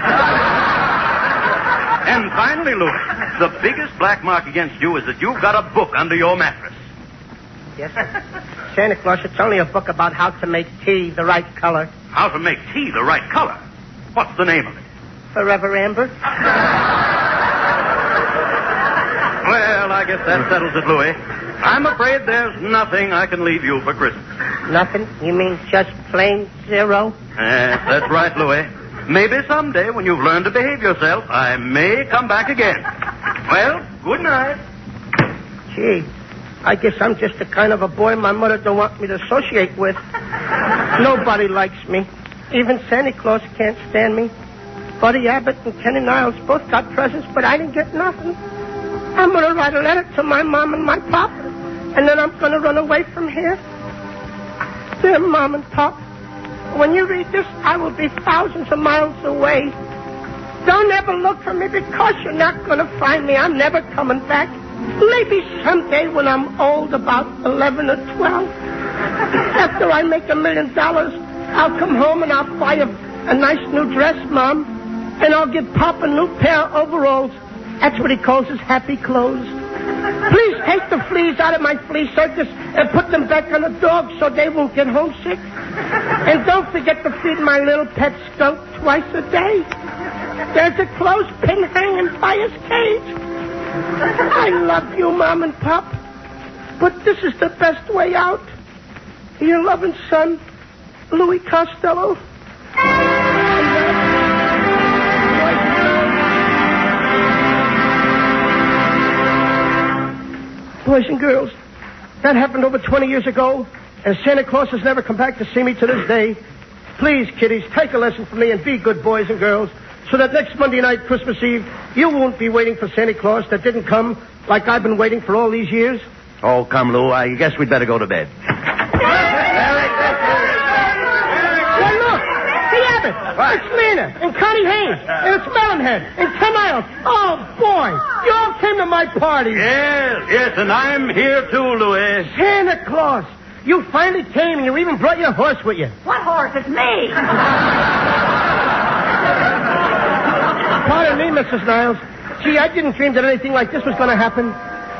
And finally, Louis, the biggest black mark against you is that you've got a book under your mattress. Yes, sir. Santa Claus, it's only a book about how to make tea the right color. How to make tea the right color? What's the name of it? Forever Amber. Well, I guess that settles it, Louis. I'm afraid there's nothing I can leave you for Christmas. Nothing? You mean just plain zero? That's right, Louis. Maybe someday, when you've learned to behave yourself, I may come back again. Well, good night. Gee, I guess I'm just the kind of a boy my mother don't want me to associate with. Nobody likes me. Even Santa Claus can't stand me. Buddy Abbott and Kenny Niles both got presents, but I didn't get nothing. I'm going to write a letter to my mom and my pop, and then I'm going to run away from here. Dear Mom and Pop, when you read this, I will be thousands of miles away. Don't ever look for me because you're not going to find me. I'm never coming back. Maybe someday when I'm old, about 11 or 12. After I make $1 million, I'll come home and I'll buy a nice new dress, Mom. And I'll give Pop a new pair of overalls. That's what he calls his happy clothes. Please take the fleas out of my flea circus and put them back on the dogs so they won't get homesick. And don't forget to feed my little pet skunk twice a day. There's a clothespin hanging by his cage. I love you, Mom and Pop, but this is the best way out. Your loving son, Louis Costello. Boys and girls, that happened over 20 years ago, and Santa Claus has never come back to see me to this day. Please, kiddies, take a lesson from me and be good boys and girls, so that next Monday night, Christmas Eve, you won't be waiting for Santa Claus that didn't come like I've been waiting for all these years. Oh, come, Lou. I guess we'd better go to bed. Well, look, the Abbott, it's Lena, and Connie Haynes, and it's Melonhead, and Ken Niles. Oh, boy, you all came to my party. Yes, and I'm here too, Louis. Santa Claus, you finally came, and you even brought your horse with you. What horse? It's me. Pardon me, Mrs. Niles. Gee, I didn't dream that anything like this was going to happen.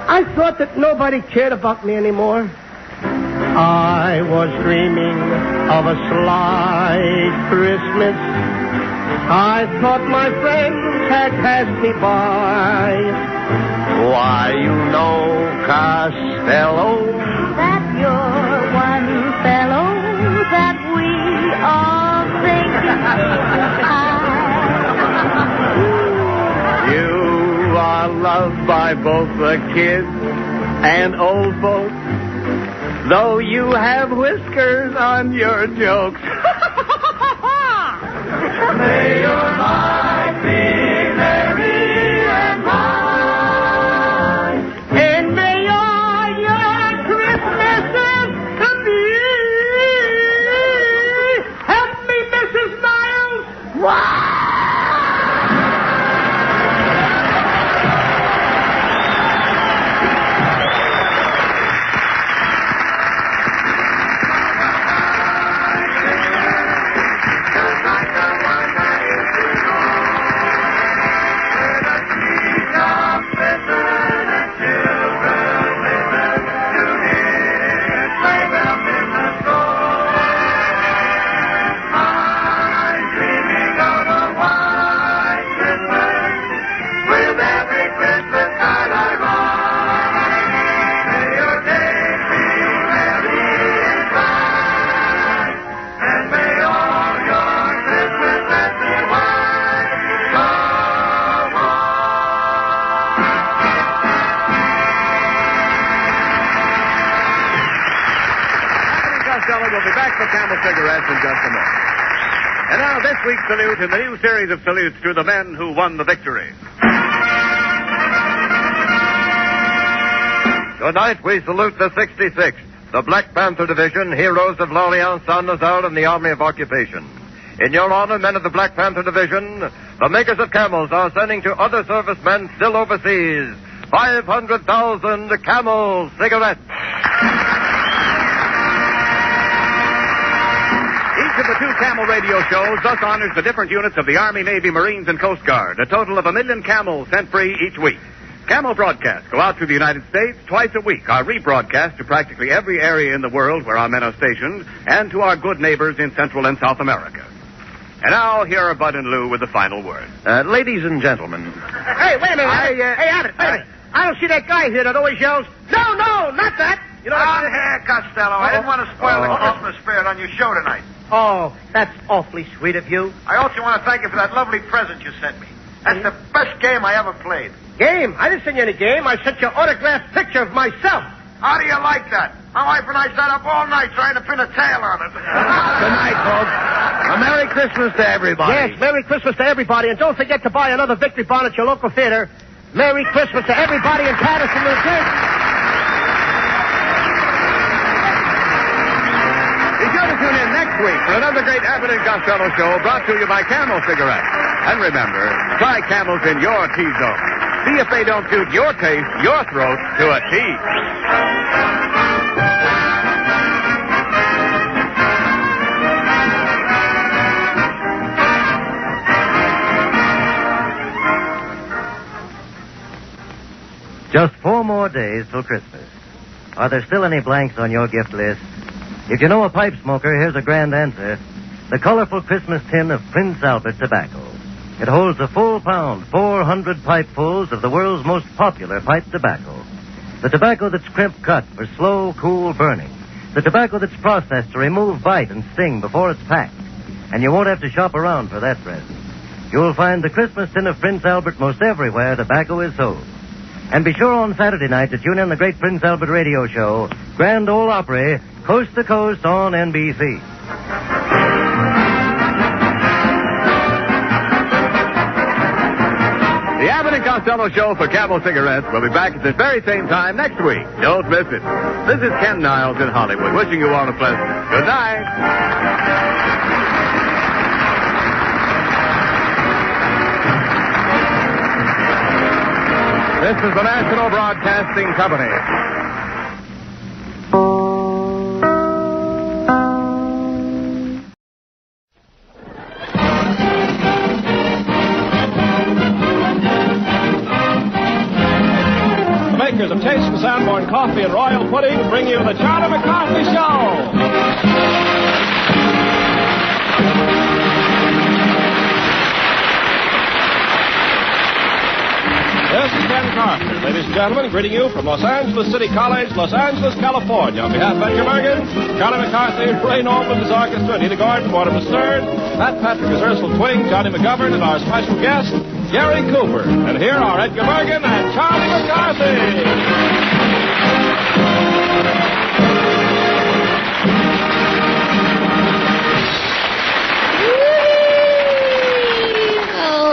I thought that nobody cared about me anymore. I was dreaming of a sly Christmas. I thought my friends had passed me by. Why, you know, Costello, that you're one fellow that we all think you are loved by both the kids and old folks, though you have whiskers on your jokes. May your life be merry and bright, and may all your Christmases be. Help me, Mrs. Niles. Wow! Camel cigarettes in just a moment. And now this week's salute in the new series of salutes to the men who won the victory. Tonight we salute the 66th, the Black Panther Division, heroes of L'Orient, Saint-Nazaire, and the Army of Occupation. In your honor, men of the Black Panther Division, the makers of camels are sending to other servicemen still overseas 500,000 Camel cigarettes. Each of the two Camel radio shows thus honors the different units of the Army, Navy, Marines, and Coast Guard, a total of 1 million Camels sent free each week. Camel broadcasts go out to the United States twice a week, are rebroadcast to practically every area in the world where our men are stationed, and to our good neighbors in Central and South America. And now, here are Bud and Lou with the final word. Ladies and gentlemen. Hey, wait a minute. Hey, Abbott, wait a minute. I don't see that guy here that always yells, no, not that. You know, here, Costello. I didn't want to spoil the Christmas spirit on your show tonight. Oh, that's awfully sweet of you. I also want to thank you for that lovely present you sent me. That's the best game I ever played. Game? I didn't send you any game. I sent you an autographed picture of myself. How do you like that? My wife and I sat up all night trying to pin a tail on it. Good night, folks. A Merry Christmas to everybody. Yes, Merry Christmas to everybody. And don't forget to buy another Victory Bond at your local theater. Merry Christmas to everybody in Patterson, New Jersey. Be sure to tune in next week for another great Abbott and Costello show brought to you by Camel Cigarettes. And remember, try Camels in your T-zone. See if they don't suit your taste, your throat, to a T. Just 4 more days till Christmas. Are there still any blanks on your gift list? If you know a pipe smoker, here's a grand answer. The colorful Christmas tin of Prince Albert tobacco. It holds a full pound, 400 pipefuls of the world's most popular pipe tobacco. The tobacco that's crimp cut for slow, cool burning. The tobacco that's processed to remove bite and sting before it's packed. And you won't have to shop around for that present. You'll find the Christmas tin of Prince Albert most everywhere tobacco is sold. And be sure on Saturday night to tune in the great Prince Albert radio show, Grand Ole Opry, Coast to Coast on NBC. The Abbott and Costello show for Camel Cigarettes will be back at the very same time next week. Don't miss it. This is Ken Niles in Hollywood, wishing you all a pleasant good night. This is the National Broadcasting Company. The makers of Taste and Sanborn Coffee and Royal Pudding bring you the Charlie McCarthy Show. This is Ken Carter, ladies and gentlemen, greeting you from Los Angeles City College, Los Angeles, California. On behalf of Edgar Bergen, Charlie McCarthy, Ray Norman, his orchestra, Anita Gordon, Mortimer Stern, Pat Patrick, his Ursula Twing, Johnny McGovern, and our special guest, Gary Cooper. And here are Edgar Bergen and Charlie McCarthy.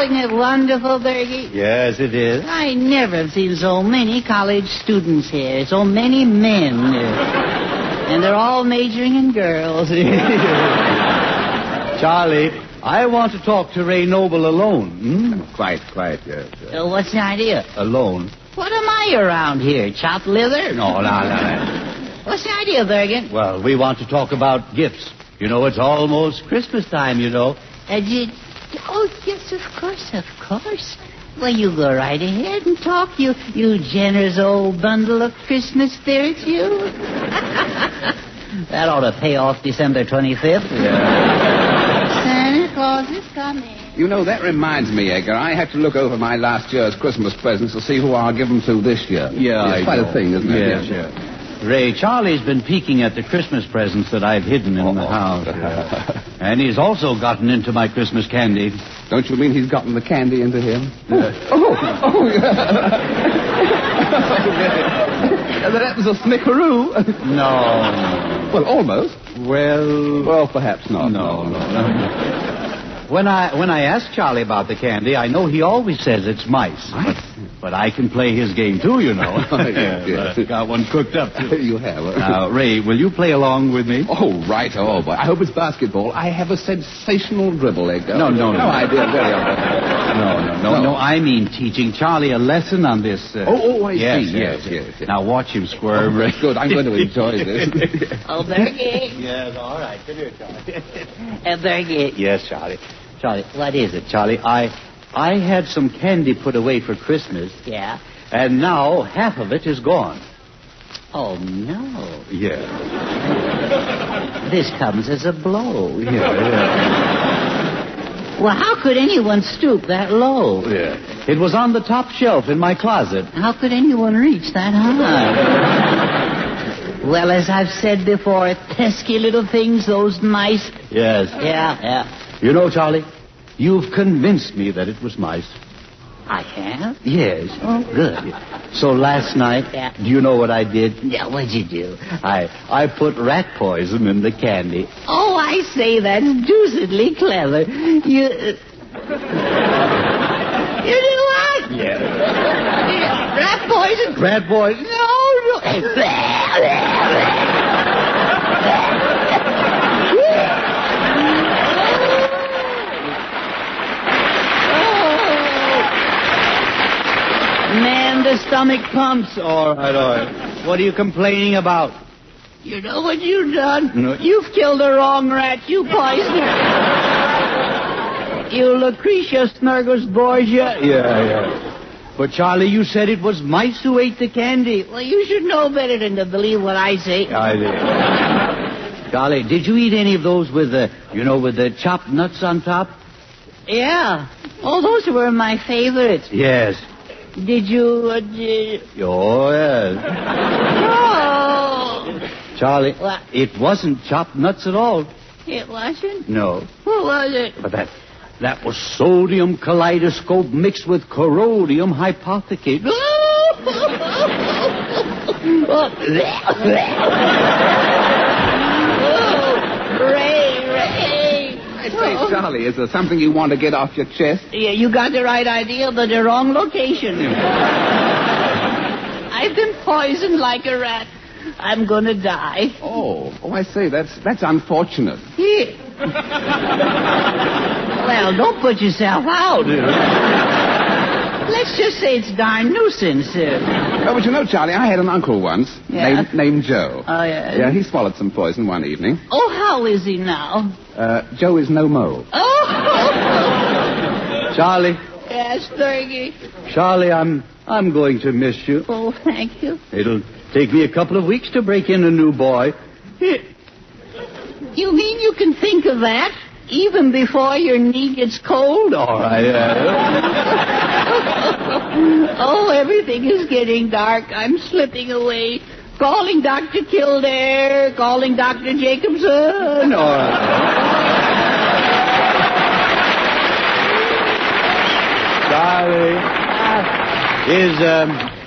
Isn't it wonderful, Bergie? Yes, it is. I never have seen so many college students here. So many men. And they're all majoring in girls. Charlie, I want to talk to Ray Noble alone. Quite, yes. What's the idea? Alone. What am I around here? Chopped liver? No. What's the idea, Bergen? Well, we want to talk about gifts. You know, it's almost Christmas time, you know. Oh, yes, of course. Well, you go right ahead and talk, you generous old bundle of Christmas spirits, you. That ought to pay off December 25th. Yeah. Santa Claus is coming. You know, that reminds me, Edgar. I have to look over my last year's Christmas presents to see who I'll give them to this year. Yeah, it's quite a thing, isn't it? Yes, yeah. Ray, Charlie's been peeking at the Christmas presents that I've hidden in the house. And he's also gotten into my Christmas candy. Don't you mean he's gotten the candy into him? That was a snickeroo. No. Well, almost. Well, perhaps not. No. When I ask Charlie about the candy, I know he always says it's mice. But I can play his game, too, you know. Yes. Got one cooked up, too. You have. Now, Ray, will you play along with me? Oh, right. Oh, boy. I hope it's basketball. I have a sensational dribble, Edgar. No. No idea. No, I mean teaching Charlie a lesson on this. I yes, see. Yes. Now watch him squirm. Oh, good. I'm going to enjoy this. Oh, Bergie. Yes, all right. Come here, Charlie. Bergie. Yes, Charlie. Charlie, what is it? Charlie, I had some candy put away for Christmas. Yeah? And now half of it is gone. Oh, no. Yeah. This comes as a blow. Yeah. Well, how could anyone stoop that low? Yeah. It was on the top shelf in my closet. How could anyone reach that high? Well, as I've said before, pesky little things, those mice. Yes. Yeah. You know, Charlie, you've convinced me that it was mice. I have? Yes. Oh, good. So last night, do you know what I did? Yeah, what'd you do? I put rat poison in the candy. Oh, I say, that's deucedly clever. You do what? Yeah. Rat poison? Rat poison? No. Man, the stomach pumps. All right. What are you complaining about? You know what you've done? No. You've killed the wrong rat, you poisoner. You Lucretia Snurgles Borgia. Yeah. But, Charlie, you said it was mice who ate the candy. Well, you should know better than to believe what I say. I did. Charlie, did you eat any of those with the chopped nuts on top? Yeah. Oh, those were my favorites. Yes. Did you, Oh, yes. Oh. Charlie, What? it wasn't chopped nuts at all. It wasn't? No. What was it? But that was sodium kaleidoscope mixed with corrodium hypothecate. Ray. I say, Charlie, is there something you want to get off your chest? Yeah, you got the right idea, but the wrong location. I've been poisoned like a rat. I'm going to die. Oh, I say, that's unfortunate. Yeah. Well, don't put yourself out. Let's just say it's darn nuisance. Oh, but you know, Charlie, I had an uncle once named Joe. Oh, yeah? Yeah, he swallowed some poison one evening. Oh, how is he now? Joe is no mo. Oh! Charlie. Yes, Fergie. Charlie, I'm going to miss you. Oh, thank you. It'll take me a couple of weeks to break in a new boy. You mean you can think of that even before your knee gets cold? All right. Oh, everything is getting dark. I'm slipping away. Calling Dr. Kildare. Calling Dr. Jacobson. All right. Charlie,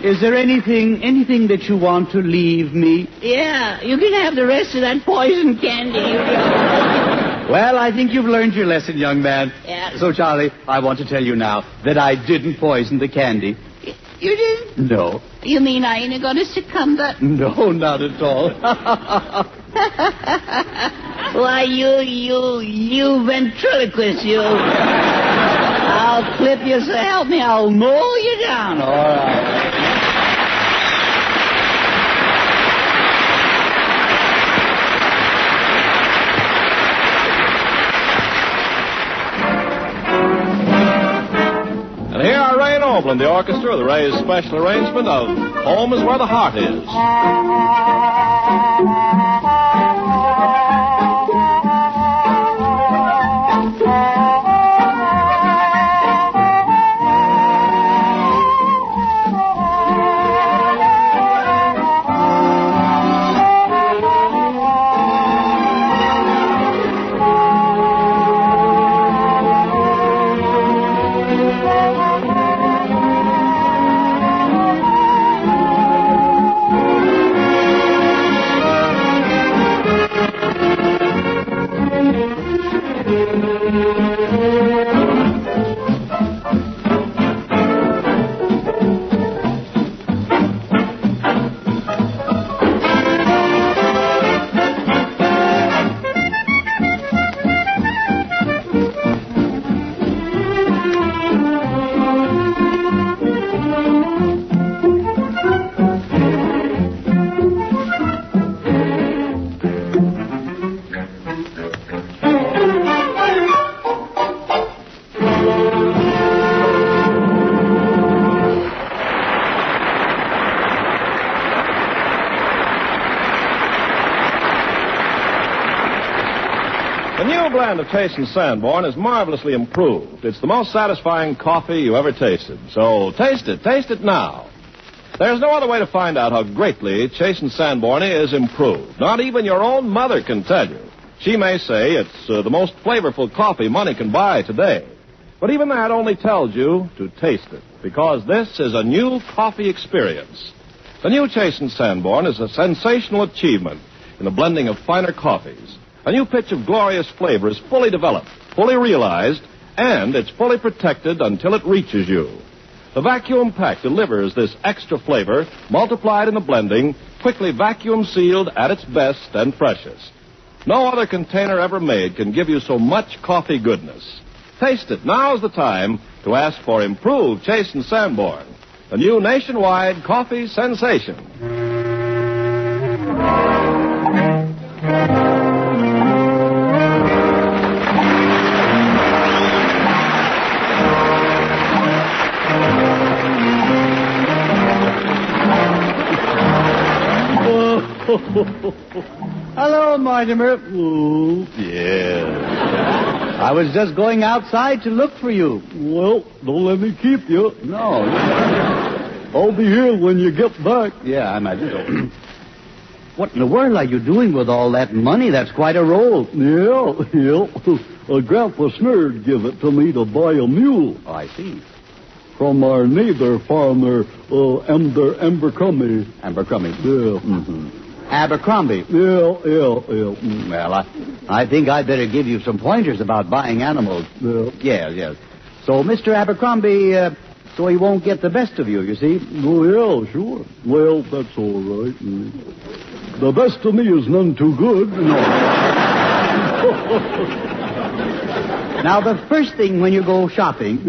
is there anything that you want to leave me? Yeah, you can have the rest of that poison candy. Well, I think you've learned your lesson, young man. Yeah. So, Charlie, I want to tell you now that I didn't poison the candy. You didn't? No. You mean I ain't going to succumb to... No, not at all. Why, you ventriloquist, you... I'll clip you, so help me, I'll mow you down. All right. And here are Ray and Oberlin, the orchestra, the Ray's special arrangement of Home is Where the Heart Is. blend of Chase and Sanborn is marvelously improved. It's the most satisfying coffee you ever tasted. So taste it. Taste it now. There's no other way to find out how greatly Chase and Sanborn is improved. Not even your own mother can tell you. She may say it's the most flavorful coffee money can buy today. But even that only tells you to taste it, because this is a new coffee experience. The new Chase and Sanborn is a sensational achievement in the blending of finer coffees. A new pitch of glorious flavor is fully developed, fully realized, and it's fully protected until it reaches you. The vacuum pack delivers this extra flavor, multiplied in the blending, quickly vacuum sealed at its best and freshest. No other container ever made can give you so much coffee goodness. Taste it. Now's the time to ask for improved Chase and Sanborn, the new nationwide coffee sensation. Hello, Mortimer. Oh, yeah. I was just going outside to look for you. Well, don't let me keep you. No. I'll be here when you get back. Yeah, I imagine so. What in the world are you doing with all that money? That's quite a roll. Yeah. Grandpa Snerd give it to me to buy a mule. Oh, I see. From our neighbor farmer, Abercrombie. Abercrombie? Yeah. Mm-hmm. Abercrombie? Yeah. Well, I think I'd better give you some pointers about buying animals. Yeah. Yes. So, Mr. Abercrombie, so he won't get the best of you, you see? Oh, yeah, sure. Well, that's all right. The best of me is none too good. No. Now, the first thing when you go shopping,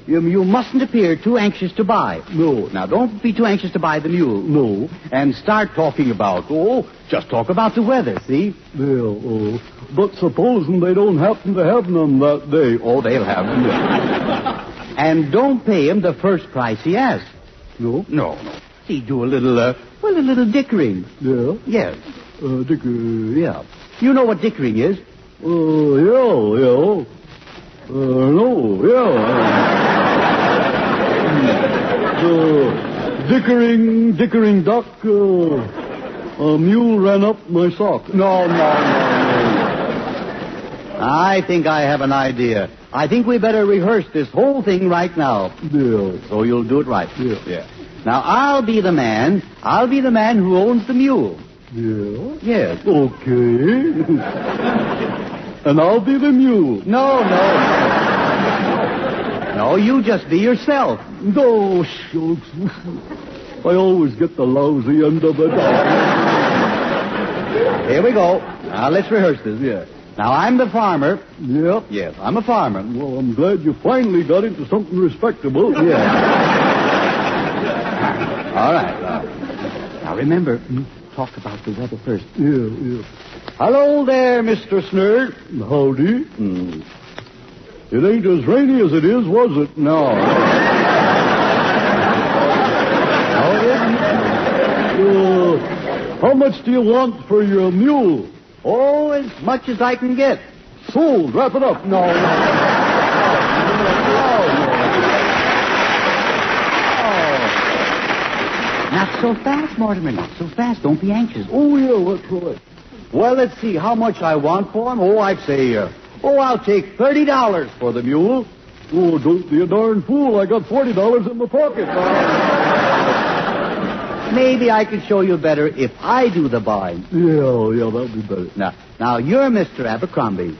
you mustn't appear too anxious to buy. No. Now, don't be too anxious to buy the mule. No. And start talking about, just talk about the weather, see? Yeah, but supposing they don't happen to have none that day. Oh, they'll have them. And don't pay him the first price he asks. No? No. See, do a little, a little dickering. Yeah? Yes. Dickering. Yeah. You know what dickering is? Yeah. No, yeah. Dickering duck, a mule ran up my sock. No. I think I have an idea. I think we better rehearse this whole thing right now. Yeah. So you'll do it right. Yeah. Now, I'll be the man who owns the mule. Yeah? Yes. Okay. And I'll be the mule. No. No, you just be yourself. No, shucks. I always get the lousy end of it. Here we go. Now, let's rehearse this. Yeah. Now, I'm the farmer. Yep. Yes, I'm a farmer. Well, I'm glad you finally got into something respectable. Yeah. All right. Now, remember, talk about the weather first. Yeah. Hello there, Mr. Snerd. Howdy. It ain't as rainy as it is, was it? No. No, it isn't. How much do you want for your mule? Oh, as much as I can get. Sold. Wrap it up. No. Not so fast, Mortimer. Not so fast. Don't be anxious. Oh, yeah, what's right? Well, let's see how much I want for him. I'd say, I'll take $30 for the mule. Oh, don't be a darn fool. I got $40 in my pocket. Maybe I could show you better if I do the buying. Yeah, that'd be better. Now, you're Mr. Abercrombie.